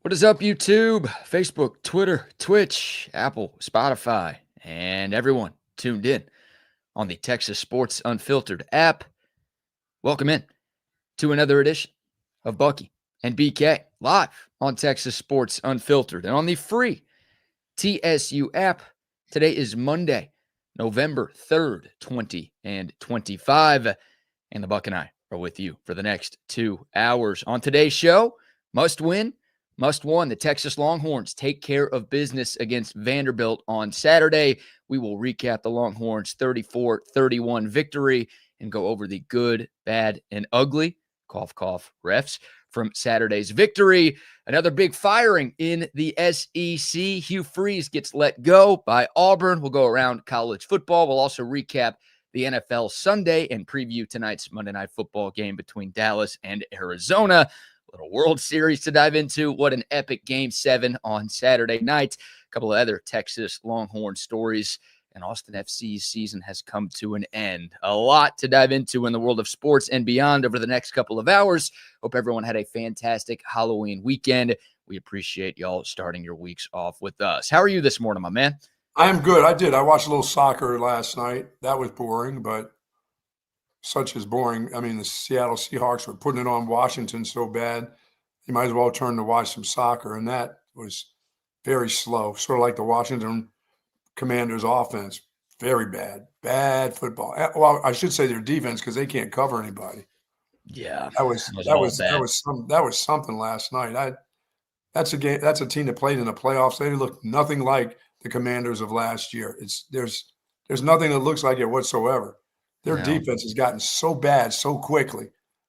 What is up, YouTube, Facebook, Twitter, Twitch, Apple, Spotify, and everyone tuned in on the Texas Sports Unfiltered app? Welcome in to another edition of Bucky and BK live on Texas Sports Unfiltered and on the free TSU app. Today is Monday, November 3rd, 2025, and the Buck and I are with you for the next 2 hours. On today's show, must win. Must won. The Texas Longhorns take care of business against Vanderbilt on Saturday. We will recap the Longhorns' 34-31 victory and go over the good, bad, and ugly, cough, cough, refs, from Saturday's victory. Another big firing in the SEC. Hugh Freeze gets let go by Auburn. We'll go around college football. We'll also recap the NFL Sunday and preview tonight's Monday Night Football game between Dallas and Arizona. Little World Series to dive into. What an epic Game 7 on Saturday night. A couple of other Texas Longhorn stories. And Austin FC's season has come to an end. A lot to dive into in the world of sports and beyond over the next couple of hours. Hope everyone had a fantastic Halloween weekend. We appreciate y'all starting your weeks off with us. How are you this morning, my man? I am good. I did. I watched a little soccer last night. That was boring, but such as boring. I mean, the Seattle Seahawks were putting it on Washington so bad, you might as well turn to watch some soccer, and that was very slow, sort of like the Washington Commanders' offense. Very bad. Bad football. Well, I should say their defense because they can't cover anybody. Yeah. That was something last night. That's a game. That's a team that played in the playoffs. They looked nothing like the Commanders of last year. There's nothing that looks like it whatsoever. Their defense has gotten so bad so quickly.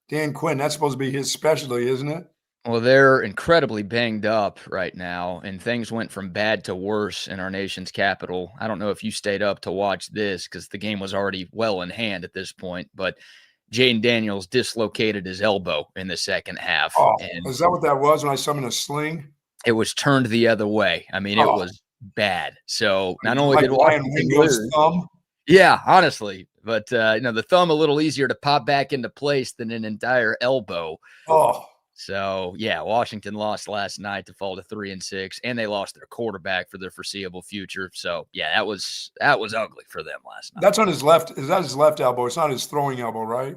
Dan Quinn, that's supposed to be his specialty, isn't it? Well, they're incredibly banged up right now, and things went from bad to worse in our nation's capital. I don't know if you stayed up to watch this because the game was already well in hand at this point, but Jaden Daniels dislocated his elbow in the second half. Oh, and is that what that was when I saw him in a sling? It was turned the other way. I mean, it was bad. So not only like did Washington lose, thumb. Yeah, honestly. But, the thumb a little easier to pop back into place than an entire elbow. Oh. So, yeah, Washington lost last night to fall to 3-6, and they lost their quarterback for the foreseeable future. So, yeah, that was ugly for them last night. That's on his left. Is that his left elbow? It's not his throwing elbow, right?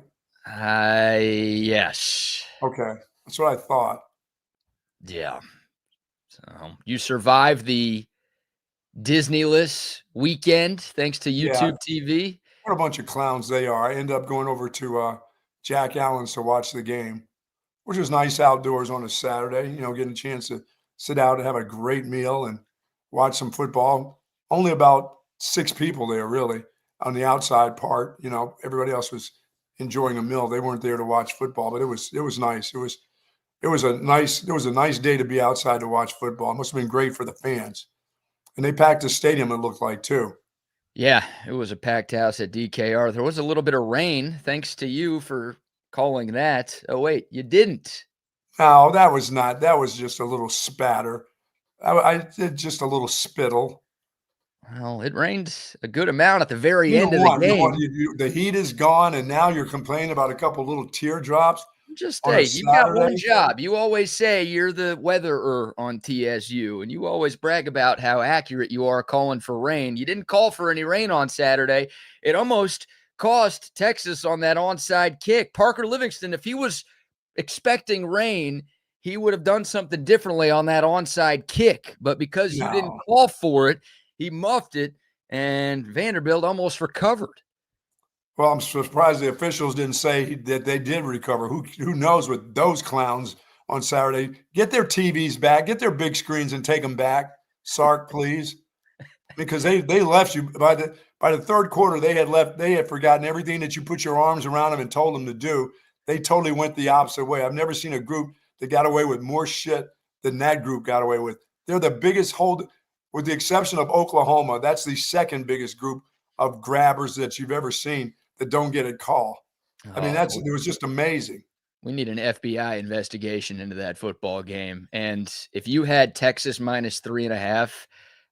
Yes. Okay. That's what I thought. Yeah. So, you survived the Disney-less weekend thanks to YouTube TV. What a bunch of clowns they are. I ended up going over to Jack Allen's to watch the game, which was nice outdoors on a Saturday, getting a chance to sit out and have a great meal and watch some football. Only about 6 people there, really, on the outside part. Everybody else was enjoying a meal. They weren't there to watch football, but it was nice. It was a nice day to be outside to watch football. It must have been great for the fans. And they packed the stadium, it looked like, too. Yeah, it was a packed house at DKR. There was a little bit of rain, thanks to you for calling that. Oh, wait, you didn't. No, that was not. That was just a little spatter. I did just a little spittle. Well, it rained a good amount at the very end of the game. The heat is gone, and now you're complaining about a couple little teardrops. You got one job. You always say you're the weatherer on TSU, and you always brag about how accurate you are calling for rain. You didn't call for any rain on Saturday. It almost cost Texas on that onside kick. Parker Livingston, if he was expecting rain, he would have done something differently on that onside kick. But because you didn't call for it, he muffed it, and Vanderbilt almost recovered. Well, I'm surprised the officials didn't say that they did recover. Who knows with those clowns on Saturday? Get their TVs back, get their big screens and take them back. Sark, please. Because they left you by the third quarter, they had forgotten everything that you put your arms around them and told them to do. They totally went the opposite way. I've never seen a group that got away with more shit than that group got away with. They're the biggest with the exception of Oklahoma. That's the second biggest group of grabbers that you've ever seen that don't get a call. I mean, it was just amazing. We need an FBI investigation into that football game. And if you had Texas minus 3.5,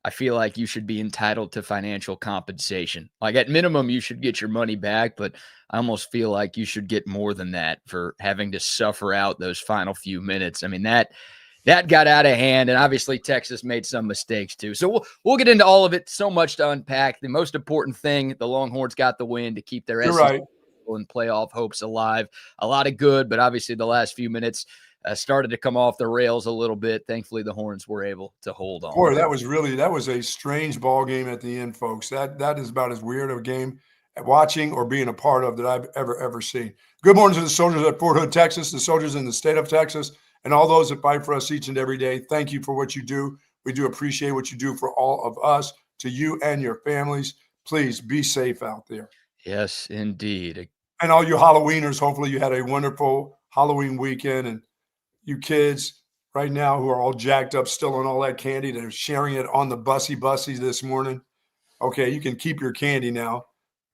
I feel like you should be entitled to financial compensation. Like at minimum, you should get your money back, but I almost feel like you should get more than that for having to suffer out those final few minutes. I mean, that that got out of hand, and obviously Texas made some mistakes too. So we'll get into all of it. So much to unpack. The most important thing, the Longhorns got the win to keep their You're SEC right. and playoff hopes alive. A lot of good, but obviously the last few minutes started to come off the rails a little bit. Thankfully, the Horns were able to hold on. Boy, that was a strange ball game at the end, folks. That is about as weird a game watching or being a part of that I've ever seen. Good morning to the soldiers at Fort Hood, Texas, the soldiers in the state of Texas, and all those that fight for us each and every day. Thank you for what you do. We do appreciate what you do for all of us, to you and your families. Please be safe out there. Yes, indeed. And all you Halloweeners, hopefully you had a wonderful Halloween weekend. And you kids right now who are all jacked up still on all that candy, they're sharing it on the bussies this morning. Okay, you can keep your candy now.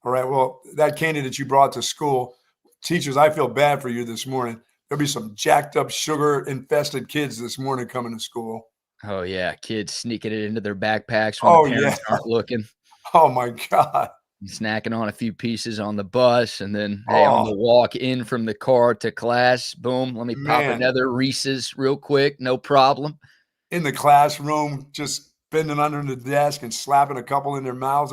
All right, well, that candy that you brought to school, teachers, I feel bad for you this morning. There'll be some jacked up, sugar-infested kids this morning coming to school. Oh, yeah, kids sneaking it into their backpacks when the parents aren't looking. Oh, my God. Snacking on a few pieces on the bus, and then on the walk in from the car to class, boom, let me pop another Reese's real quick, no problem. In the classroom, just bending under the desk and slapping a couple in their mouths.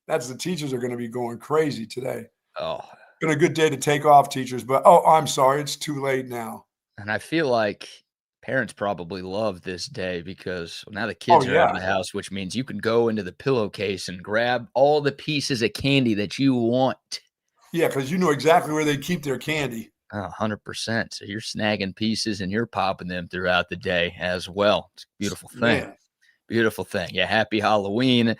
That's the teachers are going to be going crazy today. Oh, been a good day to take off, teachers, but I'm sorry, it's too late now. And I feel like parents probably love this day because now the kids are out of the house, which means you can go into the pillowcase and grab all the pieces of candy that you want. Yeah, because you know exactly where they keep their candy. 100%. So you're snagging pieces and you're popping them throughout the day as well. It's a beautiful thing. Man. Beautiful thing. Yeah, happy Halloween.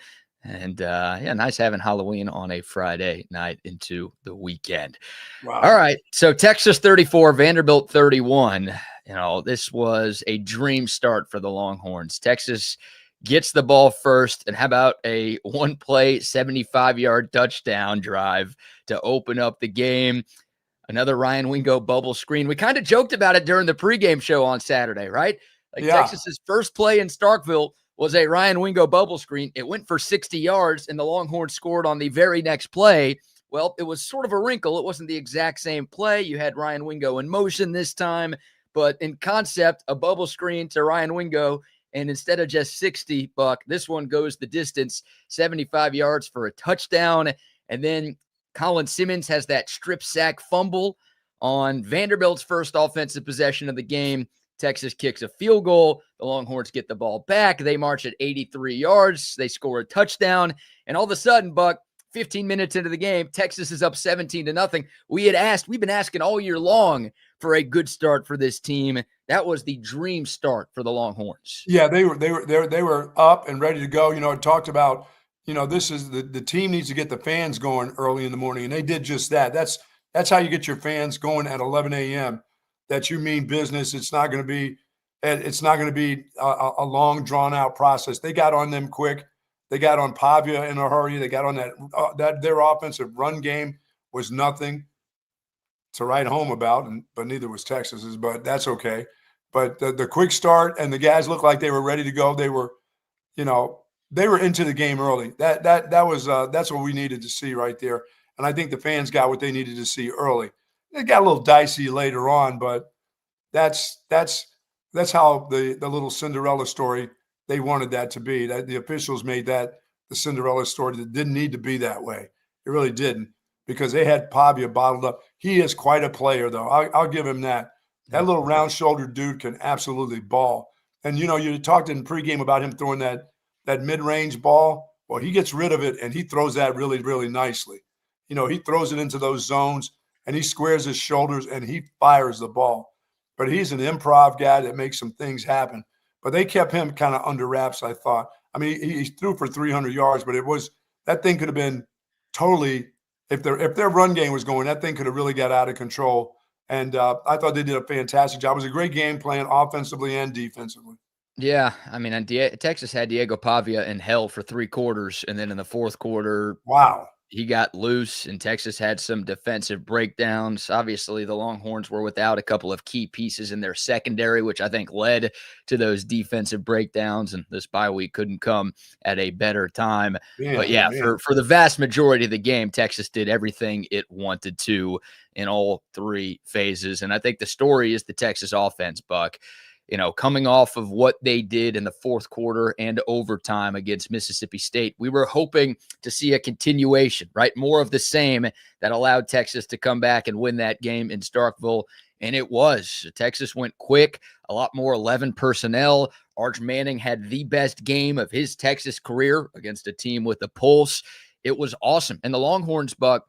And nice having Halloween on a Friday night into the weekend. Wow. All right. So Texas 34, Vanderbilt 31. This was a dream start for the Longhorns. Texas gets the ball first, and how about a one-play 75-yard touchdown drive to open up the game? Another Ryan Wingo bubble screen. We kind of joked about it during the pregame show on Saturday, right? Texas's first play in Starkville was a Ryan Wingo bubble screen. It went for 60 yards, and the Longhorns scored on the very next play. Well, it was sort of a wrinkle. It wasn't the exact same play. You had Ryan Wingo in motion this time, but in concept, a bubble screen to Ryan Wingo, and instead of just 60, Buck, this one goes the distance, 75 yards for a touchdown. And then Colin Simmons has that strip sack fumble on Vanderbilt's first offensive possession of the game. Texas kicks a field goal. The Longhorns get the ball back. They march at 83 yards. They score a touchdown. And all of a sudden, Buck, 15 minutes into the game, Texas is up 17-0. We've been asking all year long for a good start for this team. That was the dream start for the Longhorns. Yeah, they were up and ready to go. It talked about, this is the team needs to get the fans going early in the morning, and they did just that. That's how you get your fans going at 11 a.m. That you mean business. It's not going to be a long drawn out process. They got on them quick. They got on Pavia in a hurry. They got on that their offensive run game was nothing to write home about, but neither was Texas's. But that's okay. But the quick start and the guys looked like they were ready to go. They were into the game early. That's what we needed to see right there. And I think the fans got what they needed to see early. It got a little dicey later on, but that's how the little Cinderella story, they wanted that to be. That the officials made that the Cinderella story that didn't need to be that way. It really didn't, because they had Pavia bottled up. He is quite a player, though. I'll give him that. That little round-shouldered dude can absolutely ball. And, you talked in pregame about him throwing that mid-range ball. Well, he gets rid of it, and he throws that really, really nicely. He throws it into those zones, and he squares his shoulders, and he fires the ball. But he's an improv guy that makes some things happen. But they kept him kind of under wraps, I thought. I mean, he threw for 300 yards, but that thing could have been totally, if their run game was going, that thing could have really got out of control. And I thought they did a fantastic job. It was a great game plan offensively and defensively. Yeah, I mean, Texas had Diego Pavia in hell for 3 quarters, and then in the fourth quarter, wow, he got loose, and Texas had some defensive breakdowns. Obviously, the Longhorns were without a couple of key pieces in their secondary, which I think led to those defensive breakdowns, and this bye week couldn't come at a better time. But yeah, for the vast majority of the game, Texas did everything it wanted to in all 3 phases. And I think the story is the Texas offense, Buck. coming off of what they did in the fourth quarter and overtime against Mississippi State, we were hoping to see a continuation, right? More of the same that allowed Texas to come back and win that game in Starkville. And it was. Texas went quick, a lot more 11 personnel. Arch Manning had the best game of his Texas career against a team with a pulse. It was awesome. And the Longhorns, Buck,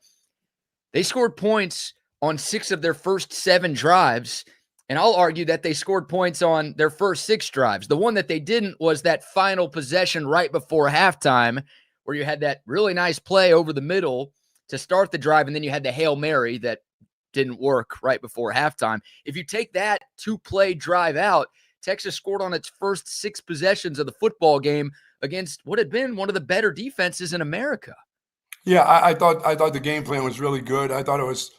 they scored points on 6 of their first 7 drives. And I'll argue that they scored points on their first 6 drives. The one that they didn't was that final possession right before halftime where you had that really nice play over the middle to start the drive, and then you had the Hail Mary that didn't work right before halftime. If you take that 2-play drive out, Texas scored on its first 6 possessions of the football game against what had been one of the better defenses in America. Yeah, I thought the game plan was really good. I thought it was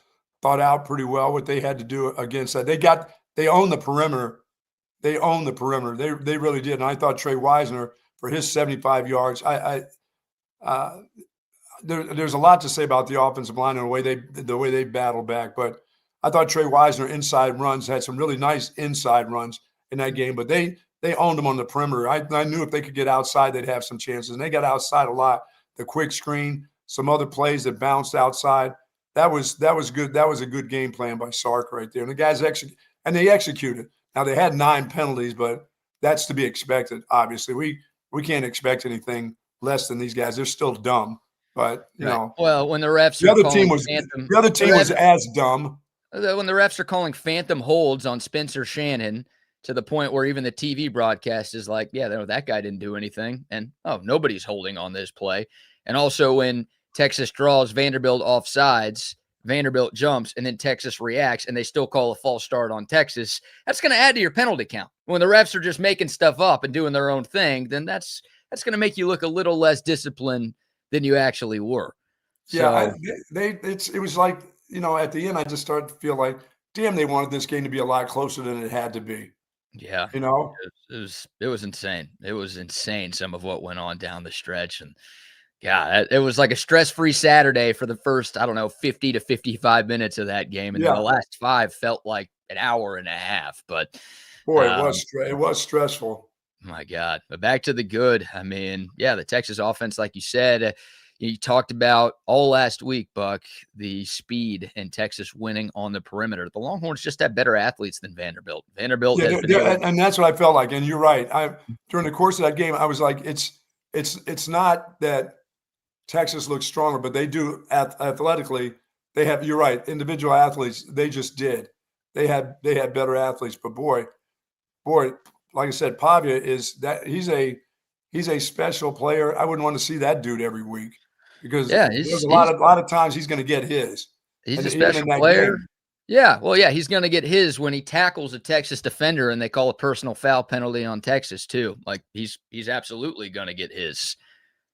thought out pretty well what they had to do against that. They owned the perimeter. They owned the perimeter. They really did. And I thought Trey Wisner for his 75 yards. There's a lot to say about the offensive line and the way they battled back. But I thought Trey Wisner inside runs had some really nice inside runs in that game. But they owned them on the perimeter. I knew if they could get outside, they'd have some chances. And they got outside a lot. The quick screen, some other plays that bounced outside. That was good. That was a good game plan by Sark right there. And the guys they executed. Now they had 9 penalties, but that's to be expected. Obviously, we can't expect anything less than these guys. They're still dumb, but well, when the refs, the other team was as dumb. When the refs are calling phantom holds on Spencer Shannon to the point where even the TV broadcast is like, yeah, that guy didn't do anything, and nobody's holding on this play. And also when Texas draws Vanderbilt offsides, Vanderbilt jumps, and then Texas reacts, and they still call a false start on Texas. That's going to add to your penalty count. When the refs are just making stuff up and doing their own thing, then that's going to make you look a little less disciplined than you actually were. Yeah, it was like, at the end, I just started to feel like, damn, they wanted this game to be a lot closer than it had to be. Yeah, it was insane. It was insane, some of what went on down the stretch, and yeah, it was like a stress-free Saturday for the first, 50 to 55 minutes of that game. And then the last 5 felt like an hour and a half. But boy, it was stressful. My God. But back to the good. I mean, yeah, the Texas offense, like you said, you talked about all last week, Buck, the speed and Texas winning on the perimeter. The Longhorns just have better athletes than Vanderbilt. Vanderbilt has been and that's what I felt like. And you're right. During the course of that game, I was like, it's not that Texas looks stronger, but they do athletically. They have, you're right, individual athletes. They just did. They had better athletes. But boy, like I said, Pavia he's a special player. I wouldn't want to see that dude every week because there's a lot of times he's going to get his. He's a special player. Yeah, well, yeah, he's going to get his when he tackles a Texas defender and they call a personal foul penalty on Texas too. Like he's absolutely going to get his.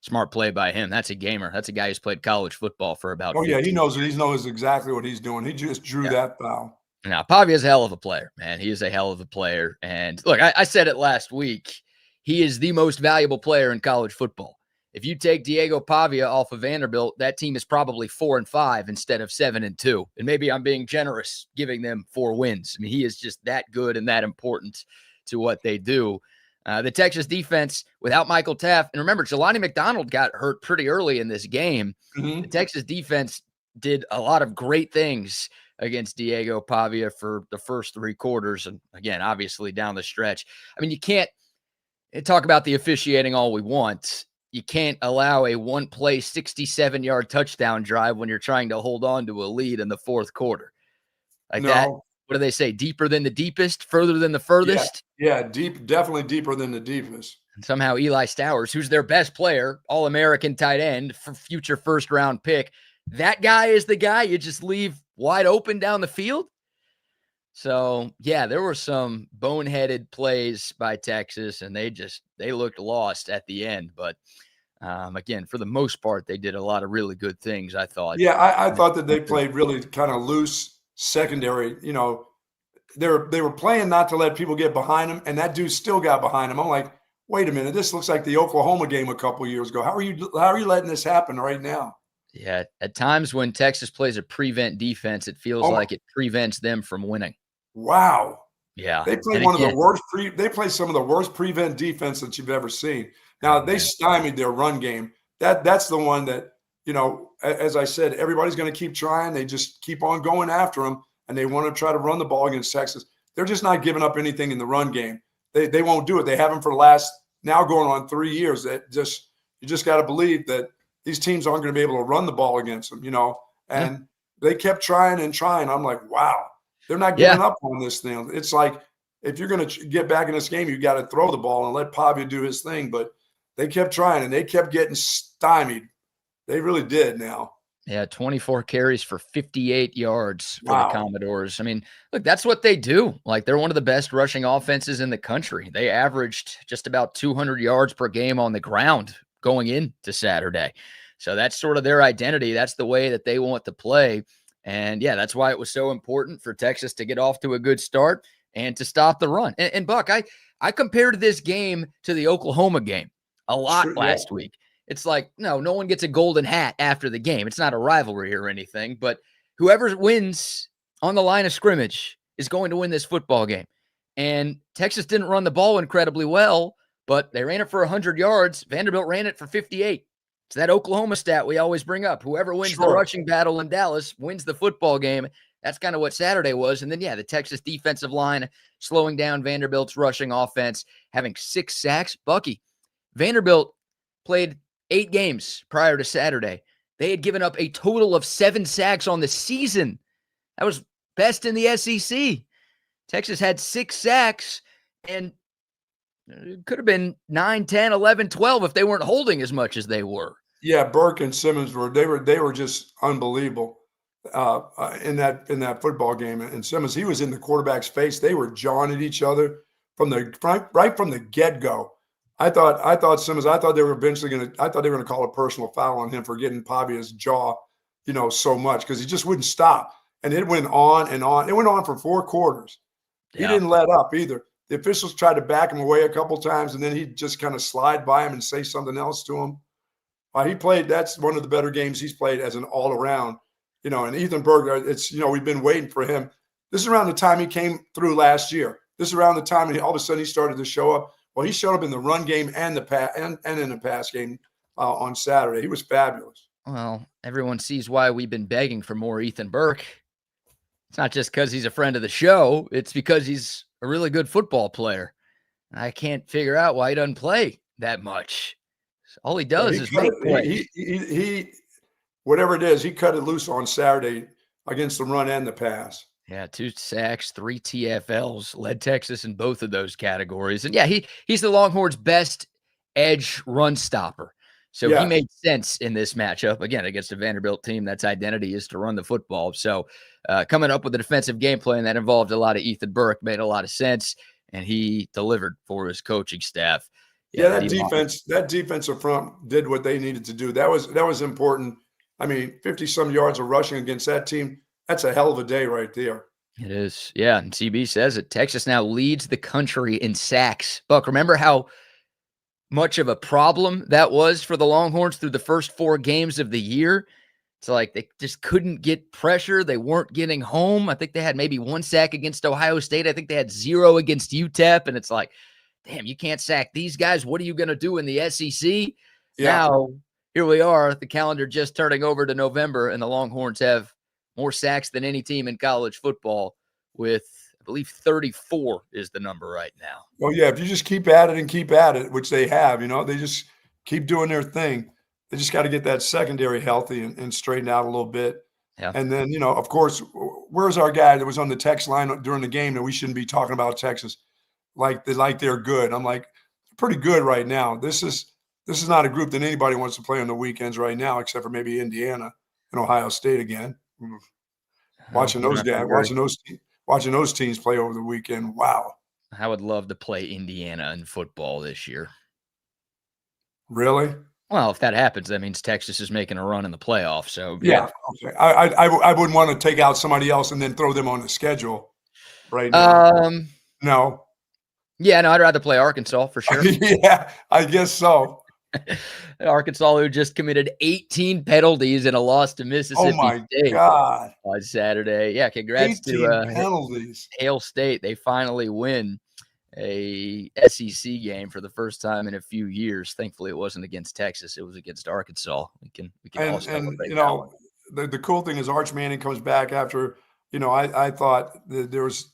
Smart play by him. That's a gamer. That's a guy who's played college football for about 15 years. He knows exactly what he's doing. He just drew that foul. Now, Pavia's a hell of a player, man. He is a hell of a player. And look, I said it last week. He is the most valuable player in college football. If you take Diego Pavia off of Vanderbilt, that team is probably 4-5 instead of 7-2. And maybe I'm being generous giving them 4 wins. I mean, he is just that good and that important to what they do. The Texas defense without Michael Taft, and remember, Jelani McDonald got hurt pretty early in this game. Mm-hmm. The Texas defense did a lot of great things against Diego Pavia for the first 3 quarters. And again, obviously down the stretch. I mean, you can't talk about the officiating all we want. You can't allow a 1-play 67-yard touchdown drive when you're trying to hold on to a lead in the fourth quarter. Like that. What do they say? Deeper than the deepest, further than the furthest? Yeah, deep, definitely deeper than the deepest. And somehow Eli Stowers, who's their best player, All-American tight end, for future first-round pick, that guy is the guy you just leave wide open down the field? So, yeah, there were some boneheaded plays by Texas, and they looked lost at the end. But, again, for the most part, they did a lot of really good things, I thought. Yeah, I thought that they played really kind of loose secondary. They were playing not to let people get behind them, and that dude still got behind him. I'm like, wait a minute, this looks like the Oklahoma game a couple years ago. How are you letting this happen right now? Yeah, at times when Texas plays a prevent defense, it feels like it prevents them from winning. Wow. Yeah. They play And one of the again, worst they play some of the worst prevent defense that you've ever seen. Now they stymied their run game. That's the one that, as I said, everybody's going to keep trying. They just keep on going after them, and they want to try to run the ball against Texas. They're just not giving up anything in the run game. They won't do it. They haven't for the last now going on 3 years. You just got to believe that these teams aren't going to be able to run the ball against them, and they kept trying and trying. I'm like, wow, they're not giving up on this thing. It's like, if you're going to get back in this game, you got to throw the ball and let Pavia do his thing. But they kept trying, and they kept getting stymied. They really did now. Yeah, 24 carries for 58 yards for the Commodores. I mean, look, that's what they do. Like, they're one of the best rushing offenses in the country. They averaged just about 200 yards per game on the ground going into Saturday. So that's sort of their identity. That's the way that they want to play. And, yeah, that's why it was so important for Texas to get off to a good start and to stop the run. And Buck, I compared this game to the Oklahoma game a lot last week. It's like, no one gets a golden hat after the game. It's not a rivalry or anything, but whoever wins on the line of scrimmage is going to win this football game. And Texas didn't run the ball incredibly well, but they ran it for 100 yards. Vanderbilt ran it for 58. It's that Oklahoma stat we always bring up. Whoever wins the rushing battle in Dallas wins the football game. That's kind of what Saturday was. And then, the Texas defensive line slowing down Vanderbilt's rushing offense, having 6 sacks. Bucky, Vanderbilt played 8 games prior to Saturday. They had given up a total of 7 sacks on the season. That was best in the SEC. Texas had 6 sacks, and it could have been 9, 10, 11, 12 if they weren't holding as much as they were. Yeah, Burke and Simmons were just unbelievable in that football game. And Simmons, he was in the quarterback's face. They were jawing at each other right from the get-go. I thought Simmons, I thought they were going to call a personal foul on him for getting Pavia's jaw, so much, because he just wouldn't stop. And it went on and on. It went on for 4 quarters. He didn't let up either. The officials tried to back him away a couple times, and then he'd just kind of slide by him and say something else to him. That's one of the better games he's played as an all-around, and Ethan Berg, we've been waiting for him. This is around the time he came through last year. This is around the time all of a sudden he started to show up. Well, he showed up in the run game and in the pass game on Saturday. He was fabulous. Well, everyone sees why we've been begging for more Ethan Burke. It's not just because he's a friend of the show. It's because he's a really good football player. I can't figure out why he doesn't play that much. All he does is make plays. He whatever it is, he cut it loose on Saturday against the run and the pass. Yeah, 2 sacks, 3 TFLs, led Texas in both of those categories. And he's the Longhorns' best edge run stopper. So he made sense in this matchup. Again, against a Vanderbilt team that's identity is to run the football. So coming up with a defensive game plan that involved a lot of Ethan Burke made a lot of sense, and he delivered for his coaching staff. That defensive front did what they needed to do. That was important. I mean, 50-some yards of rushing against that team, that's a hell of a day right there. It is. Yeah, and CB says it. Texas now leads the country in sacks. Buck, remember how much of a problem that was for the Longhorns through the first 4 games of the year? It's like they just couldn't get pressure. They weren't getting home. I think they had maybe 1 sack against Ohio State. I think they had 0 against UTEP. And it's like, damn, you can't sack these guys. What are you going to do in the SEC? Yeah. Now, here we are, the calendar just turning over to November, and the Longhorns have more sacks than any team in college football with, I believe, 34 is the number right now. Well, yeah, if you just keep at it, which they have, they just keep doing their thing. They just got to get that secondary healthy and straighten out a little bit. Yeah. And then, of course, where's our guy that was on the text line during the game that we shouldn't be talking about Texas like they're good? I'm like, pretty good right now. This is not a group that anybody wants to play on the weekends right now, except for maybe Indiana and Ohio State again. Watching those teams play over the weekend. Wow. I would love to play Indiana in football this year. Really? Well, if that happens, that means Texas is making a run in the playoffs. So yeah. Okay. I wouldn't want to take out somebody else and then throw them on the schedule right now. No. Yeah, no, I'd rather play Arkansas for sure. Yeah, I guess so. Arkansas, who just committed 18 penalties in a loss to Oh Mississippi my State God. on Saturday. Yeah, congrats to 18 penalties. Hail State. They finally win a SEC game for the first time in a few years. Thankfully, it wasn't against Texas; it was against Arkansas. We can all And celebrate that one. the cool thing is Arch Manning comes back after, I thought that there was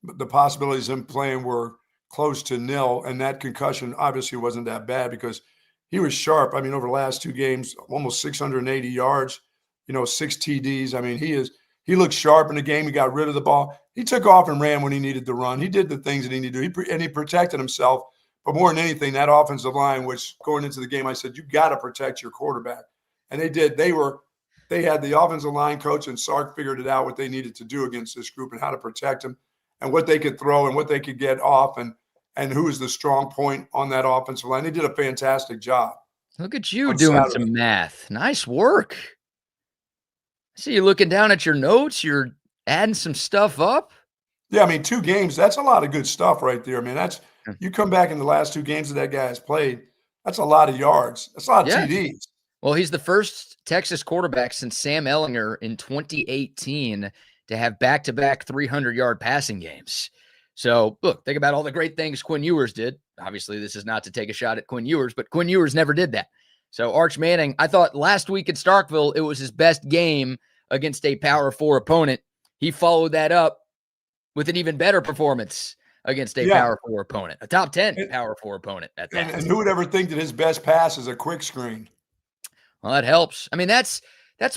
the possibilities of him playing were close to nil, and that concussion obviously wasn't that bad because he was sharp. I mean, over the last 2 games, almost 680 yards, 6 TDs. I mean, he looked sharp in the game. He got rid of the ball. He took off and ran when he needed to run. He did the things that he needed to do. And he protected himself. But more than anything, that offensive line, which going into the game, I said, you got to protect your quarterback. And they did. They had the offensive line coach, and Sark figured it out what they needed to do against this group and how to protect him and what they could throw and what they could get off and who is the strong point on that offensive line. They did a fantastic job. Look at you doing some math. Nice work. I see you looking down at your notes. You're adding some stuff up. Yeah, I mean, 2 games, that's a lot of good stuff right there. I mean, you come back in the last 2 games that guy has played, that's a lot of yards. That's a lot of TDs. Well, he's the first Texas quarterback since Sam Ehlinger in 2018 to have back-to-back 300-yard passing games. So, look, think about all the great things Quinn Ewers did. Obviously, this is not to take a shot at Quinn Ewers, but Quinn Ewers never did that. So, Arch Manning, I thought last week at Starkville, it was his best game against a Power 4 opponent. He followed that up with an even better performance against a Power 4 opponent, a top 10 Power 4 opponent at that. And who would ever think that his best pass is a quick screen? Well, that helps. I mean, that's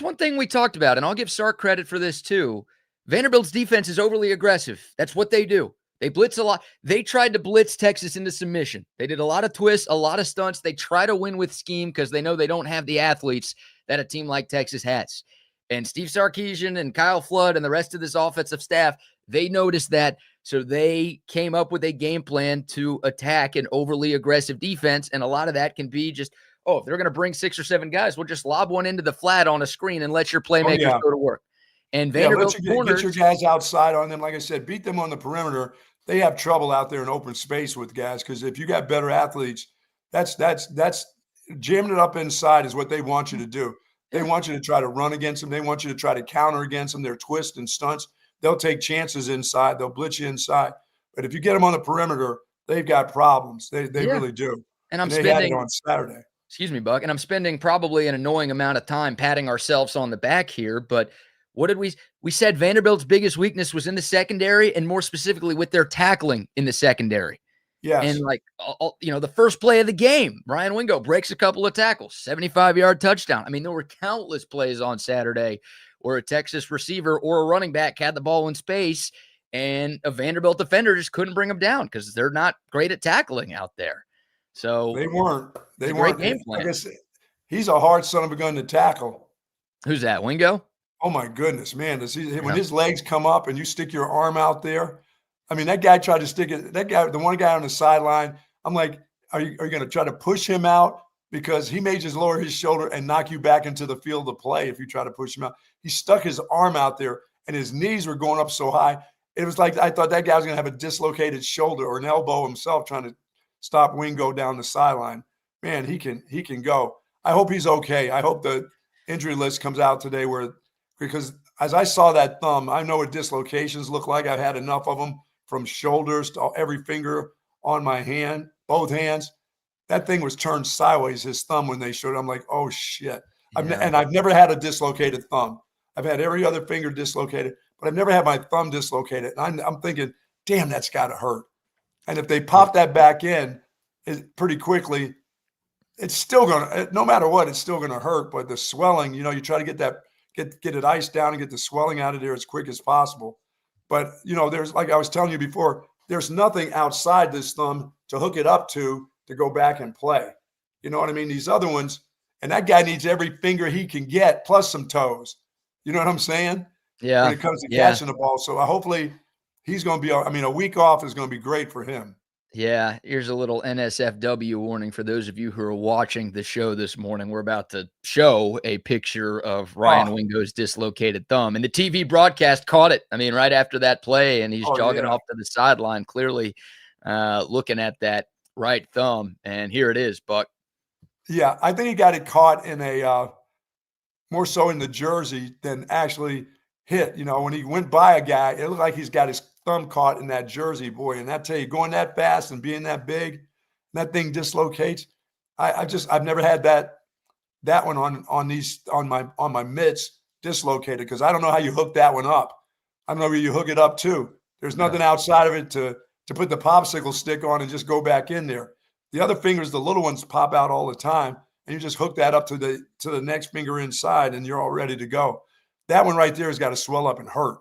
one thing we talked about, and I'll give Sark credit for this too. Vanderbilt's defense is overly aggressive. That's what they do. They blitz a lot. They tried to blitz Texas into submission. They did a lot of twists, a lot of stunts. They try to win with scheme because they know they don't have the athletes that a team like Texas has. And Steve Sarkeesian and Kyle Flood and the rest of this offensive staff, they noticed that. So they came up with a game plan to attack an overly aggressive defense. And a lot of that can be just, if they're going to bring 6 or 7 guys, we'll just lob one into the flat on a screen and let your playmakers go to work. And Vanderbilt's corners, get your guys outside on them. Like I said, beat them on the perimeter. They have trouble out there in open space with guys because if you got better athletes, that's jamming it up inside is what they want you to do. They want you to try to run against them. They want you to try to counter against them. Their twists and stunts. They'll take chances inside. They'll blitz you inside. But if you get them on the perimeter, they've got problems. They really do. And they had it on Saturday. Excuse me, Buck. And I'm spending probably an annoying amount of time patting ourselves on the back here. But what did we said Vanderbilt's biggest weakness was in the secondary and more specifically with their tackling in the secondary. Yes. And the first play of the game, Ryan Wingo breaks a couple of tackles, 75-yard touchdown. I mean, there were countless plays on Saturday where a Texas receiver or a running back had the ball in space and a Vanderbilt defender just couldn't bring them down because they're not great at tackling out there. So they weren't. They weren't. Great game plan. Like I said, he's a hard son of a gun to tackle. Who's that, Wingo? Oh my goodness, man! When his legs come up and you stick your arm out there, I mean, that guy tried to stick it. That guy, the one guy on the sideline, I'm like, are you going to try to push him out because he may just lower his shoulder and knock you back into the field of play if you try to push him out? He stuck his arm out there and his knees were going up so high. It was like I thought that guy was going to have a dislocated shoulder or an elbow himself trying to stop Wingo down the sideline. Man, he can go. I hope he's okay. I hope the injury list comes out today because as I saw that thumb, I know what dislocations look like. I've had enough of them from shoulders to every finger on my hand, both hands. That thing was turned sideways, his thumb, when they showed it. I'm like, oh, shit. And I've never had a dislocated thumb. I've had every other finger dislocated, but I've never had my thumb dislocated. And I'm thinking, damn, that's got to hurt. And if they pop that back in pretty quickly, it's still going to, no matter what, it's still going to hurt. But the swelling, you try to get it iced down and get the swelling out of there as quick as possible. But, there's, like I was telling you before, there's nothing outside this thumb to hook it up to go back and play. You know what I mean? These other ones, and that guy needs every finger he can get plus some toes. You know what I'm saying? Yeah. When it comes to catching the ball. So hopefully he's going to be, a week off is going to be great for him. Yeah, here's a little NSFW warning for those of you who are watching the show this morning. We're about to show a picture of Ryan Wingo's dislocated thumb, and the TV broadcast caught it. I mean, right after that play, and he's jogging off to the sideline, clearly looking at that right thumb, and here it is, Buck. Yeah, I think he got it caught in a more so in the jersey than actually hit. You know, when he went by a guy, it looked like he's got his thumb caught in that jersey, boy. And I tell you, going that fast and being that big, that thing dislocates. I've never had that one on my mitts dislocated because I don't know how you hook that one up. I don't know where you hook it up to. There's nothing outside of it to put the popsicle stick on and just go back in there. The other fingers, the little ones, pop out all the time, and you just hook that up to the next finger inside, and you're all ready to go. That one right there has got to swell up and hurt.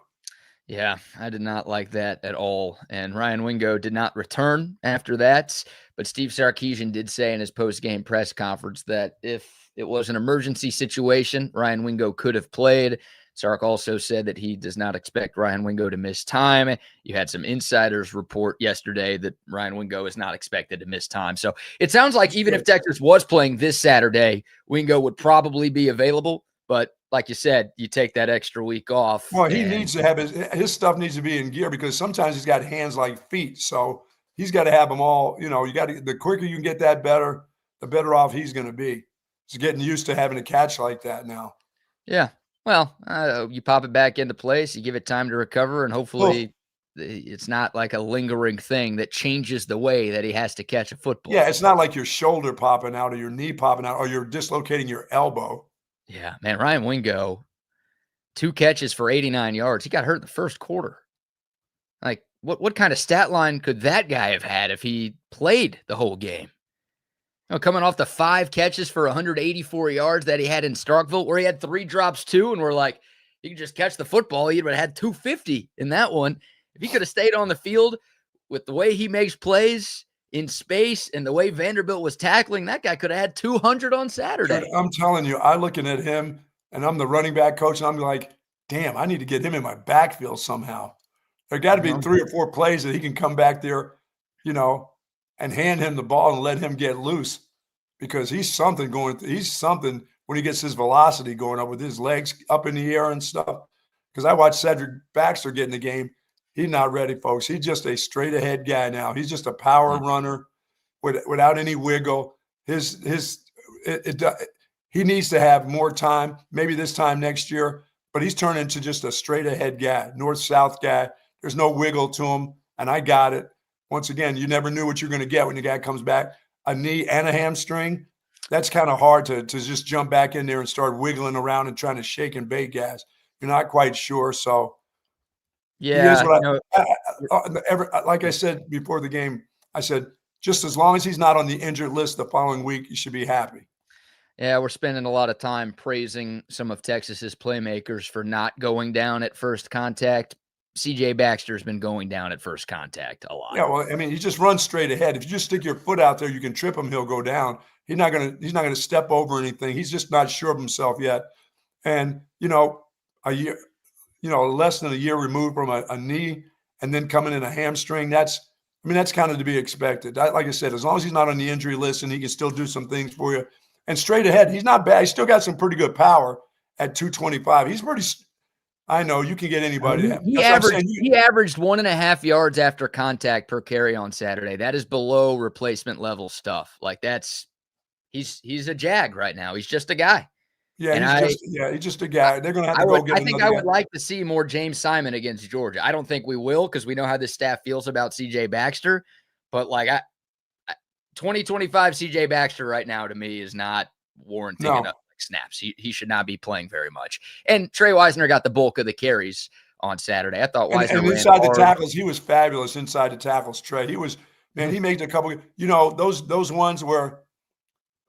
Yeah, I did not like that at all. And Ryan Wingo did not return after that. But Steve Sarkeesian did say in his post-game press conference that if it was an emergency situation, Ryan Wingo could have played. Sark also said that he does not expect Ryan Wingo to miss time. You had some insiders report yesterday that Ryan Wingo is not expected to miss time. So it sounds like even if Texas was playing this Saturday, Wingo would probably be available. But like you said, you take that extra week off. Well, he needs to have his stuff needs to be in gear because sometimes he's got hands like feet. So he's got to have them all. You know, the quicker you can get that better, the better off he's going to be. He's getting used to having a catch like that now. Yeah. Well, you pop it back into place, you give it time to recover, and hopefully it's not like a lingering thing that changes the way that he has to catch a football. Yeah, it's not like your shoulder popping out or your knee popping out or you're dislocating your elbow. Yeah, man, Ryan Wingo, 2 catches for 89 yards. He got hurt in the first quarter. Like, what kind of stat line could that guy have had if he played the whole game? You know, coming off the 5 catches for 184 yards that he had in Starkville, where he had 3 drops too, and we're like, he could just catch the football. He would have had 250 in that one. If he could have stayed on the field with the way he makes plays in space and the way Vanderbilt was tackling, that guy could have had 200 on Saturday. Dude, I'm telling you, I'm looking at him, and I'm the running back coach, and I'm like, damn, I need to get him in my backfield somehow. There got to be 3 or 4 plays that he can come back there, you know, and hand him the ball and let him get loose because he's something when he gets his velocity going up with his legs up in the air and stuff. Because I watched Cedric Baxter get in the game. He's not ready, folks. He's just a straight ahead guy now. He's just a power runner without any wiggle. He needs to have more time, maybe this time next year, but he's turned into just a straight ahead guy, north-south guy. There's no wiggle to him, and I got it. Once again, you never knew what you're going to get when the guy comes back. A knee and a hamstring, that's kind of hard to just jump back in there and start wiggling around and trying to shake and bake guys. You're not quite sure, so yeah. Like I said before the game, I said just as long as he's not on the injured list the following week, you should be happy. Yeah, we're spending a lot of time praising some of Texas's playmakers for not going down at first contact. CJ Baxter's been going down at first contact a lot. Yeah, well, I mean, he just runs straight ahead. If you just stick your foot out there, you can trip him, he'll go down. He's not gonna step over anything. He's just not sure of himself yet. And, less than a year removed from a knee and then coming in a hamstring, that's kind of to be expected. Like I said, as long as he's not on the injury list and he can still do some things for you. And straight ahead, he's not bad. He's still got some pretty good power at 225. He's pretty – I know you can get anybody. He averaged 1.5 yards after contact per carry on Saturday. That is below replacement level stuff. Like he's a jag right now. He's just a guy. Yeah, he's just a guy. They're going to have to go get I think I would like to see more James Simon against Georgia. I don't think we will because we know how this staff feels about CJ Baxter. But 2025 CJ Baxter right now to me is not warranting enough snaps. He should not be playing very much. And Trey Wisner got the bulk of the carries on Saturday. I thought Wisner and inside the tackles, he was fabulous inside the tackles. Trey, he was he made a couple. Those ones where,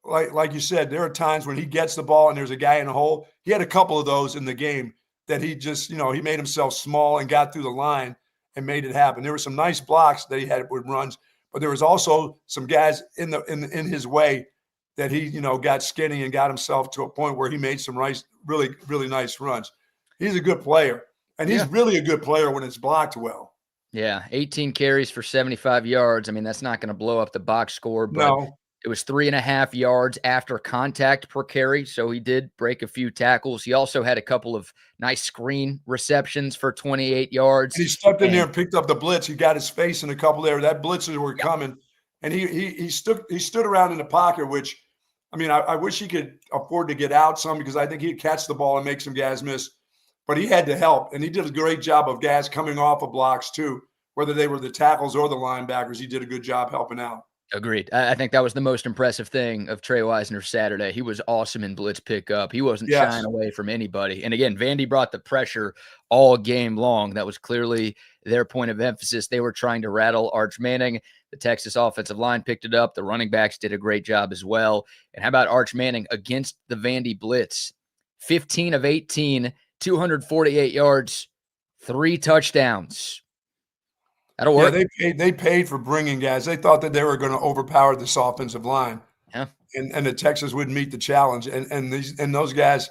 like you said, there are times when he gets the ball and there's a guy in a hole. He had a couple of those in the game that he just he made himself small and got through the line and made it happen. There were some nice blocks that he had with runs, but there was also some guys in his way that he, got skinny and got himself to a point where he made some really, really nice runs. He's a good player, and he's really a good player when it's blocked well. Yeah, 18 carries for 75 yards. I mean, that's not going to blow up the box score, but it was 3.5 yards after contact per carry, so he did break a few tackles. He also had a couple of nice screen receptions for 28 yards. And he stepped in there and picked up the blitz. He got his face in a couple there. That blitzers were coming, and he stood around in the pocket, which I mean, I wish he could afford to get out some because I think he'd catch the ball and make some guys miss. But he had to help, and he did a great job of guys coming off of blocks too. Whether they were the tackles or the linebackers, he did a good job helping out. Agreed. I think that was the most impressive thing of Trey Wisner Saturday. He was awesome in blitz pickup. He wasn't shying away from anybody. And again, Vandy brought the pressure all game long. That was clearly their point of emphasis. They were trying to rattle Arch Manning. The Texas offensive line picked it up. The running backs did a great job as well. And how about Arch Manning against the Vandy blitz? 15 of 18, 248 yards, 3 touchdowns. That'll work. Yeah, they paid for bringing guys. They thought that they were going to overpower this offensive line, and the Texas would meet the challenge. And those guys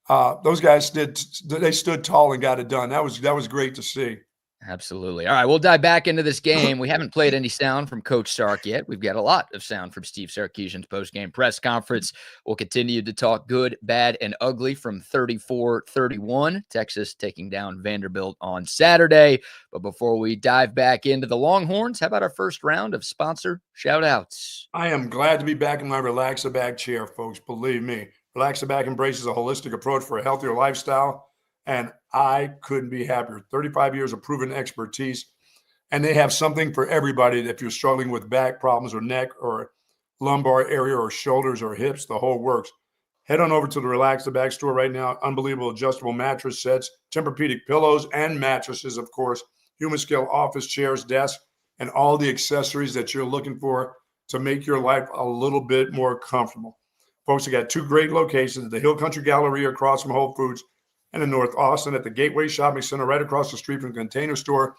stood tall and got it done. That was great to see. Absolutely. All right, we'll dive back into this game. We haven't played any sound from Coach Sark yet. We've got a lot of sound from Steve Sarkeesian's post-game press conference. We'll continue to talk good, bad, and ugly from 34-31. Texas taking down Vanderbilt on Saturday. But before we dive back into the Longhorns, how about our first round of sponsor shout-outs? I am glad to be back in my Relax-A-Back chair, folks. Believe me. Relax-A-Back embraces a holistic approach for a healthier lifestyle. And I couldn't be happier. 35 years of proven expertise. And they have something for everybody. If you're struggling with back problems or neck or lumbar area or shoulders or hips, the whole works. Head on over to the Relax-A-Back store right now. Unbelievable adjustable mattress sets, Tempur-Pedic pillows and mattresses, of course, human scale office chairs, desks, and all the accessories that you're looking for to make your life a little bit more comfortable. Folks, they got 2 great locations at the Hill Country Galleria across from Whole Foods, and in North Austin at the Gateway Shopping Center right across the street from the Container Store.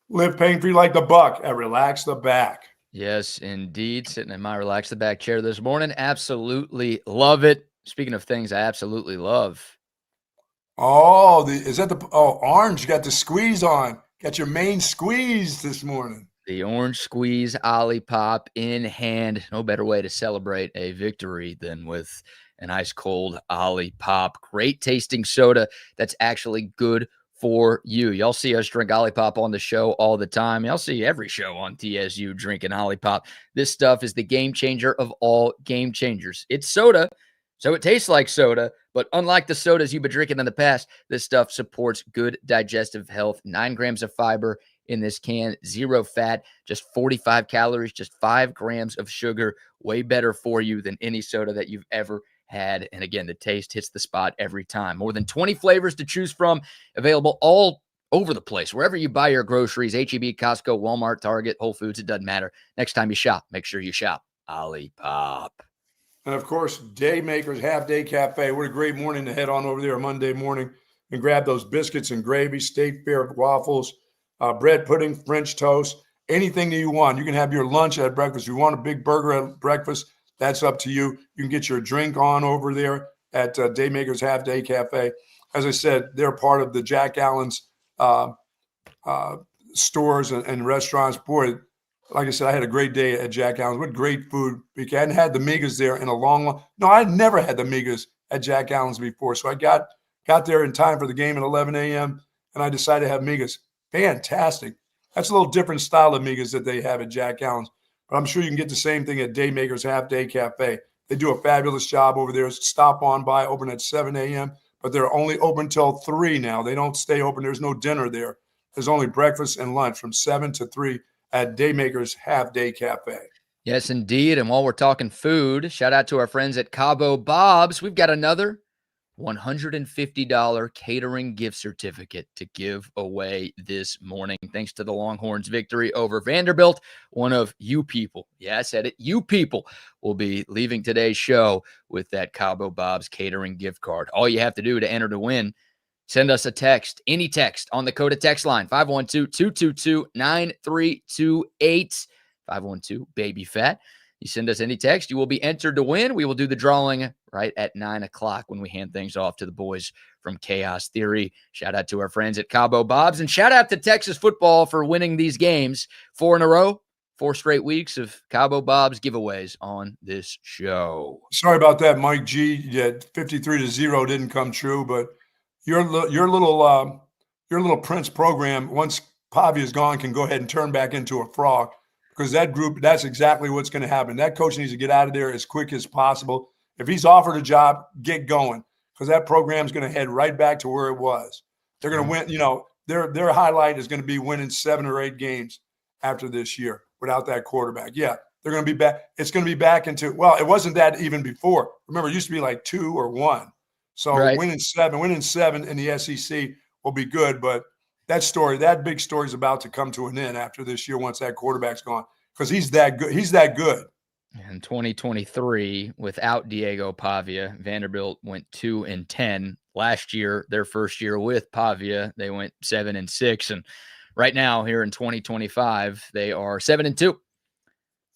Live pain-free like the Buck at Relax the Back. Yes, indeed. Sitting in my Relax the Back chair this morning. Absolutely love it. Speaking of things I absolutely love. Oh, orange? You got the squeeze on. Got your main squeeze this morning. The orange squeeze OLIPOP in hand. No better way to celebrate a victory than with an ice cold OLIPOP. Great tasting soda that's actually good for you. Y'all see us drink OLIPOP on the show all the time. Y'all see every show on TSU drinking OLIPOP. This stuff is the game changer of all game changers. It's soda, so it tastes like soda, but unlike the sodas you've been drinking in the past, this stuff supports good digestive health. 9 grams of fiber in this can, 0 fat, just 45 calories, just 5 grams of sugar. Way better for you than any soda that you've ever had. And again, the taste hits the spot every time. More than 20 flavors to choose from, available all over the place. Wherever you buy your groceries, H-E-B, Costco, Walmart, Target, Whole Foods, it doesn't matter. Next time you shop, make sure you shop OLIPOP. And of course, Daymakers Half Day Cafe. What a great morning to head on over there Monday morning and grab those biscuits and gravy, State Fair waffles, bread pudding, French toast, anything that you want. You can have your lunch at breakfast. You want a big burger at breakfast, that's up to you. You can get your drink on over there at Daymakers Half Day Cafe. As I said, they're part of the Jack Allen's stores and restaurants. Boy, like I said, I had a great day at Jack Allen's. What great food. I hadn't had the migas there in a long. No, I'd never had the migas at Jack Allen's before. So I got there in time for the game at 11 a.m., and I decided to have migas. Fantastic. That's a little different style of migas that they have at Jack Allen's. But I'm sure you can get the same thing at Daymakers Half Day Cafe. They do a fabulous job over there. Stop on by, open at 7 a.m., but they're only open till 3 now. They don't stay open. There's no dinner there. There's only breakfast and lunch from 7 to 3 at Daymakers Half Day Cafe. Yes, indeed. And while we're talking food, shout out to our friends at Cabo Bob's. We've got another $150 catering gift certificate to give away this morning. Thanks to the Longhorns' victory over Vanderbilt. One of you people, yeah, I said it, you people will be leaving today's show with that Cabo Bob's catering gift card. All you have to do to enter to win, send us a text, any text on the Coda text line, 512-222-9328, 512-BABY-FAT. You send us any text, you will be entered to win. We will do the drawing right at 9 o'clock when we hand things off to the boys from Chaos Theory. Shout out to our friends at Cabo Bob's, and shout out to Texas football for winning these games 4 in a row, 4 straight weeks of Cabo Bob's giveaways on this show. Sorry about that, Mike G. Yeah, 53-0 didn't come true, but your little Prince program, once Pavi is gone, can go ahead and turn back into a frog. because that group, that's exactly what's going to happen. That coach needs to get out of there as quick as possible. If he's offered a job, get going, because that program's going to head right back to where it was. They're going to win. Their highlight is going to be winning 7 or 8 games after this year without that quarterback. Yeah, they're going to be back. It's going to be back into, well, it wasn't that even before. Remember, it used to be like 2 or 1. So winning seven in the SEC will be good. But that big story is about to come to an end after this year once that quarterback's gone, because he's that good. He's that good. In 2023, without Diego Pavia, Vanderbilt went 2-10. Last year, their first year with Pavia, they went 7-6. And right now, here in 2025, they are 7-2.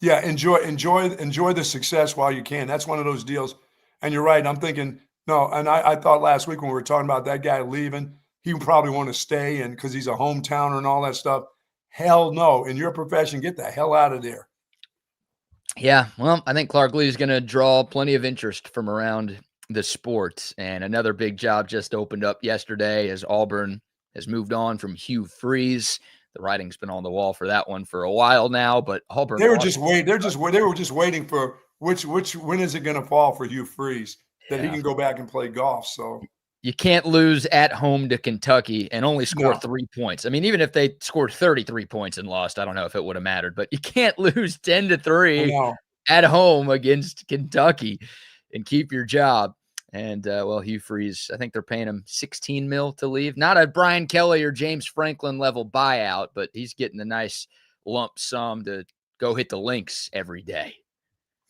Yeah, enjoy the success while you can. That's one of those deals. And you're right. I'm thinking, no, and I thought last week when we were talking about that guy leaving, he would probably want to stay and because he's a hometowner and all that stuff. Hell no. In your profession, get the hell out of there. Yeah, well, I think Clark Lee is going to draw plenty of interest from around the sport. And another big job just opened up yesterday as Auburn has moved on from Hugh Freeze. The writing's been on the wall for that one for a while now, but Auburn. They were just waiting for when is it going to fall for Hugh Freeze that he can go back and play golf. So you can't lose at home to Kentucky and only score 3 points. I mean, even if they scored 33 points and lost, I don't know if it would have mattered, but you can't lose 10-3 at home against Kentucky and keep your job. And, Hugh Freeze, I think they're paying him $16 million to leave. Not a Brian Kelly or James Franklin level buyout, but he's getting a nice lump sum to go hit the links every day.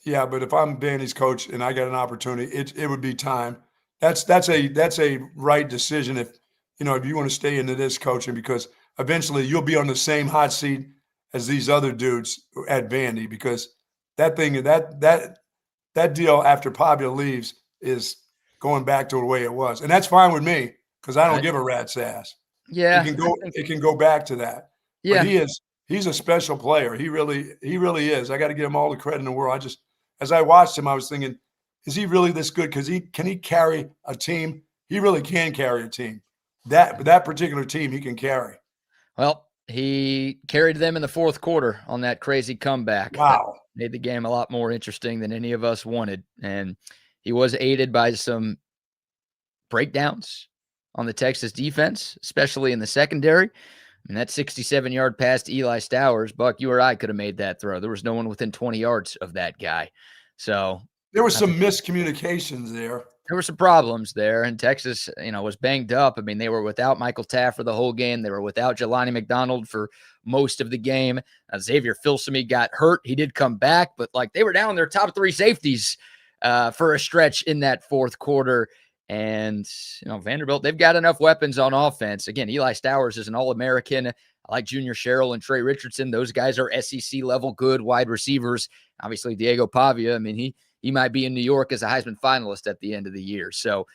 Yeah, but if I'm Vandy's coach and I got an opportunity, it would be time. That's a right decision if you want to stay into this coaching, because eventually you'll be on the same hot seat as these other dudes at Vandy, because that deal after Pavia leaves is going back to the way it was. And that's fine with me because I don't give a rat's ass. Yeah. It can go back to that. Yeah. But he's a special player. He really is. I got to give him all the credit in the world. As I watched him, I was thinking, is he really this good? Because can he carry a team? He really can carry a team. That particular team he can carry. Well, he carried them in the fourth quarter on that crazy comeback. Wow. That made the game a lot more interesting than any of us wanted. And he was aided by some breakdowns on the Texas defense, especially in the secondary. And that 67-yard pass to Eli Stowers, Buck, you or I could have made that throw. There was no one within 20 yards of that guy. So there were some miscommunications there. There were some problems there, and Texas, was banged up. I mean, they were without Michael Taft for the whole game. They were without Jelani McDonald for most of the game. Xavier Filsaime got hurt. He did come back, but they were down their top 3 safeties for a stretch in that fourth quarter. And, Vanderbilt, they've got enough weapons on offense. Again, Eli Stowers is an All-American. I like Junior Sherrill and Trey Richardson. Those guys are SEC-level good wide receivers. Obviously, Diego Pavia, I mean, he might be in New York as a Heisman finalist at the end of the year. So,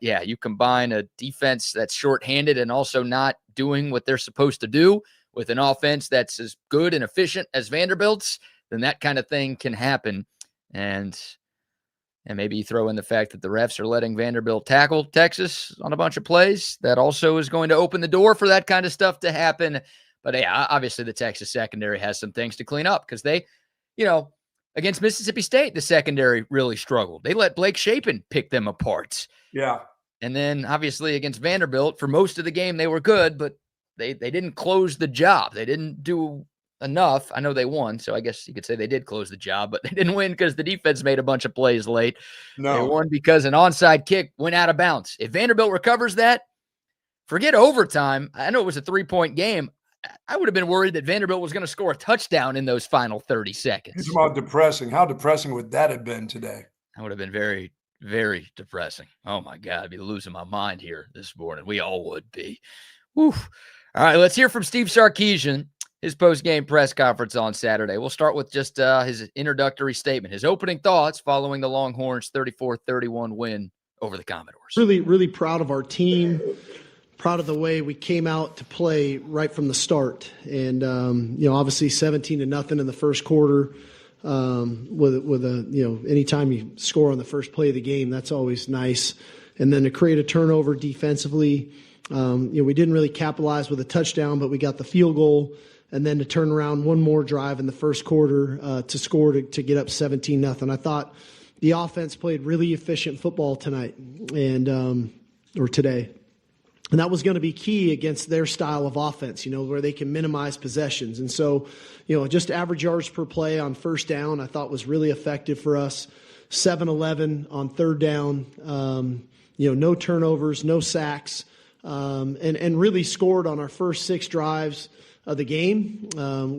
you combine a defense that's shorthanded and also not doing what they're supposed to do with an offense that's as good and efficient as Vanderbilt's, then that kind of thing can happen. And maybe you throw in the fact that the refs are letting Vanderbilt tackle Texas on a bunch of plays. That also is going to open the door for that kind of stuff to happen. But obviously the Texas secondary has some things to clean up because they, against Mississippi State, the secondary really struggled. They let Blake Shapen pick them apart. Yeah. And then obviously against Vanderbilt, for most of the game, they were good, but they didn't close the job. They didn't do enough. I know they won, so I guess you could say they did close the job, but they didn't win because the defense made a bunch of plays late. No. They won because an onside kick went out of bounds. If Vanderbilt recovers that, forget overtime. I know it was a 3-point game. I would have been worried that Vanderbilt was going to score a touchdown in those final 30 seconds. It's about depressing. How depressing would that have been today? That would have been very, very depressing. Oh, my God. I'd be losing my mind here this morning. We all would be. Whew. All right, let's hear from Steve Sarkeesian, his post-game press conference on Saturday. We'll start with just his introductory statement, his opening thoughts following the Longhorns' 34-31 win over the Commodores. Really, really proud of our team. Proud of the way we came out to play right from the start. And, obviously 17-0 in the first quarter with anytime you score on the first play of the game, that's always nice. And then to create a turnover defensively, we didn't really capitalize with a touchdown, but we got the field goal. and then to turn around one more drive in the first quarter to score to get up 17-0. I thought the offense played really efficient football tonight or today. And that was going to be key against their style of offense, where they can minimize possessions. And so, just average yards per play on first down, I thought was really effective for us. 7-11 on third down, no turnovers, no sacks, and really scored on our first 6 drives of the game,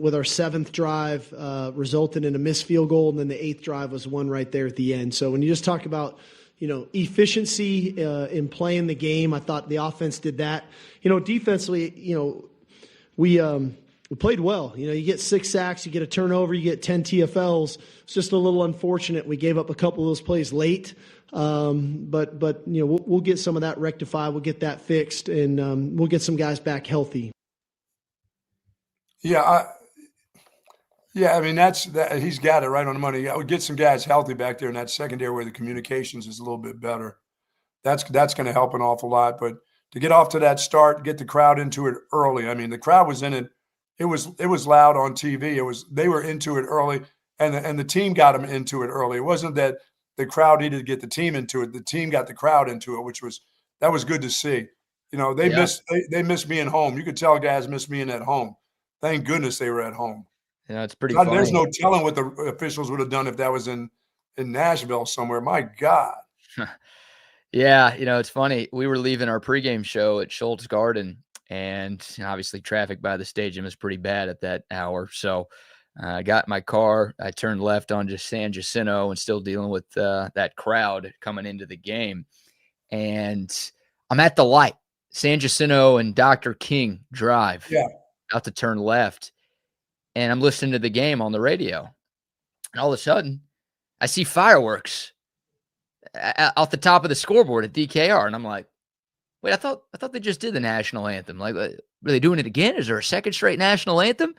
with our 7th drive resulted in a missed field goal, and then the 8th drive was one right there at the end. So when you just talk about efficiency in playing the game, I thought the offense did that. Defensively, we played well. You get 6 sacks, you get a turnover, you get 10 TFLs. It's just a little unfortunate. We gave up a couple of those plays late, but we'll get some of that rectified. We'll get that fixed, and we'll get some guys back healthy. Yeah, I mean, he's got it right on the money. I would get some guys healthy back there in that secondary where the communications is a little bit better. That's going to help an awful lot. But to get off to that start, get the crowd into it early. I mean, the crowd was in it. It was loud on TV. They were into it early, and the team got them into it early. It wasn't that the crowd needed to get the team into it. The team got the crowd into it, that was good to see. They miss being home. You could tell guys miss being at home. Thank goodness they were at home. Yeah, it's pretty funny. There's no telling what the officials would have done if that was in Nashville somewhere. My God. Yeah, it's funny. We were leaving our pregame show at Schultz Garden, and obviously traffic by the stadium is pretty bad at that hour. So I got in my car. I turned left onto San Jacinto and still dealing with that crowd coming into the game. And I'm at the light, San Jacinto and Dr. King Drive. Yeah. Out to turn left, and I'm listening to the game on the radio, and all of a sudden I see fireworks off the top of the scoreboard at DKR, and I'm like, wait, I thought they just did the national anthem. Like, are they doing it again? Is there a second straight national anthem?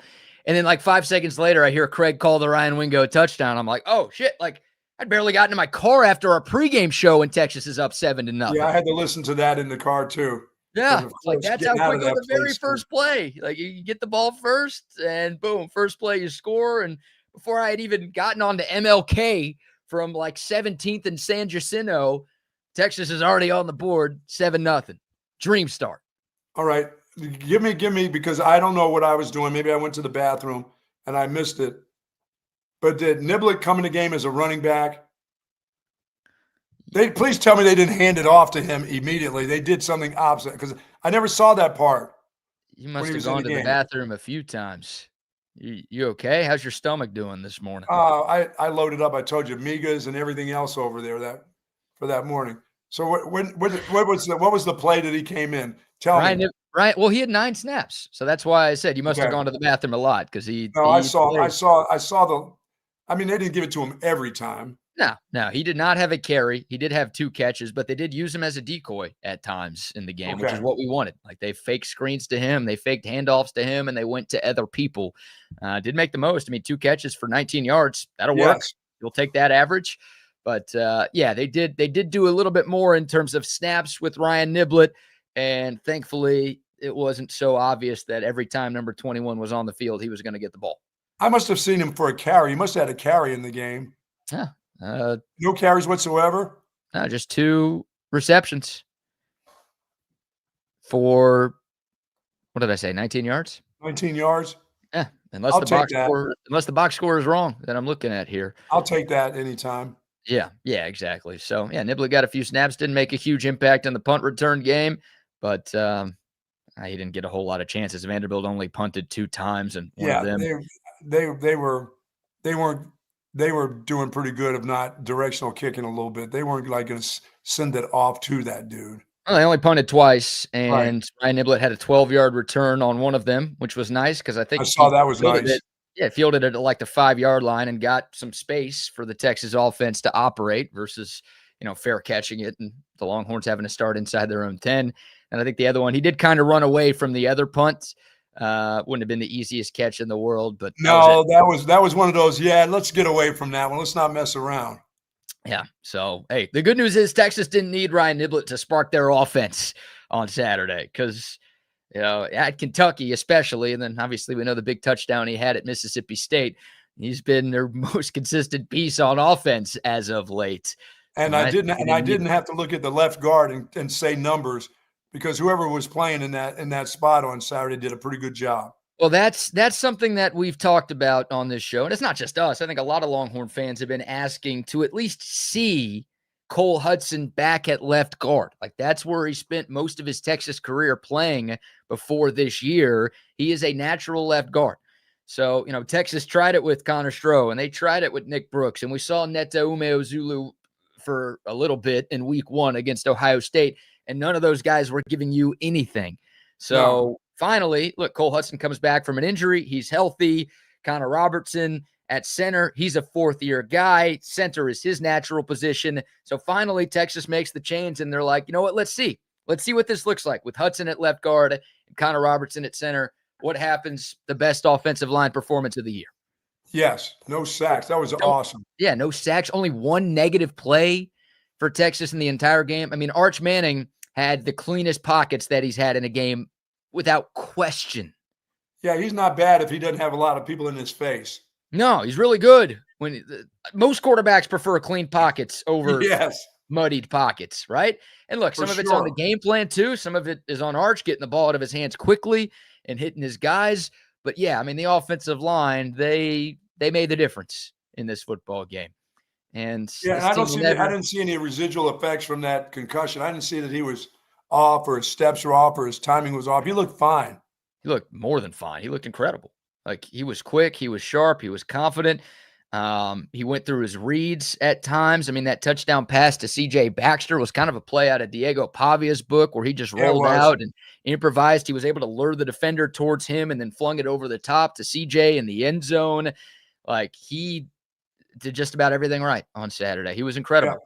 And then like 5 seconds later, I hear Craig call the Ryan Wingo touchdown. I'm like, oh shit, like I'd barely gotten in my car after our pregame show and Texas is up 7-0. Yeah, I had to listen to that in the car too. Yeah, like that's how quick on the very first play. Like you get the ball first, and boom, first play you score. And before I had even gotten on to MLK from like 17th and San Jacinto, Texas is already on the board, 7-0. Dream start. All right, give me because I don't know what I was doing. Maybe I went to the bathroom and I missed it. But did Niblett come in the game as a running back? Please tell me they didn't hand it off to him immediately. They did something opposite because I never saw that part. You must have gone to the bathroom a few times. You okay? How's your stomach doing this morning? I loaded up. I told you migas and everything else over there for that morning. So what was the play that he came in? Tell me. Right. Well, he had 9 snaps, so that's why I said you must have gone to the bathroom a lot because he. No, I saw the. I mean, they didn't give it to him every time. No, he did not have a carry. He did have 2 catches, but they did use him as a decoy at times in the game, which is what we wanted. Like they faked screens to him, they faked handoffs to him, and they went to other people. Did make the most. I mean, 2 catches for 19 yards. That'll work. You'll take that average. But they did do a little bit more in terms of snaps with Ryan Niblett, and thankfully it wasn't so obvious that every time number 21 was on the field, he was going to get the ball. I must have seen him for a carry. He must have had a carry in the game. Yeah. No carries whatsoever? No, just 2 receptions for, what did I say, 19 yards? 19 yards? Yeah, unless the box score is wrong that I'm looking at here. I'll take that anytime. Yeah, exactly. So, yeah, Niblett got a few snaps, didn't make a huge impact on the punt return game, but he didn't get a whole lot of chances. Vanderbilt only punted 2 times, and one of them. They were doing pretty good of not directional kicking a little bit. They weren't like going to send it off to that dude. Well, they only punted twice, and Ryan Niblett had a 12-yard return on one of them, which was nice because I think I saw that was nice. Fielded it at like the 5-yard line and got some space for the Texas offense to operate versus, fair catching it and the Longhorns having to start inside their own 10. And I think the other one, he did kind of run away from the other punt. Wouldn't have been the easiest catch in the world, but that was one of those. Yeah, let's get away from that one. Let's not mess around. Yeah. So, hey, the good news is Texas didn't need Ryan Niblett to spark their offense on Saturday because at Kentucky especially. And then obviously we know the big touchdown he had at Mississippi State. He's been their most consistent piece on offense as of late. And I didn't have to look at the left guard and say numbers, because whoever was playing in that spot on Saturday did a pretty good job. Well, that's something that we've talked about on this show. And it's not just us. I think a lot of Longhorn fans have been asking to at least see Cole Hudson back at left guard. Like, that's where he spent most of his Texas career playing before this year. He is a natural left guard. So, Texas tried it with Connor Stroh, and they tried it with Nick Brooks. And we saw Neto Umeozulu for a little bit in week 1 against Ohio State, and none of those guys were giving you anything. So finally, look, Cole Hudson comes back from an injury. He's healthy. Connor Robertson at center, he's a fourth-year guy. Center is his natural position. So finally, Texas makes the change, and they're like, you know what, let's see. Let's see what this looks like with Hudson at left guard and Connor Robertson at center. What happens? The best offensive line performance of the year. Yes, no sacks. That was awesome. Yeah, no sacks. Only one negative play for Texas in the entire game. I mean, Arch Manning had the cleanest pockets that he's had in a game without question. Yeah, he's not bad if he doesn't have a lot of people in his face. No, he's really good. Most quarterbacks prefer clean pockets over muddied pockets, right? And look, some of it's on the game plan too. Some of it is on Arch getting the ball out of his hands quickly and hitting his guys. But yeah, I mean, the offensive line, they made the difference in this football game. And I didn't see any residual effects from that concussion. I didn't see that he was off or his steps were off or his timing was off. He looked fine. He looked more than fine. He looked incredible. Like, he was quick, he was sharp, he was confident. He went through his reads at times. I mean, that touchdown pass to C.J. Baxter was kind of a play out of Diego Pavia's book where he just rolled out and improvised. He was able to lure the defender towards him and then flung it over the top to C.J. in the end zone. Like, he did just about everything right on Saturday. He was incredible.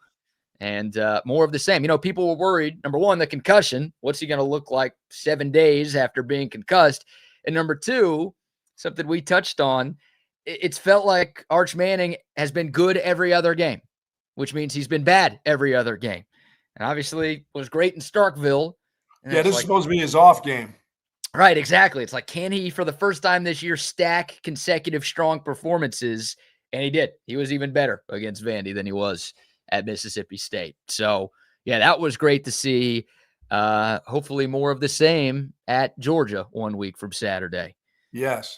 Yeah. And more of the same. People were worried. Number one, the concussion. What's he going to look like 7 days after being concussed? And number two, something we touched on, it's felt like Arch Manning has been good every other game, which means he's been bad every other game. And obviously was great in Starkville. Yeah, this is supposed to be his off game. Right, exactly. It's like, can he, for the first time this year, stack consecutive strong performances? And he did. He was even better against Vandy than he was at Mississippi State. So, yeah, that was great to see. Hopefully more of the same at Georgia 1 week from Saturday. Yes.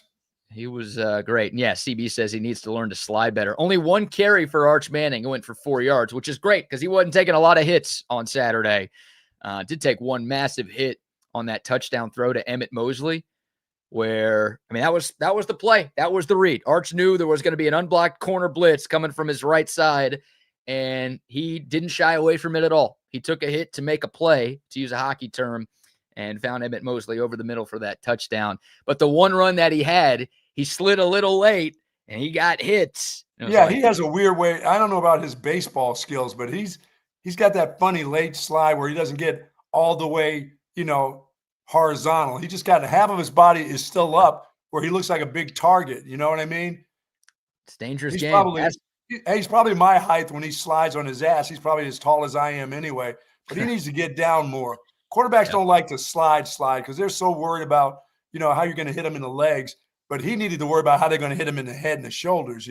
He was great. And yeah, CB says he needs to learn to slide better. Only one carry for Arch Manning. He went for 4 yards, which is great because he wasn't taking a lot of hits on Saturday. Did take one massive hit on that touchdown throw to Emmett Mosley, where, I mean, that was the play. That was the read. Arch knew there was going to be an unblocked corner blitz coming from his right side, and he didn't shy away from it at all. He took a hit to make a play, to use a hockey term, and found Emmett Mosley over the middle for that touchdown. But the one run that he had, he slid a little late, and he got hits. Yeah, he has a weird way. I don't know about his baseball skills, but he's got that funny late slide where he doesn't get all the way, horizontal. He just got half of his body is still up where he looks like a big target. You know what I mean? It's a dangerous game. He's probably my height when he slides on his ass. He's probably as tall as I am anyway, but he needs to get down more. Quarterbacks don't like to slide because they're so worried about, how you're going to hit them in the legs. But he needed to worry about how they're going to hit him in the head and the shoulders,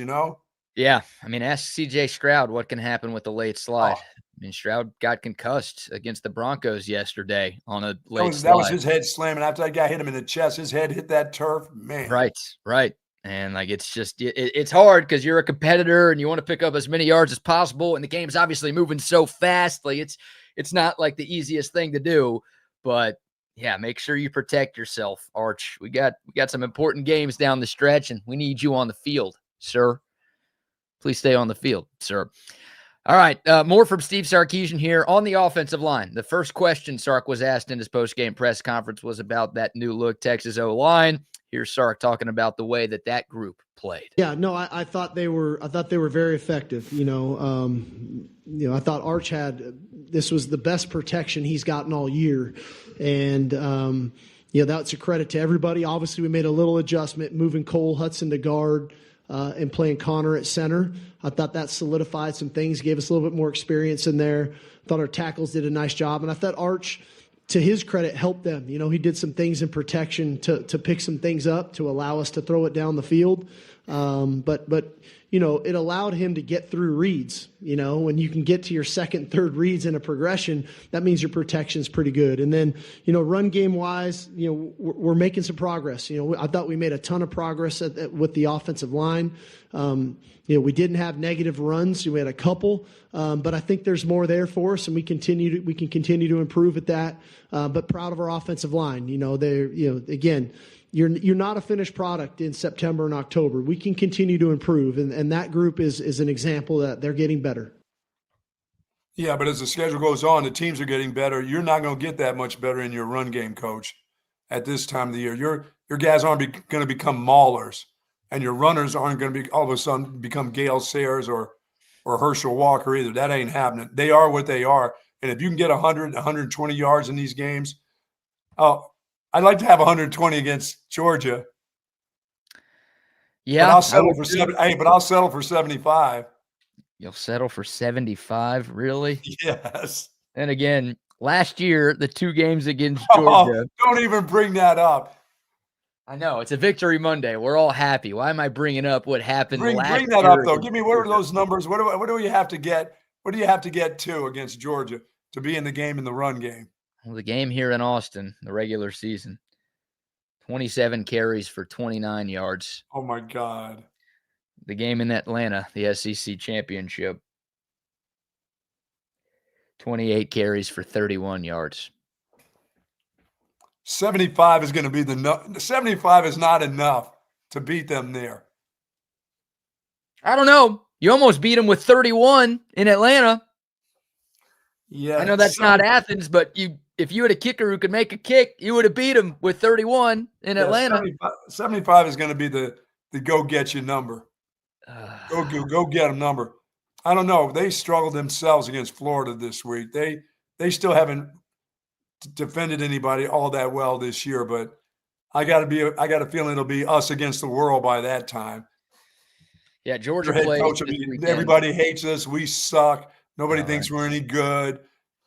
Yeah. I mean, ask C.J. Stroud what can happen with the late slide. I mean, Stroud got concussed against the Broncos yesterday on a late slide. That was his head slamming. After that guy hit him in the chest, his head hit that turf. Man. Right. And, it's just it's hard because you're a competitor and you want to pick up as many yards as possible. And the game's obviously moving so fast. Like, it's not like the easiest thing to do. But, yeah, make sure you protect yourself, Arch. We got some important games down the stretch, and we need you on the field, sir. Please stay on the field, sir. All right, more from Steve Sarkeesian here on the offensive line. The first question Sark was asked in his post-game press conference was about that new-look Texas O-line. Here's Sark talking about the way that group played. Yeah, no, I thought they were very effective. I thought Arch this was the best protection he's gotten all year, and that's a credit to everybody. Obviously, we made a little adjustment, moving Cole Hudson to guard and playing Connor at center. I thought that solidified some things, gave us a little bit more experience in there. I thought our tackles did a nice job, and I thought Arch to his credit, helped them. He did some things in protection to pick some things up to allow us to throw it down the field. But it allowed him to get through reads. When you can get to your second, third reads in a progression, that means your protection's pretty good. And then, run game wise, we're making some progress. I thought we made a ton of progress with the offensive line. We didn't have negative runs. We had a couple, but I think there's more there for us, and we can continue to improve at that. But proud of our offensive line. Again, you're not a finished product in September and October. We can continue to improve, and that group is an example that they're getting better. Yeah, but as the schedule goes on, the teams are getting better. You're not going to get that much better in your run game, Coach, at this time of the year. Your guys aren't going to become maulers, and your runners aren't going to be all of a sudden become Gale Sayers or Herschel Walker either. That ain't happening. They are what they are, and if you can get 100, 120 yards in these games, I'd like to have 120 against Georgia. Yeah, but I'll settle for 70. Hey, but I'll settle for 75. You'll settle for 75, really? Yes. And again, last year, the 2 games against Georgia. Don't even bring that up. I know, it's a Victory Monday. We're all happy. Why am I bringing up what happened last year? Bring that up, though. Give me, what are those numbers? What do you have to get? What do you have to get to against Georgia to be in the game, in the run game? Well, the game here in Austin, the regular season, 27 carries for 29 yards. Oh, my God. The game in Atlanta, the SEC championship, 28 carries for 31 yards. 75 is going to be the 75 is not enough to beat them there. I don't know. You almost beat them with 31 in Atlanta. Yeah, I know that's not Athens, but if you had a kicker who could make a kick, you would have beat him with 31 in Atlanta. 75 is going to be the go get you number. Go get them number. I don't know. They struggled themselves against Florida this week. They still haven't defended anybody all that well this year, but I got a feeling it'll be us against the world by that time. Yeah, Georgia Your head plays coach, everybody hates us. We suck. Nobody thinks we're any good.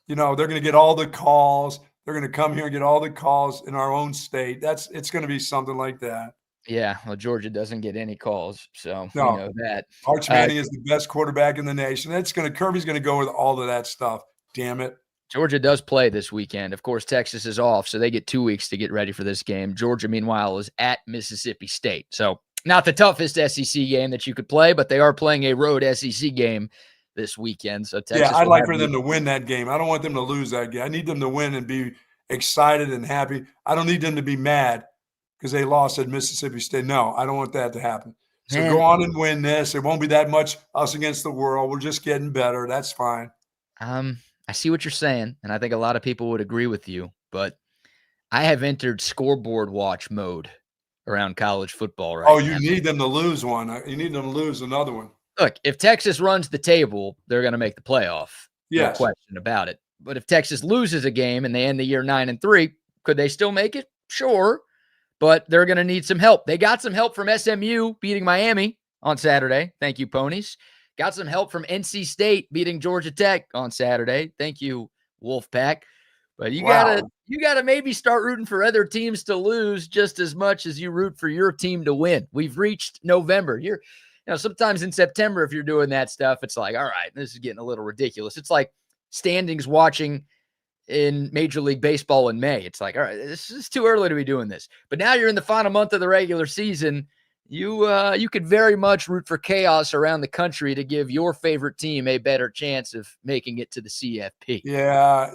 They're going to get all the calls. They're going to come here and get all the calls in our own state. It's going to be something like that. Yeah, well, Georgia doesn't get any calls, so no. We know that. Arch Manning is the best quarterback in the nation. Kirby's going to go with all of that stuff. Damn it. Georgia does play this weekend. Of course, Texas is off, so they get 2 weeks to get ready for this game. Georgia, meanwhile, is at Mississippi State. So not the toughest SEC game that you could play, but they are playing a road SEC game this weekend. So Texas, I'd like for them to win that game. I don't want them to lose that game. I need them to win and be excited and happy. I don't need them to be mad because they lost at Mississippi State. No, I don't want that to happen. So go on and win this. It won't be that much us against the world. We're just getting better. That's fine. I see what you're saying, and I think a lot of people would agree with you, but I have entered scoreboard watch mode around college football right now. You need them to lose one. You need them to lose another one. Look, if Texas runs the table, they're going to make the playoff. Yes. No question about it. But if Texas loses a game and they end the year 9-3, could they still make it? Sure. But they're going to need some help. They got some help from SMU beating Miami on Saturday. Thank you, Ponies. Got some help from NC State beating Georgia Tech on Saturday. Thank you, Wolfpack. But you gotta maybe start rooting for other teams to lose just as much as you root for your team to win. We've reached November. Sometimes in September, if you're doing that stuff, it's like, all right, this is getting a little ridiculous. It's like standings watching in Major League Baseball in May. It's like, all right, this is too early to be doing this. But now you're in the final month of the regular season. You could very much root for chaos around the country to give your favorite team a better chance of making it to the CFP. Yeah.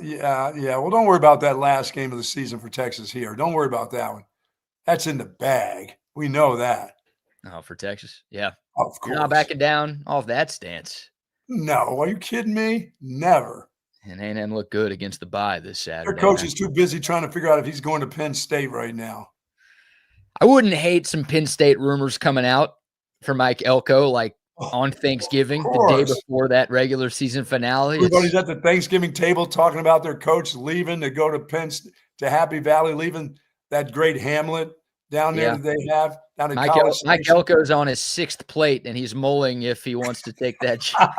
Well, don't worry about that last game of the season for Texas here. Don't worry about that one. That's in the bag. We know that. Oh, for Texas? Yeah. Of course. You're not backing down off that stance. No. Are you kidding me? Never. And A&M looked good against the bye this Saturday. Their coach is too busy trying to figure out if he's going to Penn State right now. I wouldn't hate some Penn State rumors coming out for Mike Elko, like on Thanksgiving, the day before that regular season finale. Everybody's at the Thanksgiving table talking about their coach leaving to go to Happy Valley, leaving that great hamlet down there that they have down in College Station. Mike Elko's on his 6th plate, and he's mulling if he wants to take that job.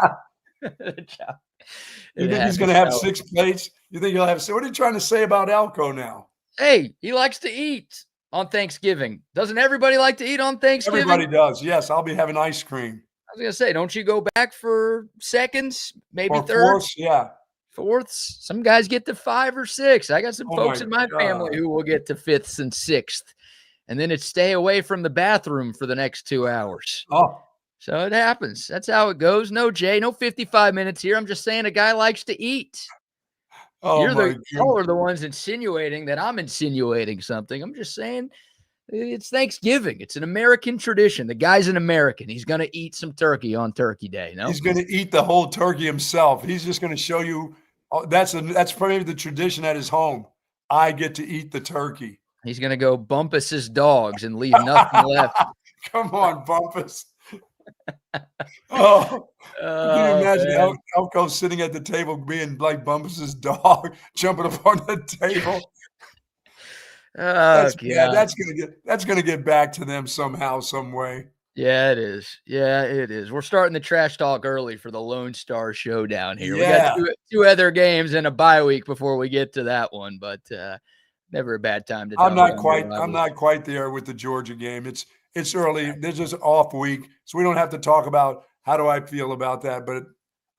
You think he's going to have 6 plates? You think he'll have? What are you trying to say about Elko now? Hey, he likes to eat on Thanksgiving. Doesn't everybody like to eat on Thanksgiving? Everybody does. Yes, I'll be having ice cream. I was going to say, don't you go back for seconds, maybe or thirds? Fourths, yeah. Fourths. Some guys get to 5 or 6. I got some folks in my God. family who will get to 5th and 6th. And then it's stay away from the bathroom for the next 2 hours. Oh. So it happens. That's how it goes. No, Jay, no 55 minutes here. I'm just saying a guy likes to eat. Oh, y'all are the ones insinuating that I'm insinuating something. I'm just saying it's Thanksgiving. It's an American tradition. The guy's an American. He's going to eat some turkey on Turkey Day. No, he's going to eat the whole turkey himself. He's just going to show you. Oh, that's probably the tradition at his home. I get to eat the turkey. He's going to go Bumpus his dogs and leave nothing left. Come on, Bumpus. Can you imagine Elko sitting at the table being like Bumpus's dog, jumping up on the table? That's gonna get back to them somehow, some way. Yeah, it is. Yeah, it is. We're starting the trash talk early for the Lone Star Showdown here. Yeah. We got two other games and a bye week before we get to that one, but never a bad time to. I'm not quite there with the Georgia game. It's early. This is an off week, so we don't have to talk about how do I feel about that. But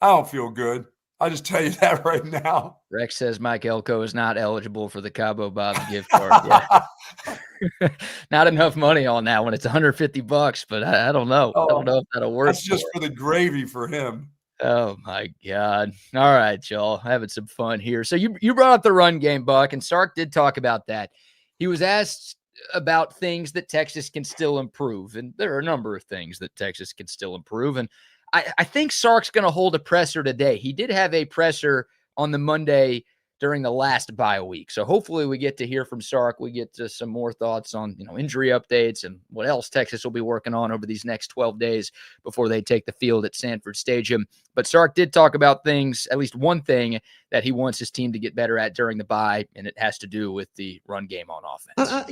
I don't feel good. I'll just tell you that right now. Rex says Mike Elko is not eligible for the Cabo Bob's gift card. Yeah. Not enough money on that one. It's $150, but I don't know. I don't know if that'll work. That's just for the gravy for him. Oh my God. All right, y'all. Having some fun here. So you brought up the run game, Buck, and Sark did talk about that. He was asked about things that Texas can still improve. And there are a number of things that Texas can still improve. And I think Sark's going to hold a presser today. He did have a presser on the Monday during the last bye week. So hopefully we get to hear from Sark. We get to some more thoughts on, injury updates and what else Texas will be working on over these next 12 days before they take the field at Sanford Stadium. But Sark did talk about things, at least one thing that he wants his team to get better at during the bye, and it has to do with the run game on offense.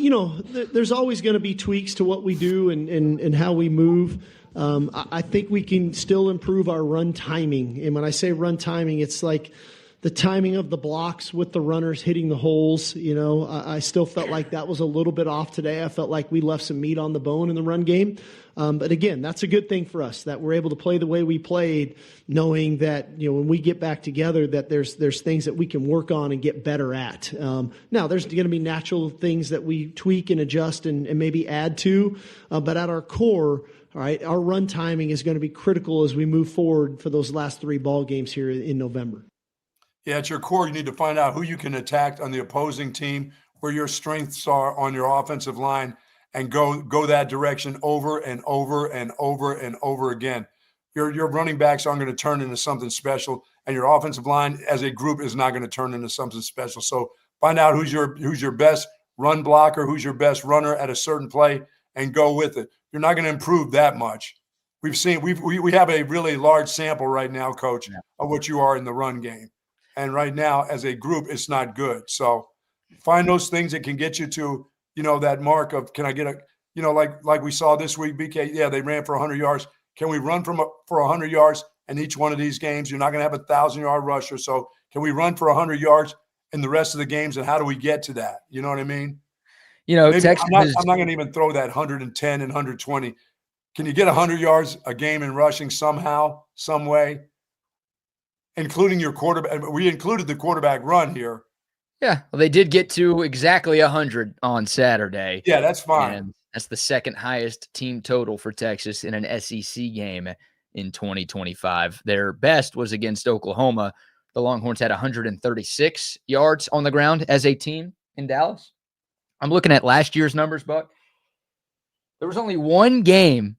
There's always going to be tweaks to what we do and how we move. I think we can still improve our run timing. And when I say run timing, it's like the timing of the blocks with the runners hitting the holes. I still felt like that was a little bit off today. I felt like we left some meat on the bone in the run game. But again, that's a good thing for us that we're able to play the way we played, knowing that, when we get back together, that there's things that we can work on and get better at. Now there's going to be natural things that we tweak and adjust and maybe add to, but at our core, all right, our run timing is going to be critical as we move forward for those last 3 ball games here in November. Yeah, at your core, you need to find out who you can attack on the opposing team, where your strengths are on your offensive line, and go that direction over and over and over and over again. Your running backs aren't going to turn into something special, and your offensive line as a group is not going to turn into something special. So find out who's your best run blocker, who's your best runner at a certain play, and go with it. You're not going to improve that much. We have a really large sample right now, Coach, of what you are in the run game. And right now, as a group, it's not good. So find those things that can get you to, that mark of, can I get like we saw this week, BK, yeah, they ran for 100 yards. Can we run for 100 yards in each one of these games? You're not going to have a 1,000-yard rusher. So can we run for 100 yards in the rest of the games, and how do we get to that? You know what I mean? Texas I'm not going to even throw that 110 and 120. Can you get 100 yards a game in rushing somehow, some way? Including your quarterback. We included the quarterback run here. Yeah, well, they did get to exactly 100 on Saturday. Yeah, that's fine. And that's the second highest team total for Texas in an SEC game in 2025. Their best was against Oklahoma. The Longhorns had 136 yards on the ground as a team in Dallas. I'm looking at last year's numbers, Buck. There was only one game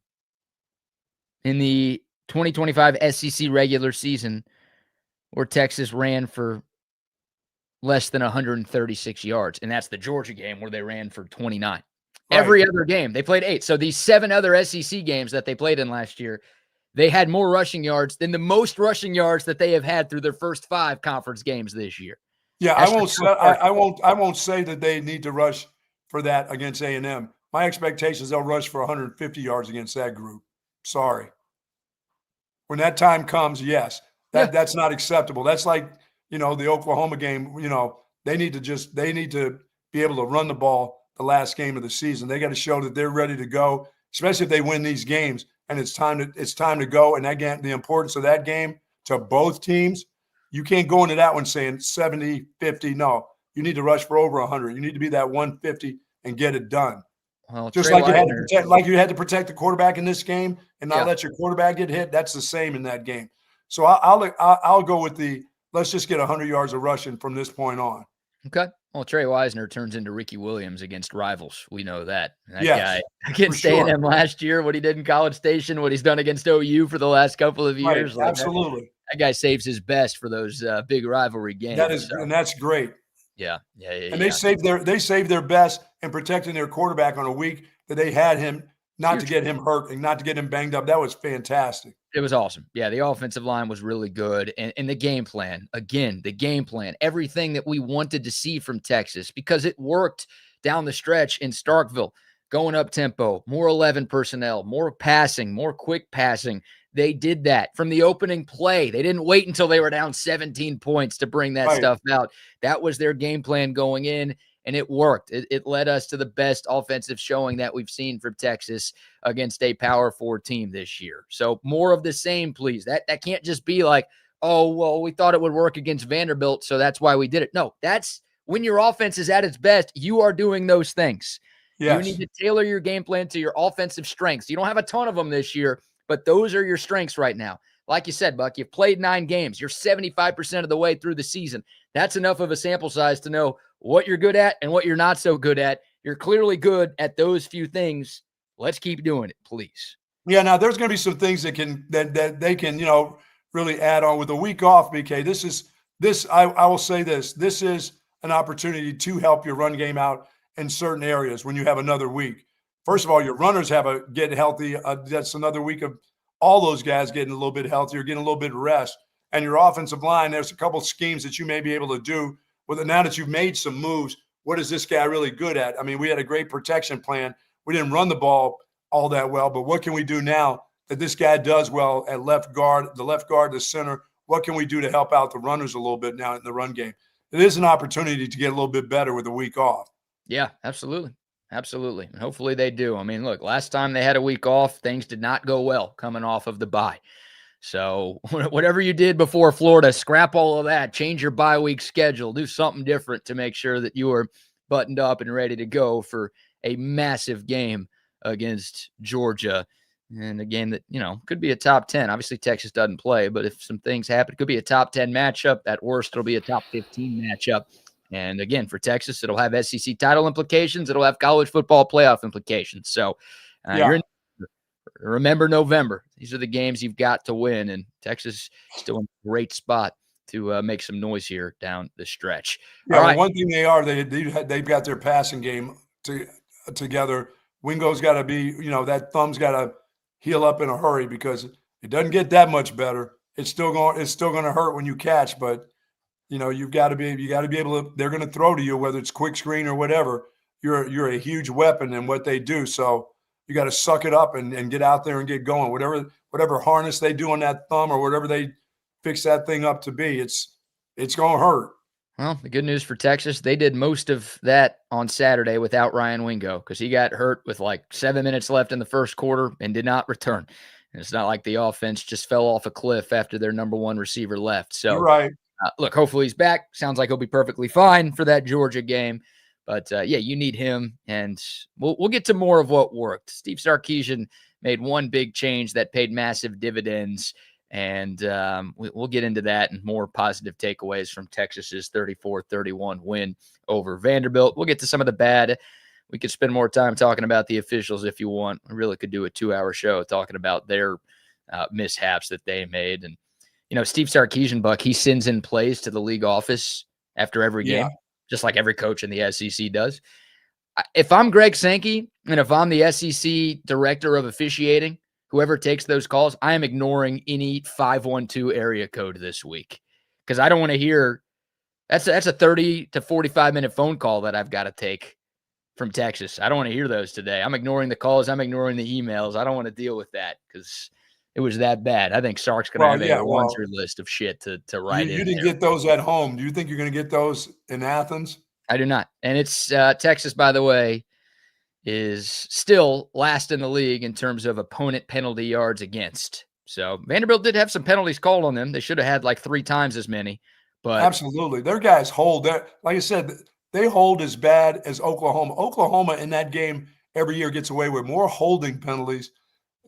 in the 2025 SEC regular season where Texas ran for less than 136 yards, and that's the Georgia game where they ran for 29. Right. Every other game, they played 8. So these 7 other SEC games that they played in last year, they had more rushing yards than the most rushing yards that they have had through their first 5 conference games this year. Yeah, I won't say that they need to rush for that against A&M. My expectation is they'll rush for 150 yards against that group. Sorry. When that time comes, yes. Yeah. That's not acceptable. That's like, the Oklahoma game, they need to be able to run the ball the last game of the season. They got to show that they're ready to go, especially if they win these games and it's time to go. And again, the importance of that game to both teams, you can't go into that one saying 70, 50. No, you need to rush for over 100. You need to be that 150 and get it done. Well, Just Trey like you had to protect the quarterback in this game and not let your quarterback get hit. That's the same in that game. So I'll go with let's just get 100 yards of rushing from this point on. Okay. Well, Trey Wisner turns into Ricky Williams against rivals. We know that. That Yes, guy against A&M last year, what he did in College Station, what he's done against OU for the last couple of years. Right, absolutely. That guy saves his best for those big rivalry games. And that's great. Yeah. And they saved their best in protecting their quarterback on a week that they had him not to get him hurt and not to get him banged up. That was fantastic. It was awesome. Yeah, the offensive line was really good. And the game plan, everything that we wanted to see from Texas, because it worked down the stretch in Starkville, going up tempo, more 11 personnel, more passing, more quick passing. They did that from the opening play. They didn't wait until they were down 17 points to bring that stuff out. That was their game plan going in, and it worked. It led us to the best offensive showing that we've seen from Texas against a Power 4 team this year. So more of the same, please. That can't just be like, oh, well, we thought it would work against Vanderbilt, so that's why we did it. No, that's when your offense is at its best, you are doing those things. Yes. You need to tailor your game plan to your offensive strengths. You don't have a ton of them this year, but those are your strengths right now. Like you said, Buck, you've played 9 games. You're 75% of the way through the season. That's enough of a sample size to know what you're good at and what you're not so good at. You're clearly good at those few things. Let's keep doing it, please. Yeah, now there's going to be some things that they can, really add on with a week off, BK. I will say this. This is an opportunity to help your run game out in certain areas when you have another week. First of all, your runners get healthy. That's another week of all those guys getting a little bit healthier, getting a little bit of rest. And your offensive line, there's a couple schemes that you may be able to do with it. Now that you've made some moves, what is this guy really good at? I mean, we had a great protection plan. We didn't run the ball all that well, but what can we do now that this guy does well at left guard, the center? What can we do to help out the runners a little bit now in the run game? It is an opportunity to get a little bit better with a week off. Yeah, absolutely. Absolutely. And hopefully they do. I mean, look, last time they had a week off, things did not go well coming off of the bye. So whatever you did before Florida, scrap all of that, change your bye week schedule, do something different to make sure that you are buttoned up and ready to go for a massive game against Georgia. And a game that, could be a top 10. Obviously, Texas doesn't play, but if some things happen, it could be a top 10 matchup. At worst, it'll be a top 15 matchup. And again, for Texas, it'll have SEC title implications. It'll have college football playoff implications. So remember November. These are the games you've got to win. And Texas is still in a great spot to make some noise here down the stretch. Yeah, all right. One thing they've got their passing game together. Wingo's got to be, that thumb's got to heal up in a hurry because it doesn't get that much better. It's still going to hurt when you catch, but you've got to be able to, they're going to throw to you, whether it's quick screen or whatever. You're a huge weapon in what they do. So you got to suck it up and get out there and get going. Whatever harness they do on that thumb or whatever they fix that thing up to be, it's going to hurt. Well, the good news for Texas, they did most of that on Saturday without Ryan Wingo because he got hurt with like 7 minutes left in the first quarter and did not return. And it's not like the offense just fell off a cliff after their number one receiver left. So, you're right. Look, hopefully he's back. Sounds like he'll be perfectly fine for that Georgia game. But, you need him, and we'll get to more of what worked. Steve Sarkeesian made one big change that paid massive dividends, and we'll get into that and more positive takeaways from Texas's 34-31 win over Vanderbilt. We'll get to some of the bad. We could spend more time talking about the officials if you want. We really could do a 2-hour show talking about their mishaps that they made. And, Steve Sarkeesian, Buck, he sends in plays to the league office after every game, just like every coach in the SEC does. If I'm Greg Sankey and if I'm the SEC director of officiating, whoever takes those calls, I am ignoring any 512 area code this week because I don't want to hear that's a 30 to 45-minute phone call that I've got to take from Texas. I don't want to hear those today. I'm ignoring the calls. I'm ignoring the emails. I don't want to deal with that because it was that bad. I think Sark's going to have a laundry list of shit to write in. You didn't get those at home. Do you think you're going to get those in Athens? I do not. And it's Texas, by the way, is still last in the league in terms of opponent penalty yards against. So Vanderbilt did have some penalties called on them. They should have had like 3 times as many. But absolutely, their guys hold. Like I said, they hold as bad as Oklahoma. Oklahoma in that game every year gets away with more holding penalties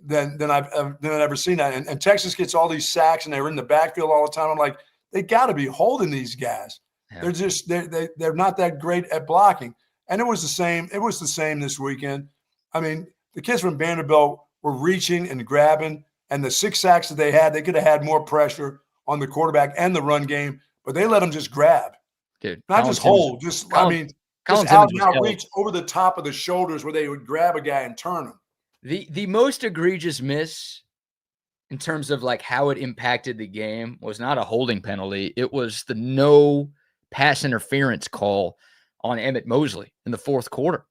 than I've ever seen that. And Texas gets all these sacks, and they're in the backfield all the time. I'm like, they got to be holding these guys. Yeah. They're just they're not that great at blocking. And it was the same. It was the same this weekend. I mean, the kids from Vanderbilt were reaching and grabbing, and the 6 sacks that they could have had more pressure on the quarterback and the run game, but they let them just grab. Dude, not just hold. Just out and out reach over the top of the shoulders where they would grab a guy and turn him. The most egregious miss in terms of like how it impacted the game was not a holding penalty. It was the no pass interference call on Emmett Mosley in the 4th quarter.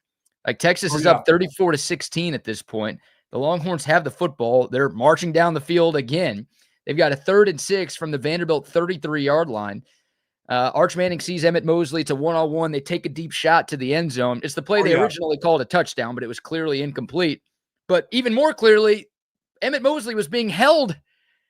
Like Texas is up 34-16 at this point. The Longhorns have the football. They're marching down the field again. They've got a 3rd and 6 from the Vanderbilt 33-yard line. Arch Manning sees Emmett Mosley. It's a one-on-one. They take a deep shot to the end zone. It's the play they originally called a touchdown, but it was clearly incomplete. But even more clearly, Emmett Mosley was being held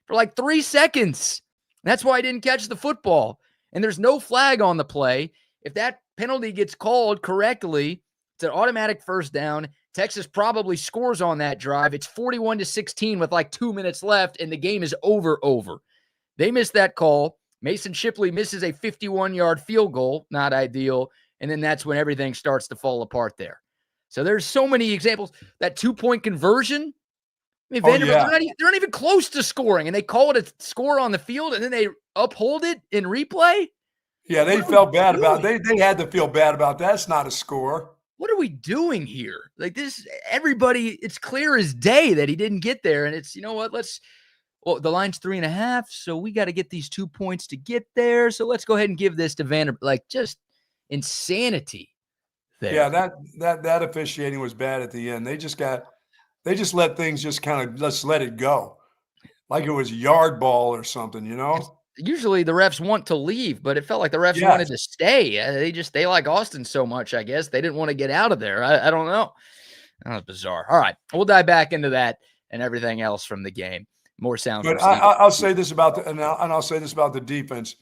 for like 3 seconds. That's why he didn't catch the football. And there's no flag on the play. If that penalty gets called correctly, it's an automatic first down. Texas probably scores on that drive. It's 41-16 with like 2 minutes left, and the game is over. They missed that call. Mason Shipley misses a 51-yard field goal. Not ideal. And then that's when everything starts to fall apart there. So there's so many examples. That 2-point conversion, I mean, Vanderbilt, they're not even close to scoring, and they call it a score on the field, and then they uphold it in replay. Yeah, they felt bad about it. They had to feel bad about that. That's not a score. What are we doing here? Like this, everybody, it's clear as day that he didn't get there. And it's, you know what, the line's 3.5. So we got to get these 2 points to get there. So let's go ahead and give this to Vanderbilt. Like just insanity there. Yeah, that officiating was bad at the end. They just let things just kind of, let's let it go. Like it was yard ball or something, you know? Usually the refs want to leave, but it felt like the refs wanted to stay. They like Austin so much, I guess. They didn't want to get out of there. I don't know. That was bizarre. All right. We'll dive back into that and everything else from the game. More sound. But I'll say this about I'll say this about the defense.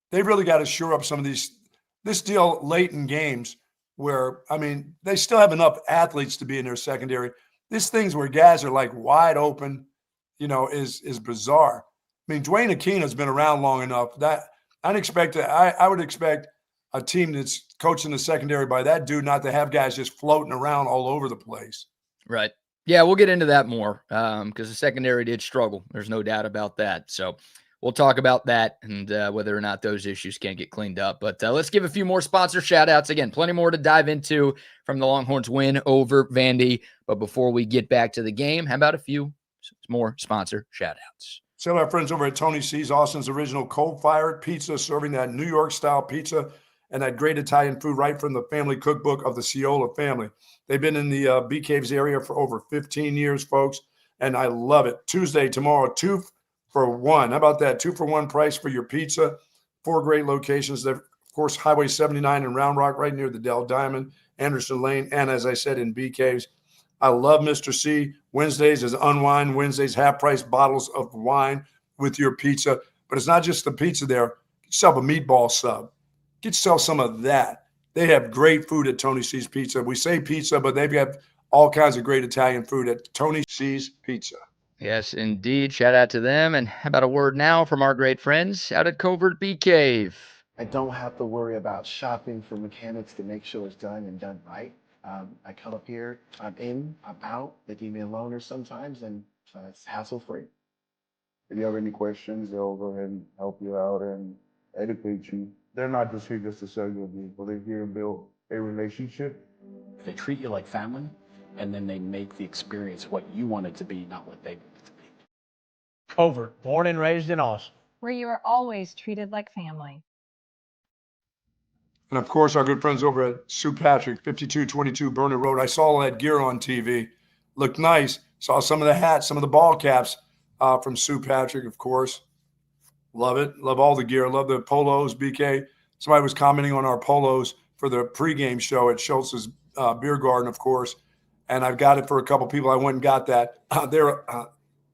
They really got to shore up some of this deal late in games where, I mean, they still have enough athletes to be in their secondary. This things where guys are like wide open, you know, is bizarre. I mean, Dwayne Aquino has been around long enough that I would expect a team that's coaching the secondary by that dude not to have guys just floating around all over the place. Right. Yeah, we'll get into that more because the secondary did struggle. There's no doubt about that. So we'll talk about that and whether or not those issues can get cleaned up. But let's give a few more sponsor shout-outs. Again, plenty more to dive into from the Longhorns win over Vandy. But before we get back to the game, how about a few more sponsor shout-outs? So our friends over at Tony C's, Austin's original coal-fired pizza, serving that New York-style pizza and that great Italian food right from the family cookbook of the Ciola family. They've been in the Bee Caves area for over 15 years, folks, and I love it. Tuesday, tomorrow, 2 for 1. How about that? 2 for 1 price for your pizza. 4 great locations. They're, of course, Highway 79 in Round Rock, right near the Dell Diamond, Anderson Lane, and as I said, in Bee Caves. I love Mr. C. Wednesdays is Unwind Wednesdays, half-price bottles of wine with your pizza. But it's not just the pizza there. Get yourself a meatball sub. Get yourself some of that. They have great food at Tony C's Pizza. We say pizza, but they've got all kinds of great Italian food at Tony C's Pizza. Yes, indeed. Shout out to them. And how about a word now from our great friends out at Covert Bee Cave? I don't have to worry about shopping for mechanics to make sure it's done and done right. I come up here, I'm in, I'm out. They give me a loaner sometimes, and it's hassle-free. If you have any questions, they'll go ahead and help you out and educate you. They're not just here just to sell you a vehicle. They're here to build a relationship. They treat you like family, and then they make the experience what you want it to be, not what they want it to be. Covert, born and raised in Austin, where you are always treated like family. And of course, our good friends over at Sue Patrick, 5222 Burner Road. I saw all that gear on TV. Looked nice. Saw some of the hats, some of the ball caps. from Sue Patrick, of course. Love it. Love all the gear. Love the polos, BK. Somebody was commenting on our polos for the pregame show at Schultz's Beer Garden, of course. And I've got it for a couple people. I went and got that. They're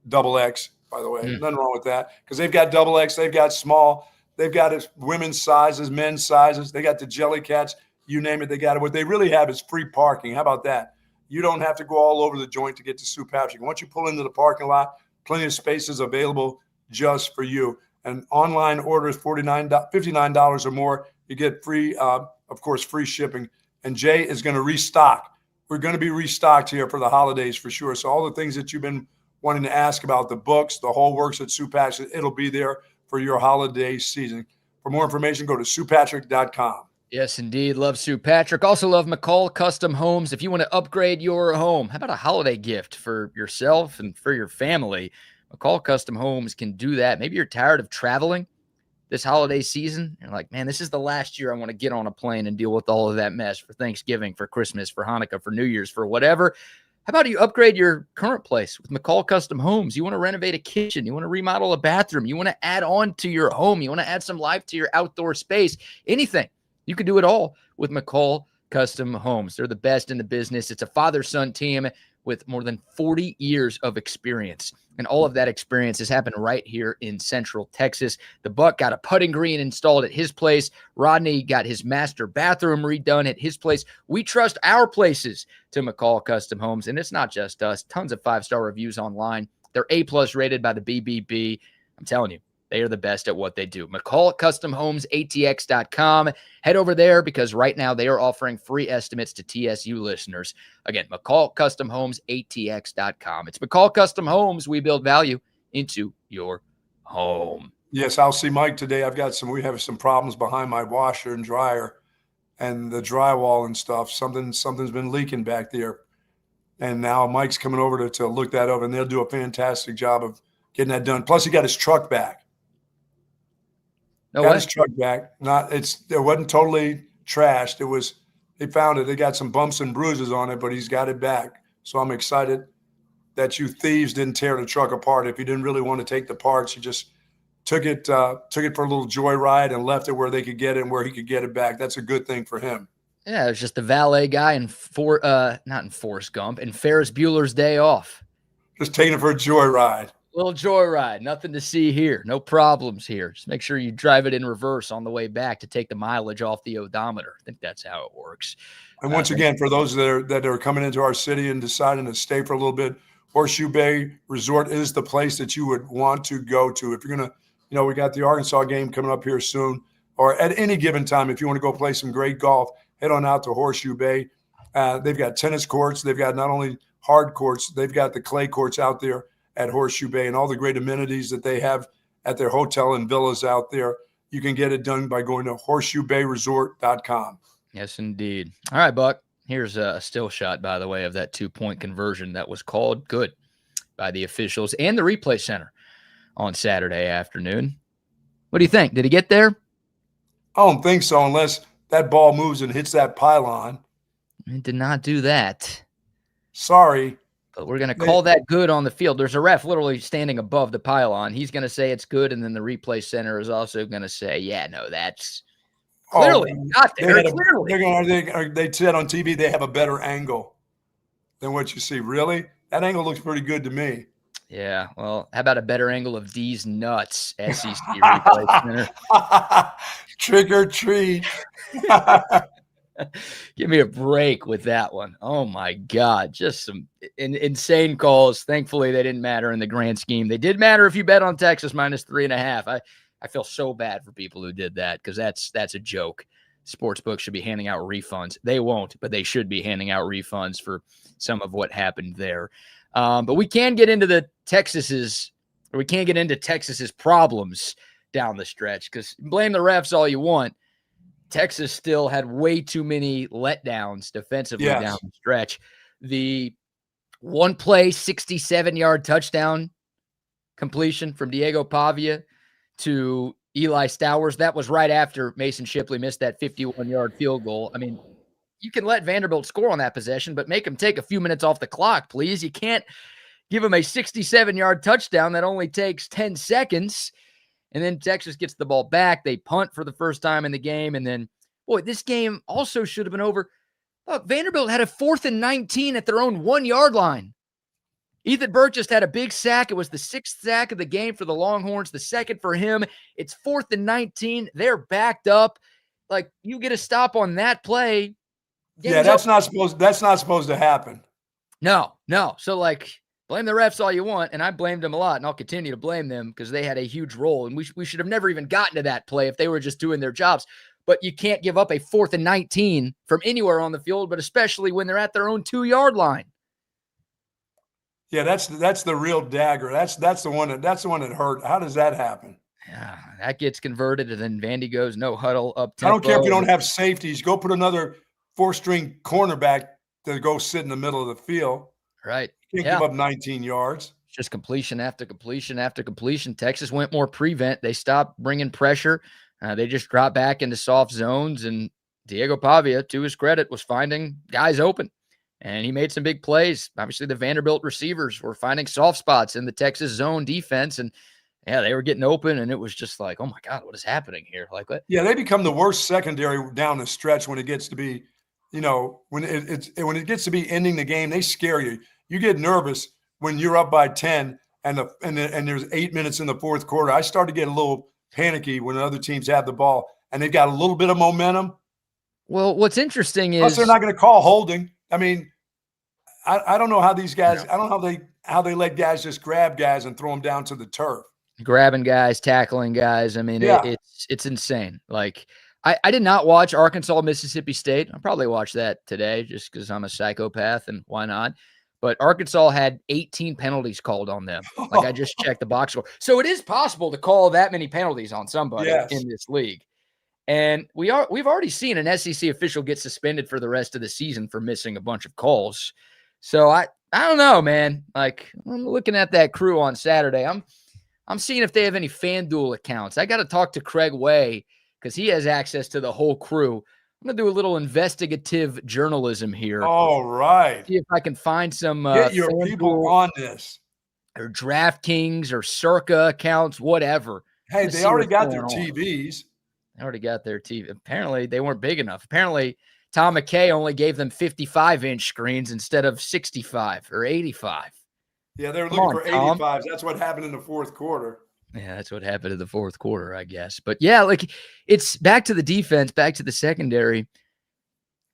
double X, by the way. Nothing wrong with that because they've got double X. They've got small. They've got women's sizes, men's sizes. They got the Jelly Cats. You name it, they got it. What they really have is free parking. How about that? You don't have to go all over the joint to get to Sue Patrick. Once you pull into the parking lot, plenty of spaces available just for you. And online orders $59 or more, you get free, of course, free shipping. And Jay is going to restock. We're going to be restocked here for the holidays for sure. So all the things that you've been wanting to ask about, the books, the whole works at Sue Patrick, it'll be there for your holiday season. For more information, go to SuePatrick.com. Yes, indeed. Love Sue Patrick. Also love McCall Custom Homes. If you want to upgrade your home, how about a holiday gift for yourself and for your family? McCall Custom Homes can do that. Maybe you're tired of traveling this holiday season. You're like, man, this is the last year I want to get on a plane and deal with all of that mess for Thanksgiving, for Christmas, for Hanukkah, for New Year's, for whatever. How about you upgrade your current place with McCall Custom Homes? You want to renovate a kitchen. You want to remodel a bathroom. You want to add on to your home. You want to add some life to your outdoor space. Anything. You can do it all with McCall Custom Homes. They're the best in the business. It's a father-son team with more than 40 years of experience. And all of that experience has happened right here in Central Texas. The Buck got a putting green installed at his place. Rodney got his master bathroom redone at his place. We trust our places to McCall Custom Homes. And it's not just us. Tons of 5-star reviews online. They're A+ rated by the BBB. I'm telling you, they are the best at what they do. McCall Custom Homes, ATX.com. Head over there because right now they are offering free estimates to TSU listeners. Again, McCall Custom Homes, ATX.com. It's McCall Custom Homes. We build value into your home. Yes, I'll see Mike today. We have some problems behind my washer and dryer and the drywall and stuff. Something's been leaking back there. And now Mike's coming over to look that over, and they'll do a fantastic job of getting that done. Plus, he got his truck back. No got way. his truck back. It wasn't totally trashed. They found it. They got some bumps and bruises on it, but he's got it back. So I'm excited that you thieves didn't tear the truck apart. If you didn't really want to take the parts, you just took it for a little joyride and left it where they could get it and where he could get it back. That's a good thing for him. Yeah, it was just the valet guy not in Forrest Gump, and Ferris Bueller's Day Off. Just taking it for a joyride. Little joyride, nothing to see here, no problems here. Just make sure you drive it in reverse on the way back to take the mileage off the odometer. I think that's how it works. And once again, for those that are coming into our city and deciding to stay for a little bit, Horseshoe Bay Resort is the place that you would want to go to. If you're going to, we got the Arkansas game coming up here soon, or at any given time, if you want to go play some great golf, head on out to Horseshoe Bay. They've got tennis courts. They've got not only hard courts, they've got the clay courts out there at Horseshoe Bay, and all the great amenities that they have at their hotel and villas out there. You can get it done by going to horseshoebayresort.com. Yes, indeed. All right, Buck. Here's a still shot, by the way, of that 2-point conversion that was called good by the officials and the replay center on Saturday afternoon. What do you think? Did he get there? I don't think so, unless that ball moves and hits that pylon. It did not do that. Sorry. But we're going to call that good on the field. There's a ref literally standing above the pylon. He's going to say it's good, and then the replay center is also going to say, yeah, no, that's clearly not there. They said on TV they have a better angle than what you see. Really? That angle looks pretty good to me. Yeah, well, how about a better angle of D's nuts, SEC replay center? Trick or treat. Give me a break with that one. Oh, my God. Just some insane calls. Thankfully, they didn't matter in the grand scheme. They did matter if you bet on Texas minus 3.5. I feel so bad for people who did that because that's a joke. Sportsbooks should be handing out refunds. They won't, but they should be handing out refunds for some of what happened there. But we can get into Texas's problems down the stretch because blame the refs all you want. Texas still had way too many letdowns defensively down the stretch. The one play, 67-yard touchdown completion from Diego Pavia to Eli Stowers, that was right after Mason Shipley missed that 51-yard field goal. I mean, you can let Vanderbilt score on that possession, but make them take a few minutes off the clock, please. You can't give them a 67-yard touchdown that only takes 10 seconds. And then Texas gets the ball back. They punt for the first time in the game. And then, boy, this game also should have been over. Look, Vanderbilt had a 4th and 19 at their own 1-yard line. Ethan Burke just had a big sack. It was the 6th sack of the game for the Longhorns, the 2nd for him. It's 4th and 19. They're backed up. Like, you get a stop on that play. Yeah, that's not supposed to happen. No. So, like, blame the refs all you want, and I blamed them a lot, and I'll continue to blame them because they had a huge role, and we should have never even gotten to that play if they were just doing their jobs. But you can't give up a 4th and 19 from anywhere on the field, but especially when they're at their own 2-yard line. Yeah, that's the real dagger. That's the one that hurt. How does that happen? Yeah, that gets converted, and then Vandy goes no huddle up tempo. I don't care if you don't have safeties. Go put another 4-string cornerback to go sit in the middle of the field. Right. You can't give up 19 yards. Just completion after completion after completion. Texas went more prevent. They stopped bringing pressure. They just dropped back into soft zones, and Diego Pavia, to his credit, was finding guys open. And he made some big plays. Obviously, the Vanderbilt receivers were finding soft spots in the Texas zone defense. And, yeah, they were getting open, and it was just like, oh, my God, what is happening here? Like, what? Yeah, they become the worst secondary down the stretch when it gets to be, when it gets to be ending the game, they scare you. You get nervous when you're up by 10 and there's 8 minutes in the fourth quarter. I start to get a little panicky when other teams have the ball, and they've got a little bit of momentum. Well, what's interesting is – plus they're not going to call holding. I mean – I don't know how these guys. I don't know how they let guys just grab guys and throw them down to the turf. Grabbing guys, tackling guys. I mean, yeah. it's insane. Like, I did not watch Arkansas, Mississippi State. I'll probably watch that today just because I'm a psychopath and why not? But Arkansas had 18 penalties called on them. Like, I just checked the box score. So it is possible to call that many penalties on somebody in this league. And we've already seen an SEC official get suspended for the rest of the season for missing a bunch of calls. So I don't know, man. Like, I'm looking at that crew on Saturday. I'm seeing if they have any FanDuel accounts. I got to talk to Craig Way because he has access to the whole crew. I'm going to do a little investigative journalism here. All right. See if I can find some get your people on this. Or DraftKings or Circa accounts, whatever. Hey, they already got their TVs. They already got their TV. Apparently, they weren't big enough. Apparently, Tom McKay only gave them 55-inch screens instead of 65 or 85. Yeah, they were looking for 85s. That's what happened in the fourth quarter. Yeah, that's what happened in the fourth quarter, I guess. But, yeah, like, it's back to the defense, back to the secondary.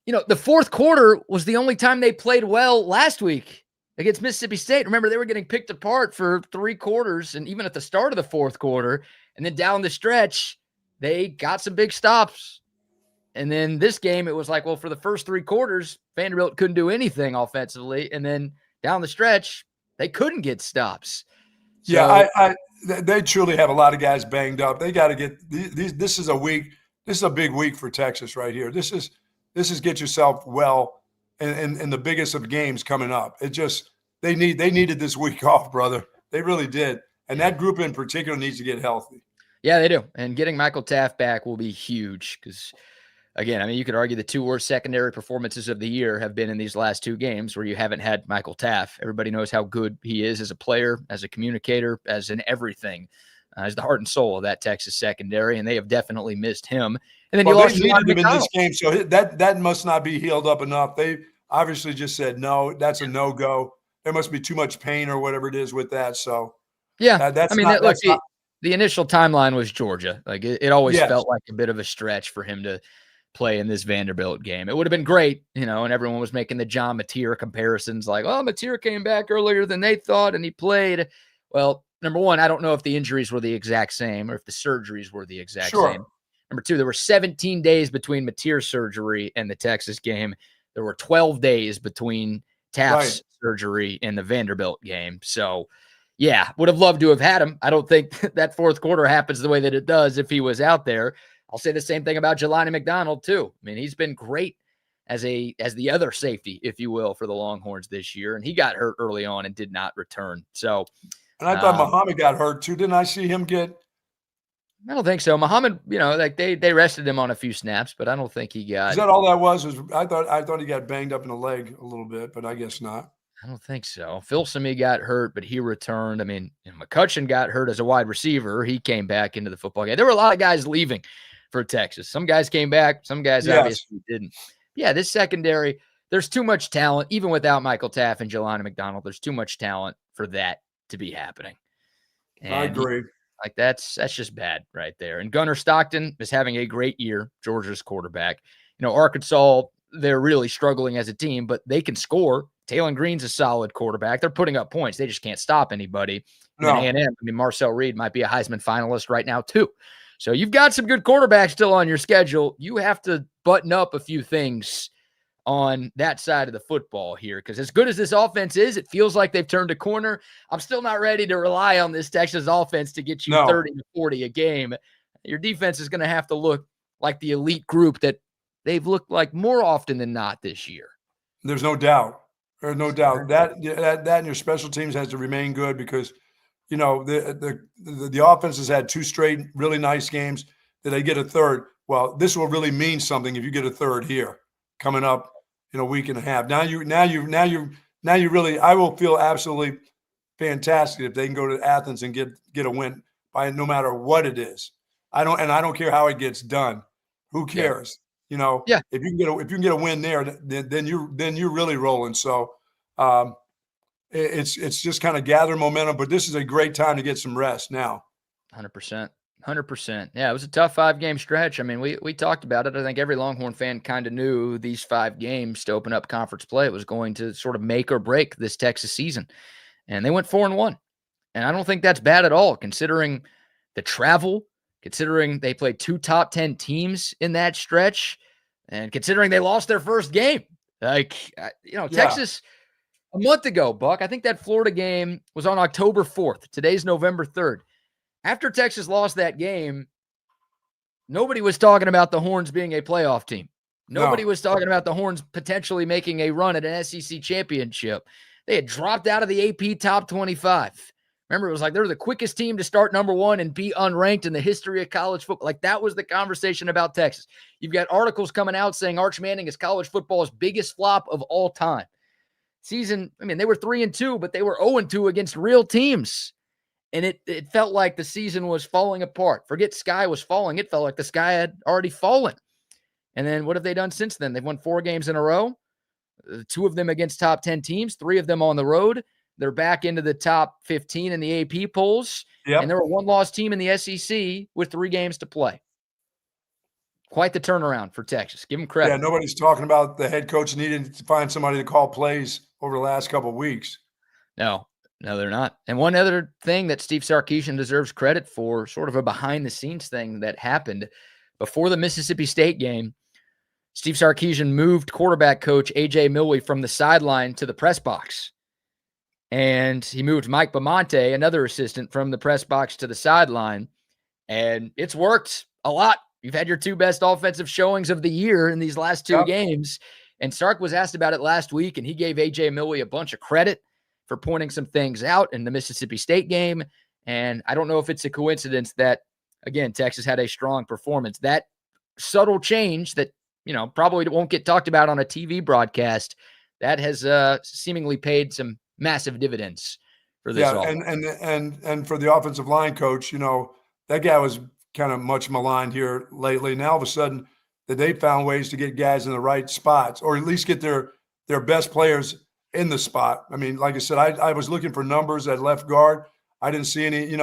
The fourth quarter was the only time they played well last week against Mississippi State. Remember, they were getting picked apart for 3 quarters, and even at the start of the fourth quarter. And then down the stretch, they got some big stops. And then this game, it was like, well, for the first 3 quarters, Vanderbilt couldn't do anything offensively. And then down the stretch, they couldn't get stops. So, yeah, they truly have a lot of guys banged up. They got to get these. This is a big week for Texas right here. This is get yourself well in the biggest of games coming up. They needed this week off, brother. They really did. And that group in particular needs to get healthy. Yeah, they do. And getting Michael Taft back will be huge because, again, I mean, you could argue the 2 worst secondary performances of the year have been in these last 2 games where you haven't had Michael Taft. Everybody knows how good he is as a player, as a communicator, as in everything. As the heart and soul of that Texas secondary, and they have definitely missed him. And then they needed him in McDonald. this game, so that must not be healed up enough. They obviously just said, no, that's a no-go. There must be too much pain or whatever it is with that. So, yeah, the initial timeline was Georgia. Like it always felt like a bit of a stretch for him to play in this Vanderbilt game. It would have been great, and everyone was making the John Mateer comparisons like, oh, Mateer came back earlier than they thought, and he played. Well, number one, I don't know if the injuries were the exact same or if the surgeries were the exact same. Number two, there were 17 days between Mateer's surgery and the Texas game. There were 12 days between Taft's surgery and the Vanderbilt game. So, yeah, would have loved to have had him. I don't think that fourth quarter happens the way that it does if he was out there. I'll say the same thing about Jelani McDonald, too. I mean, he's been great as the other safety, if you will, for the Longhorns this year, and he got hurt early on and did not return. So, and I thought Muhammad got hurt, too. Didn't I see him get – I don't think so. Muhammad, like they rested him on a few snaps, but I don't think he got. Is that all that was? I thought he got banged up in the leg a little bit, but I guess not. I don't think so. Phil Simi got hurt, but he returned. I mean, McCutcheon got hurt as a wide receiver. He came back into the football game. There were a lot of guys leaving for Texas. Some guys came back. Some guys Yes. obviously didn't. Yeah, this secondary, there's too much talent. Even without Michael Taff and Jelani McDonald, there's too much talent for that to be happening. And I agree. Like that's just bad right there. And Gunnar Stockton is having a great year, Georgia's quarterback. Arkansas, they're really struggling as a team, but they can score. Taylon Green's a solid quarterback. They're putting up points. They just can't stop anybody. No. And A&M, Marcel Reed might be a Heisman finalist right now too. So you've got some good quarterbacks still on your schedule. You have to button up a few things on that side of the football here, because as good as this offense is, it feels like they've turned a corner. I'm still not ready to rely on this Texas offense to get you 30 to 40 a game. Your defense is going to have to look like the elite group that they've looked like more often than not this year. There's no doubt. There's no doubt that and your special teams has to remain good, because the offense has had 2 straight really nice games. That they get a third. Well, this will really mean something if you get a third here coming up in a week and a half. Now you really, I will feel absolutely fantastic if they can go to Athens and get a win by no matter what it is. I don't care how it gets done. Who cares? Yeah. If you can get a win there, then you're really rolling. So it's just kind of gather momentum, but this is a great time to get some rest now. 100%. 100%. Yeah, it was a tough 5-game stretch. I mean, we talked about it. I think every Longhorn fan kind of knew these 5 games to open up conference play was going to sort of make or break this Texas season. And they went 4-1. And I don't think that's bad at all, considering the travel, considering they played 2 top 10 teams in that stretch, and considering they lost their first game. Texas a month ago, Buck, I think that Florida game was on October 4th. Today's November 3rd. After Texas lost that game, nobody was talking about the Horns being a playoff team. Nobody was talking about the Horns potentially making a run at an SEC championship. They had dropped out of the AP top 25. Remember, it was like they were the quickest team to start number 1 and be unranked in the history of college football. Like, that was the conversation about Texas. You've got articles coming out saying Arch Manning is college football's biggest flop of all time. They were 3-2, but they were 0-2 against real teams. And it felt like the season was falling apart. Forget sky was falling. It felt like the sky had already fallen. And then what have they done since then? They've won 4 games in a row, 2 of them against top 10 teams, 3 of them on the road. They're back into the top 15 in the AP polls. Yep. And they're a 1-loss team in the SEC with 3 games to play. Quite the turnaround for Texas. Give them credit. Yeah, nobody's talking about the head coach needing to find somebody to call plays over the last couple of weeks. No, they're not. And one other thing that Steve Sarkeesian deserves credit for, sort of a behind-the-scenes thing that happened before the Mississippi State game, Steve Sarkeesian moved quarterback coach A.J. Milwee from the sideline to the press box. And he moved Mike Bamonte, another assistant, from the press box to the sideline. And it's worked a lot. You've had your 2 best offensive showings of the year in these last 2 games. And Sark was asked about it last week, and he gave A.J. Milwee a bunch of credit for pointing some things out in the Mississippi State game. And I don't know if it's a coincidence that, again, Texas had a strong performance. That subtle change that, probably won't get talked about on a TV broadcast, that has seemingly paid some massive dividends for this. Yeah, and for the offensive line coach, that guy was kind of much maligned here lately. Now all of a sudden that they found ways to get guys in the right spots, or at least get their best players in the spot. I mean, like I said, I was looking for numbers at left guard. I didn't see any,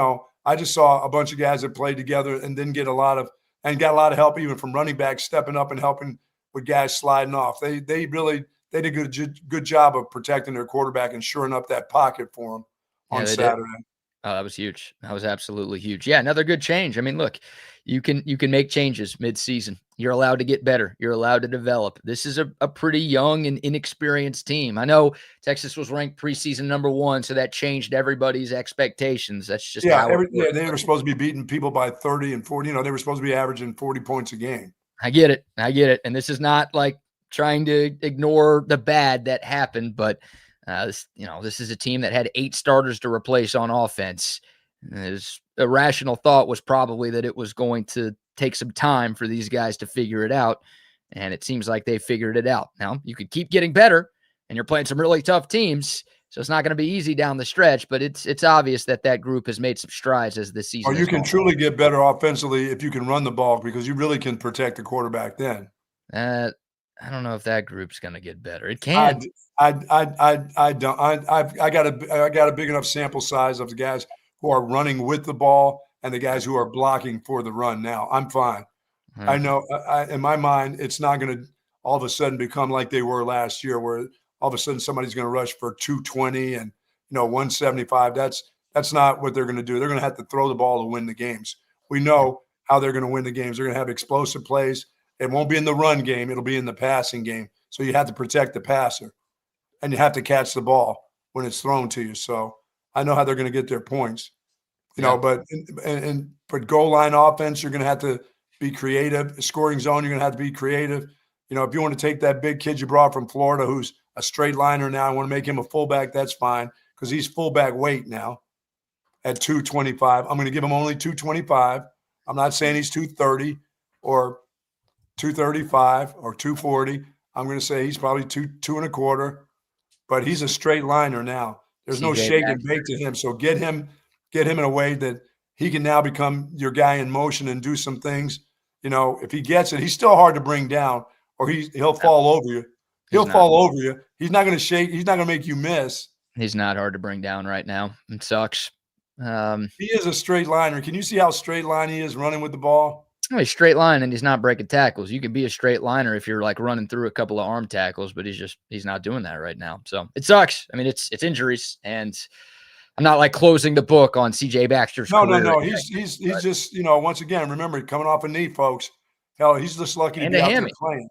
I just saw a bunch of guys that played together and didn't get got a lot of help even from running backs stepping up and helping with guys sliding off. They did a good job of protecting their quarterback and shoring up that pocket for him on Saturday. Oh, that was huge. That was absolutely huge. Yeah, another good change. I mean, look, you can make changes mid-season. You're allowed to get better. You're allowed to develop. This is a pretty young and inexperienced team. I know Texas was ranked preseason number 1, so that changed everybody's expectations. That's just how they were supposed to be beating people by 30 and 40. They were supposed to be averaging 40 points a game. I get it. And this is not like trying to ignore the bad that happened, but this is a team that had 8 starters to replace on offense. His irrational thought was probably that it was going to take some time for these guys to figure it out, and it seems like they figured it out. Now, you could keep getting better. and you're playing some really tough teams. So it's not going to be easy down the stretch, but it's obvious that group has made some strides as the season. Or you can truly get better offensively if you can run the ball, because you really can protect the quarterback then. I don't know if that group's going to get better. It can. I don't. I got a big enough sample size of the guys who are running with the ball and the guys who are blocking for the run. Now I'm fine. I know in my mind, it's not going to all of a sudden become like they were last year, where all of a sudden somebody's going to rush for 220 and 175. That's not what they're going to do. They're going to have to throw the ball to win the games. We know how they're going to win the games. They're going to have explosive plays. It won't be in the run game. It'll be in the passing game. So you have to protect the passer, and you have to catch the ball when it's thrown to you. So I know how they're going to get their points, but goal line offense, you're going to have to be creative. Scoring zone, you're going to have to be creative. If you want to take that big kid you brought from Florida who's a straight liner now, I want to make him a fullback, that's fine, because he's fullback weight now at 225. I'm going to give him only 225. I'm not saying he's 230 or 235 or 240. I'm going to say he's probably two and a quarter, but he's a straight liner now. There's no shake and bake to him. So get him in a way that he can now become your guy in motion and do some things. If he gets it, he's still hard to bring down, or he'll fall over you. He'll fall over you. He's not going to shake. He's not going to make you miss. He's not hard to bring down right now. It sucks. He is a straight liner. Can you see how straight line he is running with the ball? He's straight line, and he's not breaking tackles. You can be a straight liner if you're like running through a couple of arm tackles, but he's not doing that right now. So it sucks. I mean, it's injuries, and I'm not like closing the book on CJ Baxter's career. No. He's just, once again, remember, coming off a knee, folks. Hell, he's just lucky to be out there playing.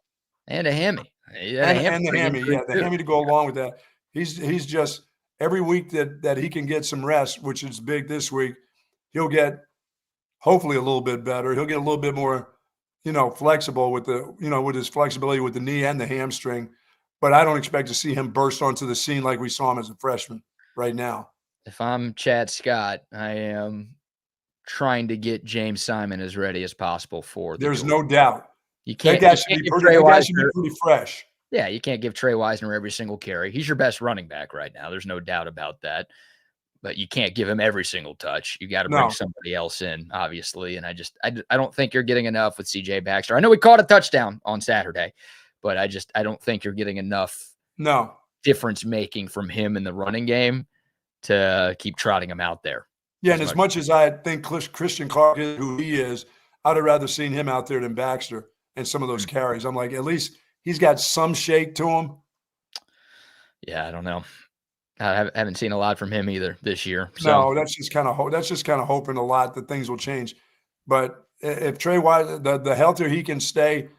And a hammy. And the hammy, the hammy to go along with that. He's just, every week that he can get some rest, which is big this week, he'll get hopefully a little bit better. He'll get a little bit more, flexible with with his flexibility with the knee and the hamstring. But I don't expect to see him burst onto the scene like we saw him as a freshman right now. If I'm Chad Scott, I am trying to get James Simon as ready as possible for the There's no doubt. You can't. That should be pretty fresh. Yeah, you can't give Trey Wisner every single carry. He's your best running back right now. There's no doubt about that. But you can't give him every single touch. You got to bring somebody else in, obviously. And I don't think you're getting enough with CJ Baxter. I know we caught a touchdown on Saturday, but I don't think you're getting enough difference making from him in the running game to keep trotting him out there. Yeah, and as much as I think Christian Clark is who he is, I'd have rather seen him out there than Baxter and some of those carries. I'm like, at least he's got some shake to him. Yeah, I don't know. I haven't seen a lot from him either this year. So. No, that's just kind of hoping a lot that things will change. But if Trey Wise, the healthier he can stay,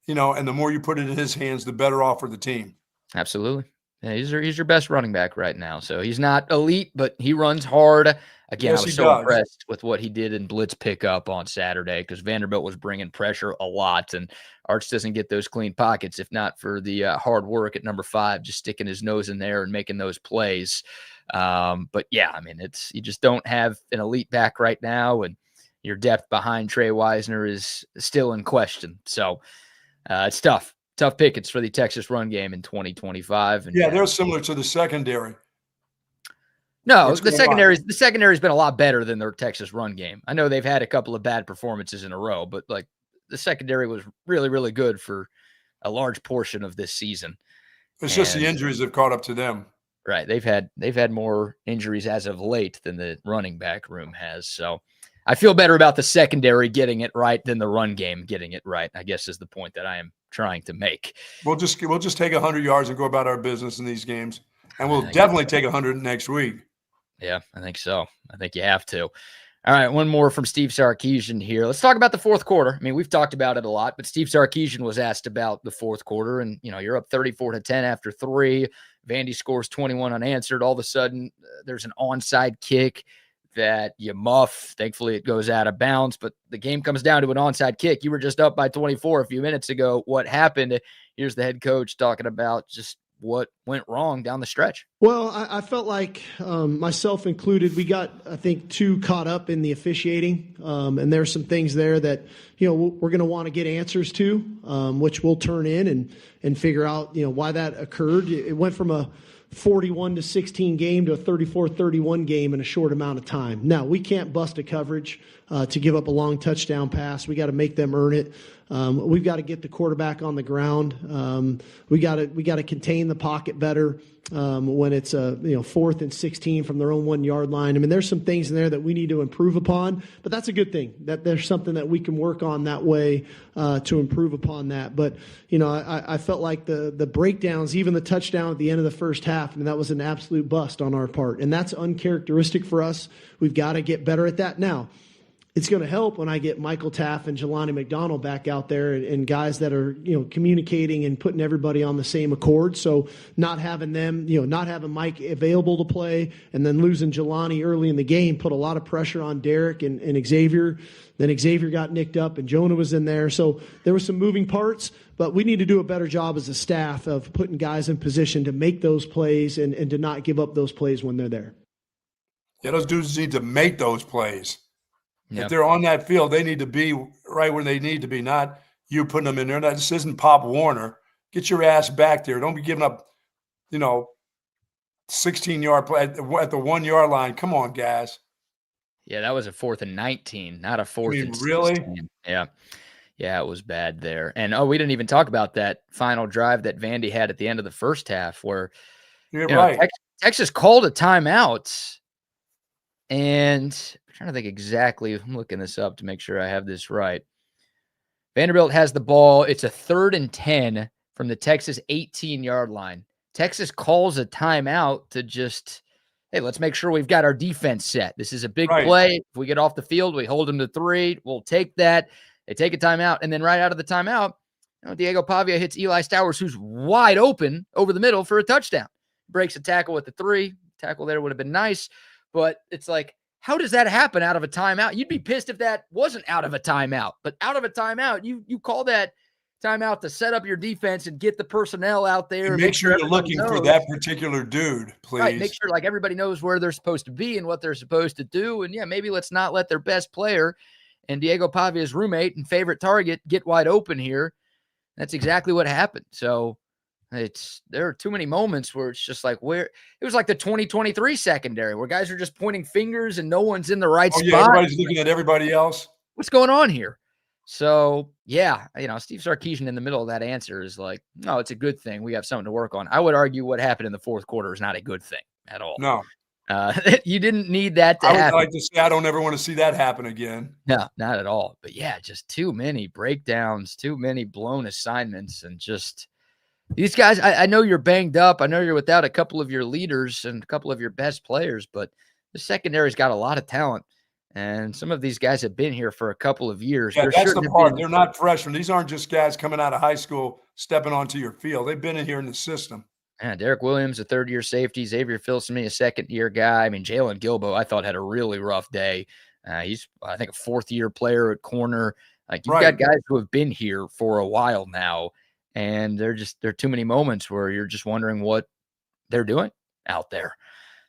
and the more you put it in his hands, the better off for the team. Absolutely. Yeah, he's your best running back right now. So he's not elite, but he runs hard. Again, yes, I was so impressed with what he did in blitz pickup on Saturday because Vanderbilt was bringing pressure a lot, and Arch doesn't get those clean pockets if not for the hard work at number 5, just sticking his nose in there and making those plays. But yeah, I mean, you just don't have an elite back right now, and your depth behind Trey Wisner is still in question. So it's tough pickets for the Texas run game in 2025. And yeah, they're similar to the secondary. No, the secondary's been a lot better than their Texas run game. I know they've had a couple of bad performances in a row, but like the secondary was really, really good for a large portion of this season. It's just the injuries have caught up to them. Right. They've had more injuries as of late than the running back room has. So I feel better about the secondary getting it right than the run game getting it right, I guess is the point that I am trying to make. We'll just take 100 yards and go about our business in these games. And we'll definitely take 100 next week. Yeah, I think so. I think you have to. All right, one more from Steve Sarkeesian here. Let's talk about the fourth quarter. I mean, we've talked about it a lot, but Steve Sarkeesian was asked about the fourth quarter, and, you're up 34-10 after 3. Vandy scores 21 unanswered. All of a sudden, there's an onside kick that you muff. Thankfully, it goes out of bounds, but the game comes down to an onside kick. You were just up by 24 a few minutes ago. What happened? Here's the head coach talking about just what went wrong down the stretch. Well, I felt like, myself included, we got, I think, too caught up in the officiating. And there's some things there that, we're going to want to get answers to, which we'll turn in and figure out, why that occurred. It went from a 41-16 game to a 34-31 game in a short amount of time. Now, we can't bust a coverage to give up a long touchdown pass. We got to make them earn it. We've got to get the quarterback on the ground. We got to contain the pocket better when it's 4th and 16 from their own 1 yard line. I mean, there's some things in there that we need to improve upon, but that's a good thing. That there's something that we can work on that way to improve upon that. But I felt like the breakdowns, even the touchdown at the end of the first half, I mean, that was an absolute bust on our part, and that's uncharacteristic for us. We've got to get better at that now. It's going to help when I get Michael Taff and Jelani McDonald back out there and guys that are, communicating and putting everybody on the same accord. So not having them, not having Mike available to play and then losing Jelani early in the game put a lot of pressure on Derek and Xavier. Then Xavier got nicked up and Jonah was in there. So there were some moving parts, but we need to do a better job as a staff of putting guys in position to make those plays and to not give up those plays when they're there. Yeah, those dudes need to make those plays. Yep. If they're on that field, they need to be right where they need to be, not you putting them in there. This isn't Pop Warner. Get your ass back there. Don't be giving up, 16-yard play at the 1 yard line. Come on, guys. Yeah, that was a 4th and 19, not a 4th and 16. Really? Yeah. Yeah, it was bad there. And, we didn't even talk about that final drive that Vandy had at the end of the first half where right. Texas called a timeout. And I'm trying to think exactly. I'm looking this up to make sure I have this right. Vanderbilt has the ball. It's a 3rd and 10 from the Texas 18-yard line. Texas calls a timeout to just, hey, let's make sure we've got our defense set. This is a big play. If we get off the field, we hold them to 3. We'll take that. They take a timeout. And then right out of the timeout, Diego Pavia hits Eli Stowers, who's wide open over the middle for a touchdown. Breaks a tackle at the 3. Tackle there would have been nice. But it's like, how does that happen out of a timeout? You'd be pissed if that wasn't out of a timeout. But out of a timeout, you call that timeout to set up your defense and get the personnel out there. And make sure you're looking for that particular dude, please. Right, make sure everybody knows where they're supposed to be and what they're supposed to do. And, maybe let's not let their best player and Diego Pavia's roommate and favorite target get wide open here. That's exactly what happened. So there are too many moments where it's just like it was like the 2023 secondary where guys are just pointing fingers and no one's in the right spot. Yeah, everybody's looking at everybody else. What's going on here? So yeah, Steve Sarkeesian in the middle of that answer is like, no, it's a good thing. We have something to work on. I would argue what happened in the fourth quarter is not a good thing at all. No. You didn't need that to happen. I would like to say I don't ever want to see that happen again. No, not at all. But yeah, just too many breakdowns, too many blown assignments, and just these guys, I know you're banged up. I know you're without a couple of your leaders and a couple of your best players, but the secondary's got a lot of talent. And some of these guys have been here for a couple of years. Yeah, that's the part. They're not freshmen. These aren't just guys coming out of high school stepping onto your field. They've been in here in the system. Yeah, Derek Williams, a third-year safety. Xavier Filsamy, a second-year guy. I mean, Jalen Gilbo, I thought, had a really rough day. He's, I think, a fourth-year player at corner. You've got guys who have been here for a while now. And there are too many moments where you're just wondering what they're doing out there.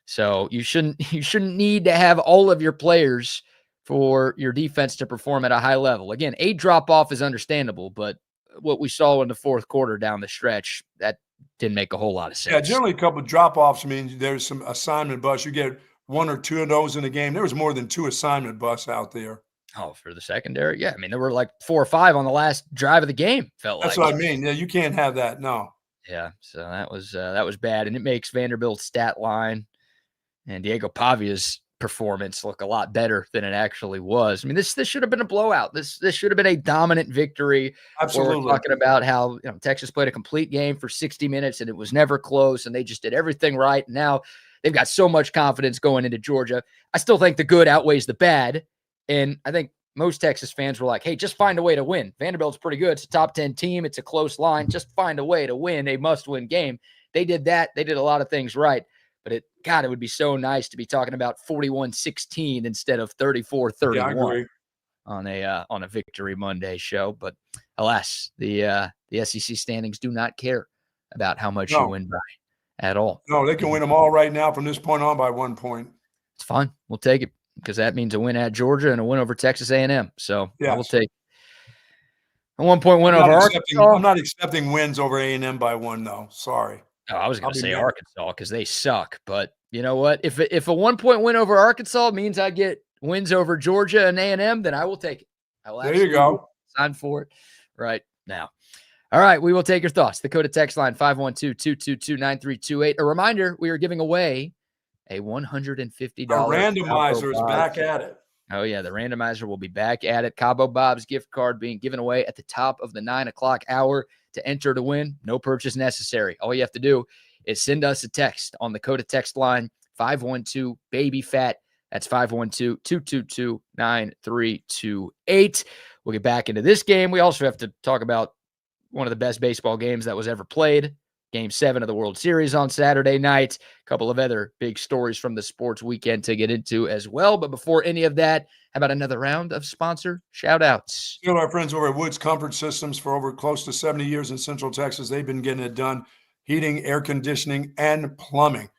So you shouldn't need to have all of your players for your defense to perform at a high level. Again, a drop-off is understandable, but what we saw in the fourth quarter down the stretch, that didn't make a whole lot of sense. Yeah, generally a couple of drop-offs. I mean, there's some assignment busts. You get one or two of those in a game. There was more than 2 assignment busts out there. Oh, for the secondary? Yeah. I mean, there were like 4 or 5 on the last drive of the game, That's what I mean. Yeah, you can't have that. No. Yeah. So that was bad. And it makes Vanderbilt's stat line and Diego Pavia's performance look a lot better than it actually was. I mean, this should have been a blowout. This should have been a dominant victory. Absolutely. We're talking about how Texas played a complete game for 60 minutes and it was never close and they just did everything right. And now they've got so much confidence going into Georgia. I still think the good outweighs the bad. And I think most Texas fans were like, hey, just find a way to win. Vanderbilt's pretty good. It's a top 10 team. It's a close line. Just find a way to win a must-win game. They did that. They did a lot of things right. But it would be so nice to be talking about 41-16 instead of 34-31 on a Victory Monday show. But alas, the SEC standings do not care about how much you No. win by at all. No, they can win them all right now from this point on by 1 point. It's fine. We'll take it because that means a win at Georgia and a win over Texas A&M. So Yes. we'll take a 1 point win I'm over not Arkansas. I'm not accepting wins over A&M by 1, though. Sorry. Oh, I was going to say mad. Arkansas because they suck. But you know what? If a 1 point win over Arkansas means I get wins over Georgia and A&M, then I will take it. I will There you go. sign for it right now. All right, we will take your thoughts. The Dakota text line 512-222-9328. A reminder, we are giving away a $150 Our randomizer is back at it. Oh, yeah, the randomizer will be back at it. Cabo Bob's gift card being given away at the top of the 9 o'clock hour. To enter to win, no purchase necessary. All you have to do is send us a text on the Dakota text line 512-BABY-FAT. That's 512-222-9328. We'll get back into this game. We also have to talk about one of the best baseball games that was ever played. Game 7 of the World Series on Saturday night. A couple of other big stories from the sports weekend to get into as well. But before any of that, how about another round of sponsor shout-outs? You know, our friends over at Woods Comfort Systems for over close to 70 years in Central Texas. They've been getting it done. Heating, air conditioning, and plumbing.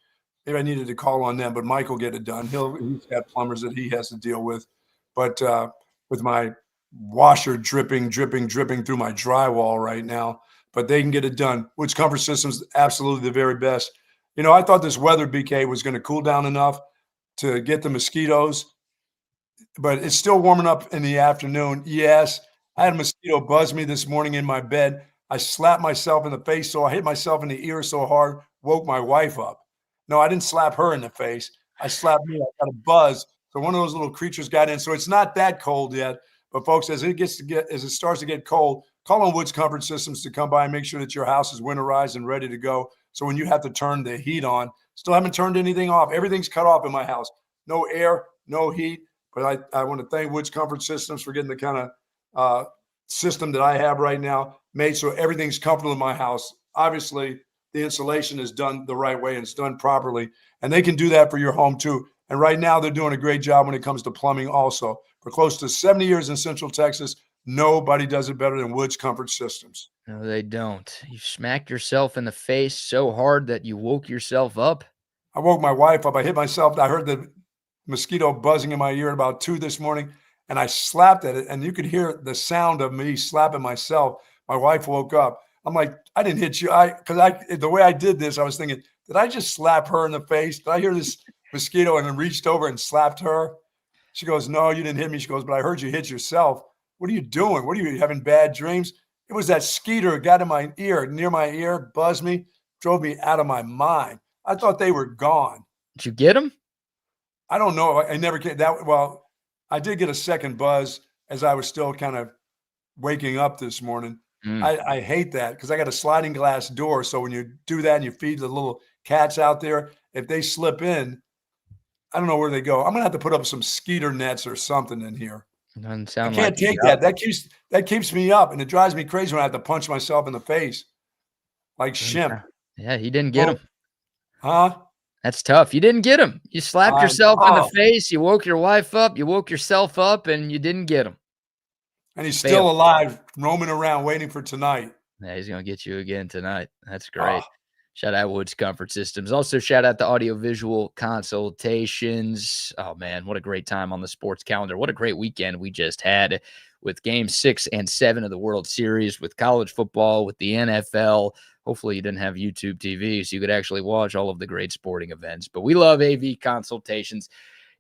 Maybe I needed to call on them, but Mike will get it done. He's got plumbers that he has to deal with. But with my washer dripping through my drywall right now, but they can get it done. Woods Comfort Systems, absolutely the very best. You know, I thought this weather, BK, was going to cool down enough to get the mosquitoes, but it's still warming up in the afternoon. Yes, I had a mosquito buzz me this morning in my bed. I slapped myself in the face, so I hit myself in the ear so hard, woke my wife up. No, I didn't slap her in the face. I slapped me. I got a buzz. So one of those little creatures got in. So it's not that cold yet. But folks, as it starts to get cold, call on Woods Comfort Systems to come by and make sure that your house is winterized and ready to go. So when you have to turn the heat on, still haven't turned anything off. Everything's cut off in my house. No air, no heat. But I want to thank Woods Comfort Systems for getting the kind of system that I have right now made so everything's comfortable in my house. Obviously, the insulation is done the right way and it's done properly. And they can do that for your home too. And right now they're doing a great job when it comes to plumbing also. For close to 70 years in Central Texas, nobody does it better than Woods Comfort Systems. No, they don't. You smacked yourself in the face so hard that you woke yourself up. I woke my wife up. I hit myself. I heard the mosquito buzzing in my ear at about 2 this morning, and I slapped at it. And you could hear the sound of me slapping myself. My wife woke up. I'm like, I didn't hit you. The way I did this, I was thinking, did I just slap her in the face? Did I hear this mosquito and then reached over and slapped her? She goes, no, you didn't hit me. She goes, but I heard you hit yourself. What are you doing? What are you having bad dreams? It was that skeeter got in my ear, near my ear, buzzed me, drove me out of my mind. I thought they were gone. Did you get them? I don't know. I never get that. Well, I did get a second buzz as I was still kind of waking up this morning. I hate that because I got a sliding glass door. So when you do that and you feed the little cats out there, if they slip in, I don't know where they go. I'm going to have to put up some skeeter nets or something in here. Doesn't sound I can't take that. That keeps me up, and it drives me crazy when I have to punch myself in the face like Shimp. Yeah, he didn't get him. Huh? That's tough. You didn't get him. You slapped yourself in the face. You woke your wife up. You woke yourself up, and you didn't get him. And he's still alive, roaming around, waiting for tonight. Yeah, he's going to get you again tonight. That's great. Shout out Woods Comfort Systems. Also, shout out the audiovisual consultations. Oh, man, what a great time on the sports calendar. What a great weekend we just had with Game 6 and 7 of the World Series, with college football, with the NFL. Hopefully you didn't have YouTube TV so you could actually watch all of the great sporting events. But we love AV consultations.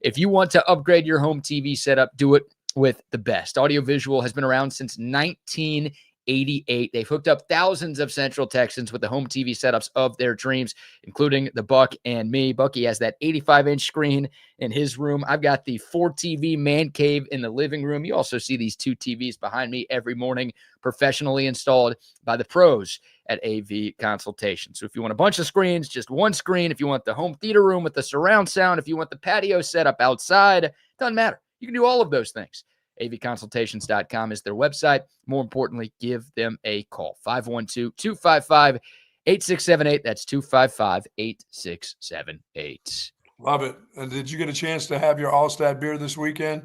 If you want to upgrade your home TV setup, do it with the best. Audiovisual has been around since 1988. They've hooked up thousands of Central Texans with the home TV setups of their dreams, including the Buck and me. Bucky has that 85-inch screen in his room. I've got the 4-TV man cave in the living room. You also see these 2 TVs behind me every morning, professionally installed by the pros at AV Consultation. So if you want a bunch of screens, just one screen. If you want the home theater room with the surround sound, if you want the patio set up outside, doesn't matter. You can do all of those things. avconsultations.com is their website. More importantly, give them a call. 512-255-8678. That's 255-8678. Love it. And did you get a chance to have your Altstadt beer this weekend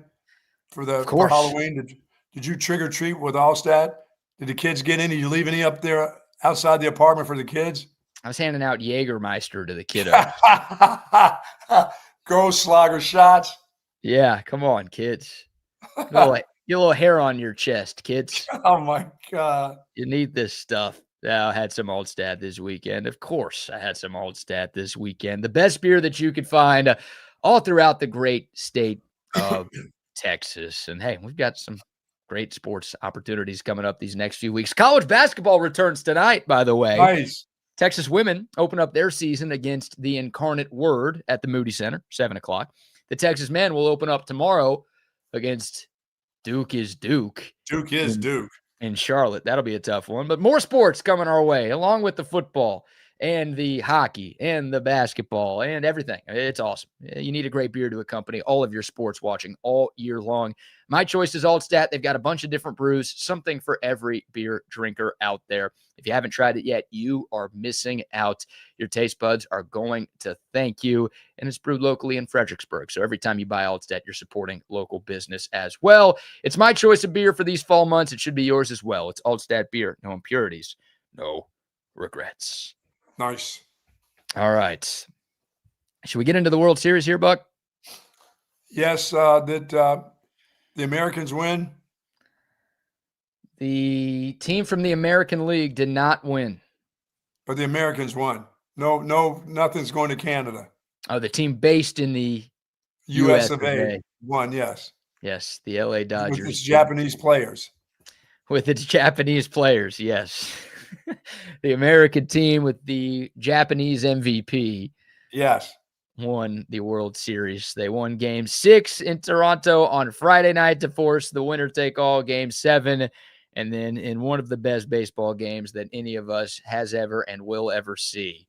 for Halloween? Did you trick or treat with Altstadt? Did the kids get any? Did you leave any up there outside the apartment for the kids? I was handing out Jägermeister to the kiddos. Go Slogger shots. Yeah, come on, kids. Get a little hair on your chest, kids. Oh, my God. You need this stuff. Yeah, I had some Altstadt this weekend. Of course, I had some Altstadt this weekend. The best beer that you could find all throughout the great state of Texas. And, hey, we've got some great sports opportunities coming up these next few weeks. College basketball returns tonight, by the way. Nice. Texas women open up their season against the Incarnate Word at the Moody Center, 7 o'clock. The Texas men will open up tomorrow against Duke is Duke. Duke is Duke. In Charlotte. That'll be a tough one. But more sports coming our way, along with the football and the hockey and the basketball and everything. It's awesome. You need a great beer to accompany all of your sports watching all year long. My choice is Altstadt. They've got a bunch of different brews, something for every beer drinker out there. If you haven't tried it yet, you are missing out. Your taste buds are going to thank you. And it's brewed locally in Fredericksburg. So every time you buy Altstadt, you're supporting local business as well. It's my choice of beer for these fall months. It should be yours as well. It's Altstadt beer. No impurities, no regrets. Nice. All right. Should we get into the World Series here, Buck? Yes, did the Americans win? The team from the American League did not win. But the Americans won. No, nothing's going to Canada. Oh, the team based in the US of A won, yes. Yes, the LA Dodgers. With its Japanese players. With its Japanese players, yes. The American team with the Japanese MVP. Yes. Won the World Series. They won Game 6 in Toronto on Friday night to force the winner-take-all Game 7. And then in one of the best baseball games that any of us has ever and will ever see,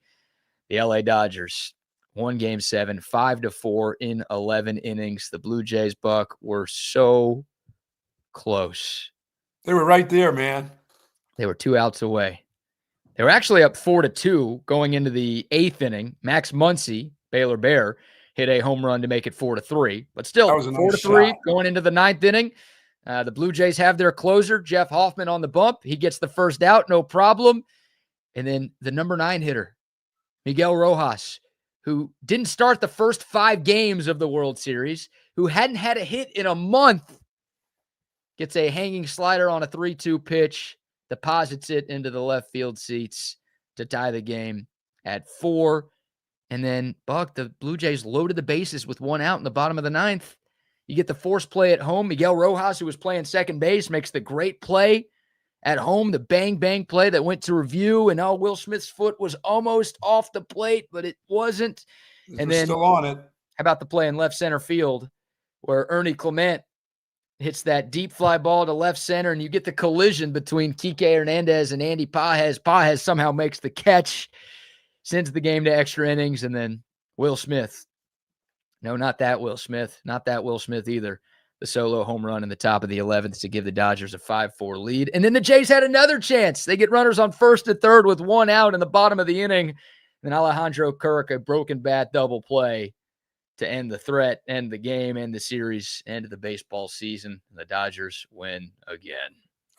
the LA Dodgers won Game 7, 5-4 in 11 innings. The Blue Jays, Buck, were so close. They were right there, man. They were 2 outs away. They were actually up 4-2 going into the 8th inning. Max Muncy, Baylor Bear, hit a home run to make it 4-3. But still, 4-3 going into the 9th inning. The Blue Jays have their closer, Jeff Hoffman, on the bump. He gets the first out, no problem. And then the number 9 hitter, Miguel Rojas, who didn't start the first 5 games of the World Series, who hadn't had a hit in a month, gets a hanging slider on a 3-2 pitch, deposits it into the left field seats to tie the game at 4. And then, Buck, the Blue Jays loaded the bases with 1 out in the bottom of the 9th. You get the force play at home. Miguel Rojas, who was playing second base, makes the great play at home, the bang-bang play that went to review, and Will Smith's foot was almost off the plate, but it wasn't. And then still on it. How about the play in left center field where Ernie Clement hits that deep fly ball to left center, and you get the collision between Kike Hernandez and Andy Pages. Pages somehow makes the catch, sends the game to extra innings, and then Will Smith. No, not that Will Smith. Not that Will Smith either. The solo home run in the top of the 11th to give the Dodgers a 5-4 lead. And then the Jays had another chance. They get runners on first and third with 1 out in the bottom of the inning. And then Alejandro Kirk, a broken bat double play to end the threat, end the game, end the series, end of the baseball season. The Dodgers win again.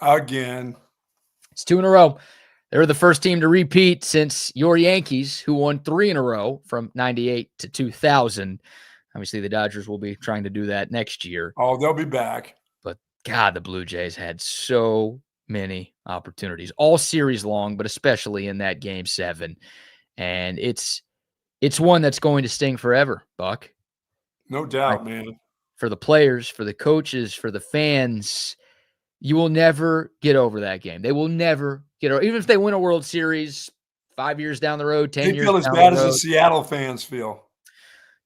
Again. It's 2 in a row. They were the first team to repeat since your Yankees, who won 3 in a row from 98 to 2000. Obviously, the Dodgers will be trying to do that next year. Oh, they'll be back. But, God, the Blue Jays had so many opportunities, all series long, but especially in that Game 7. And it's one that's going to sting forever, Buck. No doubt, man. For the players, for the coaches, for the fans, you will never get over that game. They will never get over. Even if they win a World Series 5 years down the road, 10 years down the road. They feel as bad as the Seattle fans feel.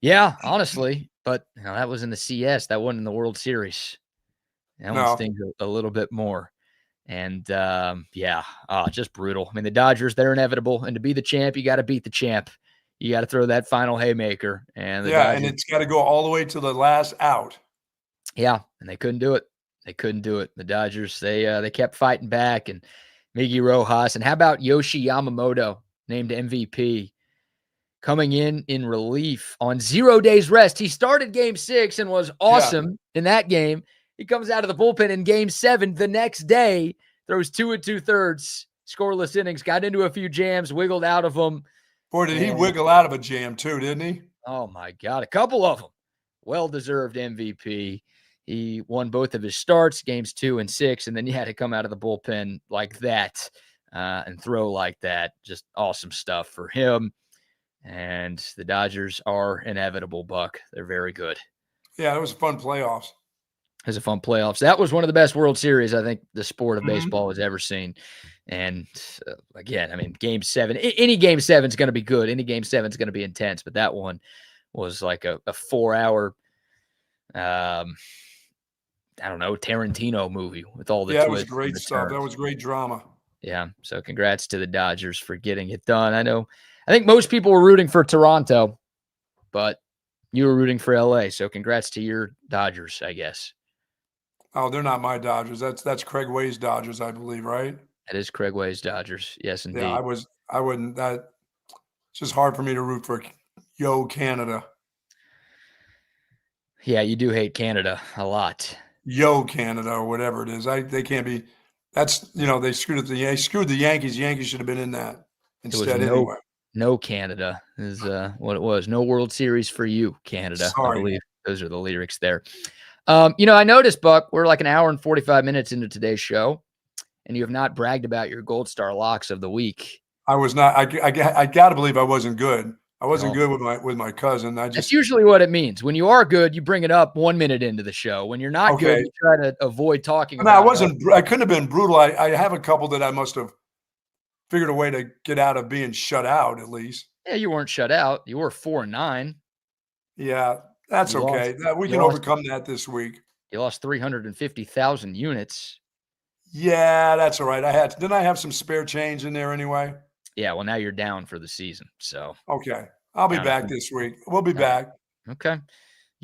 Yeah, honestly. But that was in the CS. That wasn't in the World Series. That one stings a little bit more. And, just brutal. I mean, the Dodgers, they're inevitable. And to be the champ, you got to beat the champ. You got to throw that final haymaker. And Dodgers, and it's got to go all the way to the last out. Yeah, and they couldn't do it. They couldn't do it. The Dodgers, they kept fighting back. And Miggy Rojas. And how about Yoshi Yamamoto, named MVP? Coming in relief on 0 days rest. He started Game 6 and was awesome in that game. He comes out of the bullpen in Game 7 the next day, throws 2 2/3, scoreless innings, got into a few jams, wiggled out of them. Boy, did he wiggle out of a jam too, didn't he? Oh, my God. A couple of them. Well-deserved MVP. He won both of his starts, games 2 and 6, and then he had to come out of the bullpen like that and throw like that. Just awesome stuff for him. And the Dodgers are inevitable, Buck. They're very good. Yeah, it was fun playoffs. It was a fun playoffs. That was one of the best World Series I think the sport of baseball has ever seen. And again, I mean, Game 7, any Game 7 is going to be good. Any Game 7 is going to be intense. But that one was like a 4-hour, I don't know, Tarantino movie with all the twists. Yeah, it was great stuff. That was great drama. Yeah. So congrats to the Dodgers for getting it done. I think most people were rooting for Toronto, but you were rooting for LA. So congrats to your Dodgers, I guess. Oh, they're not my Dodgers. That's Craig Way's Dodgers, I believe, right? That is Craig Way's Dodgers. Yes, indeed. Yeah, I wouldn't. It's just hard for me to root for Canada. Yeah, you do hate Canada a lot. Canada or whatever it is. They can't be. That's they screwed the Yankees. Yankees should have been in that instead anyway. No Canada is what it was. No World Series for you, Canada. Sorry. I believe those are the lyrics there. I noticed, Buck, we're like an hour and 45 minutes into today's show, and you have not bragged about your Gold Star locks of the week. I was not. I got to believe I wasn't good. I wasn't good with my cousin. That's usually what it means. When you are good, you bring it up 1 minute into the show. When you're not good, you try to avoid talking about it. I wasn't. I couldn't have been brutal. I have a couple that I must have figured a way to get out of being shut out at least. Yeah, you weren't shut out. You were 4-9. Yeah, that's okay. We can overcome that this week. You lost 350,000 units. Yeah, that's all right. Didn't I have some spare change in there anyway? Yeah, well, now you're down for the season. So okay, I'll be back this week. We'll be back. Okay.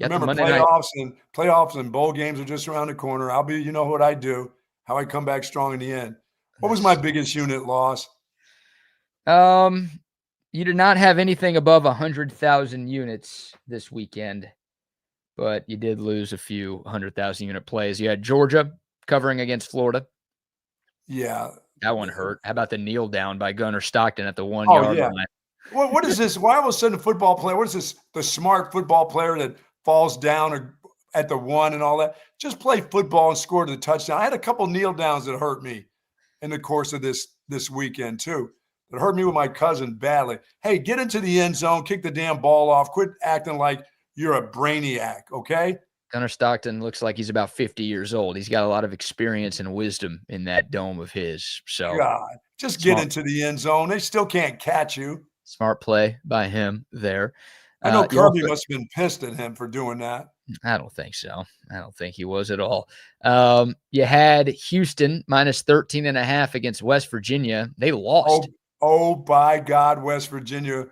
Remember, playoffs and bowl games are just around the corner. I'll be, what I do, how I come back strong in the end. What was my biggest unit loss? You did not have anything above 100,000 units this weekend, but you did lose a few 100,000 unit plays. You had Georgia covering against Florida. Yeah. That one hurt. How about the kneel down by Gunnar Stockton at the 1 yard line? What is this? Why all of a sudden a football player? What is this? The smart football player that falls down at the 1 and all that? Just play football and score the touchdown. I had a couple kneel downs that hurt me in the course of this weekend too. It hurt me with my cousin badly. Hey, get into the end zone, kick the damn ball off. Quit acting like you're a brainiac, okay? Gunnar Stockton looks like he's about 50 years old. He's got a lot of experience and wisdom in that dome of his. So God, just get into the end zone. They still can't catch you. Smart play by him there. I know Kirby must have been pissed at him for doing that. I don't think so. I don't think he was at all. You had Houston minus 13.5 against West Virginia. They lost. Oh, by God, West Virginia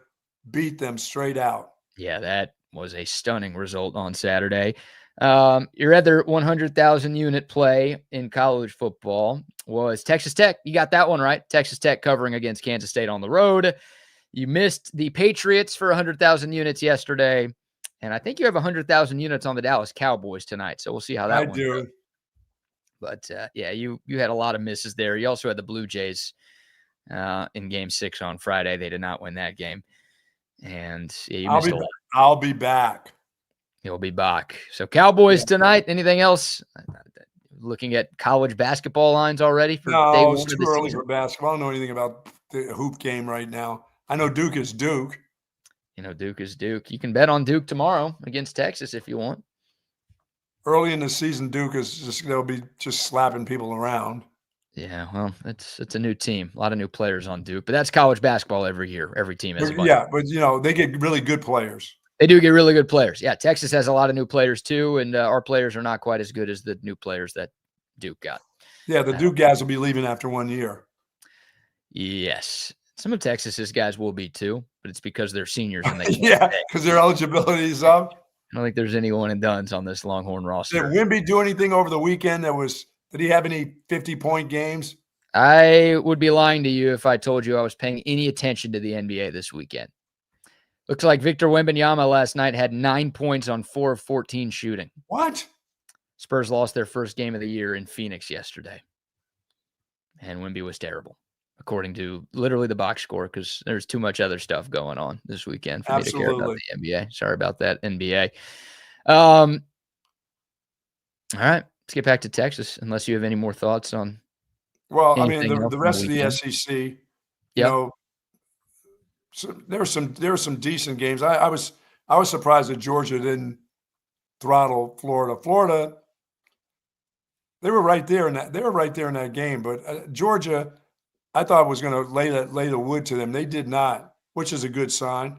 beat them straight out. Yeah, that was a stunning result on Saturday. Your other 100,000 unit play in college football was Texas Tech. You got that one right. Texas Tech covering against Kansas State on the road. You missed the Patriots for 100,000 units yesterday. And I think you have 100,000 units on the Dallas Cowboys tonight. So we'll see how that one goes. But yeah, you had a lot of misses there. You also had the Blue Jays in Game 6 on Friday. They did not win that game. And yeah, you missed a lot. I'll be back. You'll be back. So Cowboys tonight. Anything else? Looking at college basketball lines already for day 1 it's too early for basketball. I don't know anything about the hoop game right now. I know Duke is Duke. Duke is Duke. You can bet on Duke tomorrow against Texas if you want. Early in the season, Duke is they'll be just slapping people around. Yeah, well, it's a new team. A lot of new players on Duke, but that's college basketball every year. Every team has a bunch. Yeah, but they get really good players. They do get really good players. Yeah, Texas has a lot of new players too, and our players are not quite as good as the new players that Duke got. Yeah, the Duke guys will be leaving after 1 year. Yes. Some of Texas's guys will be too, but it's because they're seniors and they because their eligibility is up. I don't think there's any one and dones on this Longhorn roster. Did Wimby do anything over the weekend did he have any 50-point games? I would be lying to you if I told you I was paying any attention to the NBA this weekend. Looks like Victor Wembanyama last night had 9 points on 4 of 14 shooting. What? Spurs lost their first game of the year in Phoenix yesterday. And Wemby was terrible. according to literally the box score, because there's too much other stuff going on this weekend for me to care about the NBA. Sorry about that, NBA. All right, let's get back to Texas, unless you have any more thoughts on anything else the from rest of the weekend. SEC, you Yep. know, so there were some decent games. I was surprised that Georgia didn't throttle Florida. Florida, they were right there in that game, but Georgia, I thought was going to lay the wood to them. They did not, which is a good sign.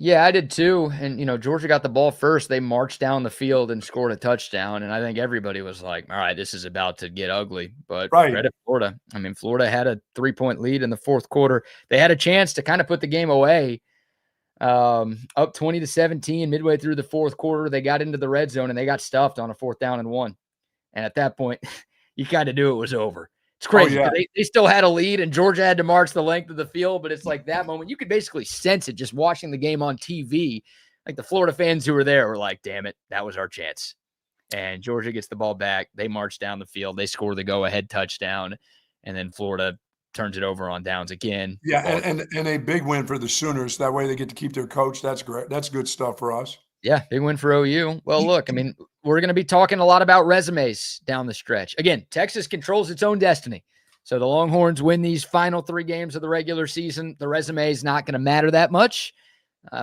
Yeah, I did too. And, Georgia got the ball first. They marched down the field and scored a touchdown. And I think everybody was like, all right, this is about to get ugly. But credit Florida. I mean, Florida had a 3-point lead in the fourth quarter. They had a chance to kind of put the game away. Up 20-17 midway through the fourth quarter. They got into the red zone and they got stuffed on a 4th down and 1. And at that point, you kind of knew it was over. It's crazy. They still had a lead, and Georgia had to march the length of the field. But it's like that moment, you could basically sense it just watching the game on TV. Like the Florida fans who were there were like, damn it, that was our chance. And Georgia gets the ball back. They march down the field. They score the go-ahead touchdown. And then Florida turns it over on downs again. Yeah, and a big win for the Sooners. That way they get to keep their coach. That's great. That's good stuff for us. Yeah, big win for OU. Well, look, I mean, we're going to be talking a lot about resumes down the stretch. Again, Texas controls its own destiny. So the Longhorns win these final 3 games of the regular season. The resume is not going to matter that much.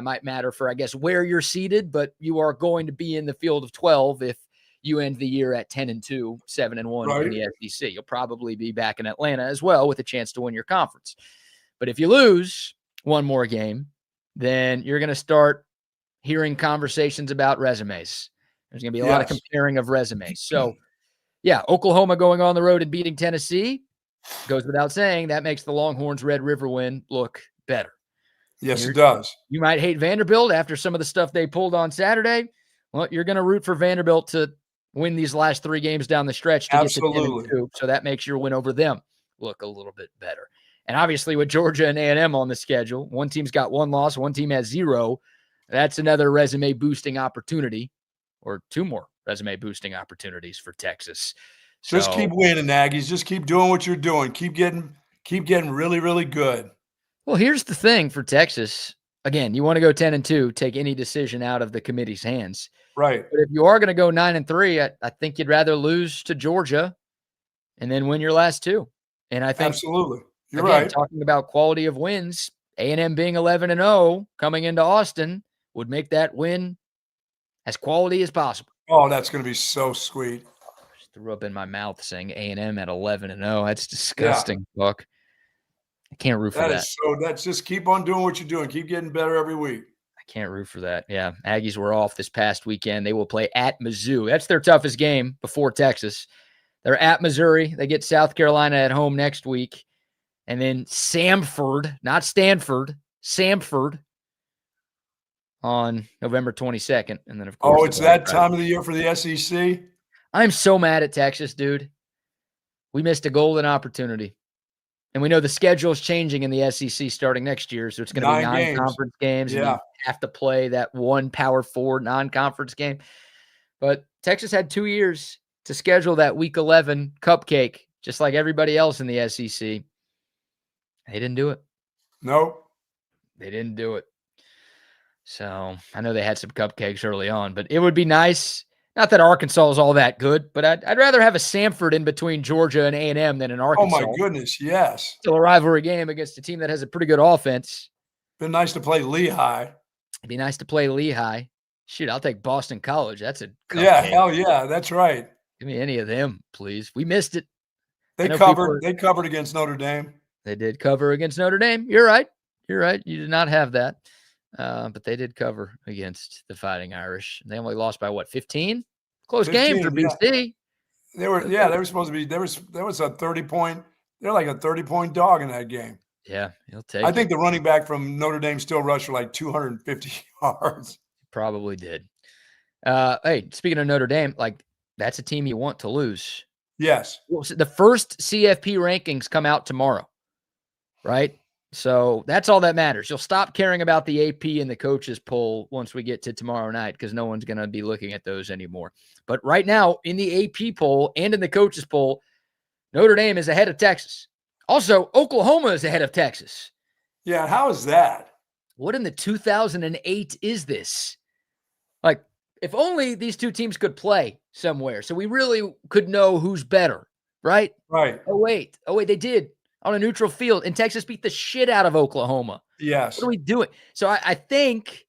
Might matter for, I guess, where you're seated, but you are going to be in the field of 12 if you end the year at 10-2, 7-1 in the SEC. You'll probably be back in Atlanta as well with a chance to win your conference. But if you lose one more game, then you're going to start hearing conversations about resumes. There's going to be a lot of comparing of resumes. So, yeah, Oklahoma going on the road and beating Tennessee goes without saying. That makes the Longhorns' Red River win look better. Yes, it does. You might hate Vanderbilt after some of the stuff they pulled on Saturday. Well, you're going to root for Vanderbilt to win these last 3 games down the stretch to get to 10-2. So that makes your win over them look a little bit better. And obviously with Georgia and A&M on the schedule, one team's got 1 loss, one team has 0. That's another resume boosting opportunity, or 2 more resume boosting opportunities for Texas. So, just keep winning, Aggies. Just keep doing what you're doing. Keep getting really, really good. Well, here's the thing for Texas. Again, you want to go 10-2, take any decision out of the committee's hands. Right. But if you are going to go 9-3, I think you'd rather lose to Georgia and then win your last 2. And I think absolutely, you're again, right. Talking about quality of wins, A&M being 11-0 coming into Austin would make that win as quality as possible. Oh, that's going to be so sweet. Just threw up in my mouth saying A&M at 11-0. That's disgusting, Buck. I can't root for that. That's just keep on doing what you're doing. Keep getting better every week. I can't root for that. Yeah, Aggies were off this past weekend. They will play at Mizzou. That's their toughest game before Texas. They're at Missouri. They get South Carolina at home next week. And then Samford, not Stanford, Samford on November 22nd. And then, of course, it's that time of the year for the SEC? I'm so mad at Texas, dude. We missed a golden opportunity. And we know the schedule is changing in the SEC starting next year, so it's going to be 9 conference games. Yeah. And you have to play that 1 Power 4 non-conference game. But Texas had 2 years to schedule that Week 11 cupcake, just like everybody else in the SEC. They didn't do it. Nope. They didn't do it. So I know they had some cupcakes early on, but it would be nice. Not that Arkansas is all that good, but I'd rather have a Samford in between Georgia and A&M than an Arkansas. Oh, my goodness, yes. Still a rivalry game against a team that has a pretty good offense. Been nice to play Lehigh. It'd be nice to play Lehigh. Shoot, I'll take Boston College. That's a cupcake. Yeah, hell yeah, that's right. Give me any of them, please. We missed it. They covered against Notre Dame. They did cover against Notre Dame. You're right. You're right. You did not have that. But they did cover against the Fighting Irish. They only lost by 15? Close 15, game for BC. Yeah. They were supposed to be. There was a 30-point. They're like a 30-point dog in that game. Yeah, he'll take. I think the running back from Notre Dame still rushed for like 250 yards. Probably did. Hey, speaking of Notre Dame, like that's a team you want to lose. Yes. Well, the first CFP rankings come out tomorrow, right? So that's all that matters. You'll stop caring about the AP and the coaches poll once we get to tomorrow night because no one's going to be looking at those anymore. But right now, in the AP poll and in the coaches poll, Notre Dame is ahead of Texas. Also, Oklahoma is ahead of Texas. Yeah, how is that? What in the 2008 is this? Like, if only these two teams could play somewhere so we really could know who's better, right? Right. Oh, wait, they did on a neutral field, and Texas beat the shit out of Oklahoma. Yes. What are we doing? So I think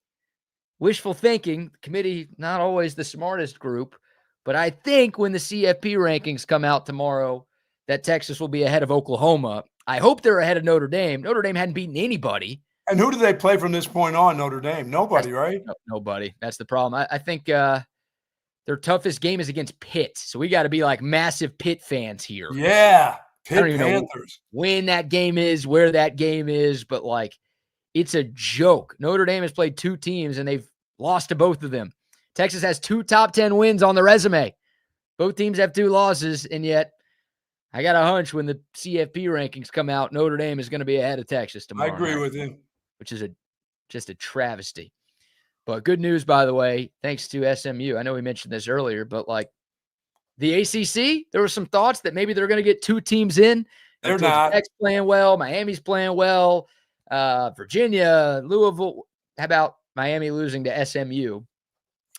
wishful thinking, the committee, not always the smartest group, but I think when the CFP rankings come out tomorrow that Texas will be ahead of Oklahoma. I hope they're ahead of Notre Dame. Notre Dame hadn't beaten anybody. And who do they play from this point on, Notre Dame? Nobody, right? Nobody. That's the problem. I think their toughest game is against Pitt. So we got to be like massive Pitt fans here. Yeah. Pitt I don't even Panthers. know when that game is, where that game is, but like it's a joke. Notre Dame has played two teams and they've lost to both of them. Texas has 2 top 10 wins on the resume. Both teams have 2 losses, and yet I got a hunch when the CFP rankings come out, Notre Dame is going to be ahead of Texas tomorrow. I agree night, with you. which is just a travesty. But good news, by the way, thanks to SMU. I know we mentioned this earlier, but like the ACC, there were some thoughts that maybe they're going to get 2 teams in. They're not. Tech's playing well. Miami's playing well. Virginia, Louisville. How about Miami losing to SMU?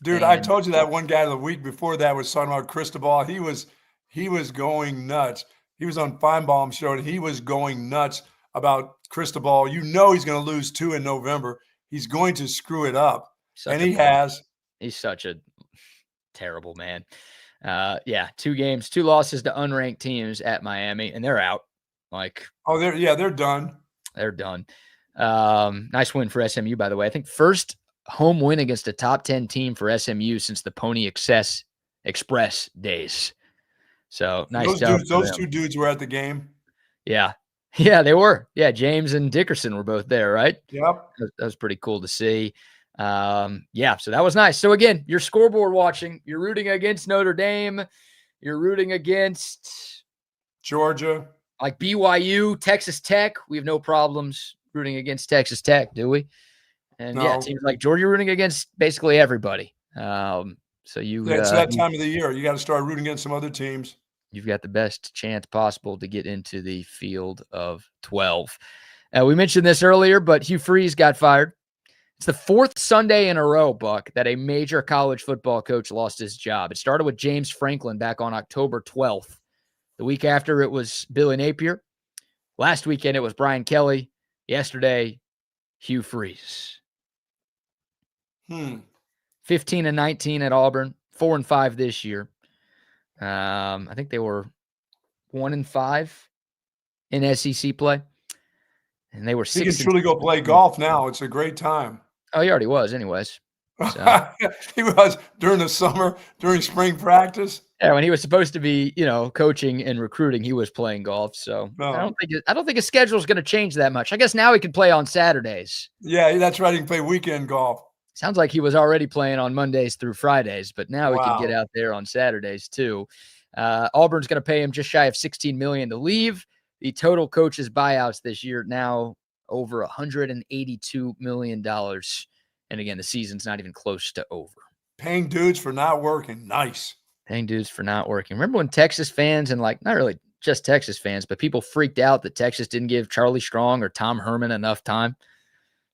Dude, I told you that one guy the week before that was talking about Cristobal. He was going nuts. He was on Feinbaum's show, and he was going nuts about Cristobal. You know he's going to lose 2 in November. He's going to screw it up, and he has. He's such a terrible man. 2 games, 2 losses to unranked teams at Miami, and they're out. They're done. They're done. Nice win for SMU, by the way. I think first home win against a top 10 team for SMU since the Pony Express days. So nice job. Those 2 dudes were at the game. Yeah. Yeah, they were. Yeah, James and Dickerson were both there, right? Yep. That was pretty cool to see. So that was nice. So again, you're scoreboard watching. You're rooting against Notre Dame. You're rooting against Georgia. Like BYU, Texas Tech. We have no problems rooting against Texas Tech, do we? And teams like Georgia rooting against basically everybody. It's that time of the year. You got to start rooting against some other teams. You've got the best chance possible to get into the field of 12. We mentioned this earlier, but Hugh Freeze got fired. It's the 4th Sunday in a row, Buck, that a major college football coach lost his job. It started with James Franklin back on October 12th. The week after, it was Billy Napier. Last weekend, it was Brian Kelly. Yesterday, Hugh Freeze. 15-19 at Auburn, 4-5 this year. I think they were 1-5 in SEC play, and they were 6. He can truly go play golf now. It's a great time. Oh, he already was, anyways. So. He was during the summer, during spring practice. Yeah, when he was supposed to be, coaching and recruiting, he was playing golf. So no. I don't think his schedule is going to change that much. I guess now he can play on Saturdays. Yeah, that's right. He can play weekend golf. Sounds like he was already playing on Mondays through Fridays, but now he can get out there on Saturdays too. Auburn's going to pay him just shy of $16 million to leave. The total coaches buyouts this year now over $182 million. And again, the season's not even close to over. Paying dudes for not working. Nice. Paying dudes for not working. Remember when Texas fans and not really just Texas fans, but people freaked out that Texas didn't give Charlie Strong or Tom Herman enough time?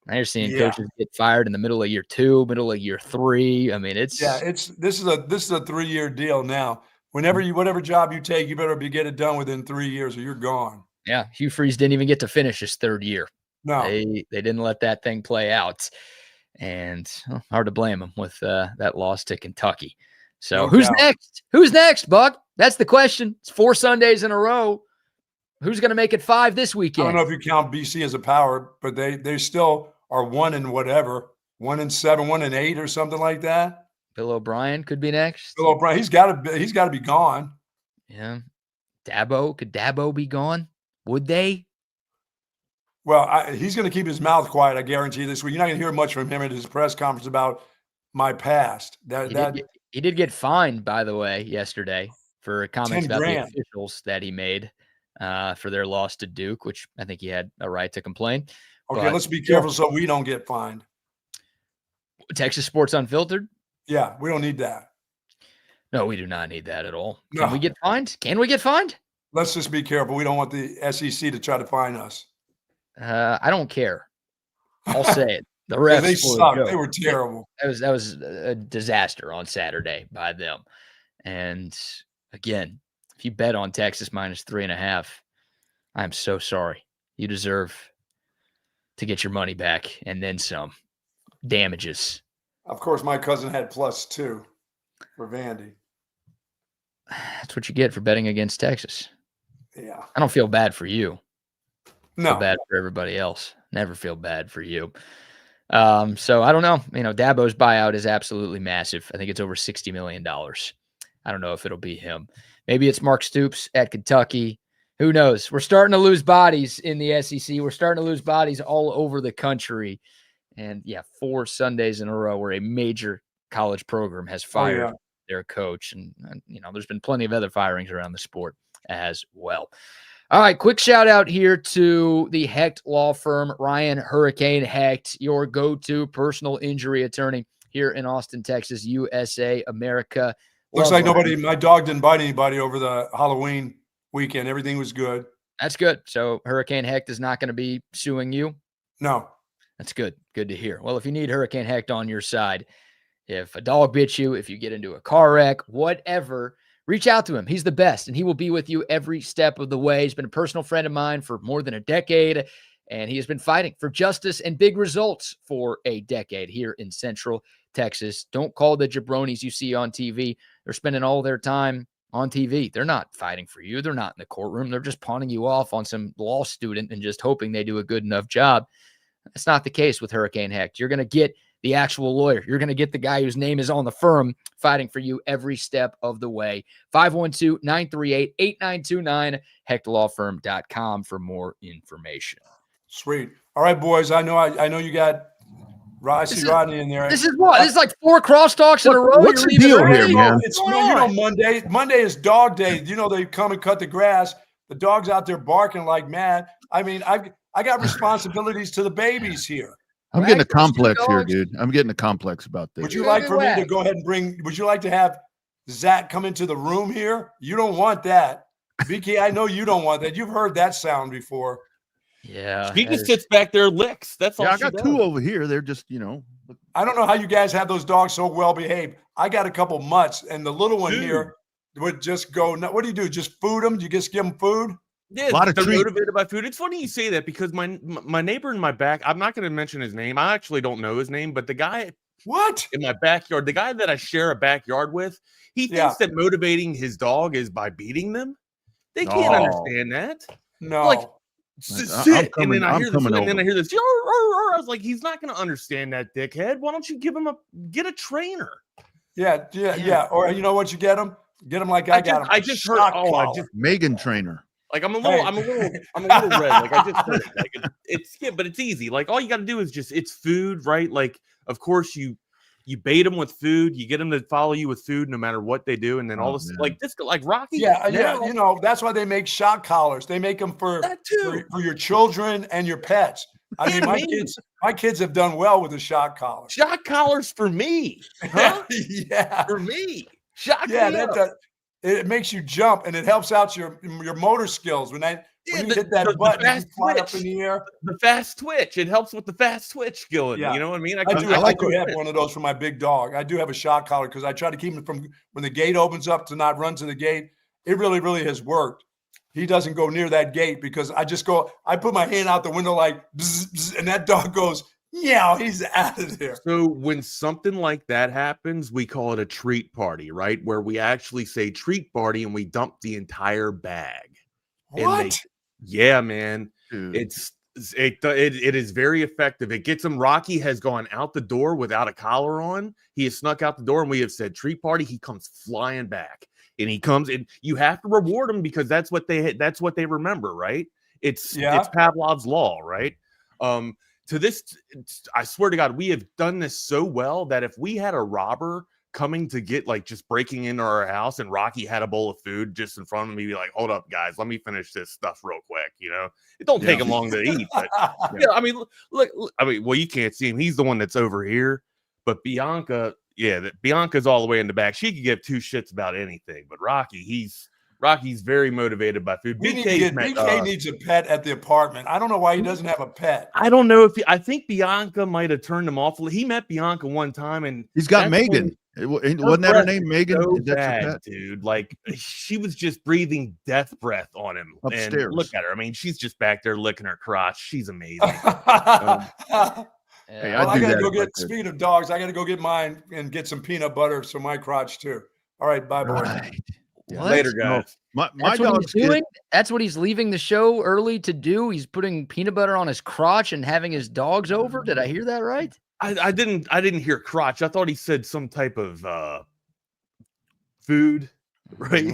Now you're seeing coaches get fired in the middle of year 2, middle of year 3. I mean, this is a 3-year deal now. Whatever job you take, you better get it done within 3 years or you're gone. Yeah, Hugh Freeze didn't even get to finish his 3rd year. No, they didn't let that thing play out, and hard to blame him with that loss to Kentucky. So who's next? Who's next, Buck? That's the question. It's 4 Sundays in a row. Who's going to make it 5 this weekend? I don't know if you count BC as a power, but they still are 1-7, 1-8 or something like that. Bill O'Brien could be next. Bill O'Brien, he's got to be gone. Yeah. Could Dabo be gone? Would they? Well, he's going to keep his mouth quiet, I guarantee this week. You're not going to hear much from him at his press conference about my past. He did get fined, by the way, yesterday for comments about the officials that he made for their loss to Duke, which I think he had a right to complain. Okay, let's be careful so we don't get fined. Texas Sports Unfiltered? Yeah, we don't need that. No, we do not need that at all. Can we get fined? Can we get fined? Let's just be careful. We don't want the SEC to try to find us. I don't care. I'll say it. The Yeah, refs they were a sucked. joke. They were terrible. That was a disaster on Saturday by them. And again, if you bet on Texas minus 3.5, I'm so sorry. You deserve to get your money back and then some. Damages. Of course, my cousin had +2 for Vandy. That's what you get for betting against Texas. Yeah. I don't feel bad for you. No. Feel bad for everybody else. Never feel bad for you. So I don't know. Dabo's buyout is absolutely massive. I think it's over $60 million. I don't know if it'll be him. Maybe it's Mark Stoops at Kentucky. Who knows? We're starting to lose bodies in the SEC. We're starting to lose bodies all over the country. And 4 Sundays in a row where a major college program has fired their coach. And there's been plenty of other firings around the sport as well. All right, quick shout out here to the Hecht Law Firm, Ryan Hurricane Hecht, your go-to personal injury attorney here in Austin, Texas, USA, America. Looks like my dog didn't bite anybody over the Halloween weekend. Everything was good. That's good. So Hurricane Hecht is not going to be suing you? No. That's good. Good to hear. Well, if you need Hurricane Hecht on your side, if a dog bit you, if you get into a car wreck, whatever, reach out to him. He's the best, and he will be with you every step of the way. He's been a personal friend of mine for more than a decade, and he has been fighting for justice and big results for a decade here in Central Texas. Don't call the jabronis you see on TV. They're spending all their time on TV. They're not fighting for you. They're not in the courtroom. They're just pawning you off on some law student and just hoping they do a good enough job. That's not the case with Hurricane Hecht. You're going to get the actual lawyer. You're going to get the guy whose name is on the firm fighting for you every step of the way. 512-938-8929, hechtlawfirm.com for more information. Sweet. All right, boys. I know you got Rodney in there. This is what? This is like 4 crosstalks in a row. What's the deal here, man? Monday is dog day. They come and cut the grass. The dog's out there barking like mad. I mean, I got responsibilities to the babies here. I'm getting a complex here, dude. I'm getting a complex about this. Would you like for me to go ahead and would you like to have Zach come into the room here? You don't want that. Vicky, I know you don't want that. You've heard that sound before. Yeah. She just sits back there, licks. That's all. Yeah, I got 2 over here. They're just, I don't know how you guys have those dogs so well behaved. I got a couple mutts, and the little one here would just go. What do you do? Just food them? You just give them food? Yeah, they're motivated by food. It's funny you say that because my neighbor in my back, I'm not going to mention his name. I actually don't know his name, but the guy in my backyard, the guy that I share a backyard with, he thinks that motivating his dog is by beating them. They can't understand that. No. Like, sit. And then I hear this. I was like, he's not going to understand that, dickhead. Why don't you get a trainer? Yeah. Or you know what you get them? Get them like I got them. I just heard. Megan trainer. Like I'm a little red. Like I just heard it. Like it's but it's easy. Like all you got to do is it's food, right? Like of course you bait them with food, you get them to follow you with food no matter what they do, and then all this like Rocky. Yeah. That's why they make shock collars. They make them for your children and your pets. I mean, my kids have done well with the shock collar. Shock collars for me, huh? Yeah, for me. Shock. Yeah, it makes you jump, and it helps out your motor skills when you hit that button, you fly up in the air. The fast twitch. It helps with the fast twitch going. Yeah. You know what I mean? I do have one of those for my big dog. I do have a shock collar because I try to keep him from when the gate opens up to not run to the gate. It really, really has worked. He doesn't go near that gate because I put my hand out the window like, bzz, bzz, and that dog goes, yeah, he's out of there. So when something like that happens, we call it a treat party, right? Where we actually say treat party and we dump the entire bag. What? Yeah, man. Dude. It is very effective. It gets him. Rocky has gone out the door without a collar on. He has snuck out the door and we have said treat party. He comes flying back and he comes and you have to reward him because that's what they remember, right? It's Pavlov's law, right? To this, I swear to God, we have done this so well that if we had a robber coming to get just breaking into our house and Rocky had a bowl of food just in front of me, be like, hold up, guys, let me finish this stuff real quick. It don't take him long to eat. But, I mean, look, well, you can't see him. He's the one that's over here. But Bianca's all the way in the back. She could give 2 shits about anything. But Rocky Rocky's very motivated by food. BK needs a pet at the apartment. I don't know why he doesn't have a pet. I don't know if I think Bianca might have turned him off. He met Bianca one time, and he's got Megan. Wasn't that her name, Megan? So bad, dude. Like she was just breathing death breath on him. Upstairs. And look at her. I mean, she's just back there licking her crotch. She's amazing. Hey, I gotta go get. Speaking of dogs, I gotta go get mine and get some peanut butter for my crotch too. All right, bye, boys. Right. What? Later, guys. My That's what dog's he's doing. That's what he's leaving the show early to do. He's putting peanut butter on his crotch and having his dogs over. Did I hear that right? I didn't hear crotch. I thought he said some type of food, right?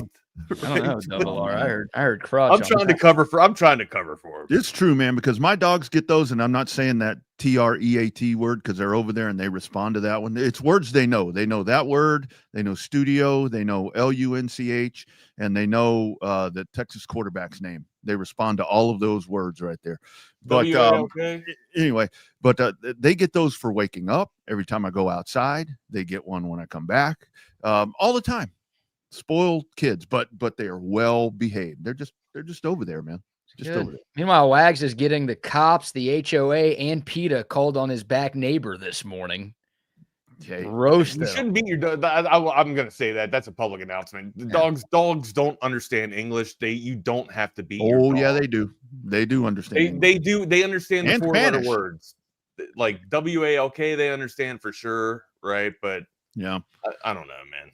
I don't know, Double R. I heard crotch. I'm trying to cover for him. It's true, man, because my dogs get those, and I'm not saying that TREAT word because they're over there and they respond to that one. It's words they know. They know that word. They know studio. They know LUNCH, and they know the Texas quarterback's name. They respond to all of those words right there. But anyway, they get those for waking up. Every time I go outside, they get one when I come back. All the time. Spoiled kids, but they are well behaved. They're just over there, man. Just over there. Meanwhile, Wags is getting the cops, the HOA, and PETA called on his back neighbor this morning. Okay. Roast You them. shouldn't beat your dog. I'm going to say that. That's a public announcement. The dogs don't understand English. You don't have to beat your dog. Yeah, they do. They do understand. They do. They understand and the 4-letter Spanish words. Like WALK, they understand for sure, right? But yeah, I don't know, man.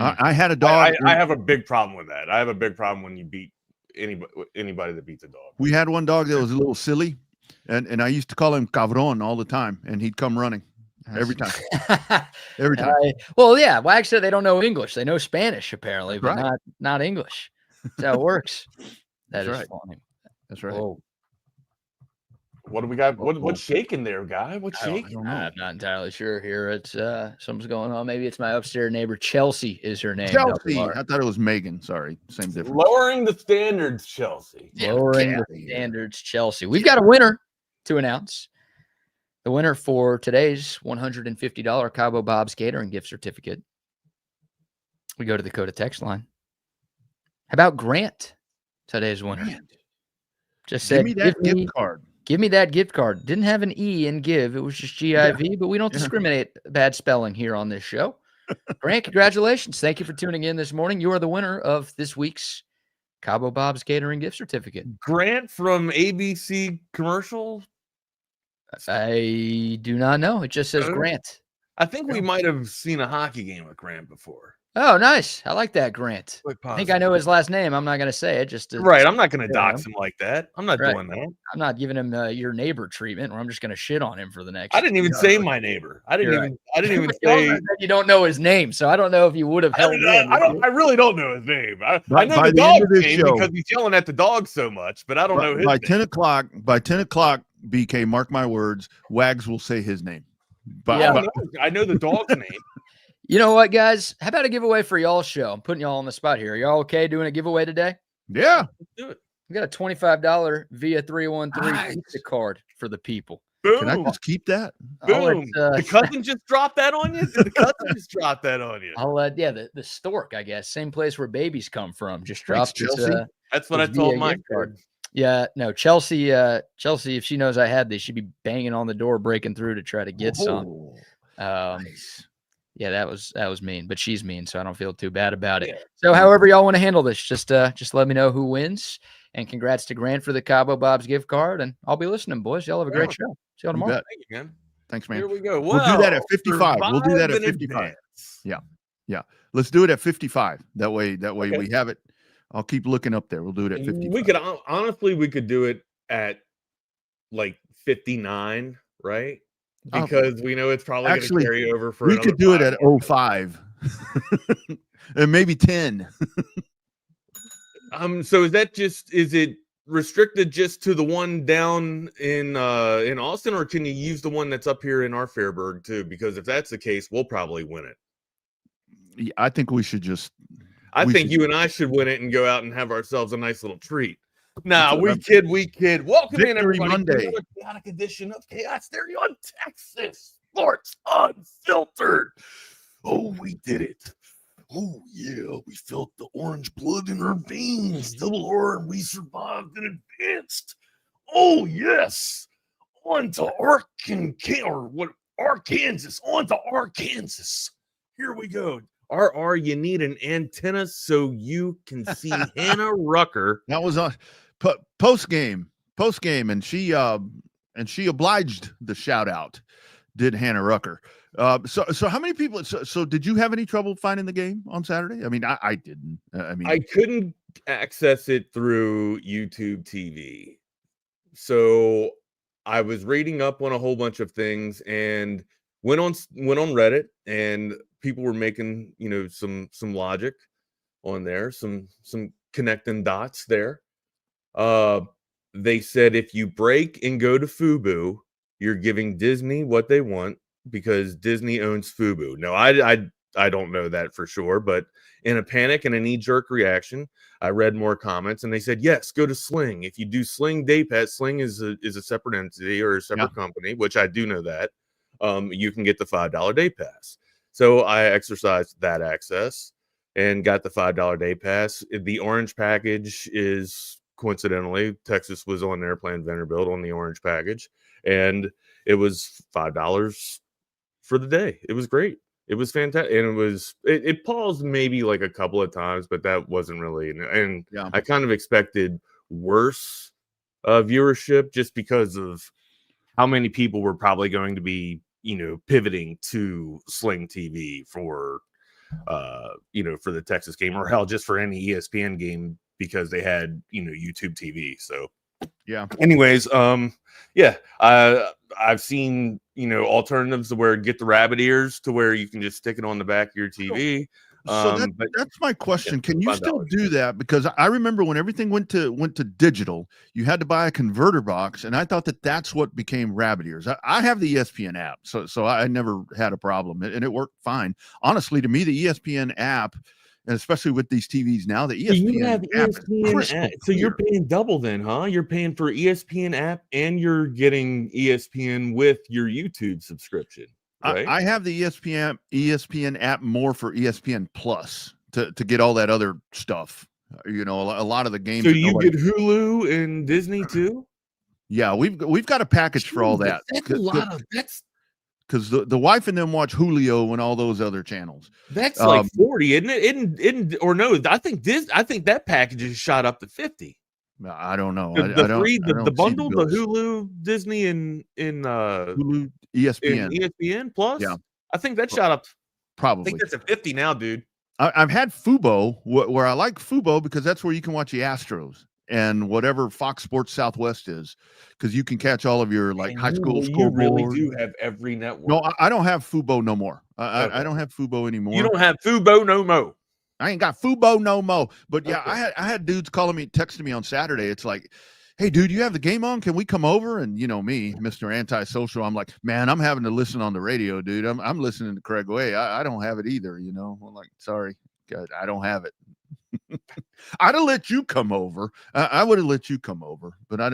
I had a dog. I have a big problem with that. I have a big problem when you beat anybody that beats a dog. We had one dog that was a little silly, and I used to call him cabron all the time, and he'd come running every time. Every time. Well, yeah. Wags said they don't know English. They know Spanish apparently, That's but not English. That's how it works. That's is right. funny. That's right. Whoa. What do we got? What's shaking there, guy? What's shaking? I'm not entirely sure here. It's something's going on. Maybe it's my upstairs neighbor. Chelsea is her name. Chelsea. I thought it was Megan. Sorry. Same difference. Lowering the standards, Chelsea. Lowering the standards, Chelsea. We've got a winner to announce. The winner for today's $150 Cabo Bob's Catering gift certificate. We go to the Coda text line. How about Grant? Today's winner. Just said, give me that gift card. Give me that gift card. Didn't have an E in give. It was just GIV, but we don't discriminate bad spelling here on this show. Grant, congratulations. Thank you for tuning in this morning. You are the winner of this week's Cabo Bob's Catering gift certificate. Grant from ABC Commercial? I do not know. It just says Grant. I think we might have seen a hockey game with Grant before. Oh, nice. I like that, Grant. I think I know his last name. I'm not going to say it. Right. I'm not going to dox him like that. I'm not doing that. I'm not giving him your neighbor treatment, or I'm just going to shit on him for the next. I didn't even say my neighbor. I didn't even say. You don't know his name, so I don't know if you would have held in. I really don't know his name. I know the dog's name because he's yelling at the dog so much, but I don't know his name. 10 o'clock, BK, mark my words, Wags will say his name. I know the dog's name. You know what, guys? How about a giveaway for y'all's show? I'm putting y'all on the spot here. Are y'all okay doing a giveaway today? Yeah. Let's do it. We got a $25 via 313 pizza card for the people. Boom. Can I just keep that? Boom. The cousin just dropped that on you? Did the cousin just drop that on you? I'll the stork, I guess. Same place where babies come from. Just dropped Chelsea. That's what I told my card. Yeah, no, Chelsea, if she knows I had these, she'd be banging on the door, breaking through to try to get some. Nice. Yeah, that was mean, but she's mean, so I don't feel too bad about it. Yeah. So however y'all want to handle this, just let me know who wins. And congrats to Grant for the Cabo Bob's gift card. And I'll be listening, boys. Y'all have a great show. See y'all tomorrow. Thank you, man. Thanks, man. Here we go. We'll do that at 55. We'll do that at 55. Yeah. Let's do it at 55. That way we have it. I'll keep looking up there. We'll do it at 55. We could do it at like 59, right? Because we know it's probably going to carry over for. We could do it at 05 and maybe 10. So is it restricted just to the one down in Austin, or can you use the one that's up here in our Fairburg too? Because if that's the case, we'll probably win it. Yeah, I think we should just. I think you and I should win it and go out and have ourselves a nice little treat. Nah, we kid. Welcome Victory in, everybody. Monday. Another chaotic edition of Chaos Theory on Texas Sports Unfiltered. Oh, we did it. Oh yeah, we felt the orange blood in our veins, Double R, and we survived and advanced. Oh yes, on to Arkansas, on to Arkansas. Here we go. RR, you need an antenna so you can see Hannah Rucker. That was on post game, and she obliged the shout out. Did Hannah Rucker? So how many people? So did you have any trouble finding the game on Saturday? I mean, I didn't. I couldn't access it through YouTube TV, so I was reading up on a whole bunch of things and went on Reddit, and people were making some logic on there, some connecting dots there. They said if you break and go to Fubo, you're giving Disney what they want because Disney owns Fubo. No, I don't know that for sure, but in a panic and a knee-jerk reaction, I read more comments and they said, yes, go to Sling. If you do Sling Day Pass, Sling is a separate entity or a separate company, which I do know that. You can get the $5 day pass. So I exercised that access and got the $5 day pass. The orange package is coincidentally, Texas was on there playing Vanderbilt on the orange package, and it was $5 for the day. It was great. It was fantastic, and it paused maybe like a couple of times, but that wasn't really. And I kind of expected worse viewership just because of how many people were probably going to be, pivoting to Sling TV for, for the Texas game, or hell, just for any ESPN game because they had, YouTube TV. So anyways, I've seen, alternatives to where get the rabbit ears to where you can just stick it on the back of your TV. So that's my question. Can you still do that? Because I remember when everything went to digital, you had to buy a converter box, and I thought that's what became rabbit ears. I have the ESPN app, so I never had a problem, and it worked fine. Honestly, to me, the ESPN app, and especially with these TVs now, the ESPN app. So you're paying double then, huh? You're paying for ESPN app and you're getting ESPN with your YouTube subscription. Right? I have the ESPN app more for ESPN Plus to get all that other stuff. A lot of the games. So you get Hulu and Disney too? Yeah, we've got a package for all that. That's a lot of that's because the wife and them watch Julio and all those other channels. That's like 40, isn't it? Or no, I think that package is shot up to 50. I don't know. The bundle, the Hulu, Disney, and Hulu, ESPN Plus. Yeah, I think that shot up. Probably. I think that's a 50 now, dude. I've had Fubo, where I like Fubo because that's where you can watch the Astros and whatever Fox Sports Southwest is, because you can catch all of your high school scoreboard. You really do have every network. No, I don't have Fubo no more. I don't have Fubo anymore. You don't have Fubo no more. I ain't got Fubo no more. But yeah, okay. I had dudes texting me on Saturday. It's like, hey, dude, you have the game on? Can we come over? And me, Mr. Antisocial, I'm like, man, I'm having to listen on the radio, dude. I'm listening to Craig Way. I don't have it either. I'm like, sorry, God, I don't have it. I'd have let you come over. I would have let you come over, but I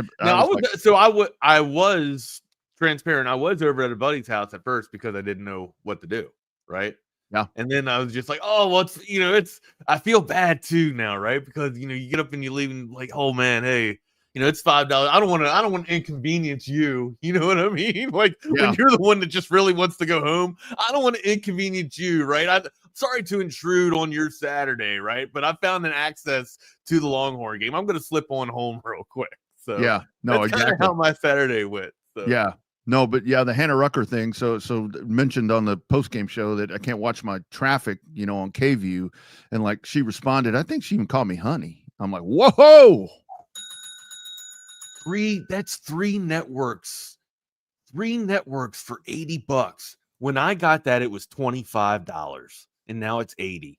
was transparent. I was over at a buddy's house at first because I didn't know what to do. Right. Yeah. And then I was just like, oh, well, I feel bad too now. Right. Because, you get up and you leave and like, oh man, hey, it's $5. I don't want to inconvenience you. You know what I mean? Like when you're the one that just really wants to go home, I don't want to inconvenience you. Right. I'm sorry to intrude on your Saturday. Right. But I found an access to the Longhorn game. I'm going to slip on home real quick. So that's exactly how my Saturday went. So. Yeah. No, but the Hannah Rucker thing. So mentioned on the post-game show that I can't watch my traffic, on K-View. And she responded, I think she even called me honey. I'm like, whoa. That's 3 networks. 3 networks for $80. When I got that, it was $25. And now it's $80.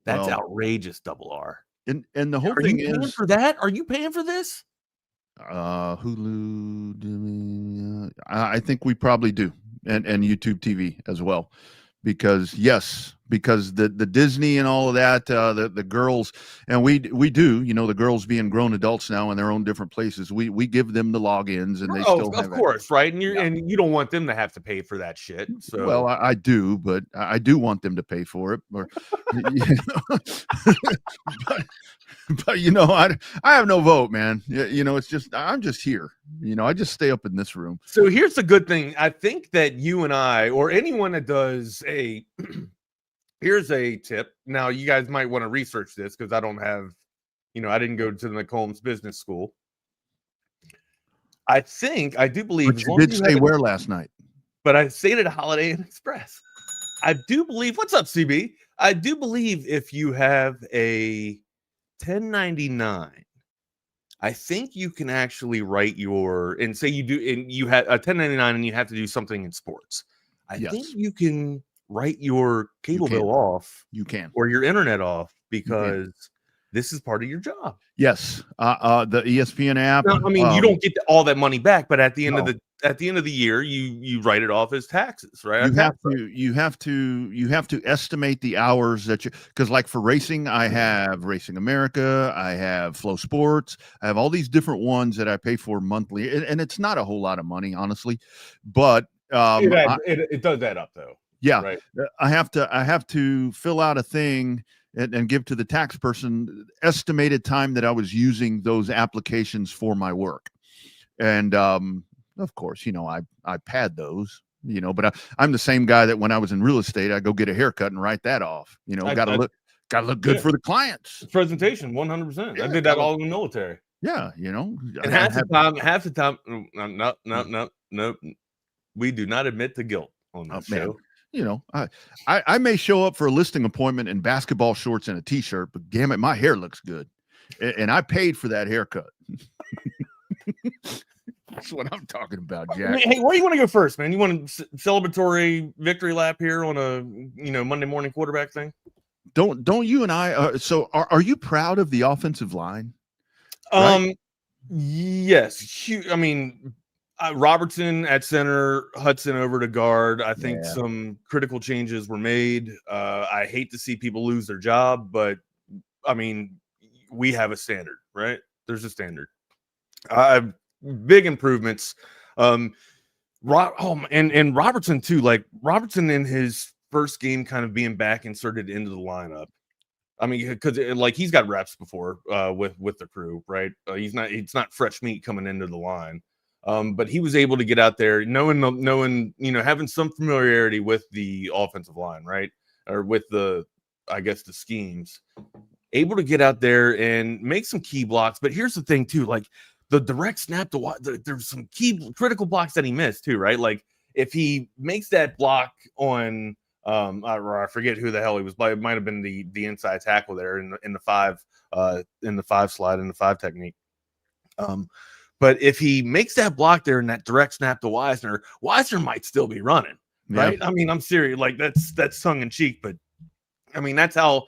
That's outrageous, Double R. And the whole thing is, paying for that? Are you paying for this? Hulu, I think we probably do, and YouTube TV as well, because yes, because the Disney and all of that, the girls, and we do, you know, the girls being grown adults now in their own different places, we give them the logins, and they still have of course, right? And you don't want them to have to pay for that shit. So well, I do, but I do want them to pay for it. Or, you know, but you know, I have no vote, man. You know, it's just I'm just here. You know, I just stay up in this room. So here's the good thing. I think that you and I, or anyone that does a here's a tip. Now, you guys might want to research this because I don't have, you know, I didn't go to the McCombs Business School. I do believe. But you did stay where last night? But I stayed at a Holiday Inn Express. I do believe. What's up, CB? I do believe if you have a 1099, I think you can actually write and say you do, and you had a 1099 and you have to do something in sports. I think you can write your cable bill off. You can, or your internet off, because this is part of your job. Yes. The ESPN app. Now, I mean, you don't get all that money back, but at the end of the year, you write it off as taxes, right? You have to estimate the hours that because like for racing, I have Racing America, I have Flow Sports, I have all these different ones that I pay for monthly, and it's not a whole lot of money, honestly, but it does add up though. Yeah, right. I have to fill out a thing and give to the tax person estimated time that I was using those applications for my work. And of course, you know, I pad those, you know, but I'm the same guy that when I was in real estate, I go get a haircut and write that off. You know, got to look good for the clients. Presentation, 100%. I did that all in the military. Yeah, you know. And half the time, no, we do not admit to guilt on this show. Man. You know, I may show up for a listing appointment in basketball shorts and a t-shirt, but damn it, my hair looks good. And I paid for that haircut. That's what I'm talking about, Jack. I mean, hey, where do you want to go first, man? You want a celebratory victory lap here on a, you know, Monday morning quarterback thing? Don't you and I, so are you proud of the offensive line? Right? Yes. I mean, Robertson at center, Hudson over to guard. I think some critical changes were made. I hate to see people lose their job, but I mean, we have a standard, right? There's a standard. Big improvements. And Robertson too. Like Robertson in his first game, kind of being back inserted into the lineup. I mean, because like he's got reps before with the crew, right? It's not fresh meat coming into the line. But he was able to get out there, knowing, you know, having some familiarity with the offensive line, right? Or with the schemes, able to get out there and make some key blocks. But here's the thing too, like the direct snap there's some key critical blocks that he missed too, right? Like if he makes that block on, I forget who the hell he was, but it might have been the inside tackle there in the five slide, in the five technique. But if he makes that block there and that direct snap to Wisner might still be running, right? I mean, I'm serious. Like that's tongue in cheek, but I mean, that's how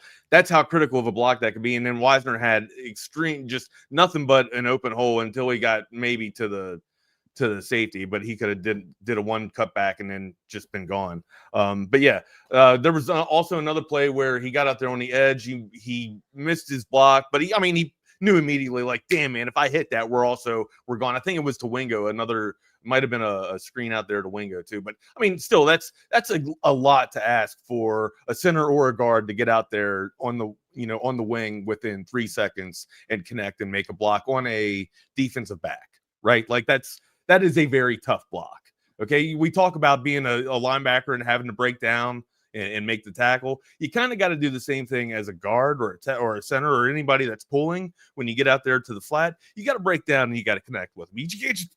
critical of a block that could be. And then Wisner had just nothing but an open hole until he got maybe to the safety, but he could have did a one cut back and then just been gone. But yeah, there was also another play where he got out there on the edge. He missed his block, but he knew immediately, like, damn, man, if I hit that, we're gone. I think it was to Wingo. Might have been a screen out there to Wingo too. But I mean, still, that's a lot to ask for a center or a guard to get out there on the wing within 3 seconds and connect and make a block on a defensive back, right? Like that is a very tough block. Okay, we talk about being a linebacker and having to break down and make the tackle. You kind of got to do the same thing as a guard or a center or anybody that's pulling. When you get out there to the flat, you got to break down and you got to connect with them. You can't just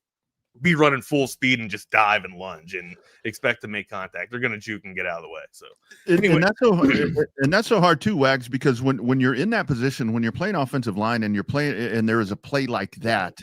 be running full speed and just dive and lunge and expect to make contact. They're going to juke and get out of the way. So anyway. and that's so hard too, Wags, because when you're in that position, when you're playing offensive line and you're playing, and there is a play like that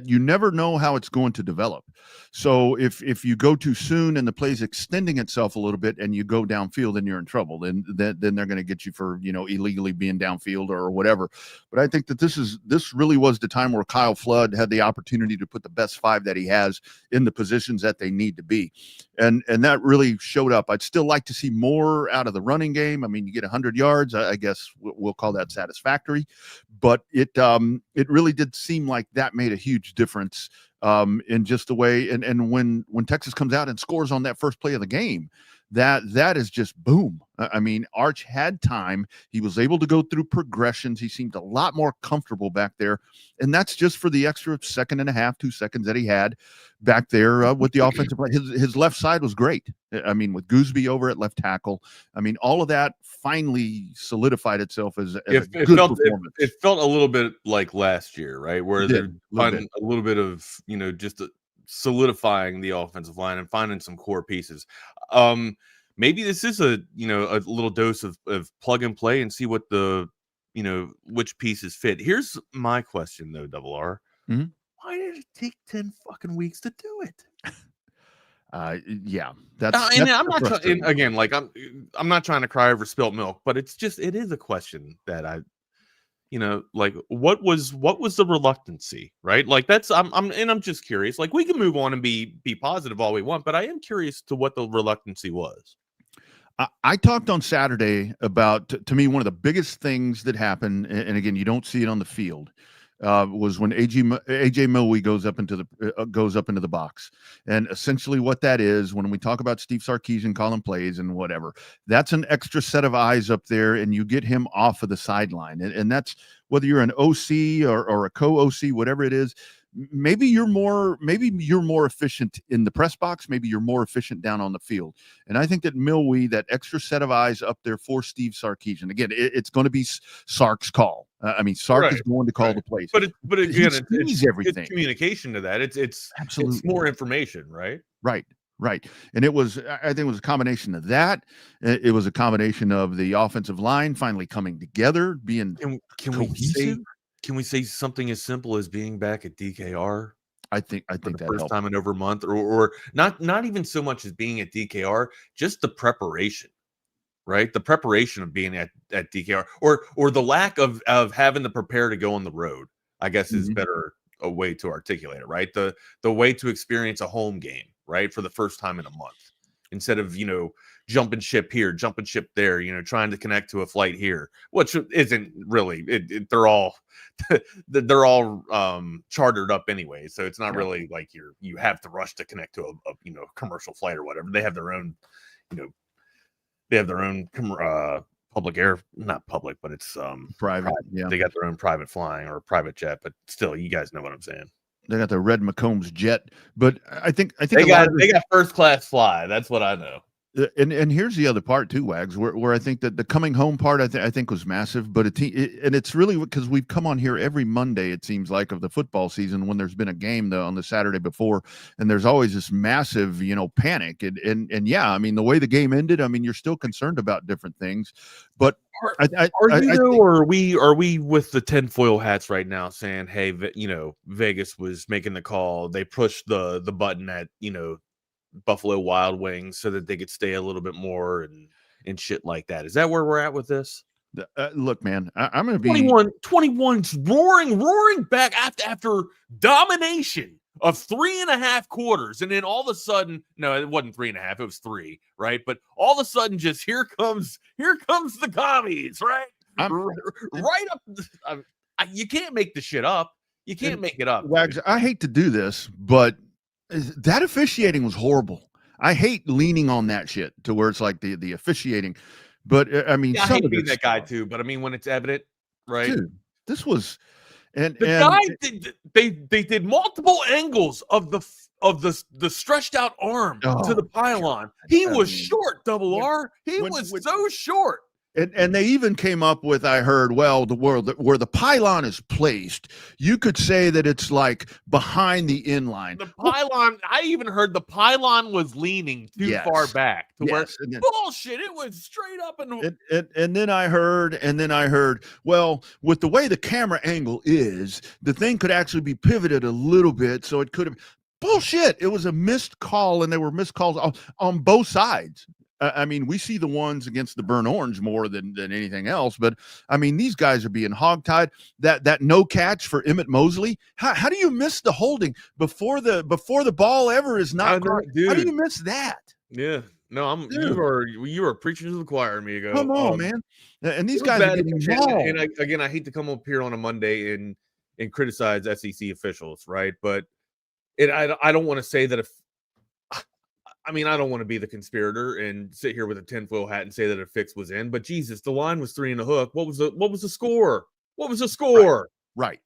you never know how it's going to develop. So if you go too soon and the play's extending itself a little bit and you go downfield, then you're in trouble. Then they're going to get you for, you know, illegally being downfield or whatever. But I think that this really was the time where Kyle Flood had the opportunity to put the best five that he he has in the positions that they need to be. And that really showed up. I'd still like to see more out of the running game. I mean, you get 100 yards, I guess we'll call that satisfactory, but it really did seem like that made a huge difference in just the way. And when Texas comes out and scores on that first play of the game, that is just boom. I mean, Arch had time. He was able to go through progressions. He seemed a lot more comfortable back there. And that's just for the extra 1.5 seconds that he had back there with the offensive play. His left side was great. I mean, with Gooseby over at left tackle. I mean, all of that finally solidified itself as a good performance. It felt a little bit like last year, right? Where they're finding a little bit of, just solidifying the offensive line and finding some core pieces. Maybe this is a little dose of plug and play and see what the which pieces fit. Here's my question though, Double R. Mm-hmm. Why did it take 10 fucking weeks to do it? Yeah, that's and I'm not again, like I'm not trying to cry over spilt milk, but it is a question that I like what was the reluctancy, right? Like I'm just curious. Like we can move on and be positive all we want, but I am curious to what the reluctancy was. I talked on Saturday about, to me, one of the biggest things that happened, and again, you don't see it on the field, was when AJ Milwee goes up into the box. And essentially what that is, when we talk about Steve Sarkeesian calling plays and whatever, that's an extra set of eyes up there, and you get him off of the sideline. And that's whether you're an OC or a co-OC, whatever it is. Maybe you're more efficient in the press box. Maybe you're more efficient down on the field. And I think that Milwee, that extra set of eyes up there for Steve Sarkeesian, again, it's going to be Sark's call. I mean, Sark is going to call the plays. But again, it's communication to that. It's absolutely, it's more information, right? Right. And I think it was a combination of that. It was a combination of the offensive line finally coming together, being cohesive. Can we say something as simple as being back at DKR? I think the that first helped. time in over a month, or not even so much as being at DKR, just the preparation, right? The preparation of being at DKR, or the lack of having to prepare to go on the road, I guess is better a way to articulate it, right? The way to experience a home game, right, for the first time in a month, instead of jumping ship here, jumping ship there, trying to connect to a flight here, which isn't really they're all chartered up anyway, so it's not really like you have to rush to connect to a commercial flight or whatever. They have their own public air, not public, but it's private. Yeah, they got their own private flying or private jet, but still, you guys know what I'm saying. They got the Red McCombs jet, but I think they got first class fly. That's what I know. And here's the other part too, Wags, where I think that the coming home part I think was massive, but and it's really because we've come on here every Monday, it seems like, of the football season when there's been a game on the Saturday before, and there's always this massive panic and yeah, I mean the way the game ended, I mean you're still concerned about different things, but are we with the tinfoil hats right now saying, hey, Vegas was making the call, they pushed the button at Buffalo Wild Wings so that they could stay a little bit more and shit like that? Is that where we're at with this? Look, man, I'm going to be 21's roaring back after domination of 3.5 quarters, and then all of a sudden, no, it wasn't 3.5, it was 3, right? But all of a sudden, just here comes the commies, right? Right up. You can't make the shit up. You can't make it up. Wags, I hate to do this, but that officiating was horrible. I hate leaning on that shit to where it's like the officiating, but I mean, I hate being that guy too. But I mean, when it's evident, right? Dude, this was, and the guy they did multiple angles of the stretched out arm to the pylon. He was short, Double R. He was so short. And they even came up with, I heard, well, where the pylon is placed, you could say that it's like behind the inline. The pylon, I even heard the pylon was leaning too far back to where bullshit. It was straight up and then I heard, well, with the way the camera angle is, the thing could actually be pivoted a little bit, so it could have bullshit. It was a missed call, and there were missed calls on both sides. I mean, we see the ones against the Burn Orange more than anything else, but I mean, these guys are being hogtied. That no catch for Emmett Mosley. How do you miss the holding before the ball ever is not caught? How do you miss that? Yeah. No, you are preaching to the choir, amigo. Come on, man. And these guys are getting mauled. And I hate to come up here on a Monday and criticize SEC officials, right? But I don't want to say that I don't want to be the conspirator and sit here with a tinfoil hat and say that a fix was in, but Jesus, the line was 3 and a hook. What was the score? What was the score? Right.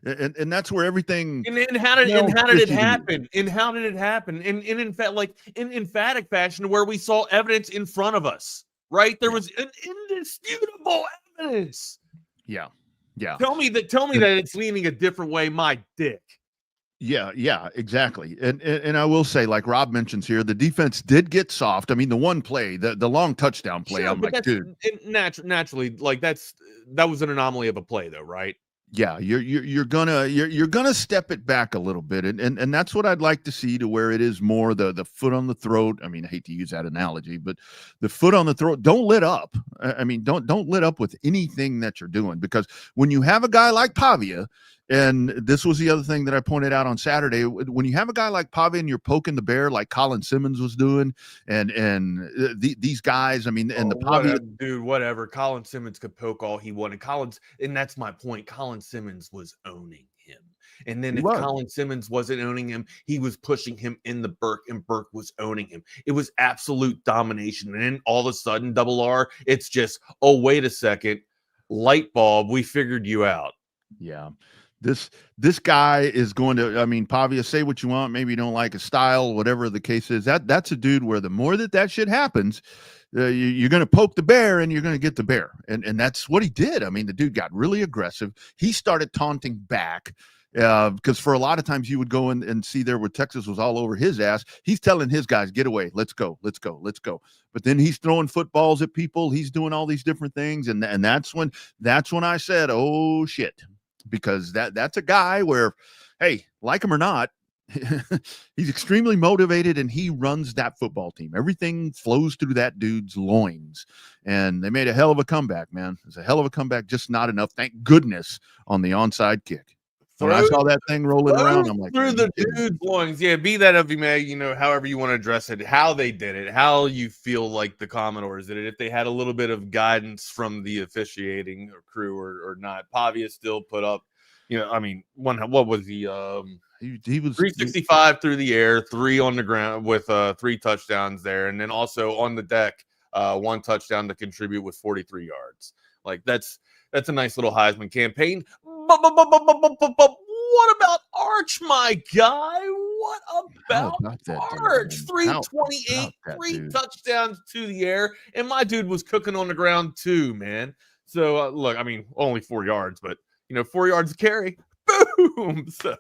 And that's where everything. And how did it happen? And how did it happen? And in fact, like in emphatic fashion, where we saw evidence in front of us, right? There was an indisputable evidence. Yeah. Tell me that it's leaning a different way, my dick. Yeah, exactly. And I will say, like Rob mentions here, the defense did get soft. I mean, the one play, the long touchdown play, sure, I'm like, dude. Naturally, like that was an anomaly of a play, though, right? Yeah, you're gonna step it back a little bit, and that's what I'd like to see, to where it is more the foot on the throat. I mean, I hate to use that analogy, but the foot on the throat. Don't let up. I mean, don't let up with anything that you're doing, because when you have a guy like Pavia, and this was the other thing that I pointed out on Saturday, when you have a guy like Pavia and you're poking the bear like Colin Simmons was doing, and these guys, I mean, and the Pavia dude, whatever. Colin Simmons could poke all he wanted. And that's my point. Colin Simmons was owning him. And then Colin Simmons wasn't owning him, he was pushing him in the Burke, and Burke was owning him. It was absolute domination. And then all of a sudden, Double R, it's just, oh, wait a second, light bulb, we figured you out. Yeah. This guy is going to, I mean, Pavia, say what you want. Maybe you don't like his style, whatever the case is. That's a dude where the more that shit happens, you're going to poke the bear and you're going to get the bear. And that's what he did. I mean, the dude got really aggressive. He started taunting back, because for a lot of times you would go in and see there where Texas was all over his ass. He's telling his guys, get away. Let's go. But then he's throwing footballs at people. He's doing all these different things. And that's when I said, oh, shit. Because that's a guy where, hey, like him or not, he's extremely motivated, and he runs that football team. Everything flows through that dude's loins, and they made a hell of a comeback, man. It's a hell of a comeback, just not enough. Thank goodness on the onside kick. When I saw that thing rolling around, I'm like, through the dude's loins. Yeah, be that of you may, however you want to address it, how they did it, how you feel like the Commodores did it, if they had a little bit of guidance from the officiating or crew or not. Pavia still put up, what was he was 365 through the air, 3 on the ground with 3 touchdowns there, and then also on the deck, 1 touchdown to contribute with 43 yards. Like that's a nice little Heisman campaign. But what about Arch, my guy? What about Arch? 328, 3 touchdowns to the air, and my dude was cooking on the ground too, man. So look, I mean, only 4 yards, but 4 yards of carry, boom. So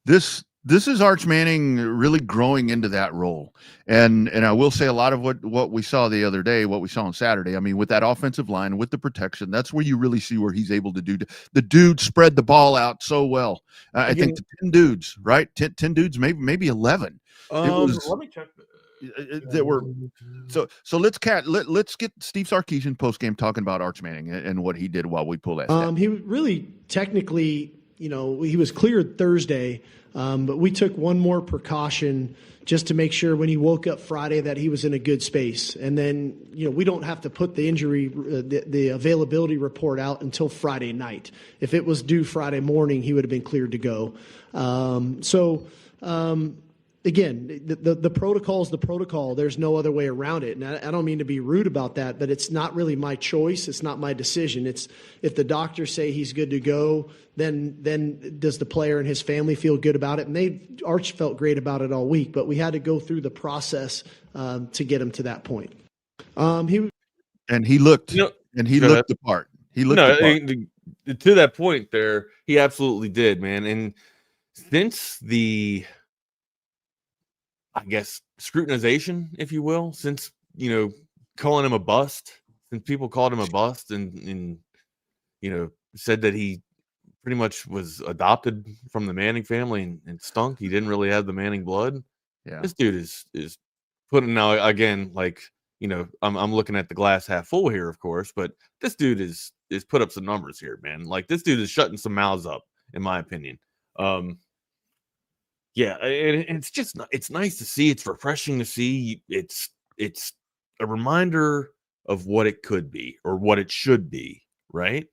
this is Arch Manning really growing into that role. And I will say a lot of what we saw the other day, what we saw on Saturday, I mean, with that offensive line, with the protection, that's where you really see where he's able to do. The dude spread the ball out so well. I think the 10 dudes, right? 10 dudes, maybe 11. Let me check. That were so let's get Steve Sarkeesian post-game talking about Arch Manning and what he did while we pull that stat. He really technically, he was cleared Thursday, but we took one more precaution just to make sure when he woke up Friday that he was in a good space. And then, we don't have to put the injury, the availability report out until Friday night. If it was due Friday morning, he would have been cleared to go. Again, the protocol is the protocol. There's no other way around it. And I don't mean to be rude about that, but it's not really my choice. It's not my decision. It's if the doctors say he's good to go, then does the player and his family feel good about it? And Arch felt great about it all week, but we had to go through the process to get him to that point. He looked the part. He looked the part. To that point there, he absolutely did, man. And since the, I guess, scrutinization, if you will, since, calling him a bust, since people called him a bust and said that he pretty much was adopted from the Manning family and stunk. He didn't really have the Manning blood. Yeah. This dude is putting now again, like, I'm looking at the glass half full here, of course, but this dude is put up some numbers here, man. Like, this dude is shutting some mouths up, in my opinion. Yeah, it's nice to see. It's refreshing to see. It's a reminder of what it could be or what it should be, right?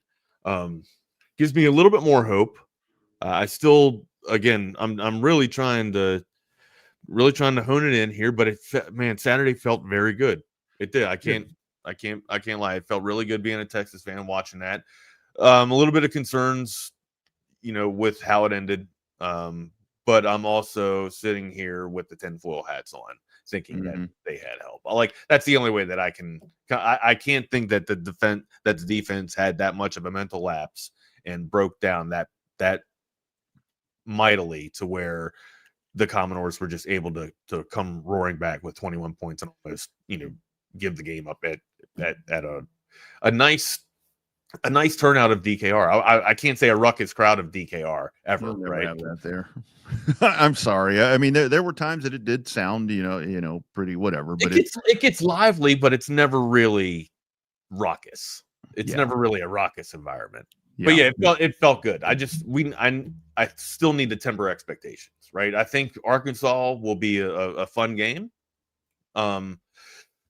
Gives me a little bit more hope. I still, again, I'm really trying to hone it in here, but Saturday felt very good. It did. I can't lie. It felt really good being a Texas fan watching that. A little bit of concerns, with how it ended. But I'm also sitting here with the tinfoil hats on, thinking that they had help. That's the only way that I can. I can't think that the defense had that much of a mental lapse and broke down that mightily to where the Commodores were just able to come roaring back with 21 points and almost, give the game up at a nice turnout of DKR. I can't say a ruckus crowd of DKR ever, right? Have that there. I'm sorry. I mean, there were times that it did sound, pretty whatever. But it gets lively, but it's never really raucous. It's never really a raucous environment. But it felt good. I still need to temper expectations, right? I think Arkansas will be a fun game.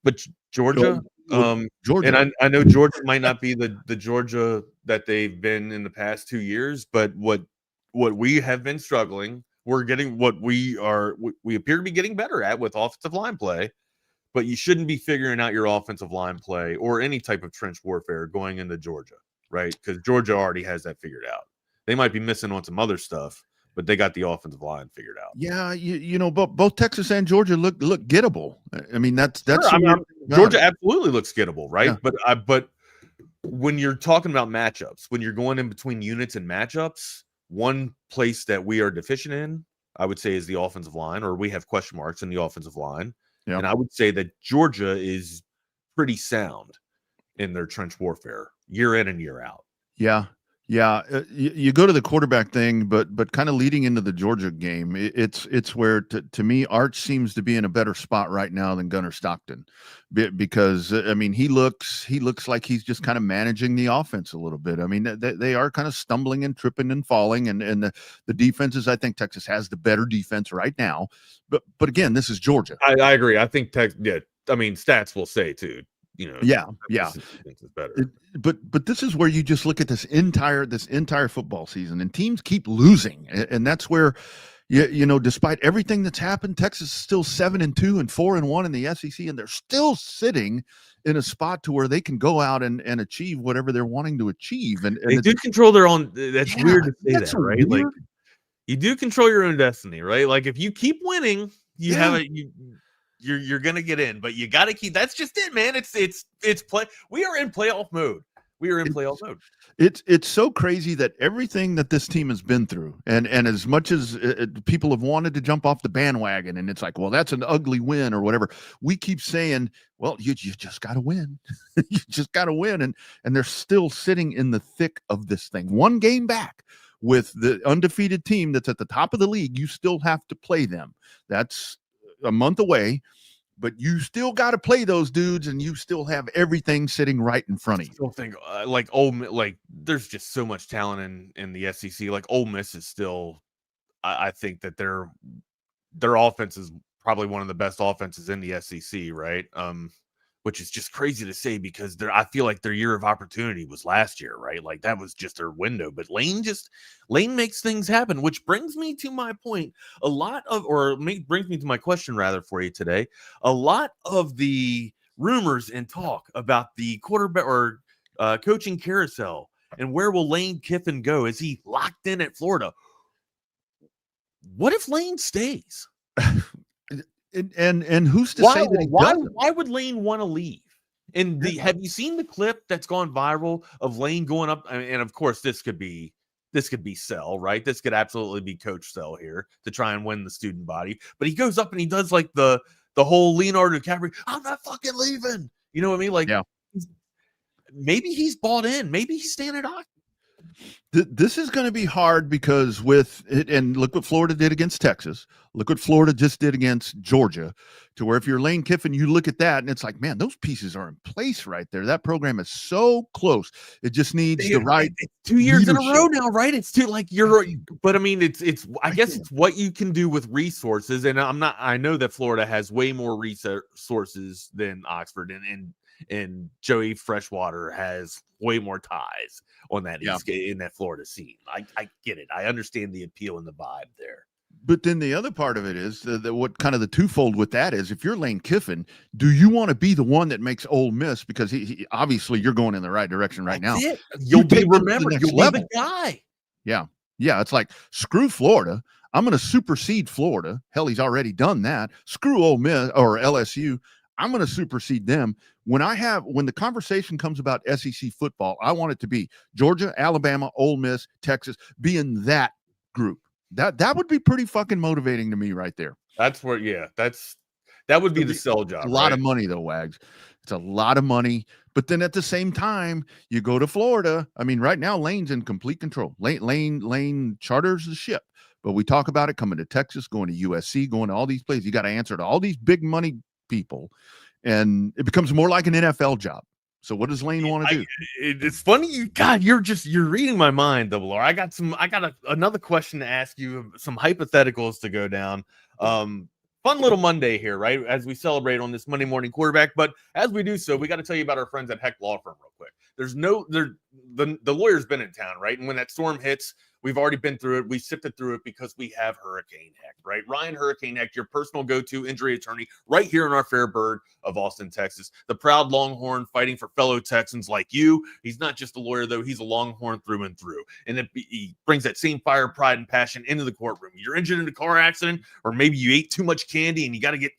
But Georgia, and I know Georgia might not be the Georgia that they've been in the past 2 years, but what we have been struggling, we're getting what we appear to be getting better at with offensive line play. But you shouldn't be figuring out your offensive line play or any type of trench warfare going into Georgia, right? Because Georgia already has that figured out. They might be missing on some other stuff, but they got the offensive line figured out. Yeah, both Texas and Georgia look gettable. I mean, that's sure, Georgia absolutely looks gettable, right? Yeah. But when you're talking about matchups, when you're going in between units and matchups, one place that we are deficient in, I would say, is the offensive line, or we have question marks in the offensive line. Yeah. And I would say that Georgia is pretty sound in their trench warfare year in and year out. Yeah. Yeah, you go to the quarterback thing, but kind of leading into the Georgia game, it's where to me Arch seems to be in a better spot right now than Gunnar Stockton, because I mean he looks like he's just kind of managing the offense a little bit. I mean they are kind of stumbling and tripping and falling, and the defenses, I think Texas has the better defense right now, but again, this is Georgia. I agree. I think I mean stats will say too. Yeah. Better. But this is where you just look at this entire football season, and teams keep losing, and that's where despite everything that's happened, Texas is still 7-2 and 4-1 in the SEC, and they're still sitting in a spot to where they can go out and achieve whatever they're wanting to achieve. And they do control their own. That's weird to say that, right? Weird. Like you do control your own destiny, right? Like if you keep winning, you have it. You're gonna get in, but you gotta keep. That's just it, man. It's play. We are in playoff mode. It's so crazy that everything that this team has been through, and as much as people have wanted to jump off the bandwagon, and it's like, well, that's an ugly win or whatever. We keep saying, well, you just got to win. You just got to win, and they're still sitting in the thick of this thing, one game back with the undefeated team that's at the top of the league. You still have to play them. That's a month away, but you still got to play those dudes, and you still have everything sitting right in front of you. I still think there's just so much talent in the SEC. Like Ole Miss is still, I think that their offense is probably one of the best offenses in the SEC, right? Which is just crazy to say because I feel like their year of opportunity was last year, right? Like that was just their window. But Lane makes things happen, which brings me to my point. Brings me to my question rather for you today. A lot of the rumors and talk about the quarterback or coaching carousel and where will Lane Kiffin go? Is he locked in at Florida? What if Lane stays? And who's to say that why would Lane want to leave? And have you seen the clip that's gone viral of Lane going up? And of course, this could be Sell, right? This could absolutely be Coach Sell here to try and win the student body. But he goes up and he does like the whole Leonardo DiCaprio. I'm not fucking leaving. You know what I mean? Like, maybe he's bought in. Maybe he's staying at Oxford. This is going to be hard because with it, and look what Florida did against Texas. Look what Florida just did against Georgia, to where if you're Lane Kiffin, you look at that and it's like, man, those pieces are in place right there. That program is so close. It just needs the right. It's 2 years leadership. in a row now, right? It's too like but I mean, I guess it's what you can do with resources. And I know that Florida has way more resources than Oxford, and Joey Freshwater has way more ties on that in that Florida scene. I get it. I understand the appeal and the vibe there. But then the other part of it is what kind of the twofold with that is, if you're Lane Kiffin, do you want to be the one that makes Ole Miss? Because he obviously you're going in the right direction right now. You'll be remembered. You'll be the guy. Yeah. Yeah. It's like, screw Florida. I'm going to supersede Florida. Hell, he's already done that. Screw Ole Miss or LSU. I'm going to supersede them. When the conversation comes about SEC football, I want it to be Georgia, Alabama, Ole Miss, Texas, be in that group. That would be pretty fucking motivating to me right there. That's where, that would be the sell job. A lot of money though, Wags. It's a lot of money. But then at the same time, you go to Florida. I mean, right now, Lane's in complete control. Lane charters the ship. But we talk about it coming to Texas, going to USC, going to all these places. You got to answer to all these big money people. And it becomes more like an NFL job. So what does Lane want to do? It's funny, you're reading my mind, Double R. I got another question to ask you, some hypotheticals to go down. Fun little Monday here, right? As we celebrate on this Monday morning quarterback. But as we do so, we got to tell you about our friends at Heck Law Firm real quick. The lawyer's been in town, right? And when that storm hits, we've already been through it. We sifted through it because we have Hurricane Heck, right? Ryan Hurricane Heck, your personal go-to injury attorney right here in our fair bird of Austin, Texas. The proud Longhorn fighting for fellow Texans like you. He's not just a lawyer, though. He's a Longhorn through and through. And he brings that same fire, pride, and passion into the courtroom. You're injured in a car accident, or maybe you ate too much candy and you got to get,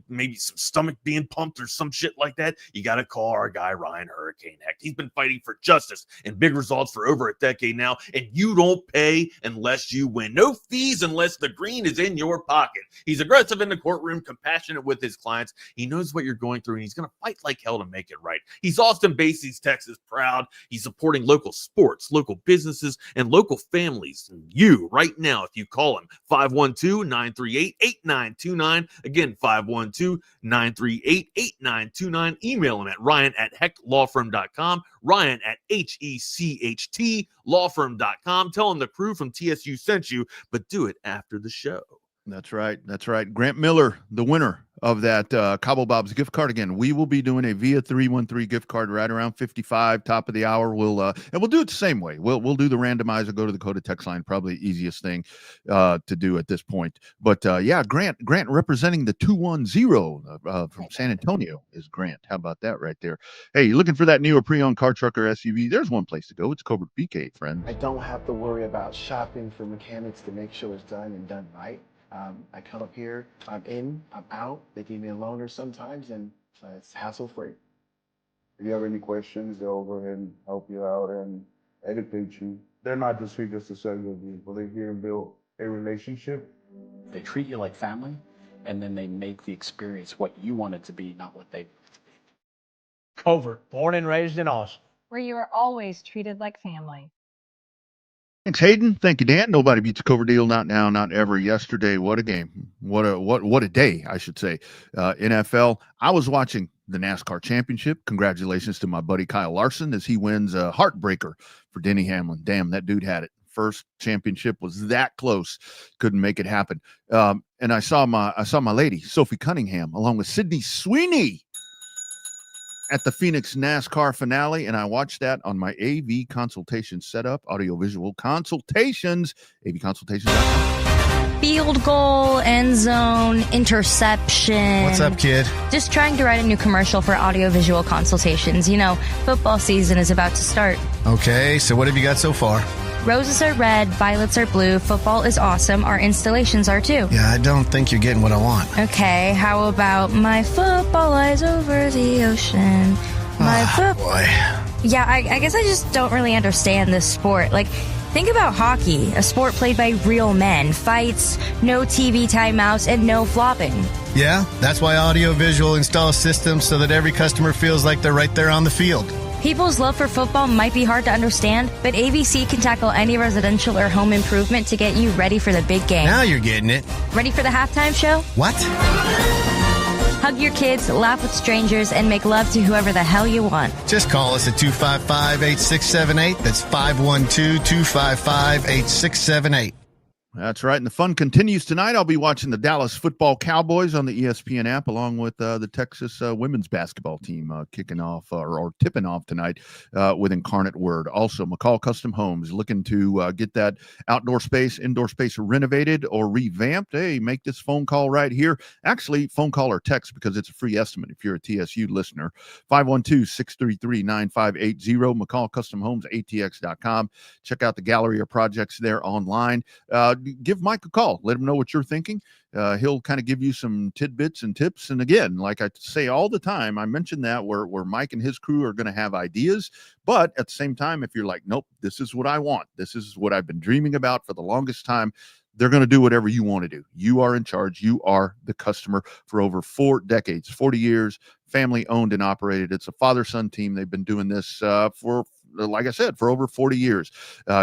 maybe some stomach being pumped or some shit like that. You got to call our guy, Ryan Hurricane Heck. He's been fighting for justice and big results for over a decade now, and you don't pay unless you win. No fees unless the green is in your pocket. He's aggressive in the courtroom, compassionate with his clients. He knows what you're going through, and he's going to fight like hell to make it right. He's Austin-based. He's Texas proud. He's supporting local sports, local businesses, and local families. And you, right now, if you call him, 512-938-8929. Again, 512-938-8929. Email him at ryan@hecklawfirm.com. Ryan at HECHT lawfirm.com. Tell him the crew from TSU sent you, but do it after the show. That's right. That's right. Grant Miller, the winner of that Cabo Bob's gift card. Again, we will be doing a via 313 gift card right around 55, top of the hour. We'll do it the same way. We'll do the randomizer, go to the Coda text line, probably the easiest thing to do at this point. But Grant representing the 210 from San Antonio is Grant. How about that right there? Hey, you looking for that new or pre-owned car, truck, or SUV? There's one place to go. It's Cobra BK, friend. I don't have to worry about shopping for mechanics to make sure it's done and done right. I come up here, I'm in, I'm out. They give me a loaner sometimes, and it's hassle-free. If you have any questions, they'll go ahead and help you out and educate you. They're not just here just to sell you a vehicle. They're here and build a relationship. They treat you like family, and then they make the experience what you want it to be, not what they. Covert, born and raised in Austin. Where you are always treated like family. Thanks, Hayden. Thank you, Dan. Nobody beats a cover deal. Not now, not ever. Yesterday, what a game. What a day, I should say. NFL. I was watching the NASCAR championship. Congratulations to my buddy Kyle Larson as he wins a heartbreaker for Denny Hamlin. Damn, that dude had it. First championship was that close. Couldn't make it happen. And I saw my lady, Sophie Cunningham, along with Sydney Sweeney at the Phoenix NASCAR finale, and I watched that on my AV consultation setup, audiovisual consultations, avconsultations.com. Field goal, end zone, interception. What's up, kid? Just trying to write a new commercial for audiovisual consultations. Football season is about to start. Okay, so what have you got so far? Roses are red, violets are blue, football is awesome, our installations are too. Yeah, I don't think you're getting what I want. Okay, how about my football lies over the ocean? Boy. Yeah, I guess I just don't really understand this sport. Think about hockey, a sport played by real men. Fights, no TV timeouts, and no flopping. Yeah, that's why Audiovisual installs systems so that every customer feels like they're right there on the field. People's love for football might be hard to understand, but ABC can tackle any residential or home improvement to get you ready for the big game. Now you're getting it. Ready for the halftime show? What? Hug your kids, laugh with strangers, and make love to whoever the hell you want. Just call us at 255-8678. That's 512-255-8678. That's right. And the fun continues tonight. I'll be watching the Dallas Football Cowboys on the ESPN app, along with the Texas women's basketball team kicking off or tipping off tonight with Incarnate Word. Also, McCall Custom Homes looking to get that outdoor space, indoor space renovated or revamped. Hey, make this phone call right here. Actually, phone call or text because it's a free estimate if you're a TSU listener. 512-633-9580. McCall Custom Homes, ATX.com. Check out the gallery of projects there online. Give Mike a call. Let him know what you're thinking. He'll kind of give you some tidbits and tips. And again, like I say all the time, I mentioned that where Mike and his crew are going to have ideas. But at the same time, if you're like, nope, this is what I want, this is what I've been dreaming about for the longest time, they're going to do whatever you want to do. You are in charge. You are the customer for over 4 decades, 40 years, family owned and operated. It's a father-son team. They've been doing this for, like I said, for over 40 years.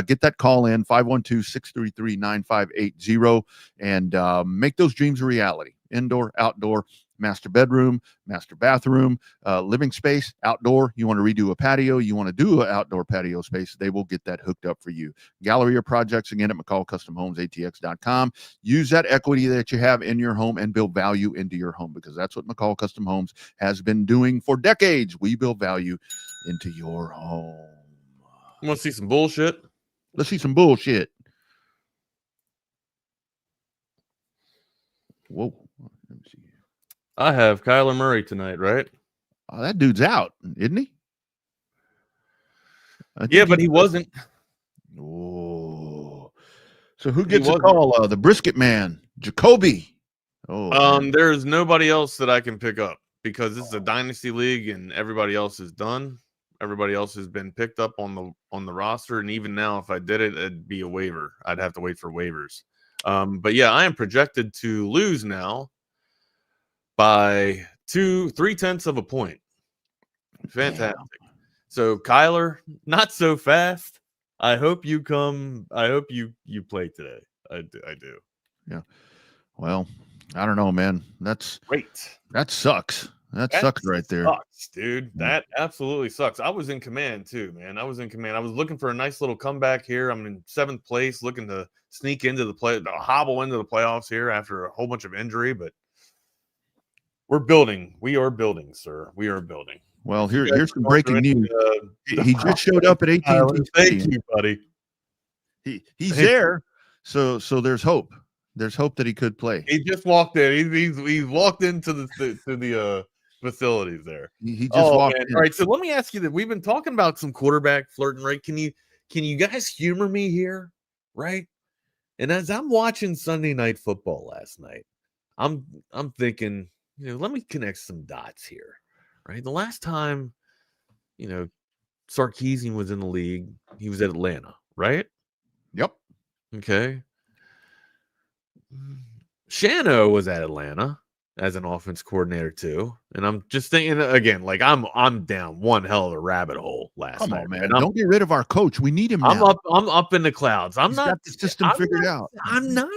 Get that call in, 512-633-9580, and make those dreams a reality. Indoor, outdoor, master bedroom, master bathroom, living space, outdoor. You want to redo a patio, you want to do an outdoor patio space, they will get that hooked up for you. Gallery of projects, again, at McCall Custom Homes, ATX.com. Use that equity that you have in your home and build value into your home, because that's what McCall Custom Homes has been doing for decades. We build value into your home. You want to see some bullshit? Let's see some bullshit. Whoa. Let me see. I have Kyler Murray tonight, right? Oh, that dude's out, isn't he? Yeah, but he wasn't. Oh. So who gets a call? The brisket man, Jacoby. Oh. There's nobody else that I can pick up because this is a dynasty league and everybody else is done. Everybody else has been picked up on the roster, and even now, if I did it, it'd be a waiver. I'd have to wait for waivers. But yeah, I am projected to lose now by 3/10 of a point. Fantastic. Yeah. So Kyler, not so fast. I hope you come. I hope you play today. I do. Yeah. Well, I don't know, man. That's great. That sucks. That sucks right there. Sucks, dude. That absolutely sucks. I was in command too, man. I was in command. I was looking for a nice little comeback here. I'm in 7th place, looking to sneak into hobble into the playoffs here after a whole bunch of injury, but we're building. We are building, sir. We are building. Well, here's some breaking news. He just showed up at 18. Thank you, buddy. He's there. So there's hope. There's hope that he could play. He just walked in. He walked into the facilities there. He just walked in. All right, so let me ask you that. We've been talking about some quarterback flirting, right? Can you guys humor me here, right? And as I'm watching Sunday Night Football last night, I'm thinking, let me connect some dots here, right? The last time, Sarkeesian was in the league, he was at Atlanta, right? Yep. Okay. Shano was at Atlanta as an offense coordinator too, and I'm just thinking again, like I'm down one hell of a rabbit hole last night. Come on, man! Don't get rid of our coach. We need him now. I'm up in the clouds. He's got the system figured out. I'm not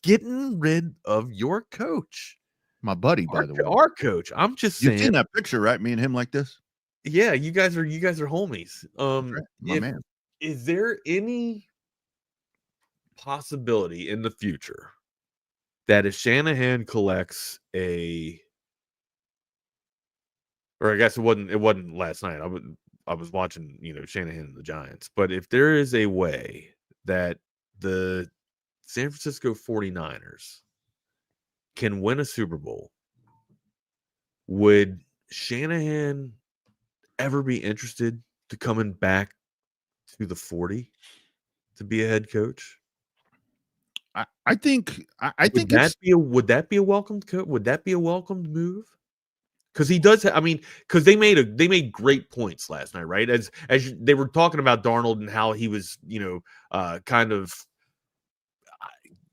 getting rid of your coach, my buddy. By the way, our coach. I'm just saying. You've seen that picture, right? Me and him like this. Yeah, you guys are homies. My man. Is there any possibility in the future that if Shanahan collects or I guess it wasn't last night. I was watching, Shanahan and the Giants. But if there is a way that the San Francisco 49ers can win a Super Bowl, would Shanahan ever be interested to coming back to the 40 to be a head coach? I think would that be a welcomed move? Because he does. Because they made great points last night, right? As they were talking about Darnold and how he was, kind of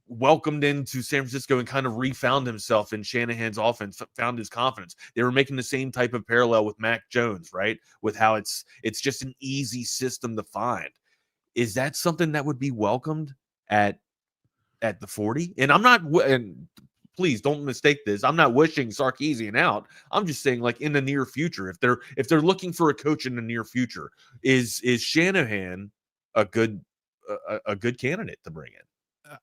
welcomed into San Francisco and kind of refound himself in Shanahan's offense, found his confidence. They were making the same type of parallel with Mac Jones, right? With how it's just an easy system to find. Is that something that would be welcomed at the 40? And I'm not, and please don't mistake this, I'm not wishing Sarkeesian out. I'm just saying, like, in the near future, if they're looking for a coach in the near future, is Shanahan a good candidate to bring in?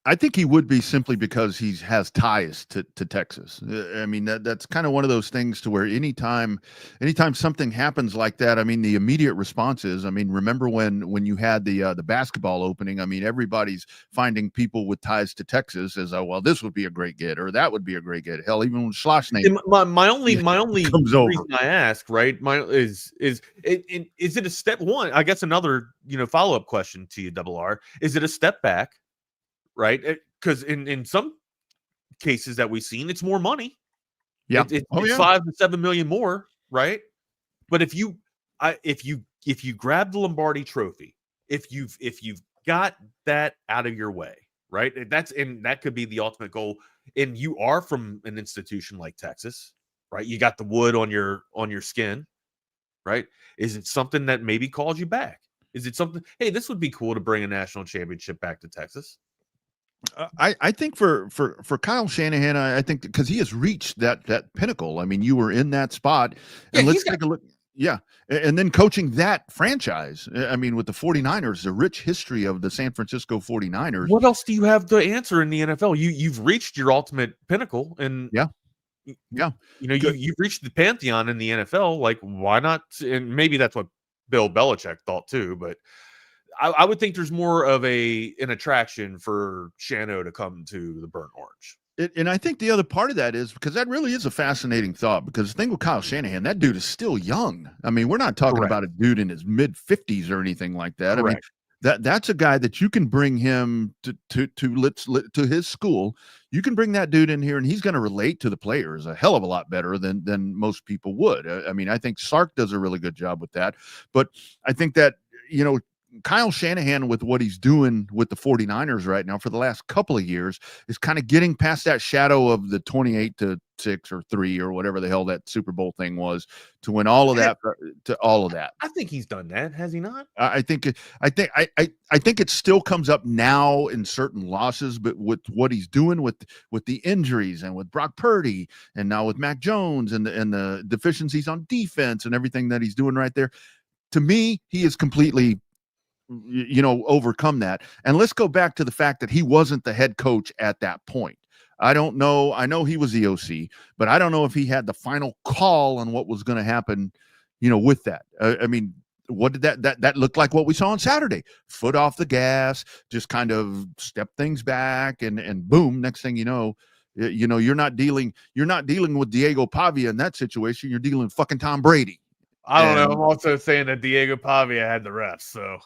I think he would be, simply because he has ties to Texas. I mean, that's kind of one of those things to where anytime something happens like that, I mean, the immediate response is, I mean, remember when you had the basketball opening? I mean, everybody's finding people with ties to Texas as, oh, well, this would be a great get, or that would be a great get. Hell, even when Schloss name my only comes over. reason I ask, right, is it a step one? I guess another follow up question to you, Double R, is it a step back? Right, because in some cases that we've seen, it's more money. Yeah, it's $5 to $7 million more, right? But if you grab the Lombardi Trophy, if you've got that out of your way, right? That could be the ultimate goal. And you are from an institution like Texas, right? You got the wood on your skin, right? Is it something that maybe calls you back? Is it something? Hey, this would be cool to bring a national championship back to Texas. I think for Kyle Shanahan, I think because he has reached that pinnacle. I mean, you were in that spot, and let's take a look. Yeah, and then coaching that franchise. I mean, with the 49ers, the rich history of the San Francisco 49ers. What else do you have to answer in the NFL? You've reached your ultimate pinnacle, and you've reached the pantheon in the NFL. Like, why not? And maybe that's what Bill Belichick thought too, but I would think there's more of an attraction for Shano to come to the Burnt Orange. And I think the other part of that is because that really is a fascinating thought, because the thing with Kyle Shanahan, that dude is still young. I mean, we're not talking about a dude in his mid 50s or anything like that. Correct. I mean, that's a guy that you can bring him to his school. You can bring that dude in here, and he's going to relate to the players a hell of a lot better than most people would. I mean, I think Sark does a really good job with that, but I think that, Kyle Shanahan, with what he's doing with the 49ers right now for the last couple of years, is kind of getting past that shadow of the 28-6 or 3 or whatever the hell that Super Bowl thing was, to win all of that, to all of that. I think he's done that, has he not? I think it still comes up now in certain losses, but with what he's doing with the injuries and with Brock Purdy and now with Mac Jones and the deficiencies on defense and everything that he's doing right there, to me, he is completely overcome that. And let's go back to the fact that he wasn't the head coach at that point. I don't know. I know he was the OC, but I don't know if he had the final call on what was going to happen, with that. I mean, what did that looked like? What we saw on Saturday, foot off the gas, just kind of step things back, and boom, next thing you know, you're not dealing with Diego Pavia in that situation. You're dealing with fucking Tom Brady. I don't know. I'm also saying that Diego Pavia had the refs, so.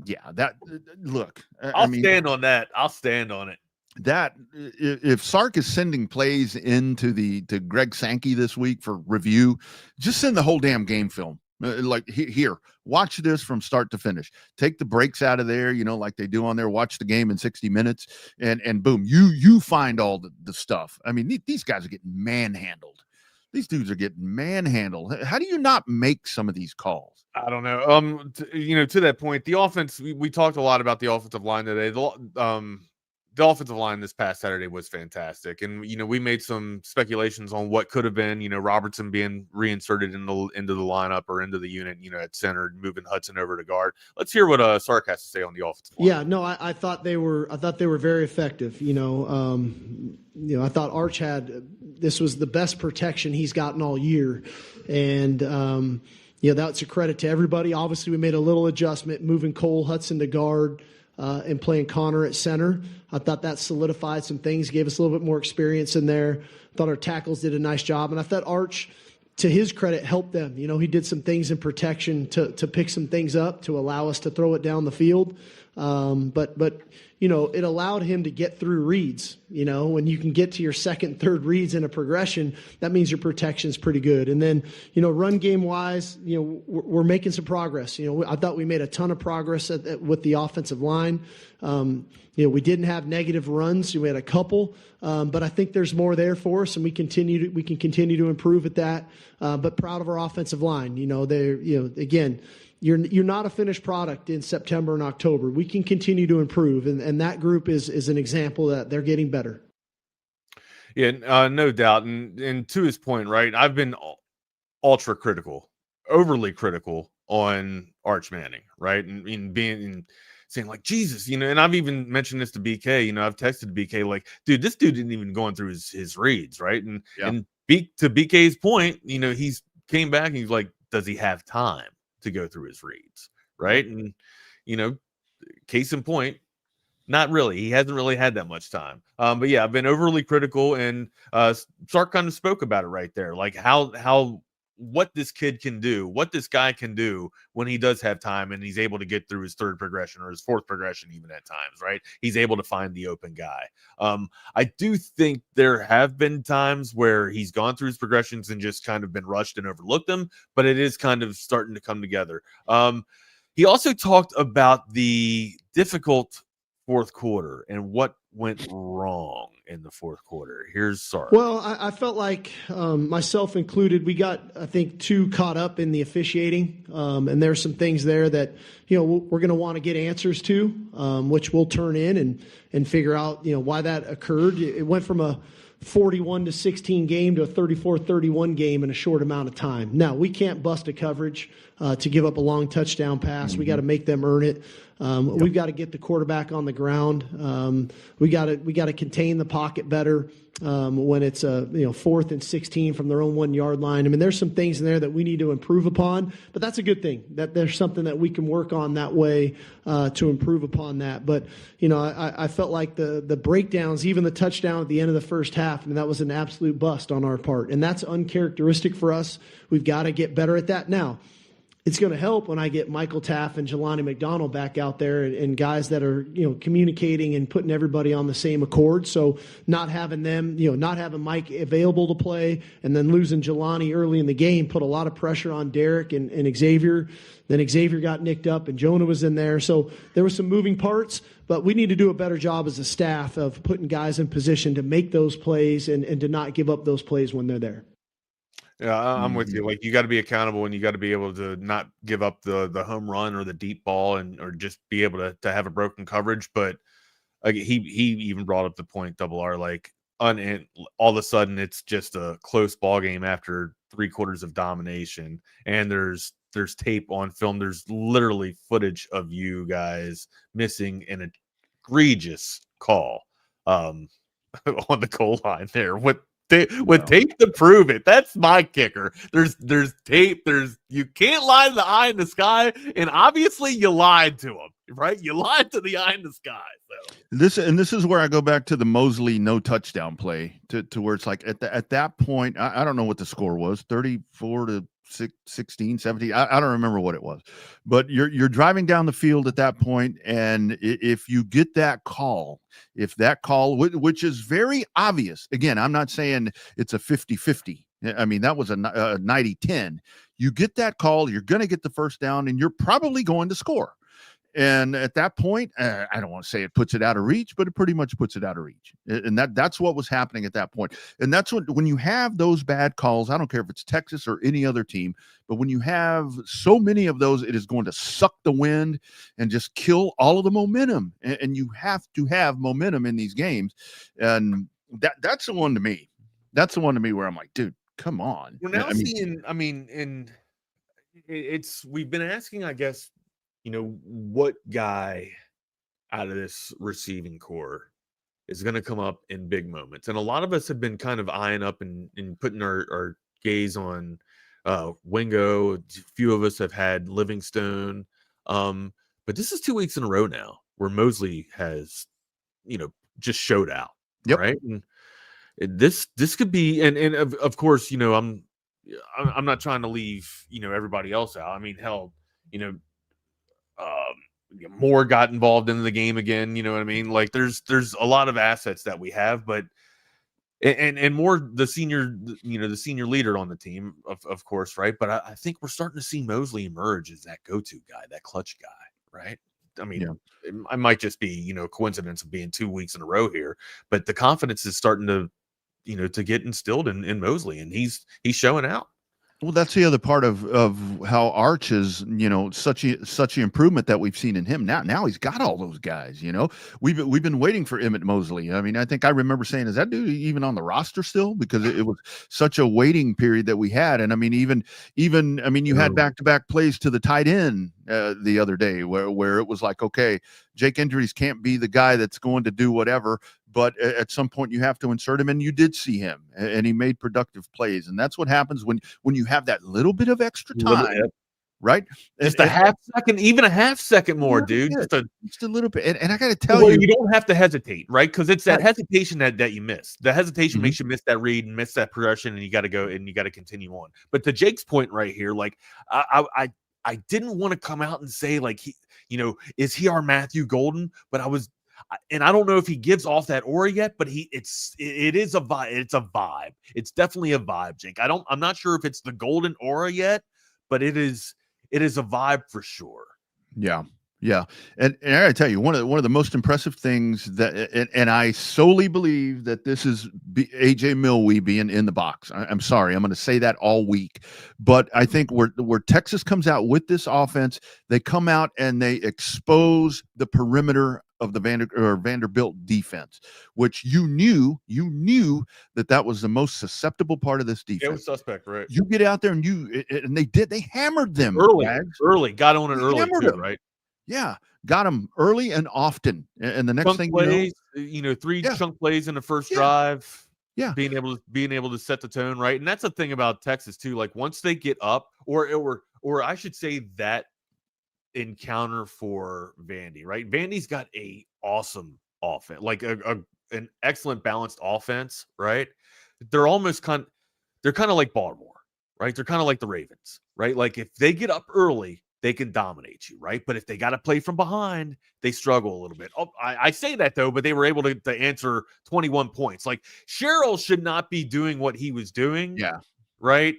Yeah, that look. I'll stand on that. I'll stand on it. That if Sark is sending plays to Greg Sankey this week for review, just send the whole damn game film. Like, here, watch this from start to finish. Take the breaks out of there, like they do on there. Watch the game in 60 minutes, and boom, you find all the stuff. I mean, these guys are getting manhandled. These dudes are getting manhandled. How do you not make some of these calls? I don't know. To that point, the offense, we talked a lot about the offensive line today. The offensive line this past Saturday was fantastic. And, we made some speculations on what could have been, Robertson being reinserted into the lineup or into the unit, at center, moving Hudson over to guard. Let's hear what Sark has to say on the offensive line. Yeah, no, I thought they were very effective. I thought Arch this was the best protection he's gotten all year. And, that's a credit to everybody. Obviously, we made a little adjustment, moving Cole Hudson to guard and playing Connor at center. I thought that solidified some things, gave us a little bit more experience in there. I thought our tackles did a nice job. And I thought Arch, to his credit, helped them. He did some things in protection to pick some things up to allow us to throw it down the field. But it allowed him to get through reads. When you can get to your second, third reads in a progression, that means your protection's pretty good. And then, run game wise, we're making some progress. I thought we made a ton of progress with the offensive line. We didn't have negative runs. We had a couple, but I think there's more there for us, and we can continue to improve at that. But proud of our offensive line. Again, you're not a finished product in September and October. We can continue to improve, and that group is an example that they're getting better. Yeah, no doubt. And to his point, right, I've been ultra critical, overly critical on Arch Manning, right, and saying like, Jesus, and I've even mentioned this to BK. I've texted BK like, dude, this dude didn't even going through his reads, right, and to BK's point, he's came back and he's like, does he have time to go through his reads, right? And case in point, not really. He hasn't really had that much time. But yeah, I've been overly critical, and Sark kind of spoke about it right there, like how what this kid can do, what this guy can do when he does have time and he's able to get through his third progression or his fourth progression, even at times, right? He's able to find the open guy. I do think there have been times where he's gone through his progressions and just kind of been rushed and overlooked them, but it is kind of starting to come together. He also talked about the difficult fourth quarter and what went wrong in the fourth quarter. Here's Sark. Well, I felt like, myself included, we got, I think, too caught up in the officiating. And there's some things there that, we're going to want to get answers to, which we'll turn in and figure out, why that occurred. It went from a 41-16 game to a 34-31 game in a short amount of time. Now, we can't bust a coverage to give up a long touchdown pass. Mm-hmm. We got to make them earn it. We've got to get the quarterback on the ground. We got to contain the pocket better when it's 4th and 16 from their own 1 yard line. I mean, there's some things in there that we need to improve upon, but that's a good thing. That there's something that we can work on that way to improve upon that. But I felt like the breakdowns, even the touchdown at the end of the first half, I mean, that was an absolute bust on our part, and that's uncharacteristic for us. We've got to get better at that now. It's going to help when I get Michael Taff and Jelani McDonald back out there and guys that are, communicating and putting everybody on the same accord. So not having them, not having Mike available to play and then losing Jelani early in the game put a lot of pressure on Derek and Xavier. Then Xavier got nicked up and Jonah was in there. So there were some moving parts, but we need to do a better job as a staff of putting guys in position to make those plays and to not give up those plays when they're there. Yeah, I'm with you. Like, you got to be accountable, and you got to be able to not give up the home run or the deep ball, or just be able to have a broken coverage. But he even brought up the point, Double R, like all of a sudden it's just a close ball game after 3 quarters of domination, and there's tape on film. There's literally footage of you guys missing an egregious call on the goal line there with tape to prove it. That's my kicker. There's tape. You can't lie to the eye in the sky, and obviously you lied to him, right? You lied to the eye in the sky. So this is where I go back to the Mosley no touchdown play to where it's like at that point, I don't know what the score was, 34-16, 17. I don't remember what it was, but you're driving down the field at that point, and if you get that call, which is very obvious, again, I'm not saying it's a 50-50. I mean, that was a 90-10. You get that call, you're going to get the first down, and you're probably going to score. And at that point, I don't want to say it puts it out of reach, but it pretty much puts it out of reach. And that's what was happening at that point. And that's when you have those bad calls, I don't care if it's Texas or any other team, but when you have so many of those, it is going to suck the wind and just kill all of the momentum. And you have to have momentum in these games. And that's the one to me. That's the one to me where I'm like, dude, come on. We're now we've been asking, I guess, what guy out of this receiving core is going to come up in big moments? And a lot of us have been kind of eyeing up and putting our gaze on Wingo. A few of us have had Livingstone. But this is 2 weeks in a row now where Mosley has, just showed out. Yep. Right. And this could be, and of course, I'm not trying to leave, everybody else out. I mean, hell, Moore got involved in the game again. You know what I mean? Like there's a lot of assets that we have, but and Moore, the senior leader on the team, of course, right? But I think we're starting to see Mosley emerge as that go-to guy, that clutch guy, right? I mean, it might just be, coincidence of being 2 weeks in a row here, but the confidence is starting to, to get instilled in Mosley, and he's showing out. Well, that's the other part of how Arch is, such an improvement that we've seen in him. Now he's got all those guys. We've been waiting for Emmett Mosley. I mean, I think I remember saying, "Is that dude even on the roster still?" Because it was such a waiting period that we had. And I mean, even you had back-to-back plays to the tight end the other day where it was like, okay, Jake Indries can't be the guy that's going to do whatever, but at some point you have to insert him, and you did see him, and he made productive plays. And that's what happens when you have that little bit of extra time, right? Just a half second, even a half second more, dude. Just a little bit. And I got to tell you, you don't have to hesitate, right? Because it's that hesitation that you miss. The hesitation makes you miss that read and miss that progression, and you got to go and you got to continue on. But to Jake's point right here, like I didn't want to come out and say like is he our Matthew Golden? But and I don't know if he gives off that aura yet, but it is a vibe. It's a vibe. It's definitely a vibe, Jake. I'm not sure if it's the golden aura yet, but it is a vibe for sure. Yeah. Yeah. And I gotta tell you, one of the most impressive things and I solely believe that this is AJ Milwee being in the box. I'm sorry. I'm going to say that all week, but I think where Texas comes out with this offense, they come out and they expose the perimeter of the Vanderbilt defense, which you knew that was the most susceptible part of this defense. It was suspect, right? You get out there and they hammered them early, got on it early too, right? Yeah, got them early and often, and the next chunk thing plays, three chunk plays in the first drive. Yeah, being able to set the tone, right? And that's the thing about Texas too. Like once they get up, or I should say that encounter for Vandy, right? Vandy's got a awesome offense, like an excellent balanced offense, right? They're almost they're kind of like Baltimore, right? They're kind of like the Ravens, right? Like if they get up early, they can dominate you, right? But if they got to play from behind, they struggle a little bit. Oh, I say that though, but they were able to answer 21 points. Like Sherrill should not be doing what he was doing. Yeah. Right.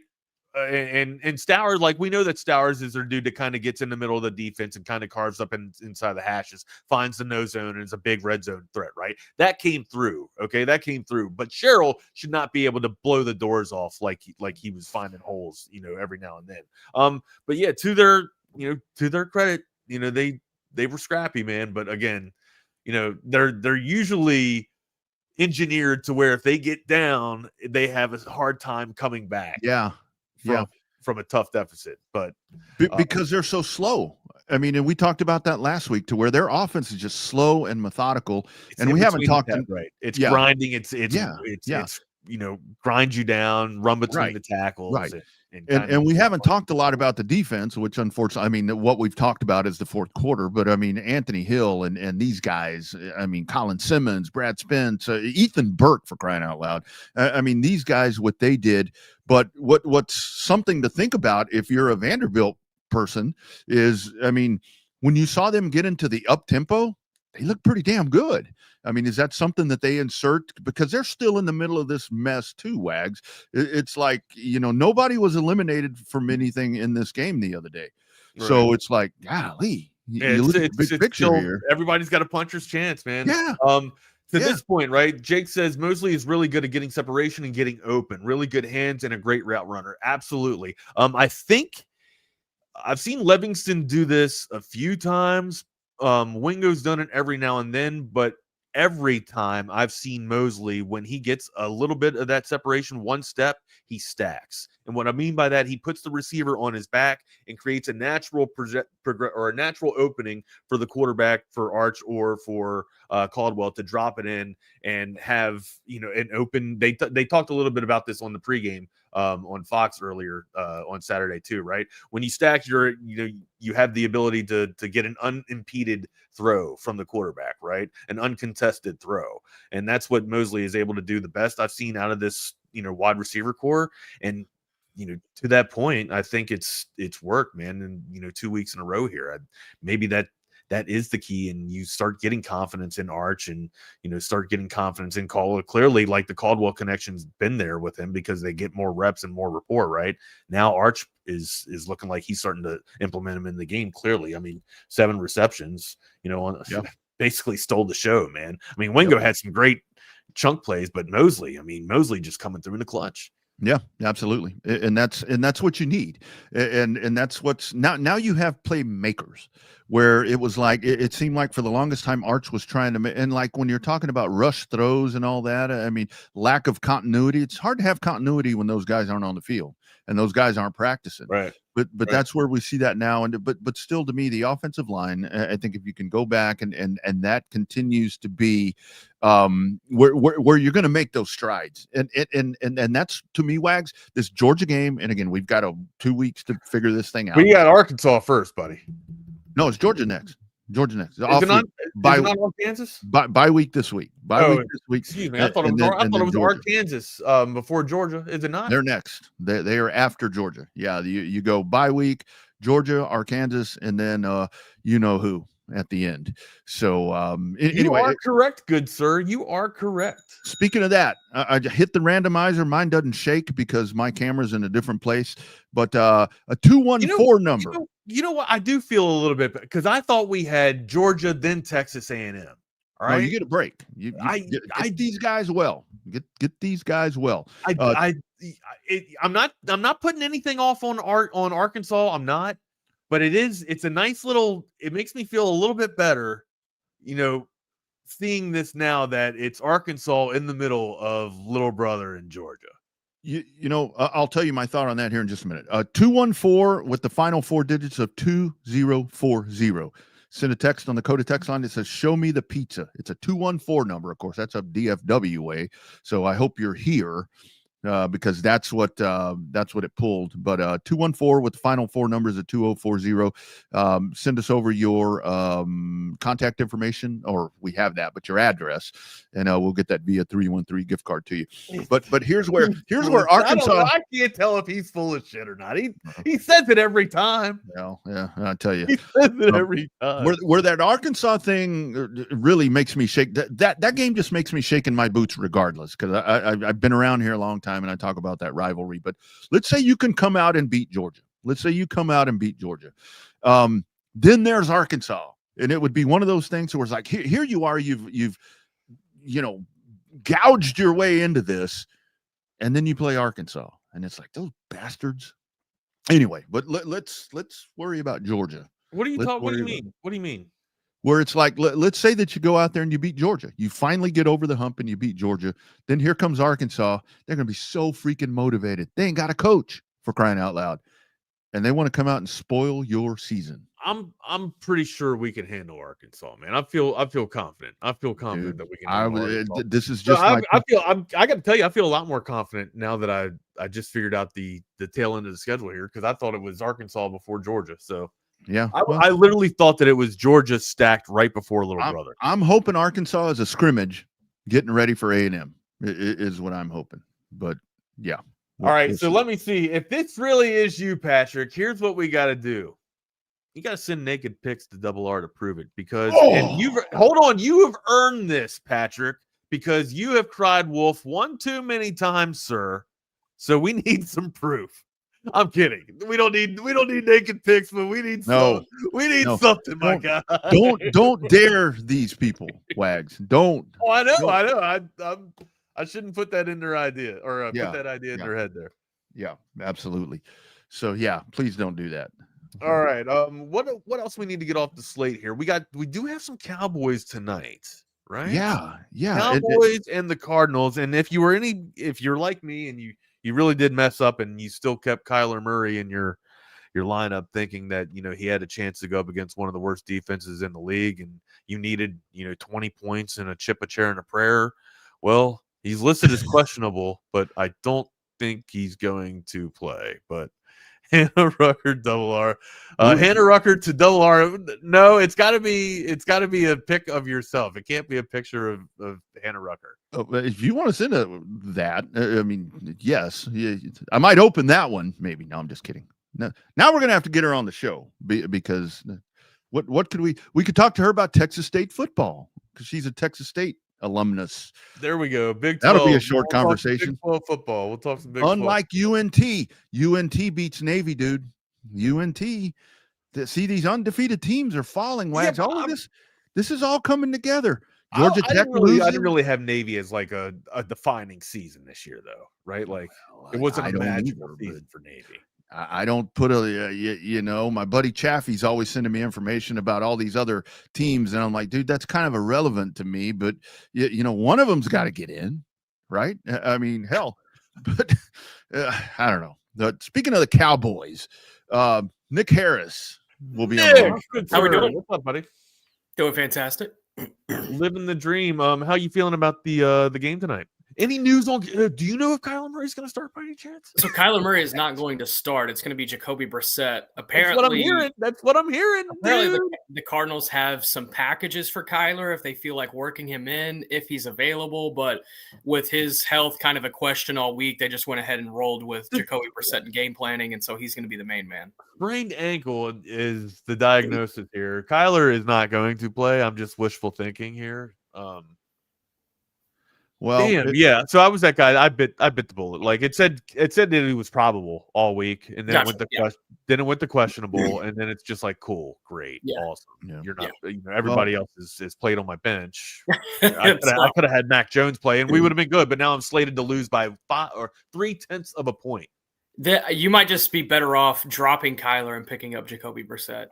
And Stowers, like we know that Stowers is their dude that kind of gets in the middle of the defense and kind of carves up inside the hashes, finds the no zone, and is a big red zone threat, right? That came through. Okay, that came through. But Sherrill should not be able to blow the doors off like he was finding holes, every now and then. But yeah, to their credit, they were scrappy, man. But again, they're usually engineered to where if they get down, they have a hard time coming back. Yeah. From a tough deficit, but because they're so slow. I mean, and we talked about that last week to where their offense is just slow and methodical. And we haven't talked right. It's grinding. It's grind you down, run between the tackles. Right. And we haven't talked a lot about the defense, which unfortunately, I mean, what we've talked about is the fourth quarter, but I mean, Anthony Hill and these guys, I mean, Colin Simmons, Brad Spence, Ethan Burke, for crying out loud. I mean, these guys, what they did, but what's something to think about if you're a Vanderbilt person is, I mean, when you saw them get into the up tempo, they look pretty damn good. I mean, is that something that they insert? Because they're still in the middle of this mess too, Wags. It's like, nobody was eliminated from anything in this game the other day. Right. So it's like, golly, you look at the big picture here. Everybody's got a puncher's chance, man. Yeah. To this point, right, Jake says Mosley is really good at getting separation and getting open, really good hands and a great route runner. Absolutely. I think I've seen Livingston do this a few times. Wingo's done it every now and then, but every time I've seen Mosley, when he gets a little bit of that separation, one step, he stacks. And what I mean by that, he puts the receiver on his back and creates a natural or a natural opening for the quarterback, for Arch or for Caldwell to drop it in and have, an open. They talked a little bit about this on the pregame on Fox earlier on Saturday too, right? When you stack, you have the ability to get an unimpeded throw from the quarterback, right? An uncontested throw. And that's what Mosley is able to do the best I've seen out of this, wide receiver core. And, to that point, I think it's worked, man. And, 2 weeks in a row here, maybe that is the key. And you start getting confidence in Arch, and start getting confidence in Caldwell. Clearly, like the Caldwell connection's been there with him because they get more reps and more rapport. Right now, Arch is looking like he's starting to implement him in the game. Clearly, I mean, 7 receptions. Basically stole the show, man. I mean, Wingo had some great chunk plays, but Mosley just coming through in the clutch. Yeah, absolutely. And that's what you need. And that's what's now you have playmakers, where it was like, it seemed like for the longest time, Arch was trying to, and like when you're talking about rush throws and all that, I mean, lack of continuity, it's hard to have continuity when those guys aren't on the field and those guys aren't practicing. Right. But Right. that's where we see that now. And but still, to me, the offensive line, I think if you can go back and that continues to be where you're going to make those strides. And that's, to me, Wags, this Georgia game. And again, we've got 2 weeks to figure this thing out. We got Arkansas first, buddy. No, it's Georgia next. Georgia next. Is it not on Kansas? Bye week this week. Week this week. Excuse me. I thought it was Arkansas before Georgia. Is it not? They're next. They are after Georgia. Yeah, you go bye week, Georgia, Arkansas, and then you know who at the end. So anyway, you are correct, good sir. You are correct. Speaking of that, I hit the randomizer. Mine doesn't shake because my camera's in a different place. But a 214 number. You know what? I do feel a little bit, because I thought we had Georgia, then Texas A&M. All right, no, you get a break. Get these guys well. Get these guys well. I'm not putting anything off on Arkansas. I'm not, but it's a nice little. It makes me feel a little bit better, seeing this now that it's Arkansas in the middle of little brother in Georgia. I'll tell you my thought on that here in just a minute. 214 with the final 4 digits of 2040. Send a text on the code of text line that says, "Show me the pizza." It's a 214 number. Of course, that's up DFW way. So I hope you're here because that's what it pulled. But 214 with the final 4 numbers of 2040. Send us over your contact information, or we have that, but your address, and we'll get that via 313 gift card to you. But here's where Arkansas. I can't tell if he's full of shit or not. He says it every time. Well, yeah, I tell you, he says it every time. Where that Arkansas thing really makes me shake. That game just makes me shake in my boots, regardless, because I've been around here a long time and I talk about that rivalry. But let's say you can come out and beat Georgia. Then there's Arkansas, and it would be one of those things where it's like, here you are, you've gouged your way into this, and then you play Arkansas, and it's like, those bastards. Anyway, but let's worry about Georgia. What do you mean? What do you mean? Where it's like, let's say that you go out there and you beat Georgia. You finally get over the hump and you beat Georgia. Then here comes Arkansas. They're going to be so freaking motivated. They ain't got a coach, for crying out loud. And they want to come out and spoil your season. I'm pretty sure we can handle Arkansas, man. I feel confident. I feel confident that we can handle Arkansas. This is just I got to tell you, I feel a lot more confident now that I just figured out the tail end of the schedule here, because I thought it was Arkansas before Georgia. So yeah, I literally thought that it was Georgia stacked right before little brother. I'm hoping Arkansas is a scrimmage getting ready for A&M is what I'm hoping. But yeah. All right, so let me see. If this really is you, Patrick, here's what we got to do. You got to send naked pics to Double R to prove it, because and you have earned this, Patrick, because you have cried wolf one too many times, sir. So we need some proof. I'm kidding. We don't need naked pics, but we need something, my guy. Don't dare these people, Wags. Don't. Oh, I know. I shouldn't put that in their idea, or put that idea in their head there. Yeah, absolutely. So yeah, please don't do that. All right. What else we need to get off the slate here? We do have some Cowboys tonight, right? Yeah. Cowboys and the Cardinals. And if you're like me and you really did mess up and you still kept Kyler Murray in your lineup, thinking that he had a chance to go up against one of the worst defenses in the league, and you needed 20 points and a chip, a chair, and a prayer. Well, he's listed as questionable, but I don't think he's going to play. But Hannah Rucker, Double R. Hannah Rucker to Double R. No, it's got to be a pic of yourself. It can't be a picture of Hannah Rucker. If you want to send that, I mean, yes, I might open that one. Maybe. No, I'm just kidding. No, now we're gonna have to get her on the show because What could we could talk to her about Texas State football because she's a Texas State alumnus. There we go. Big 12. That'll be a short conversation. Big 12 football. We'll talk some Big 12. Unlike UNT beats Navy, dude. UNT. See, these undefeated teams are falling. Wags. All of this is all coming together. Georgia Tech I didn't really have Navy as like a defining season this year, though, right? Like it wasn't a magical season for Navy. I don't put my buddy Chaffee's always sending me information about all these other teams. And I'm like, dude, that's kind of irrelevant to me, but one of them's got to get in, right? I mean, hell, but I don't know. Speaking of the Cowboys, Nick Harris will be on. How we doing? What's up, buddy? Doing fantastic. Living the dream. How you feeling about the game tonight? Any news on? Do you know if Kyler Murray's going to start by any chance? So Kyler Murray is not going to start. It's going to be Jacoby Brissett. Apparently, That's what I'm hearing. Apparently, the Cardinals have some packages for Kyler if they feel like working him in if he's available. But with his health kind of a question all week, they just went ahead and rolled with Jacoby Brissett in game planning, and so he's going to be the main man. Sprained ankle is the diagnosis here. Kyler is not going to play. I'm just wishful thinking here. Well, yeah. So I was that guy. I bit the bullet. Like it said that he was probable all week, and then it went to questionable, and then it's just like cool, great, awesome. Yeah. You're not. Everybody else is played on my bench. I could have had Mac Jones play, and we would have been good. But now I'm slated to lose by 5 or 0.3 of a point. You might just be better off dropping Kyler and picking up Jacoby Brissett.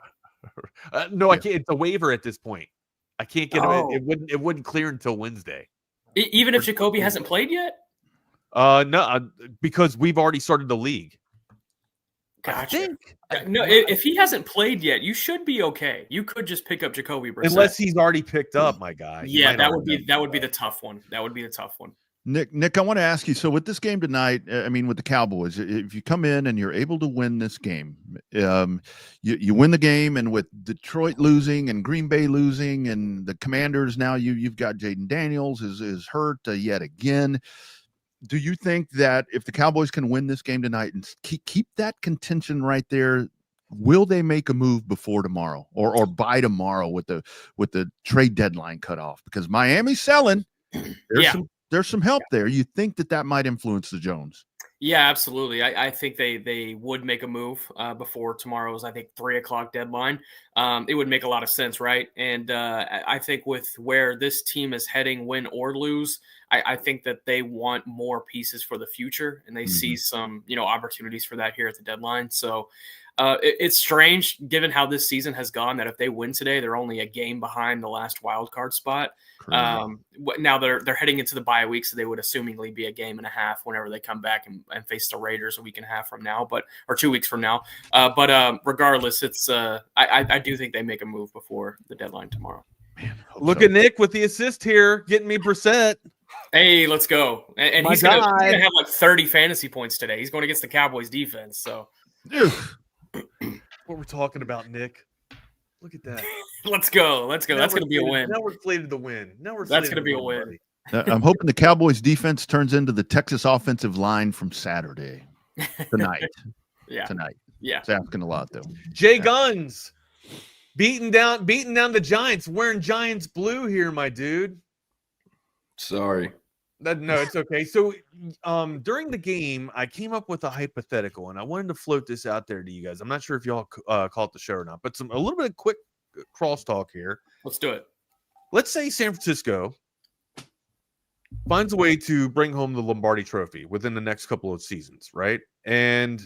No, I can't. It's a waiver at this point. I can't get him. It wouldn't clear until Wednesday. Even if Jacoby hasn't played yet? No, because we've already started the league. Gotcha. No, if he hasn't played yet, you should be okay. You could just pick up Jacoby Brissett. Unless he's already picked up, my guy. Yeah, that would be the tough one. That would be the tough one. Nick, I want to ask you, so with this game tonight, with the Cowboys, if you come in and you're able to win this game, you win the game, and with Detroit losing and Green Bay losing and the Commanders now, you've got Jaden Daniels is hurt yet again. Do you think that if the Cowboys can win this game tonight and keep that contention right there, will they make a move before tomorrow or by tomorrow with the trade deadline cut off? Because Miami's selling. There's some help there. You think that might influence the Jones? Yeah, absolutely. I think they would make a move before tomorrow's, I think, 3:00 deadline. It would make a lot of sense, right? And I think with where this team is heading, win or lose, I think that they want more pieces for the future, and they see some opportunities for that here at the deadline. So it's strange, given how this season has gone, that if they win today, they're only a game behind the last wild card spot. Now they're heading into the bye week, so they would assumingly be a game and a half whenever they come back and face the Raiders a week and a half from now, or 2 weeks from now. But regardless, it's I do think they make a move before the deadline tomorrow. Man, look at Nick with the assist here, getting me Brissett. Hey, let's go! And he's gonna have like 30 fantasy points today. He's going against the Cowboys defense, so. What we're talking about, Nick. Look at that. Let's go. That's going to be a win. Now we're slated to win. That's going to be a win. I'm hoping the Cowboys defense turns into the Texas offensive line from Saturday tonight. Tonight. Yeah. It's asking a lot, though. Jay Guns beating down the Giants, wearing Giants blue here, my dude. Sorry. No, it's okay. So during the game, I came up with a hypothetical, and I wanted to float this out there to you guys. I'm not sure if y'all caught the show or not, but a little bit of quick crosstalk here. Let's do it. Let's say San Francisco finds a way to bring home the Lombardi Trophy within the next couple of seasons, right? And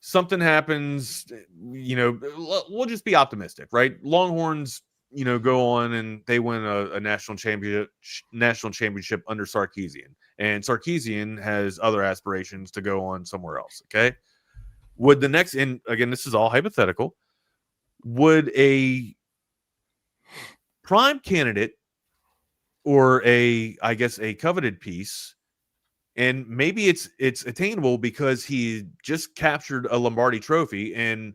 something happens, we'll just be optimistic, right? Longhorns go on and they win a national championship under Sarkeesian, and Sarkeesian has other aspirations to go on somewhere else. Okay. Would the next, and again, this is all hypothetical, would a prime candidate or a coveted piece, and maybe it's attainable because he just captured a Lombardi Trophy, and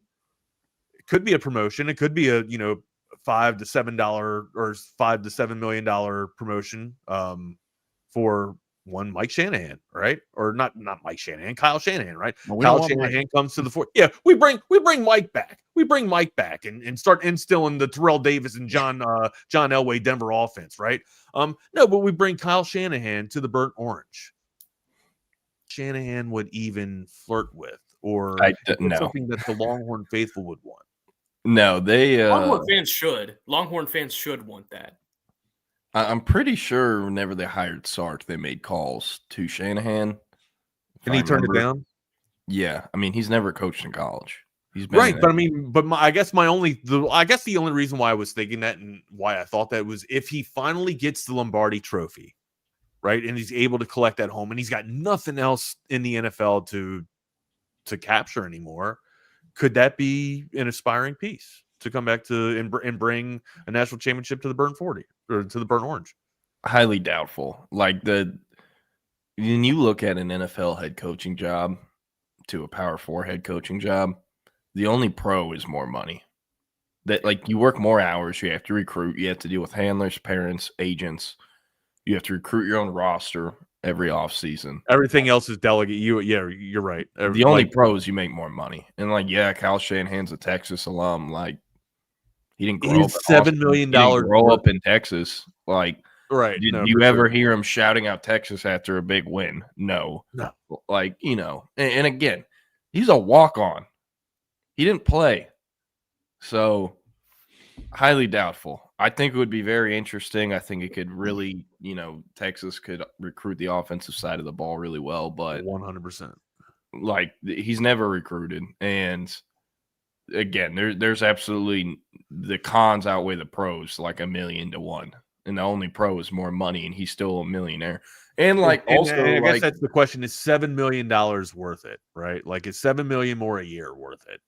it could be a promotion. It could be a, $5 to $7 or $5 to $7 million promotion for one Mike Shanahan, right? Or not Mike Shanahan, Kyle Shanahan, right? Well, we don't Kyle want Shanahan comes to the fore. Yeah, we bring Mike back. We bring Mike back and start instilling the Terrell Davis and John Elway Denver offense, right? No, but we bring Kyle Shanahan to the burnt orange. Shanahan would even flirt with, or no. something that the Longhorn faithful would want. No, they Longhorn fans should. Longhorn fans should want that. I'm pretty sure whenever they hired Sark, they made calls to Shanahan. And he turned it down? Yeah. I mean, he's never coached in college. He's been Right, but I mean, I guess the only reason why I was thinking that and why I thought that was if he finally gets the Lombardi Trophy, right, and he's able to collect that home, and he's got nothing else in the NFL to capture anymore, could that be an aspiring piece to come back to and bring a national championship to the Burnt 40 or to the Burnt Orange? Highly doubtful. Like when you look at an NFL head coaching job to a Power 4 head coaching job, the only pro is more money. That like you work more hours, you have to recruit, you have to deal with handlers, parents, agents. You have to recruit your own roster every offseason. Everything else is delegate. You're right. The only pro is you make more money. And Kyle Shanahan's a Texas alum. Like he didn't grow up. $7 million. Grow up in Texas. Like right. Did you ever hear him shouting out Texas after a big win? No. Like, and again, he's a walk-on. He didn't play. So highly doubtful. I think it would be very interesting. I think it could really, Texas could recruit the offensive side of the ball really well, but 100%. Like he's never recruited. And again, there's absolutely the cons outweigh the pros like 1,000,000 to 1. And the only pro is more money, and he's still a millionaire. And I guess that's the question: is $7 million worth it? Right? Like, is $7 million more a year worth it?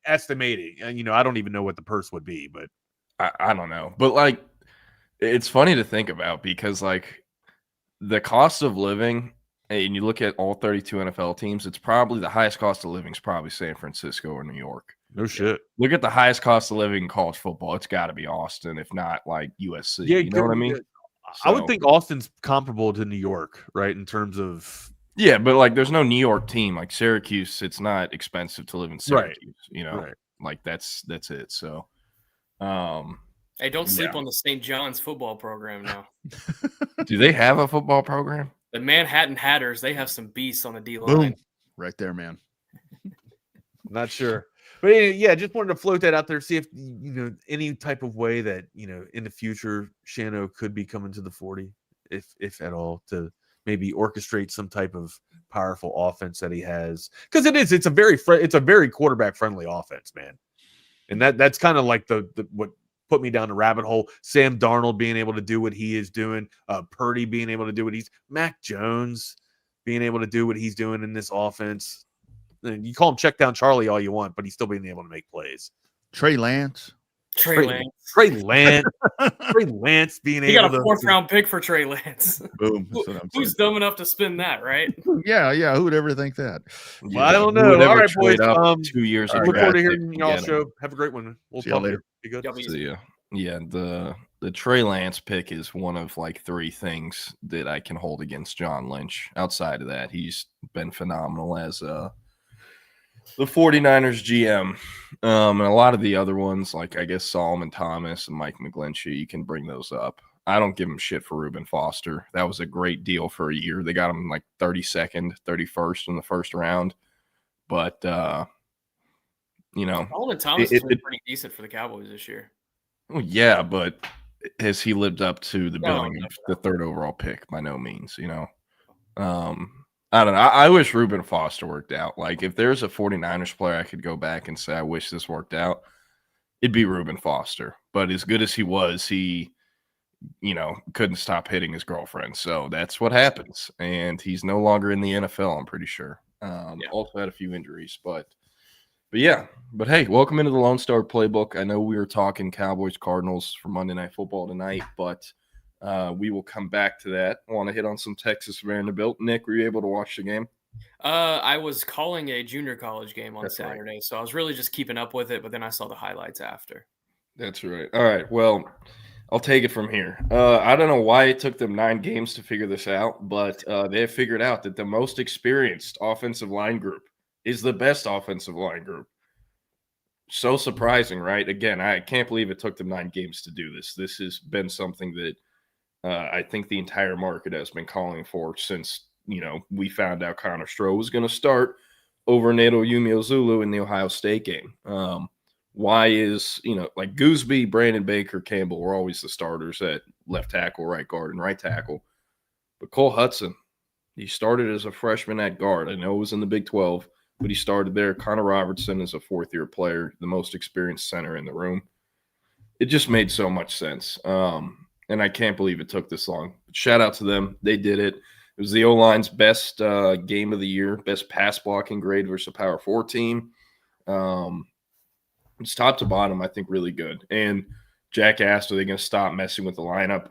Estimating, I don't even know what the purse would be, but I don't know. But it's funny to think about because the cost of living, and you look at all 32 NFL teams, it's probably the highest cost of living is probably San Francisco or New York. No shit. Look at the highest cost of living in college football. It's got to be Austin, if not USC. Yeah, you know what I mean? I would think Austin's comparable to New York, right? In terms of but there's no New York team like Syracuse. It's not expensive to live in Syracuse. Right. That's it. So, hey, don't sleep on the St. John's football program now. Do they have a football program? The Manhattan Hatters, they have some beasts on the D line. Boom. Right there, man. Not sure. But yeah, just wanted to float that out there, see if any type of way that in the future Shano could be coming to the 40, if at all, to maybe orchestrate some type of powerful offense that he has, because it's a very quarterback friendly offense, man. And that's kind of like the what put me down the rabbit hole. Sam Darnold being able to do what he is doing, Purdy being able to do Mac Jones being able to do what he's doing in this offense. You call him check down Charlie all you want, but he's still being able to make plays. Trey Lance being he got a 4th round pick for Trey Lance. Boom. Who's dumb enough to spend that, right? Yeah. Who would ever think that? Well, I don't know. All right, boys. 2 years. Look forward to hearing y'all show. Have a great one. We'll talk later. Be good. See ya. Yeah, the Trey Lance pick is one of 3 things that I can hold against John Lynch. Outside of that, he's been phenomenal as the 49ers GM. And a lot of the other ones, I guess Solomon Thomas and Mike McGlinchey, you can bring those up. I don't give him shit for Reuben Foster. That was a great deal for a year. They got him 32nd, 31st in the first round. But, Solomon Thomas has been pretty decent for the Cowboys this year. Well, yeah, but has he lived up to the billing of the 3rd overall pick? By no means, I don't know. I wish Reuben Foster worked out. If there's a 49ers player I could go back and say, I wish this worked out, it'd be Reuben Foster. But as good as he was, he, couldn't stop hitting his girlfriend. So that's what happens. And he's no longer in the NFL, I'm pretty sure. Also had a few injuries. But yeah. But hey, welcome into the Lone Star Playbook. I know we were talking Cowboys Cardinals for Monday Night Football tonight, but we will come back to that. I want to hit on some Texas Vanderbilt. Nick, were you able to watch the game? I was calling a junior college game on Saturday, so I was really just keeping up with it, but then I saw the highlights after. That's right. All right. Well, I'll take it from here. I don't know why it took them 9 games to figure this out, but they have figured out that the most experienced offensive line group is the best offensive line group. So surprising, right? Again, I can't believe it took them 9 games to do this. This has been something that I think the entire market has been calling for since, we found out Connor Stroh was going to start over Nato Umeozulu in the Ohio State game. Why is, like Gooseby, Brandon Baker, Campbell were always the starters at left tackle, right guard, and right tackle. But Cole Hudson, he started as a freshman at guard. I know it was in the Big 12, but he started there. Connor Robertson is a fourth-year player, the most experienced center in the room. It just made so much sense. And I can't believe it took this long. But shout out to them. They did it. It was the O-line's best game of the year, best pass blocking grade versus a Power 4 team. It's top to bottom, I think, really good. And Jack asked, are they going to stop messing with the lineup?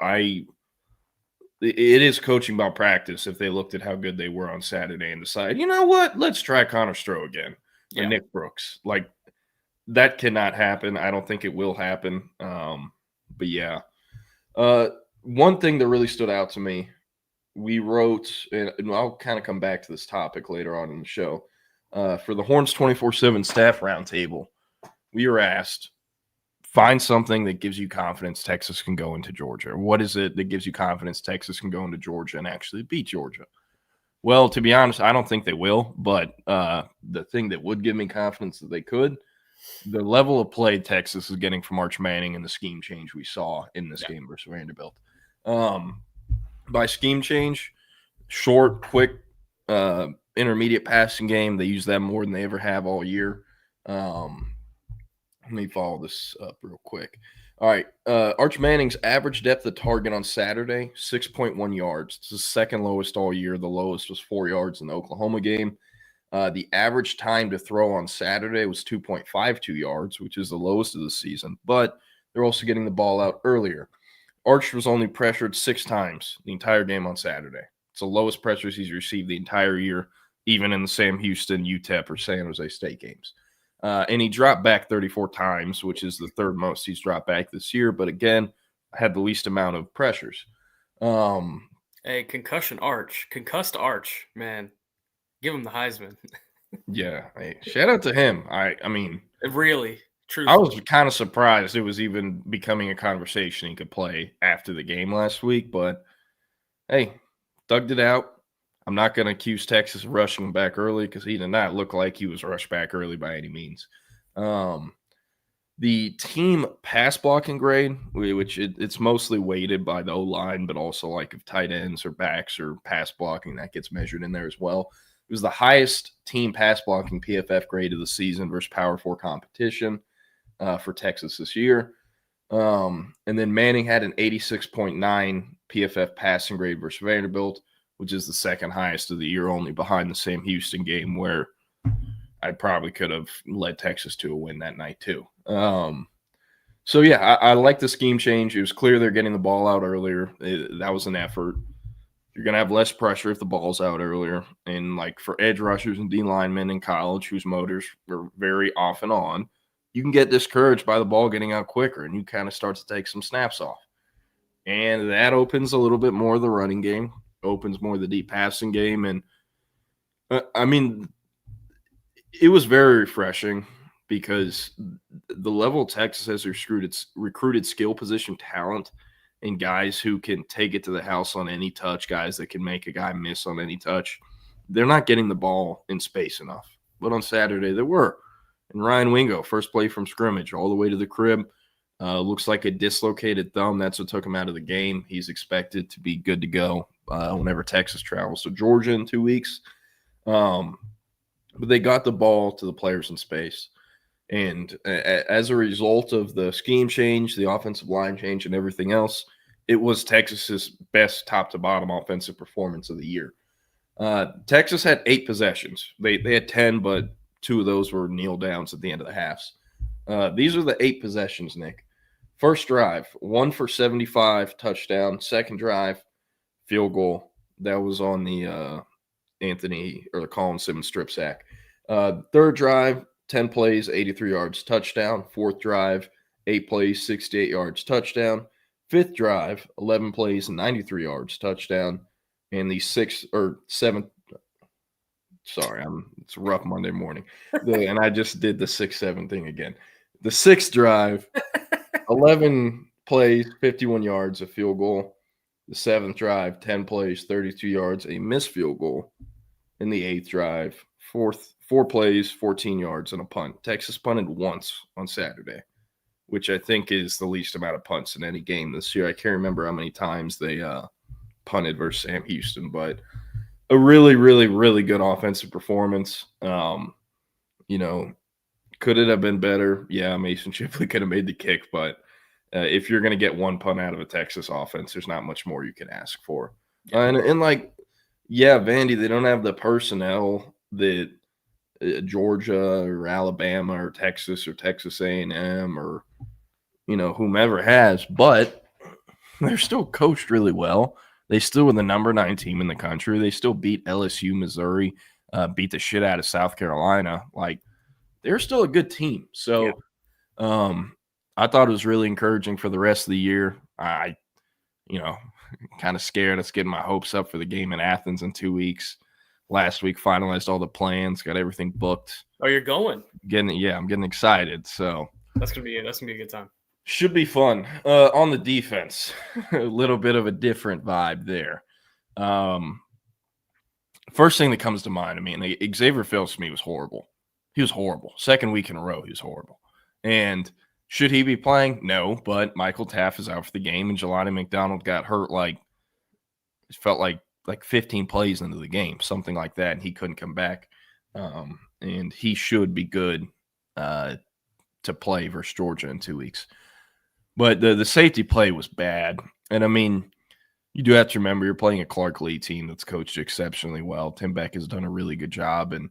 It is coaching about practice if they looked at how good they were on Saturday and decide, you know what, let's try Connor Stroh again or Nick Brooks. Like, that cannot happen. I don't think it will happen. But, yeah. One thing that really stood out to me, we wrote, and I'll kind of come back to this topic later on in the show, for the Horns 24/7 staff roundtable, we were asked, find something that gives you confidence Texas can go into Georgia. What is it that gives you confidence Texas can go into Georgia and actually beat Georgia? Well, to be honest, I don't think they will, but the thing that would give me confidence that they could, the level of play Texas is getting from Arch Manning and the scheme change we saw in this game versus Vanderbilt. By scheme change, short, quick, intermediate passing game, they use that more than they ever have all year. Let me follow this up real quick. All right. Arch Manning's average depth of target on Saturday, 6.1 yards. It's the second lowest all year. The lowest was 4 yards in the Oklahoma game. The average time to throw on Saturday was 2.52 yards, which is the lowest of the season. But they're also getting the ball out earlier. Arch was only pressured 6 times the entire game on Saturday. It's the lowest pressures he's received the entire year, even in the Sam Houston, UTEP, or San Jose State games. And he dropped back 34 times, which is the third most he's dropped back this year. But again, had the least amount of pressures. Hey, concussed Arch, man. Give him the Heisman. Yeah. Hey, shout out to him. I mean, really, truthfully. I was kind of surprised it was even becoming a conversation he could play after the game last week. But hey, thugged it out. I'm not going to accuse Texas of rushing him back early because he did not look like he was rushed back early by any means. The team pass blocking grade, which it's mostly weighted by the O-line, but also like if tight ends or backs or pass blocking, that gets measured in there as well. It was the highest team pass blocking PFF grade of the season versus Power 4 competition for Texas this year. And then Manning had an 86.9 PFF passing grade versus Vanderbilt, which is the second highest of the year, only behind the Sam Houston game where I probably could have led Texas to a win that night too. So, yeah, I like the scheme change. It was clear they're getting the ball out earlier. That was an effort. You're going to have less pressure if the ball's out earlier. And, like, for edge rushers and D linemen in college whose motors were very off and on, you can get discouraged by the ball getting out quicker, and you kind of start to take some snaps off. And that opens a little bit more of the running game, opens more of the deep passing game. And, I mean, it was very refreshing because the level Texas has recruited skill position talent and guys who can take it to the house on any touch, guys that can make a guy miss on any touch. They're not getting the ball in space enough. But on Saturday, they were. And Ryan Wingo, first play from scrimmage, all the way to the crib. Looks like a dislocated thumb. That's what took him out of the game. He's expected to be good to go whenever Texas travels to Georgia in 2 weeks. But they got the ball to the players in space. And as a result of the scheme change, the offensive line change, and everything else, it was Texas's best top-to-bottom offensive performance of the year. Texas had 8 possessions. They had 10, but 2 of those were kneel downs at the end of the halves. These are the 8 possessions, Nick. First drive, 1 for 75, touchdown. Second drive, field goal. That was on the Colin Simmons strip sack. Third drive, 10 plays, 83 yards, touchdown. Fourth drive, 8 plays, 68 yards, touchdown. Fifth drive, 11 plays, 93 yards, touchdown. And the seventh. Sorry, it's a rough Monday morning. And I just did the 6-7 thing again. The sixth drive, 11 plays, 51 yards, a field goal. The seventh drive, 10 plays, 32 yards, a missed field goal. In the eighth drive, four plays, 14 yards, and a punt. Texas punted once on Saturday, which I think is the least amount of punts in any game this year. I can't remember how many times they punted versus Sam Houston, but a really, really, really good offensive performance. You know, could it have been better? Yeah, Mason Shipley could have made the kick, but if you're going to get one punt out of a Texas offense, there's not much more you can ask for. Vandy, they don't have the personnel that Georgia or Alabama or Texas A&M or, whomever has, but they're still coached really well. They still were the number 9 team in the country. They still beat LSU, Missouri, beat the shit out of South Carolina. Like, they're still a good team. So, I thought it was really encouraging for the rest of the year. I kind of scared us getting my hopes up for the game in Athens in 2 weeks. Last week, finalized all the plans, got everything booked. Oh, you're going? I'm getting excited. So that's gonna be a good time. Should be fun. On the defense, a little bit of a different vibe there. First thing that comes to mind, Xavier Phillips to me was horrible. He was horrible. Second week in a row, he was horrible. And should he be playing? No, but Michael Taft is out for the game, and Jelani McDonald got hurt it felt like 15 plays into the game, something like that, and he couldn't come back. And he should be good to play versus Georgia in 2 weeks. But the safety play was bad. And, you do have to remember you're playing a Clark Lee team that's coached exceptionally well. Tim Beck has done a really good job. And,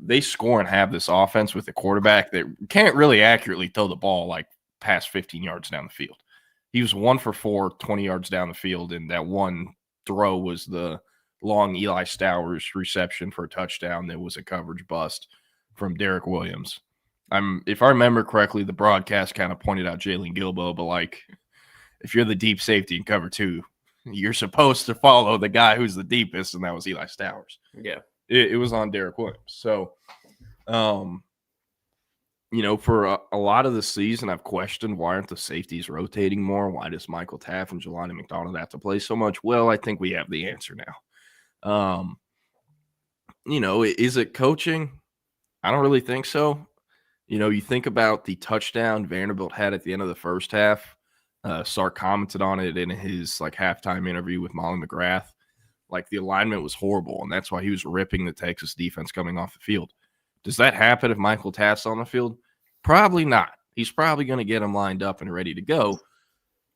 they score and have this offense with a quarterback that can't really accurately throw the ball past 15 yards down the field. He was 1 for 4, 20 yards down the field, and that one throw was the long Eli Stowers reception for a touchdown that was a coverage bust from Derek Williams. If I remember correctly, the broadcast kind of pointed out Jalen Gilbo, but if you're the deep safety in cover 2, you're supposed to follow the guy who's the deepest, and that was Eli Stowers. Yeah. It was on Derek Williams. So, for a lot of the season, I've questioned why aren't the safeties rotating more? Why does Michael Taft and Jelani McDonald have to play so much? Well, I think we have the answer now. Is it coaching? I don't really think so. You think about the touchdown Vanderbilt had at the end of the first half. Sark commented on it in his halftime interview with Molly McGrath. The alignment was horrible, and that's why he was ripping the Texas defense coming off the field. Does that happen if Michael Taft's on the field? Probably not. He's probably going to get him lined up and ready to go.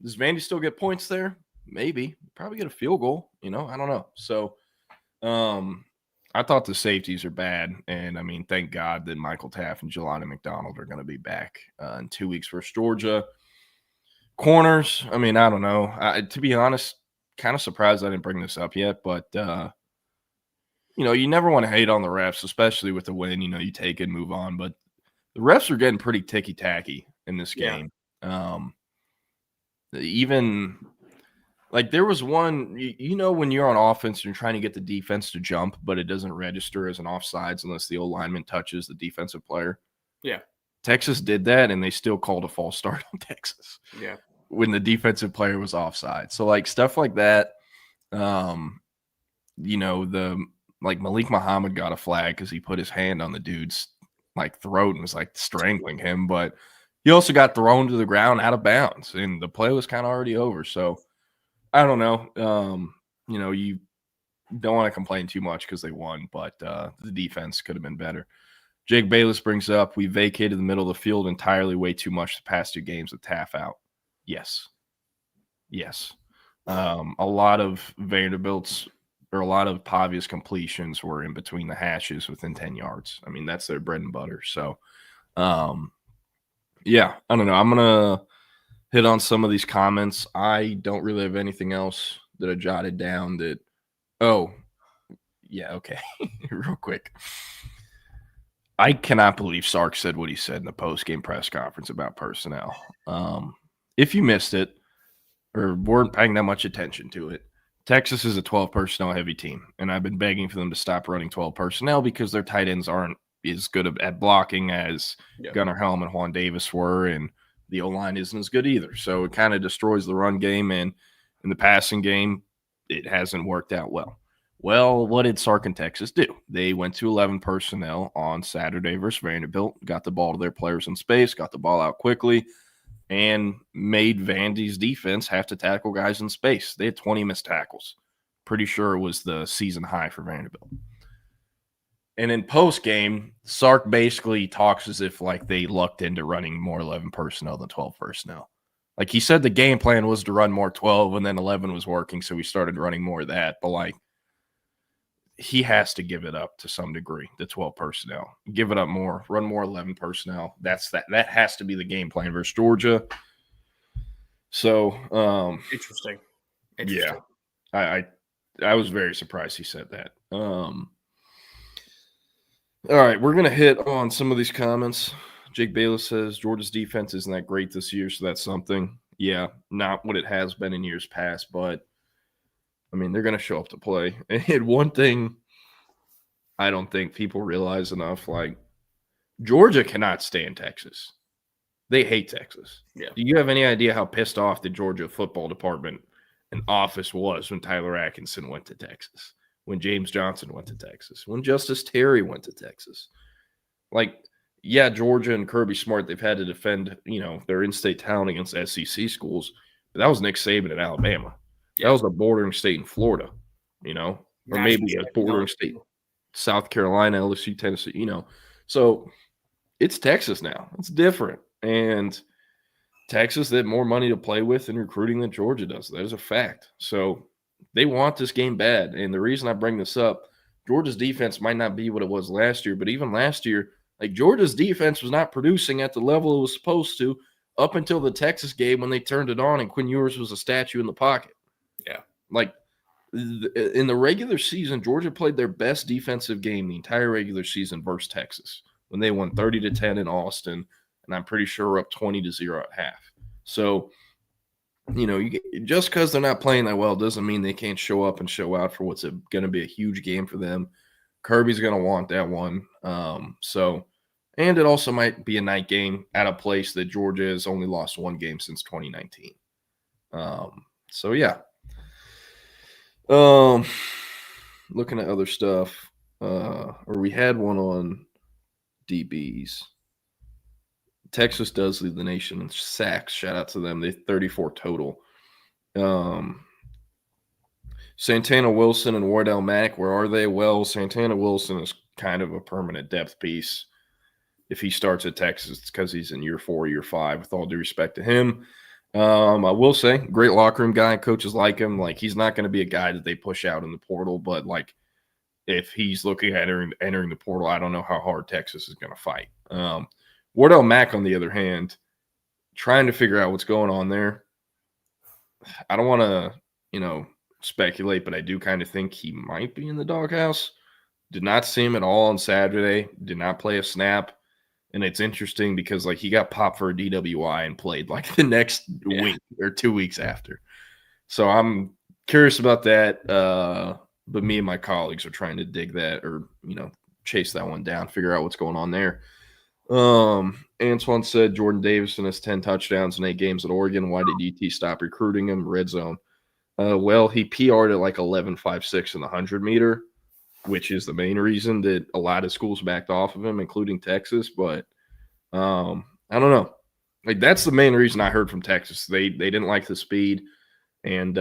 Does Vandy still get points there? Maybe. Probably get a field goal. I don't know. So I thought the safeties are bad, and, thank God that Michael Taft and Jelani McDonald are going to be back in 2 weeks versus Georgia. Corners, I don't know. To be honest, kind of surprised I didn't bring this up yet, but you never want to hate on the refs, especially with the win. You take it and move on, but the refs are getting pretty ticky-tacky in this game. Even there was one, when you're on offense and you're trying to get the defense to jump, but it doesn't register as an offsides unless the lineman touches the defensive player. Yeah. Texas did that, and they still called a false start on Texas. Yeah. When the defensive player was offside. So stuff like that, Malik Muhammad got a flag because he put his hand on the dude's throat and was strangling him, but he also got thrown to the ground out of bounds, and the play was kind of already over. So I don't know. You don't want to complain too much because they won, but the defense could have been better. Jake Bayless brings up, we vacated the middle of the field entirely way too much the past 2 games with Taft out. Yes. A lot of Vanderbilt's or a lot of Pavia's completions were in between the hashes within 10 yards. That's their bread and butter. So, I don't know. I'm going to hit on some of these comments. I don't really have anything else that I jotted down that – okay. Real quick. I cannot believe Sark said what he said in the post-game press conference about personnel. If you missed it, or weren't paying that much attention to it. Texas is a 12 personnel heavy team, and I've been begging for them to stop running 12 personnel because their tight ends aren't as good at blocking as Gunnar Helm and Juan Davis were, and the O-line isn't as good either. So it kind of destroys the run game, and in the passing game, it hasn't worked out well. Well, what did Sark and Texas do? They went to 11 personnel on Saturday versus Vanderbilt, got the ball to their players in space, got the ball out quickly, and made Vandy's defense have to tackle guys in space. They had 20 missed tackles. Pretty sure it was the season high for Vanderbilt. And in post-game, Sark basically talks as if like they lucked into running more 11 personnel than 12 personnel. Like he said the game plan was to run more 12 and then 11 was working, so we started running more of that. But like he has to give it up to some degree, the 12 personnel. Give it up more, run more 11 personnel. That has to be the game plan versus Georgia. So interesting. Yeah. I was very surprised he said that. All right, we're going to hit on some of these comments. Jake Bayless says Georgia's defense isn't that great this year, so that's something. Yeah, not what it has been in years past, but I mean, they're going to show up to play. And one thing I don't think people realize enough, like Georgia cannot stay in Texas. They hate Texas. Yeah. Do you have any idea how pissed off the Georgia football department and office was when Tyler Atkinson went to Texas, when James Johnson went to Texas, when Justice Terry went to Texas? Like, yeah, Georgia and Kirby Smart, they've had to defend, their in-state talent against SEC schools. But that was Nick Saban at Alabama. That was a bordering state in Florida, or maybe a bordering state, South Carolina, LSU, Tennessee, So it's Texas now. It's different. And Texas, they have more money to play with in recruiting than Georgia does. That is a fact. So they want this game bad. And the reason I bring this up, Georgia's defense might not be what it was last year, but even last year, like Georgia's defense was not producing at the level it was supposed to up until the Texas game when they turned it on and Quinn Ewers was a statue in the pocket. Yeah. Like in the regular season, Georgia played their best defensive game the entire regular season versus Texas when they won 30-10 in Austin, and I'm pretty sure we're up 20-0 at half. So, just because they're not playing that well doesn't mean they can't show up and show out for what's going to be a huge game for them. Kirby's going to want that one. And it also might be a night game at a place that Georgia has only lost one game since 2019. So, yeah. Looking at other stuff, or we had one on DBs. Texas does lead the nation in sacks. Shout out to them. They 34 total. Santana Wilson and Wardell Mack, where are they? Well, Santana Wilson is kind of a permanent depth piece. If he starts at Texas, it's because he's in year 4, year 5, with all due respect to him. I will say, great locker room guy. Coaches like him. Like, he's not going to be a guy that they push out in the portal, but, like, if he's looking at entering the portal, I don't know how hard Texas is going to fight. Wardell Mack, on the other hand, trying to figure out what's going on there. I don't want to, speculate, but I do kind of think he might be in the doghouse. Did not see him at all on Saturday. Did not play a snap. And it's interesting because, like, he got popped for a DWI and played, like, the next week or 2 weeks after. So I'm curious about that. But me and my colleagues are trying to dig that or, chase that one down, figure out what's going on there. Antoine said Jordan Davison has 10 touchdowns in 8 games at Oregon. Why did UT stop recruiting him? Red zone. Well, he PR'd at like 11.56 in the 100-meter, which is the main reason that a lot of schools backed off of him, including Texas. But I don't know. Like, that's the main reason I heard from Texas. They didn't like the speed, and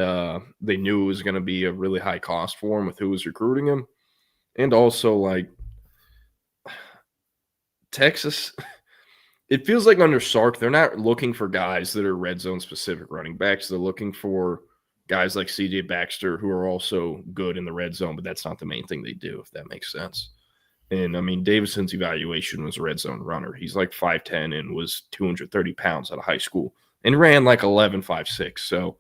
they knew it was going to be a really high cost for him with who was recruiting him. And also, like, Texas, it feels like under Sark, they're not looking for guys that are red zone specific running backs. They're looking for guys like CJ Baxter who are also good in the red zone, but that's not the main thing they do, if that makes sense. And I mean, Davison's evaluation was a red zone runner. He's like 5'10" and was 230 pounds out of high school and ran like 11.56. So,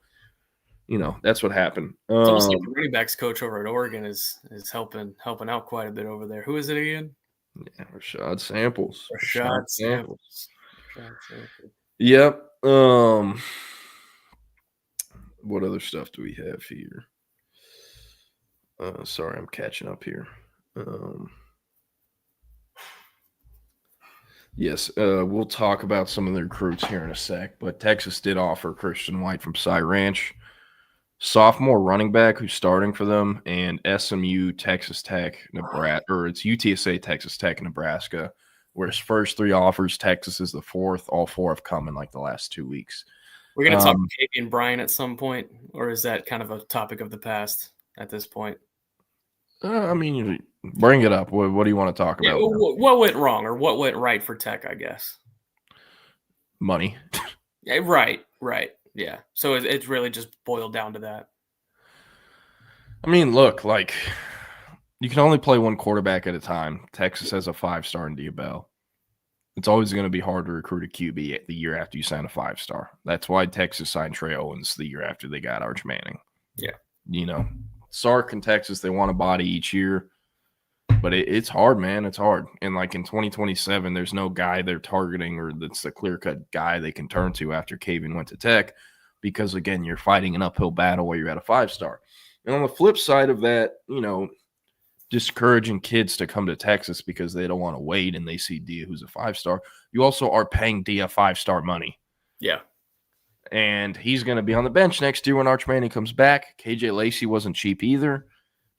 that's what happened. It's almost like the running backs coach over at Oregon is helping out quite a bit over there. Who is it again? Yeah, Rashad Samples. Rashad Samples. Yep. What other stuff do we have here? Sorry, I'm catching up here. Yes, we'll talk about some of the recruits here in a sec, but Texas did offer Christian White from Cy Ranch, sophomore running back who's starting for them, and SMU, Texas Tech, Nebraska, or it's UTSA, Texas Tech, Nebraska, where his first 3 offers, Texas is the 4th. All 4 have come in like the last 2 weeks. We're going to talk Kavian Bryant at some point, or is that kind of a topic of the past at this point? I mean, bring it up. What do you want to talk about? What went wrong or what went right for Tech, I guess? Money. Yeah, right. Yeah. So it's really just boiled down to that. I mean, look, like you can only play one quarterback at a time. Texas has a 5-star in Diabell. It's always going to be hard to recruit a QB the year after you sign a 5-star. That's why Texas signed Trey Owens the year after they got Arch Manning. Yeah. You know, Sark and Texas, they want a body each year. But it's hard, man. It's hard. And like in 2027, there's no guy they're targeting or that's the clear-cut guy they can turn to after Kavian went to Tech because, again, you're fighting an uphill battle where you're at a 5-star. And on the flip side of that, you know, discouraging kids to come to Texas because they don't want to wait and they see Dia who's a 5-star. You also are paying Dia 5-star money. Yeah. And he's going to be on the bench next year when Arch Manning comes back. KJ Lacey wasn't cheap either.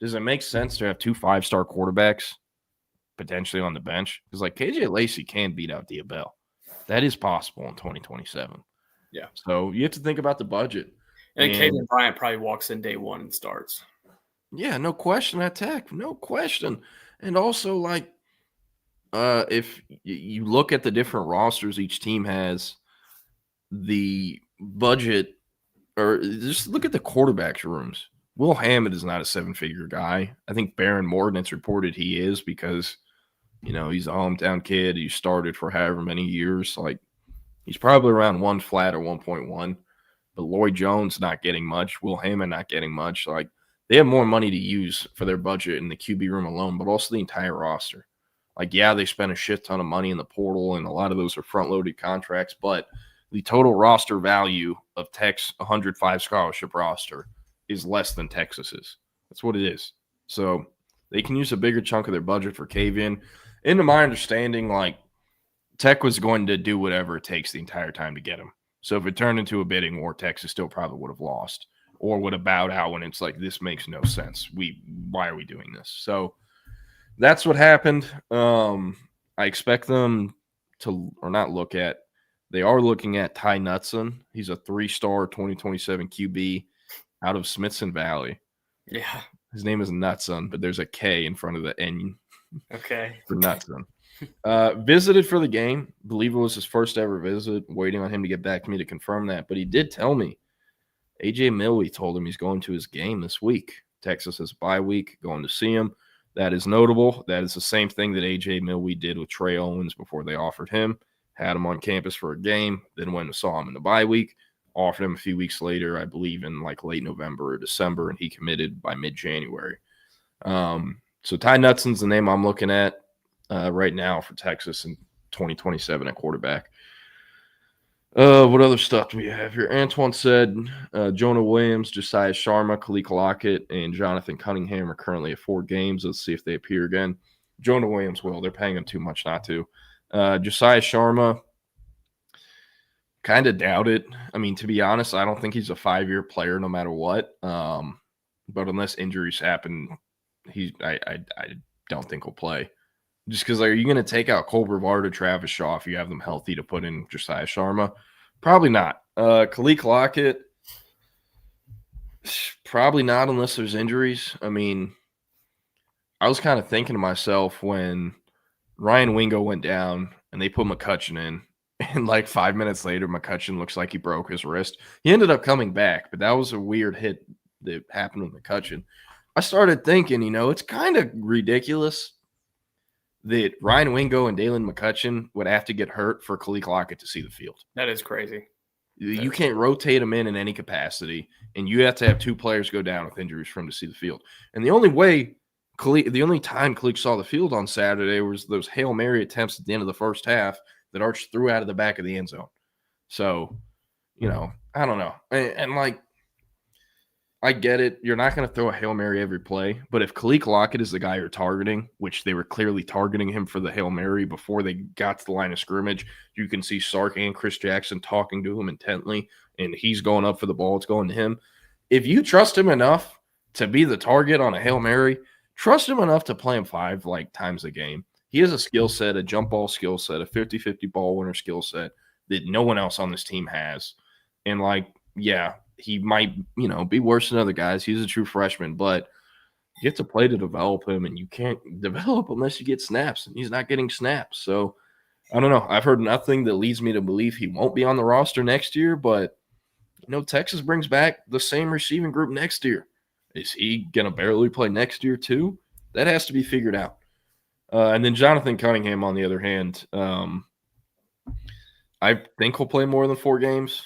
Does it make sense to have 2 5-star quarterbacks potentially on the bench? Because like KJ Lacey can beat out Diabell. That is possible in 2027. Yeah. So you have to think about the budget. And Kavian Bryant probably walks in day 1 and starts. Yeah, no question at Tech. No question. And also, like, if you look at the different rosters each team has, the budget, or just look at the quarterbacks rooms. Will Hammond is not a 7-figure guy. I think Baron Morton, it's reported he is because, you know, he's a hometown kid. He started for however many years. Like, he's probably around 1 flat or 1.1. But Lloyd Jones not getting much. Will Hammond not getting much. Like, they have more money to use for their budget in the QB room alone, but also the entire roster. Like, yeah, they spent a shit ton of money in the portal, and a lot of those are front-loaded contracts, but the total roster value of Tech's 105 scholarship roster is less than Texas's. That's what it is. So they can use a bigger chunk of their budget for Kavian. And to my understanding, like, Tech was going to do whatever it takes the entire time to get him. So if it turned into a bidding war, Texas still probably would have lost or would have bowed out when it's like, this makes no sense. Why are we doing this? So that's what happened. I expect them to, or not look at, they are looking at Ty Knutson. He's a 3-star 2027 QB out of Smithson Valley. Yeah. His name is Knutson, but there's a K in front of the N. Okay. For Knutson. Visited for the game. Believe it was his first ever visit. Waiting on him to get back to me to confirm that. But he did tell me. AJ Milwee told him he's going to his game this week. Texas has a bye week, going to see him. That is notable. That is the same thing that AJ Milwee did with Trey Owens before they offered him. Had him on campus for a game, then went and saw him in the bye week. Offered him a few weeks later, I believe in like late November or December, and he committed by mid-January. So Ty Knutson's the name I'm looking at right now for Texas in 2027 at quarterback. What other stuff do we have here? Antoine said Jonah Williams, Josiah Sharma, Khalil Lockett, and Jonathan Cunningham are currently at 4 games. Let's see if they appear again. Jonah Williams will. They're paying him too much not to. Josiah Sharma, kind of doubt it. I mean, to be honest, I don't think he's a 5-year player no matter what. But unless injuries happen, I don't think he'll play. Just because, like, are you going to take out Cole Brevard or Travis Shaw if you have them healthy to put in Josiah Sharma? Probably not. Khalil Lockett, probably not unless there's injuries. I mean, I was kind of thinking to myself when Ryan Wingo went down and they put McCutcheon in, and like 5 minutes later, McCutcheon looks like he broke his wrist. He ended up coming back, but that was a weird hit that happened with McCutcheon. I started thinking, you know, it's kind of ridiculous that Ryan Wingo and Dalen McCutcheon would have to get hurt for Khalil Lockett to see the field. That is crazy. You can't rotate them in any capacity, and you have to have 2 players go down with injuries for him to see the field. And the only time Khalil saw the field on Saturday was those Hail Mary attempts at the end of the first half that Arch threw out of the back of the end zone. So, you know, I don't know. And like, I get it. You're not going to throw a Hail Mary every play, but if Khalil Lockett is the guy you're targeting, which they were clearly targeting him for the Hail Mary before they got to the line of scrimmage, you can see Sark and Chris Jackson talking to him intently, and he's going up for the ball. It's going to him. If you trust him enough to be the target on a Hail Mary, trust him enough to play him 5 times a game. He has a skill set, a jump ball skill set, a 50-50 ball winner skill set that no one else on this team has. And he might, be worse than other guys. He's a true freshman, but you have to play to develop him, and you can't develop unless you get snaps, and he's not getting snaps. So I don't know. I've heard nothing that leads me to believe he won't be on the roster next year, but Texas brings back the same receiving group next year. Is he going to barely play next year too? That has to be figured out. And then Jonathan Cunningham, on the other hand, I think he'll play more than 4 games.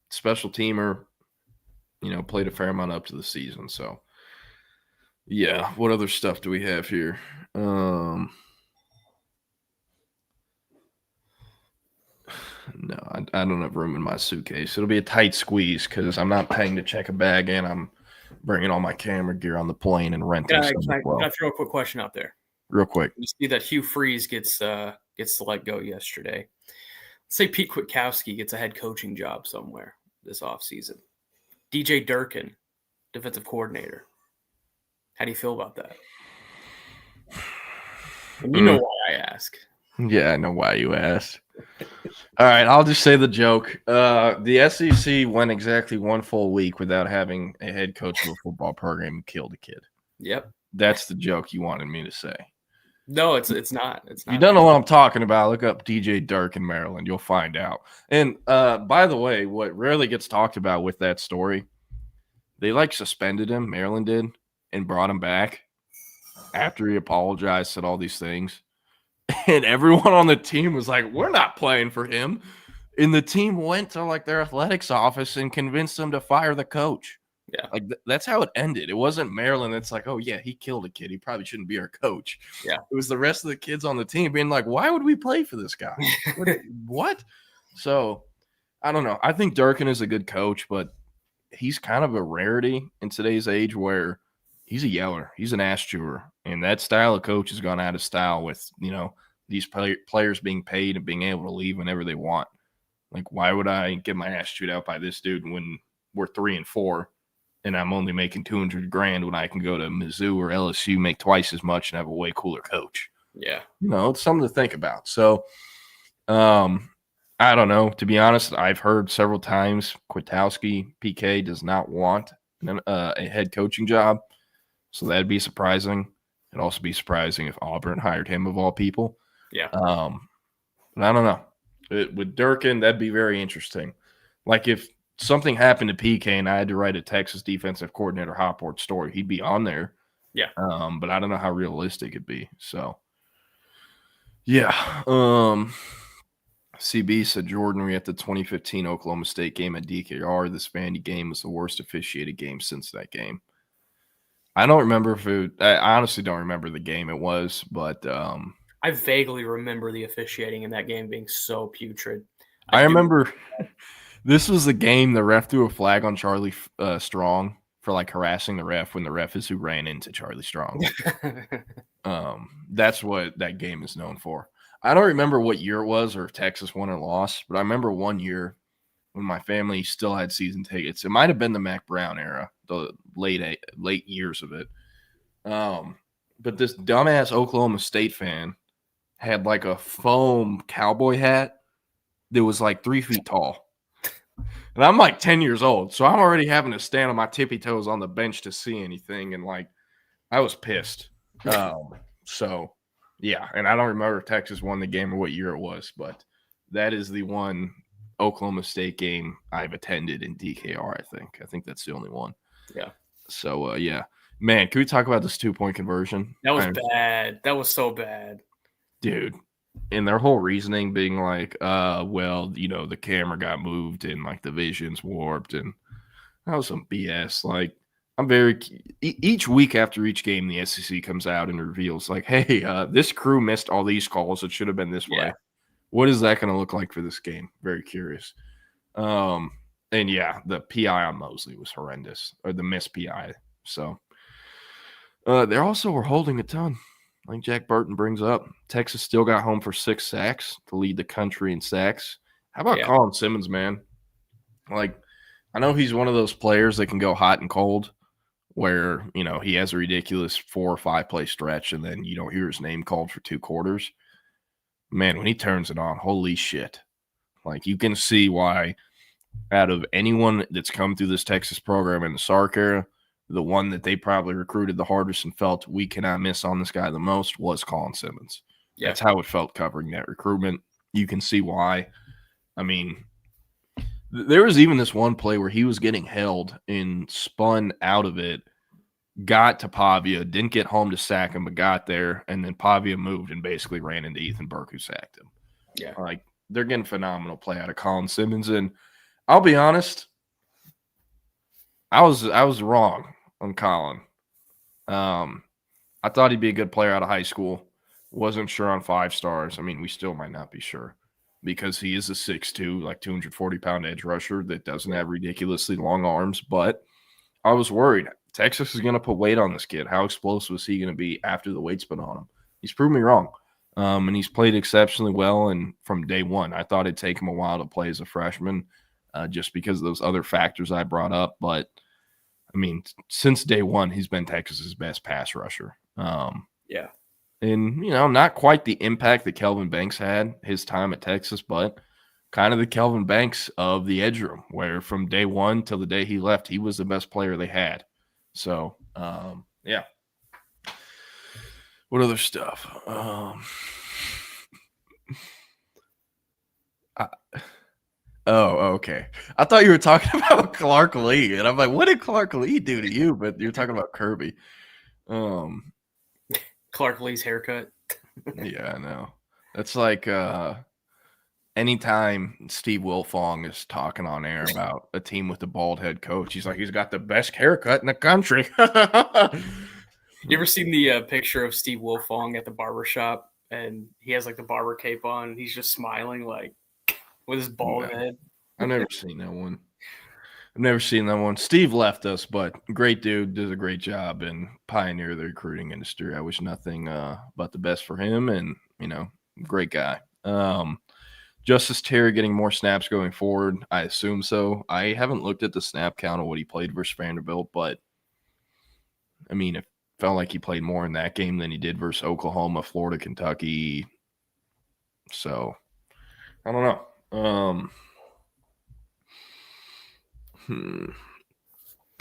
Special teamer, played a fair amount up to the season. So, yeah, what other stuff do we have here? No, I don't have room in my suitcase. It'll be a tight squeeze because I'm not paying to check a bag in. I'm bringing all my camera gear on the plane and renting some as well. Can I throw a quick question out there? Real quick. You see that Hugh Freeze gets to let go yesterday. Let's say Pete Kwiatkowski gets a head coaching job somewhere this offseason. DJ Durkin, defensive coordinator. How do you feel about that? And you know why I ask. Yeah, I know why you asked. All right, I'll just say the joke. The SEC went exactly 1 full week without having a head coach of a football program and killed a kid. Yep. That's the joke you wanted me to say. No, it's not. It's not. You don't know what I'm talking about. Look up DJ Dirk in Maryland. You'll find out. And by the way, what rarely gets talked about with that story, they suspended him, Maryland did, and brought him back after he apologized, said all these things. And everyone on the team was like, we're not playing for him. And the team went to their athletics office and convinced them to fire the coach. Yeah. That's how it ended. It wasn't Maryland that's like, oh, yeah, he killed a kid. He probably shouldn't be our coach. Yeah. It was the rest of the kids on the team being like, why would we play for this guy? What? So, I don't know. I think Durkin is a good coach, but he's kind of a rarity in today's age where he's a yeller. He's an ass chewer. And that style of coach has gone out of style with, these players being paid and being able to leave whenever they want. Why would I get my ass chewed out by this dude when we're 3-4 and I'm only making $200,000 when I can go to Mizzou or LSU, make twice as much and have a way cooler coach? Yeah. It's something to think about. So, I don't know. To be honest, I've heard several times Kwiatkowski, PK, does not want a head coaching job. So that'd be surprising. It'd also be surprising if Auburn hired him of all people. Yeah. But I don't know. With Durkin, that'd be very interesting. If something happened to PK and I had to write a Texas defensive coordinator hot board story, he'd be on there. Yeah. But I don't know how realistic it'd be. So, yeah. CB said, Jordan, we at the 2015 Oklahoma State game at DKR. This Vandy game was the worst officiated game since that game. I don't remember I honestly don't remember the game it was, but I vaguely remember the officiating in that game being so putrid. I remember this was the game the ref threw a flag on Charlie Strong for harassing the ref when the ref is who ran into Charlie Strong. That's what that game is known for. I don't remember what year it was or if Texas won or lost, but I remember one year when my family still had season tickets. It might have been the Mac Brown era, the late years of it. But this dumbass Oklahoma State fan had a foam cowboy hat that was 3 feet tall. And I'm 10 years old, so I'm already having to stand on my tippy toes on the bench to see anything. And I was pissed. So yeah, and I don't remember if Texas won the game or what year it was, but that is the one Oklahoma State game I've attended in DKR, I think. I think that's the only one. Yeah. So, yeah. Man, can we talk about this 2-point conversion? That was bad. That was so bad. Dude. And their whole reasoning being the camera got moved and the vision's warped. And that was some BS. Each week after each game, the SEC comes out and reveals hey, this crew missed all these calls. It should have been this way. What is that going to look like for this game? Very curious. And yeah, the PI on Mosley was horrendous, or the missed PI. So they also were holding a ton. Like Jack Burton brings up, Texas still got home for 6 sacks to lead the country in sacks. How about Colin Simmons, man? Like, I know he's one of those players that can go hot and cold where, you know, he has a ridiculous 4 or 5 play stretch and then you don't hear his name called for 2 quarters. Man, when he turns it on, holy shit. Like, you can see why out of anyone that's come through this Texas program in the Sark era, the one that they probably recruited the hardest and felt we cannot miss on this guy the most was Colin Simmons. Yeah. That's how it felt covering that recruitment. You can see why. I mean, there was even this one play where he was getting held and spun out of it, got to Pavia, didn't get home to sack him, but got there, and then Pavia moved and basically ran into Ethan Burke, who sacked him. Yeah. Like, they're getting phenomenal play out of Colin Simmons. And I'll be honest, I was wrong on Colin. I thought he'd be a good player out of high school. Wasn't sure on 5 stars. I mean, we still might not be sure because he is a 6'2", like 240-pound edge rusher that doesn't have ridiculously long arms. But I was worried. Texas is going to put weight on this kid. How explosive is he going to be after the weight's been on him? He's proved me wrong. And he's played exceptionally well. And from day one, I thought it'd take him a while to play as a freshman just because of those other factors I brought up. But, I mean, since day one, he's been Texas's best pass rusher. Yeah. And, you know, not quite the impact that Kelvin Banks had his time at Texas, but kind of the Kelvin Banks of the edge room, where from day one till the day he left, he was the best player they had. So, yeah. What other stuff? Okay. I thought you were talking about Clark Lee, and I'm like, what did Clark Lee do to you? But you're talking about Kirby. Clark Lee's haircut. Yeah, I know. That's like anytime Steve Wilfong is talking on air about a team with a bald head coach, he's like, he's got the best haircut in the country. You ever seen the picture of Steve Wilfong at the barbershop, and he has like the barber cape on, and he's just smiling like with his bald head? I've never seen that one. Steve left us, but great dude, does a great job and pioneer the recruiting industry. I wish nothing but the best for him, and, you know, great guy. Justice Terry getting more snaps going forward. I assume so. I haven't looked at the snap count of what he played versus Vanderbilt, but I mean, it felt like he played more in that game than he did versus Oklahoma, Florida, Kentucky. So I don't know.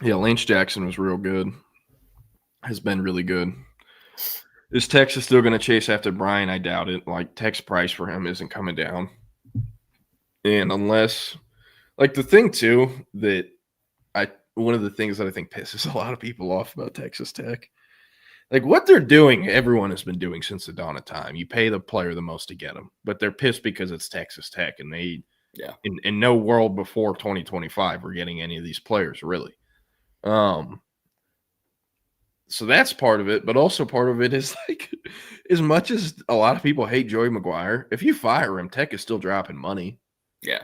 Yeah, Lance Jackson was real good. Has been really good. Is Texas still going to chase after Brian? I doubt it. Like, Tech's price for him isn't coming down. And unless, like, the thing, too, that one of the things that I think pisses a lot of people off about Texas Tech, like, what they're doing, everyone has been doing since the dawn of time. You pay the player the most to get them, but they're pissed because it's Texas Tech, and they, in no world before 2025 we're getting any of these players, really. So that's part of it, but also part of it is, like, as much as a lot of people hate Joey McGuire, if you fire him, Tech is still dropping money. Yeah.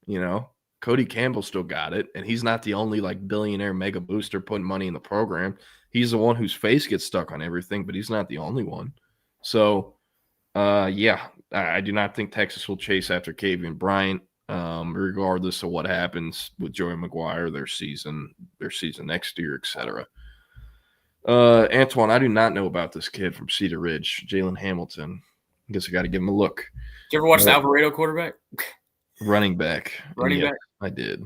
You know, Cody Campbell still got it, and he's not the only, like, billionaire mega booster putting money in the program. He's the one whose face gets stuck on everything, but he's not the only one. So, yeah, I do not think Texas will chase after Kavian Bryant, regardless of what happens with Joey McGuire, their season next year, etc. Antoine, I do not know about this kid from Cedar Ridge, Jalen Hamilton. I guess I got to give him a look. Did you ever watch the Alvarado quarterback? Running back. Running back? I did.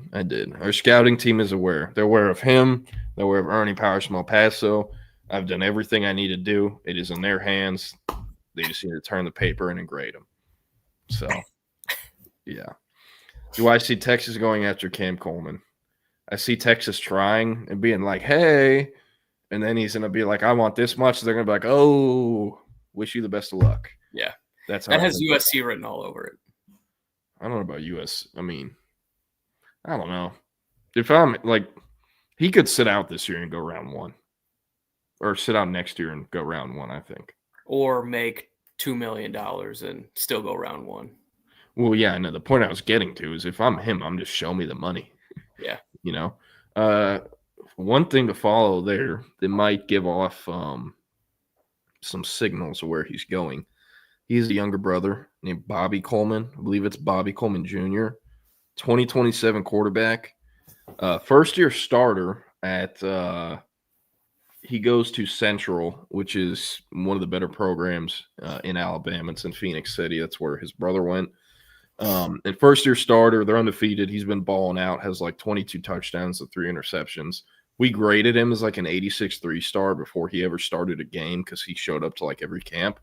Our scouting team is aware. They're aware of him. They're aware of Ernie Powers from El Paso. I've done everything I need to do. It is in their hands. They just need to turn the paper in and grade them. So, yeah. Do I see Texas going after Cam Coleman? I see Texas trying and being like, hey, and then he's going to be like, I want this much. So they're going to be like, oh, wish you the best of luck. Yeah. That has USC written all over it. I don't know about US. I mean, I don't know. If I'm like, he could sit out this year and go round 1, or sit out next year and go round 1, I think. Or make $2 million and still go round 1. Well, yeah, I know. The point I was getting to is if I'm him, I'm just show me the money. Yeah. One thing to follow there that might give off some signals of where he's going. He has a younger brother named Bobby Coleman. I believe it's Bobby Coleman Jr., 2027 quarterback. First-year starter at he goes to Central, which is one of the better programs in Alabama. It's in Phoenix City. That's where his brother went. And first-year starter, they're undefeated. He's been balling out, has like 22 touchdowns and 3 interceptions. We graded him as like an 86 3-star before he ever started a game because he showed up to like every camp.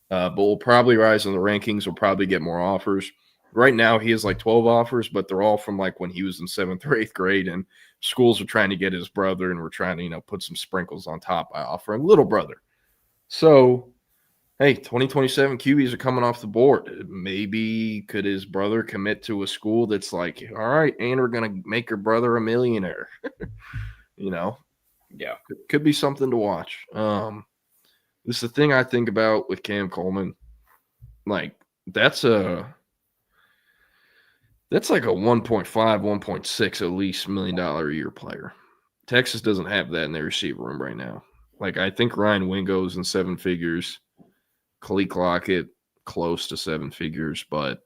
But we'll probably rise in the rankings. We'll probably get more offers. Right now, he has like 12 offers, but they're all from like when he was in 7th or 8th grade, and schools are trying to get his brother, and we're trying to, put some sprinkles on top by offering little brother. So, hey, 2027 QBs are coming off the board. Maybe could his brother commit to a school that's like, all right, and we're going to make your brother a millionaire? Yeah. Could be something to watch. This is the thing I think about with Cam Coleman. Like, that's like a 1.5, 1.6 at least $1 million a year player. Texas doesn't have that in their receiver room right now. Like, I think Ryan Wingo's in 7 figures. Khalil Lockett close to 7 figures, but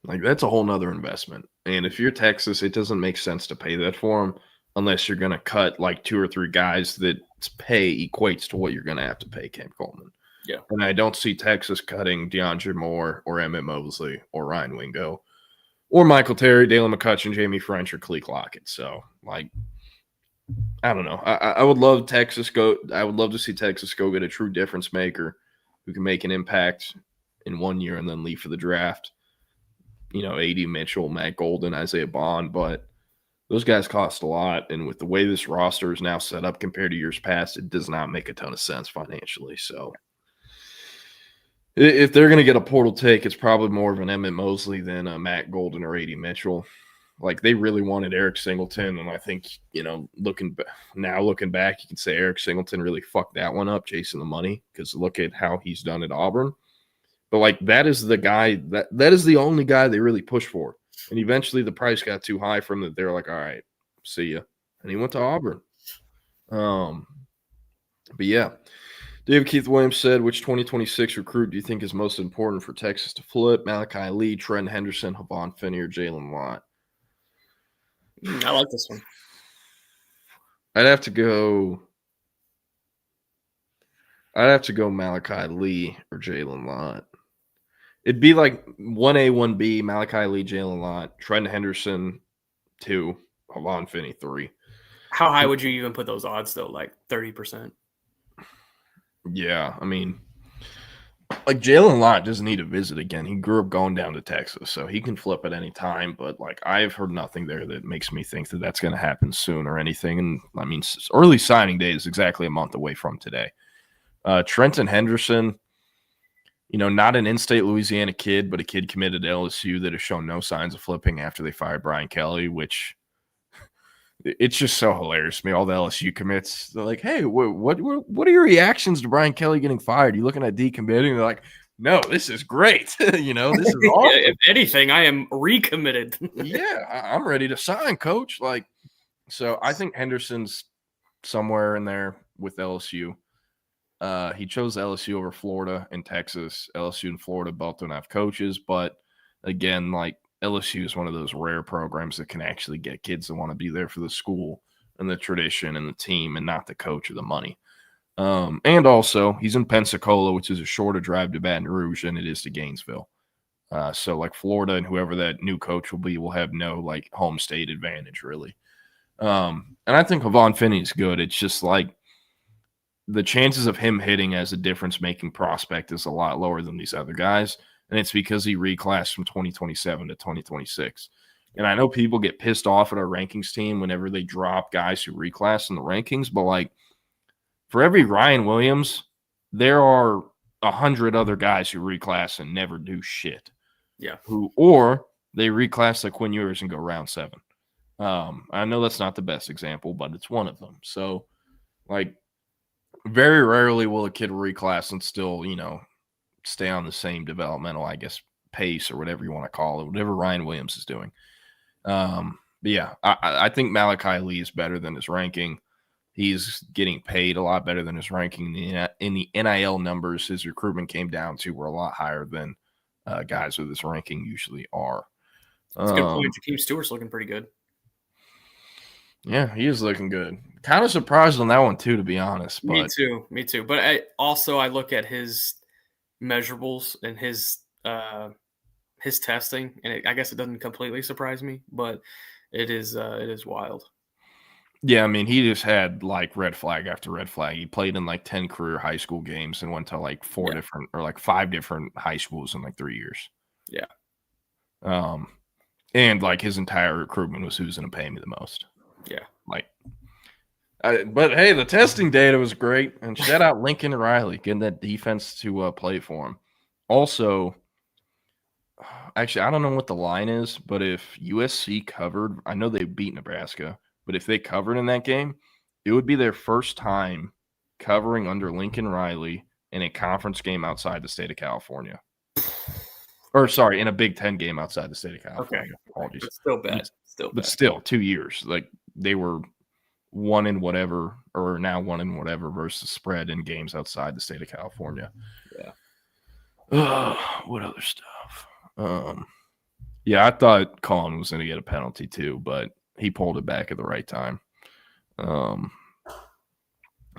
like that's a whole nother investment. And if you're Texas, it doesn't make sense to pay that for him unless you're going to cut like 2 or 3 guys that pay equates to what you're going to have to pay Cam Coleman. Yeah. And I don't see Texas cutting DeAndre Moore or Emmett Mosley or Ryan Wingo or Michael Terry, Dalen McCutcheon, Jamie French, or Khalil Lockett. So, like, I don't know. I would love Texas I would love to see Texas go get a true difference maker who can make an impact in 1 year and then leave for the draft. A.D. Mitchell, Matt Golden, Isaiah Bond, but those guys cost a lot. And with the way this roster is now set up compared to years past, it does not make a ton of sense financially. So if they're going to get a portal take, it's probably more of an Emmett Mosley than a Matt Golden or A.D. Mitchell. Like, they really wanted Eric Singleton, and I think, looking back, you can say Eric Singleton really fucked that one up, chasing the money, because look at how he's done at Auburn. But, like, that is the guy, that is the only guy they really pushed for. And eventually the price got too high for him that they're like, all right, see ya. And he went to Auburn. But, yeah. David Keith Williams said, which 2026 recruit do you think is most important for Texas to flip? Malachi Lee, Trent Henderson, Havon Finney, or Jalen Lott? I like this one. I'd have to go Malachi Lee or Jalen Lott. It'd be like 1A, 1B, Malachi Lee, Jalen Lott, Trent Henderson 2, Havon Finney 3. How high would you even put those odds, though? Like 30%? Yeah, I mean, like Jalen Lott doesn't need to visit again. He grew up going down to Texas, so he can flip at any time. But, like, I've heard nothing there that makes me think that that's going to happen soon or anything. And, I mean, early signing day is exactly a month away from today. Trenton Henderson, not an in-state Louisiana kid, but a kid committed to LSU that has shown no signs of flipping after they fired Brian Kelly, which it's just so hilarious to me. All the LSU commits, they're like, hey, what are your reactions to Brian Kelly getting fired? You looking at decommitting? They're like, no, this is great. This is awesome. If anything, I am recommitted. Yeah, I'm ready to sign, coach. Like, so I think Henderson's somewhere in there with LSU. He chose LSU over Florida and Texas. LSU and Florida both don't have coaches, but again, like, LSU is one of those rare programs that can actually get kids that want to be there for the school and the tradition and the team and not the coach or the money. And also, he's in Pensacola, which is a shorter drive to Baton Rouge than it is to Gainesville. So, like, Florida and whoever that new coach will have no, like, home state advantage, really. And I think Havon Finney is good. It's just, like, the chances of him hitting as a difference-making prospect is a lot lower than these other guys. And it's because he reclassed from 2027 to 2026. And I know people get pissed off at our rankings team whenever they drop guys who reclass in the rankings, but, like, for every Ryan Williams, there are 100 other guys who reclass and never do shit. Yeah. Or they reclass like Quinn Ewers and go round 7. I know that's not the best example, but it's one of them. So, like, very rarely will a kid reclass and still, stay on the same developmental, I guess, pace or whatever you want to call it, whatever Ryan Williams is doing. But yeah, I think Malachi Lee is better than his ranking. He's getting paid a lot better than his ranking. In the NIL numbers, his recruitment came down to were a lot higher than guys with his ranking usually are. That's a good point. Jakeem Stewart's looking pretty good. Yeah, he is looking good. Kind of surprised on that one too, to be honest. But Me too. But I look at his measurables and his testing, and I guess it doesn't completely surprise me, but it is wild. Yeah, I mean, he just had like red flag after red flag. He played in like 10 career high school games and went to like 5 different high schools in like 3 years. Yeah. And like his entire recruitment was who's going to pay me the most. Yeah. But hey, the testing data was great. And shout out Lincoln Riley getting that defense to play for him. Also, actually, I don't know what the line is, but if USC covered, I know they beat Nebraska. But if they covered in that game, it would be their first time covering under Lincoln Riley in a conference game outside the state of California. Or, sorry, in a Big Ten game outside the state of California. Okay. Apologies. But still bad. But still, 2 years. Like, they were 1 in whatever, or now 1 in whatever versus spread in games outside the state of California. Yeah. What other stuff? Yeah, I thought Colin was going to get a penalty too, but he pulled it back at the right time.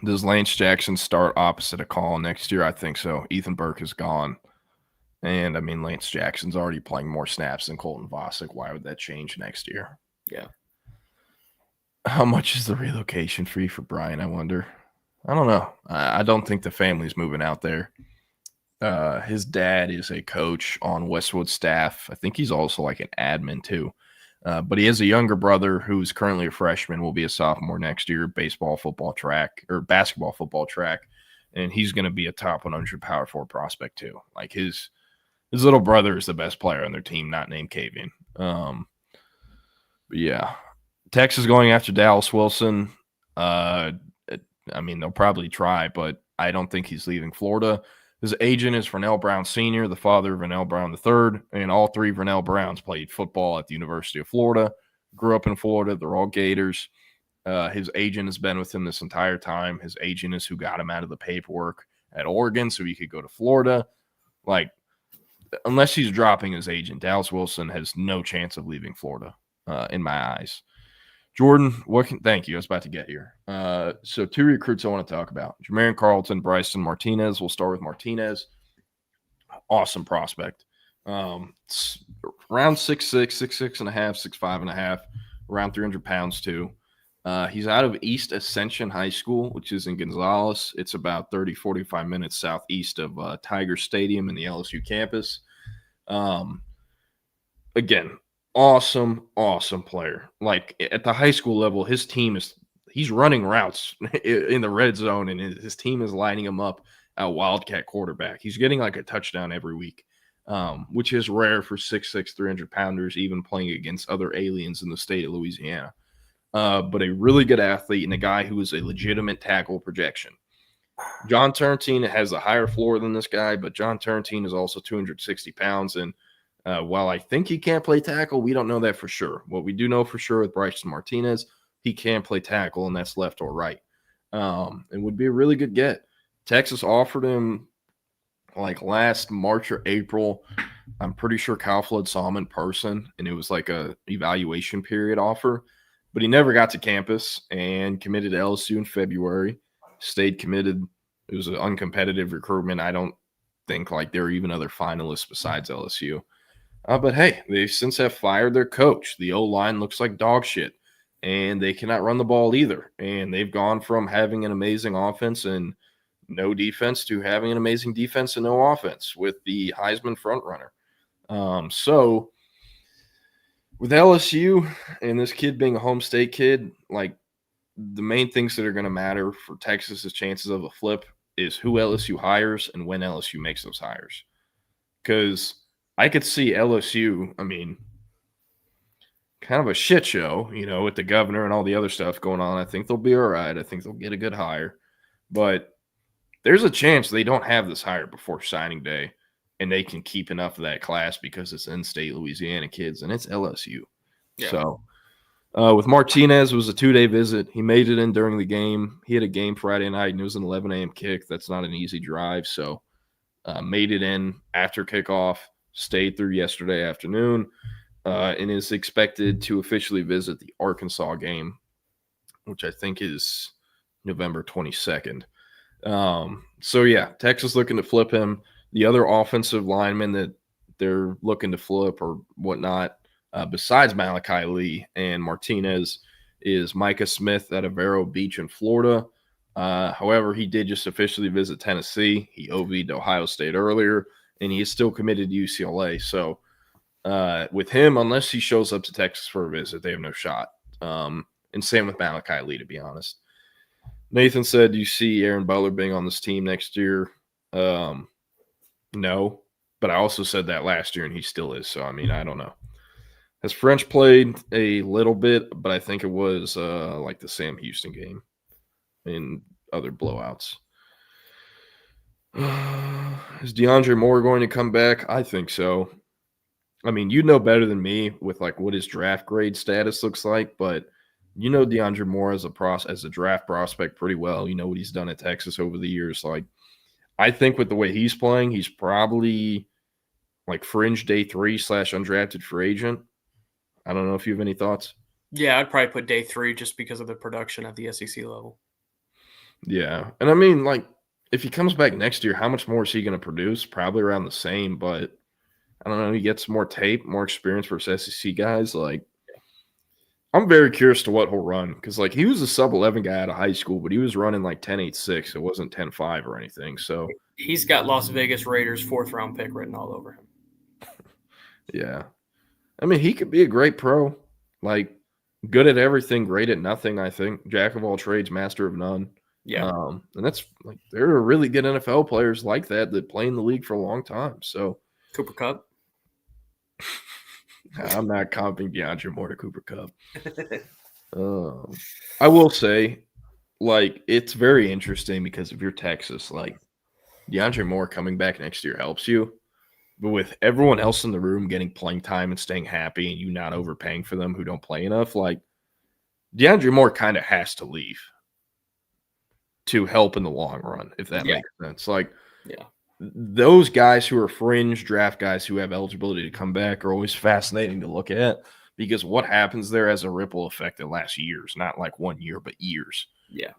Does Lance Jackson start opposite of Colin next year? I think so. Ethan Burke is gone. And, I mean, Lance Jackson's already playing more snaps than Colton Vosick. Why would that change next year? Yeah. How much is the relocation fee for Brian, I wonder? I don't know. I don't think the family's moving out there. His dad is a coach on Westwood staff. I think he's also like an admin too. But he has a younger brother who's currently a freshman, will be a sophomore next year, basketball, football track, and he's going to be a top 100 power forward prospect too. Like his little brother is the best player on their team, not named Kavian. But yeah, Texas going after Dallas Wilson. I mean, they'll probably try, but I don't think he's leaving Florida. His agent is Vernell Brown Sr., the father of Vernell Brown III, and all 3 Vernell Browns played football at the University of Florida, grew up in Florida. They're all Gators. His agent has been with him this entire time. His agent is who got him out of the paperwork at Oregon so he could go to Florida. Like, unless he's dropping his agent, Dallas Wilson has no chance of leaving Florida, in my eyes. Jordan, thank you. I was about to get here. So 2 recruits I want to talk about. Jermaine Carlton, Bryson Martinez. We'll start with Martinez. Awesome prospect. Around 6'6", 6'6 and a half, 6'5 and a half, around 300 pounds too. He's out of East Ascension High School, which is in Gonzales. It's about 30, 45 minutes southeast of Tiger Stadium and the LSU campus. Again, awesome player. Like at the high school level, his team he's running routes in the red zone, and his team is lining him up at Wildcat quarterback. He's getting like a touchdown every week, which is rare for 6'6", 300-pounders, even playing against other aliens in the state of Louisiana. But a really good athlete and a guy who is a legitimate tackle projection. John Turntine has a higher floor than this guy, but John Turntine is also 260 pounds, and while I think he can't play tackle, we don't know that for sure. What we do know for sure with Bryson Martinez, he can play tackle, and that's left or right. It would be a really good get. Texas offered him like last March or April. I'm pretty sure Kyle Flood saw him in person, and it was like a evaluation period offer. But he never got to campus and committed to LSU in February. Stayed committed. It was an uncompetitive recruitment. I don't think like there were even other finalists besides LSU. But hey, they since have fired their coach. The O-line looks like dog shit, and they cannot run the ball either. And they've gone from having an amazing offense and no defense to having an amazing defense and no offense with the Heisman frontrunner. So with LSU and this kid being a home state kid, like the main things that are going to matter for Texas's chances of a flip is who LSU hires and when LSU makes those hires. Because I could see LSU, I mean, kind of a shit show, you know, with the governor and all the other stuff going on. I think they'll be all right. I think they'll get a good hire. But there's a chance they don't have this hire before signing day, and they can keep enough of that class because it's in-state Louisiana kids, and it's LSU. Yeah. So with Martinez, it was a 2-day visit. He made it in during the game. He had a game Friday night, and it was an 11 a.m. kick. That's not an easy drive. So made it in after kickoff, stayed through yesterday afternoon, and is expected to officially visit the Arkansas game, which I think is November 22nd. So, yeah, Texas looking to flip him. The other offensive lineman that they're looking to flip or whatnot, besides Malachi Lee and Martinez, is Micah Smith out of Vero Beach in Florida. However, he did just officially visit Tennessee. He OV'd Ohio State earlier, and he is still committed to UCLA. So with him, unless he shows up to Texas for a visit, they have no shot. And same with Malachi Lee, to be honest. Nathan said, do you see Aaron Butler being on this team next year? No, but I also said that last year, and he still is. So, I mean, I don't know. Has French played a little bit, but I think it was like the Sam Houston game and other blowouts. Is DeAndre Moore going to come back? I think so. I mean, you know better than me with like what his draft grade status looks like, but you know DeAndre Moore as a draft prospect pretty well. You know what he's done at Texas over the years. Like, I think with the way he's playing, he's probably like fringe day 3 / undrafted free agent. I don't know if you have any thoughts. Yeah, I'd probably put day 3 just because of the production at the SEC level. Yeah. And I mean, like, if he comes back next year, how much more is he going to produce? Probably around the same, but I don't know. He gets more tape, more experience versus SEC guys. Like, I'm very curious to what he'll run because, like, he was a sub-11 guy out of high school, but he was running like 10.86. It wasn't 10.5 or anything. So he's got Las Vegas Raiders 4th-round pick written all over him. Yeah. I mean, he could be a great pro. Like, good at everything, great at nothing, I think. Jack of all trades, master of none. Yeah. And that's like there are really good NFL players like that play in the league for a long time. So Cooper Kupp. I'm not comping DeAndre Moore to Cooper Kupp. I will say, like, it's very interesting because if you're Texas, like, DeAndre Moore coming back next year helps you. But with everyone else in the room getting playing time and staying happy and you not overpaying for them who don't play enough, like, DeAndre Moore kind of has to leave to help in the long run, if that makes sense. Like, those guys who are fringe draft guys who have eligibility to come back are always fascinating to look at because what happens there has a ripple effect that lasts years, not like 1 year, but years. Yeah.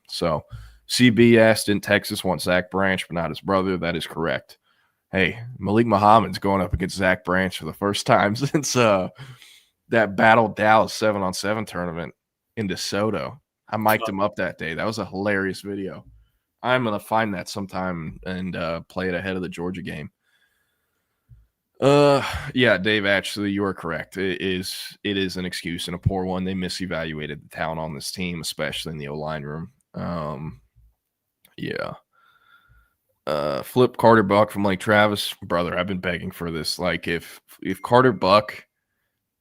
So CB asked, in Texas want Zach Branch, but not his brother. That is correct. Hey, Malik Muhammad's going up against Zach Branch for the first time since that Battle Dallas 7-on-7 tournament in DeSoto. I mic'd him up that day. That was a hilarious video. I'm going to find that sometime and play it ahead of the Georgia game. Yeah, Dave, actually, you are correct. It is an excuse and a poor one. They misevaluated the talent on this team, especially in the O-line room. Yeah. Flip Carter Buck from Lake Travis. Brother, I've been begging for this. Like, if Carter Buck,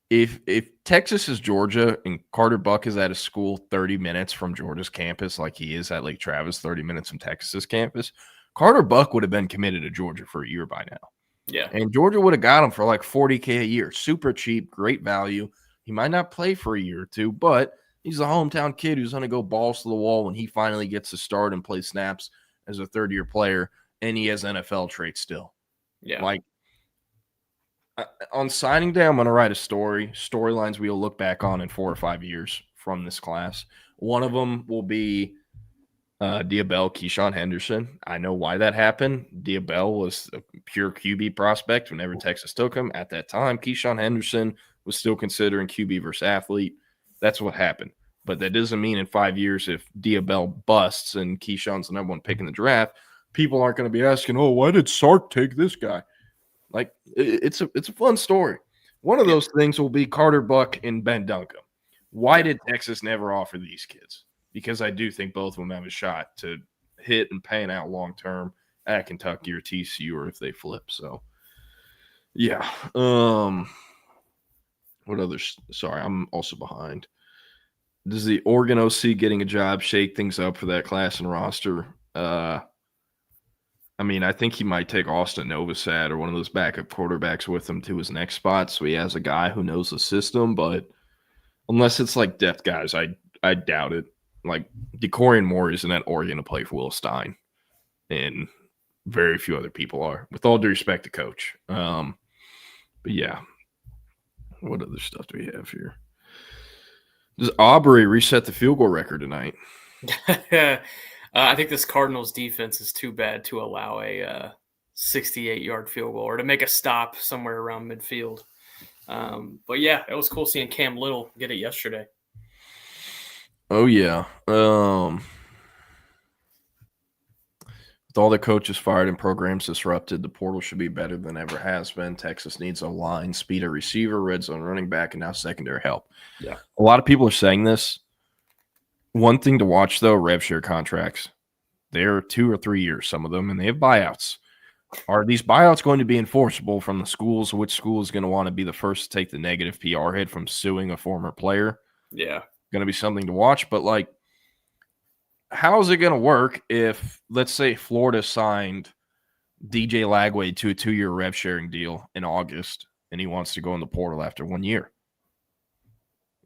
if Texas is Georgia and Carter Buck is at a school 30 minutes from Georgia's campus, like he is at Lake Travis 30 minutes from Texas's campus, Carter Buck would have been committed to Georgia for a year by now. Yeah. And Georgia would have got him for like $40K a year. Super cheap, great value. He might not play for a year or two, but he's a hometown kid who's going to go balls to the wall when he finally gets to start and play snaps as a third-year player, and he has NFL traits still. Yeah. Like, on signing day, I'm going to write storylines we'll look back on in 4 or 5 years from this class. One of them will be Diabell Keyshawn Henderson. I know why that happened. Diabell was a pure QB prospect whenever Texas took him. At that time, Keyshawn Henderson was still considering QB versus athlete. That's what happened. But that doesn't mean in 5 years, if Diabell busts and Keyshawn's the number 1 pick in the draft, people aren't going to be asking, oh, why did Sark take this guy? Like, it's a fun story. One of those things will be Carter Buck and Ben Duncan. Why did Texas never offer these kids? Because I do think both of them have a shot to hit and pan out long term at Kentucky or TCU, or if they flip. So, yeah. What others? Sorry, I'm also behind. Does the Oregon OC getting a job shake things up for that class and roster? I I mean, I think he might take Austin Novosad or one of those backup quarterbacks with him to his next spot, so he has a guy who knows the system. But unless it's like depth guys, I doubt it. Like DeCorian Moore isn't at Oregon to play for Will Stein, and very few other people are. With all due respect to Coach, but yeah, what other stuff do we have here? Does Aubrey reset the field goal record tonight? I think this Cardinals defense is too bad to allow a 68-yard field goal or to make a stop somewhere around midfield. But yeah, it was cool seeing Cam Little get it yesterday. Oh yeah. With all the coaches fired and programs disrupted, the portal should be better than ever has been. Texas needs a line, speed at receiver, red zone running back, and now secondary help. Yeah. A lot of people are saying this. One thing to watch, though, rev share contracts. They're 2 or 3 years, some of them, and they have buyouts. Are these buyouts going to be enforceable from the schools? Which school is going to want to be the first to take the negative PR hit from suing a former player? Yeah. Going to be something to watch. But, like, how is it going to work if, let's say, Florida signed DJ Lagway to a 2-year rev sharing deal in August, and he wants to go in the portal after 1 year?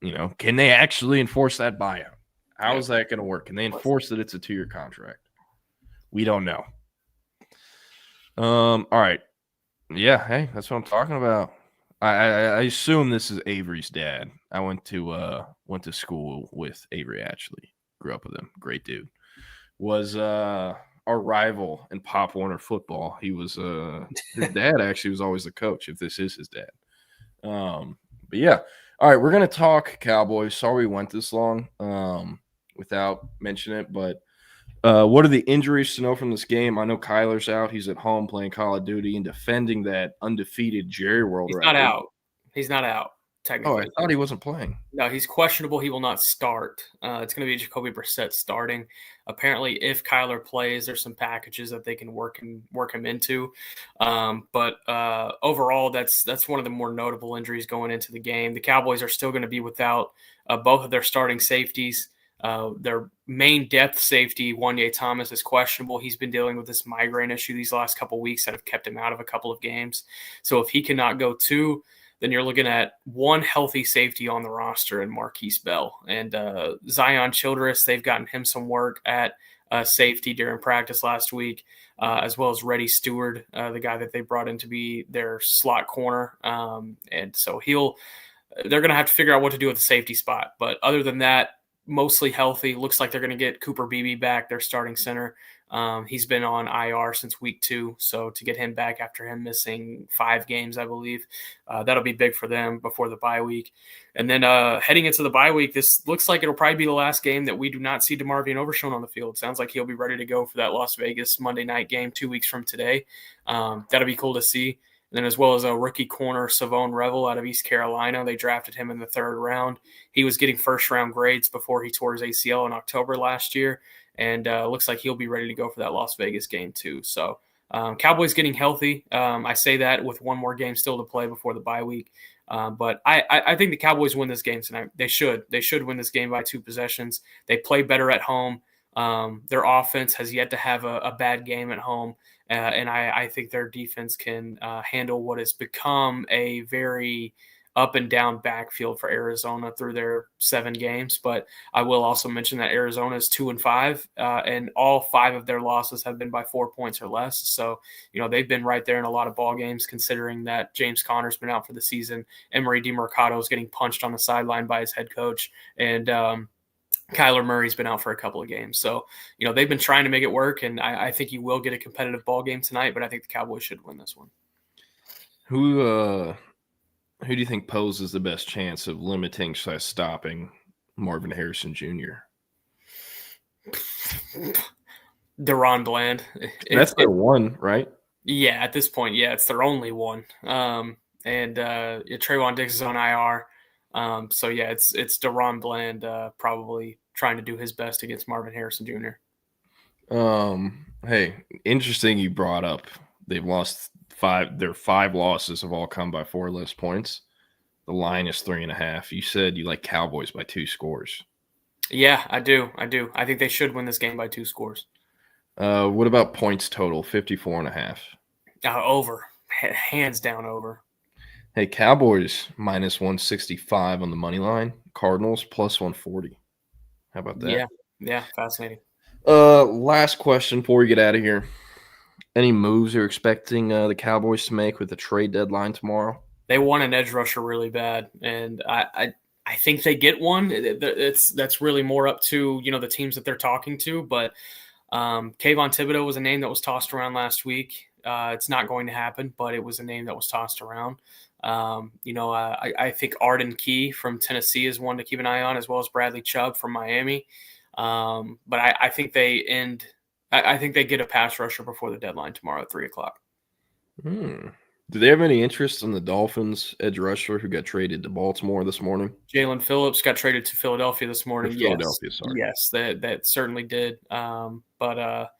You know, can they actually enforce that buyout? How is that going to work? Can they enforce that it's a 2-year contract? We don't know. All right. Yeah, hey, that's what I'm talking about. I assume this is Avery's dad. I went to school with Avery Ashley. Grew up with him. Great dude. Was our rival in Pop Warner football. He was his dad actually was always the coach, if this is his dad. But yeah. All right, we're gonna talk Cowboys. Sorry we went this long without mentioning it, but what are the injuries to know from this game? I know Kyler's out. He's at home playing Call of Duty and defending that undefeated Jerry World He's record. not out. He's not out, technically. Oh, I thought he wasn't playing. No, he's questionable. He will not start. It's going to be Jacoby Brissett starting. Apparently, if Kyler plays, there's some packages that they can work him into. But overall, that's one of the more notable injuries going into the game. The Cowboys are still going to be without both of their starting safeties. Their main depth safety, Wanye Thomas, is questionable. He's been dealing with this migraine issue these last couple of weeks that have kept him out of a couple of games. So if he cannot go too, then you're looking at one healthy safety on the roster in Marquise Bell. And Zion Childress, they've gotten him some work at safety during practice last week, as well as Reddy Stewart, the guy that they brought in to be their slot corner. And so they're going to have to figure out what to do with the safety spot. But other than that, mostly healthy. Looks like they're going to get Cooper Beebe back, their starting center. He's been on IR since week 2, so to get him back after him missing 5 games, I believe, that'll be big for them before the bye week. And then heading into the bye week, this looks like it'll probably be the last game that we do not see DeMarvion Overshown on the field. Sounds like he'll be ready to go for that Las Vegas Monday night game 2 weeks from today. That'll be cool to see. And then as well as a rookie corner, Savone Revel out of East Carolina. They drafted him in the 3rd round. He was getting first-round grades before he tore his ACL in October last year. And looks like he'll be ready to go for that Las Vegas game too. So Cowboys getting healthy. I say that with one more game still to play before the bye week. But I think the Cowboys win this game tonight. They should. They should win this game by 2 possessions. They play better at home. Their offense has yet to have a bad game at home. And I think their defense can handle what has become a very up and down backfield for Arizona through their 7 games. But I will also mention that Arizona is 2-5, and all 5 of their losses have been by 4 points or less. So, they've been right there in a lot of ball games, considering that James Conner's been out for the season. Emery DeMercado is getting punched on the sideline by his head coach. And, Kyler Murray's been out for a couple of games. So, they've been trying to make it work, and I think you will get a competitive ball game tonight, but I think the Cowboys should win this one. Who do you think poses the best chance of limiting / stopping Marvin Harrison Jr.? Deron Bland. That's their one, right? Yeah, at this point, yeah, it's their only one. And Trayvon Diggs is on IR. So yeah, it's Deron Bland probably trying to do his best against Marvin Harrison Jr. Hey, interesting you brought up they've lost 5. Their 5 losses have all come by 4 less points. The line is 3.5. You said you like Cowboys by 2 scores. Yeah, I do. I think they should win this game by 2 scores. What about points total? 54.5. Over. Hands down over. Hey, Cowboys minus 165 on the money line. Cardinals plus 140. How about that? Yeah, fascinating. Last question before we get out of here. Any moves you're expecting the Cowboys to make with the trade deadline tomorrow? They want an edge rusher really bad, and I think they get one. That's really more up to the teams that they're talking to. But Kayvon Thibodeau was a name that was tossed around last week. It's not going to happen, but it was a name that was tossed around. I think Arden Key from Tennessee is one to keep an eye on, as well as Bradley Chubb from Miami. But I think they get a pass rusher before the deadline tomorrow at 3:00. Do they have any interest in the Dolphins edge rusher who got traded to Baltimore this morning? Jalen Phillips got traded to Philadelphia this morning. Philadelphia, sorry. Yes, that certainly did. But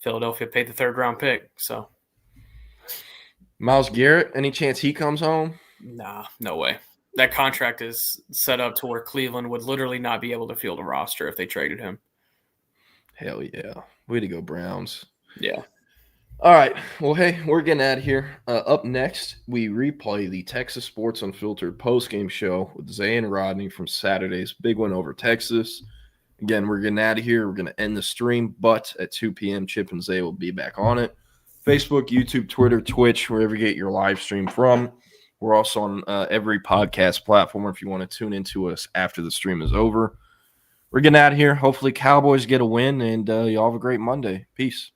Philadelphia paid the 3rd-round pick. So Myles Garrett, any chance he comes home? Nah, no way. That contract is set up to where Cleveland would literally not be able to field a roster if they traded him. Hell yeah. Way to go, Browns. Yeah. All right. Well, hey, we're getting out of here. Up next, we replay the Texas Sports Unfiltered postgame show with Zay and Rodney from Saturday's big win over Texas. Again, we're getting out of here. We're going to end the stream, but at 2 p.m., Chip and Zay will be back on it. Facebook, YouTube, Twitter, Twitch, wherever you get your live stream from. We're also on every podcast platform if you want to tune into us after the stream is over. We're getting out of here. Hopefully Cowboys get a win, and y'all have a great Monday. Peace.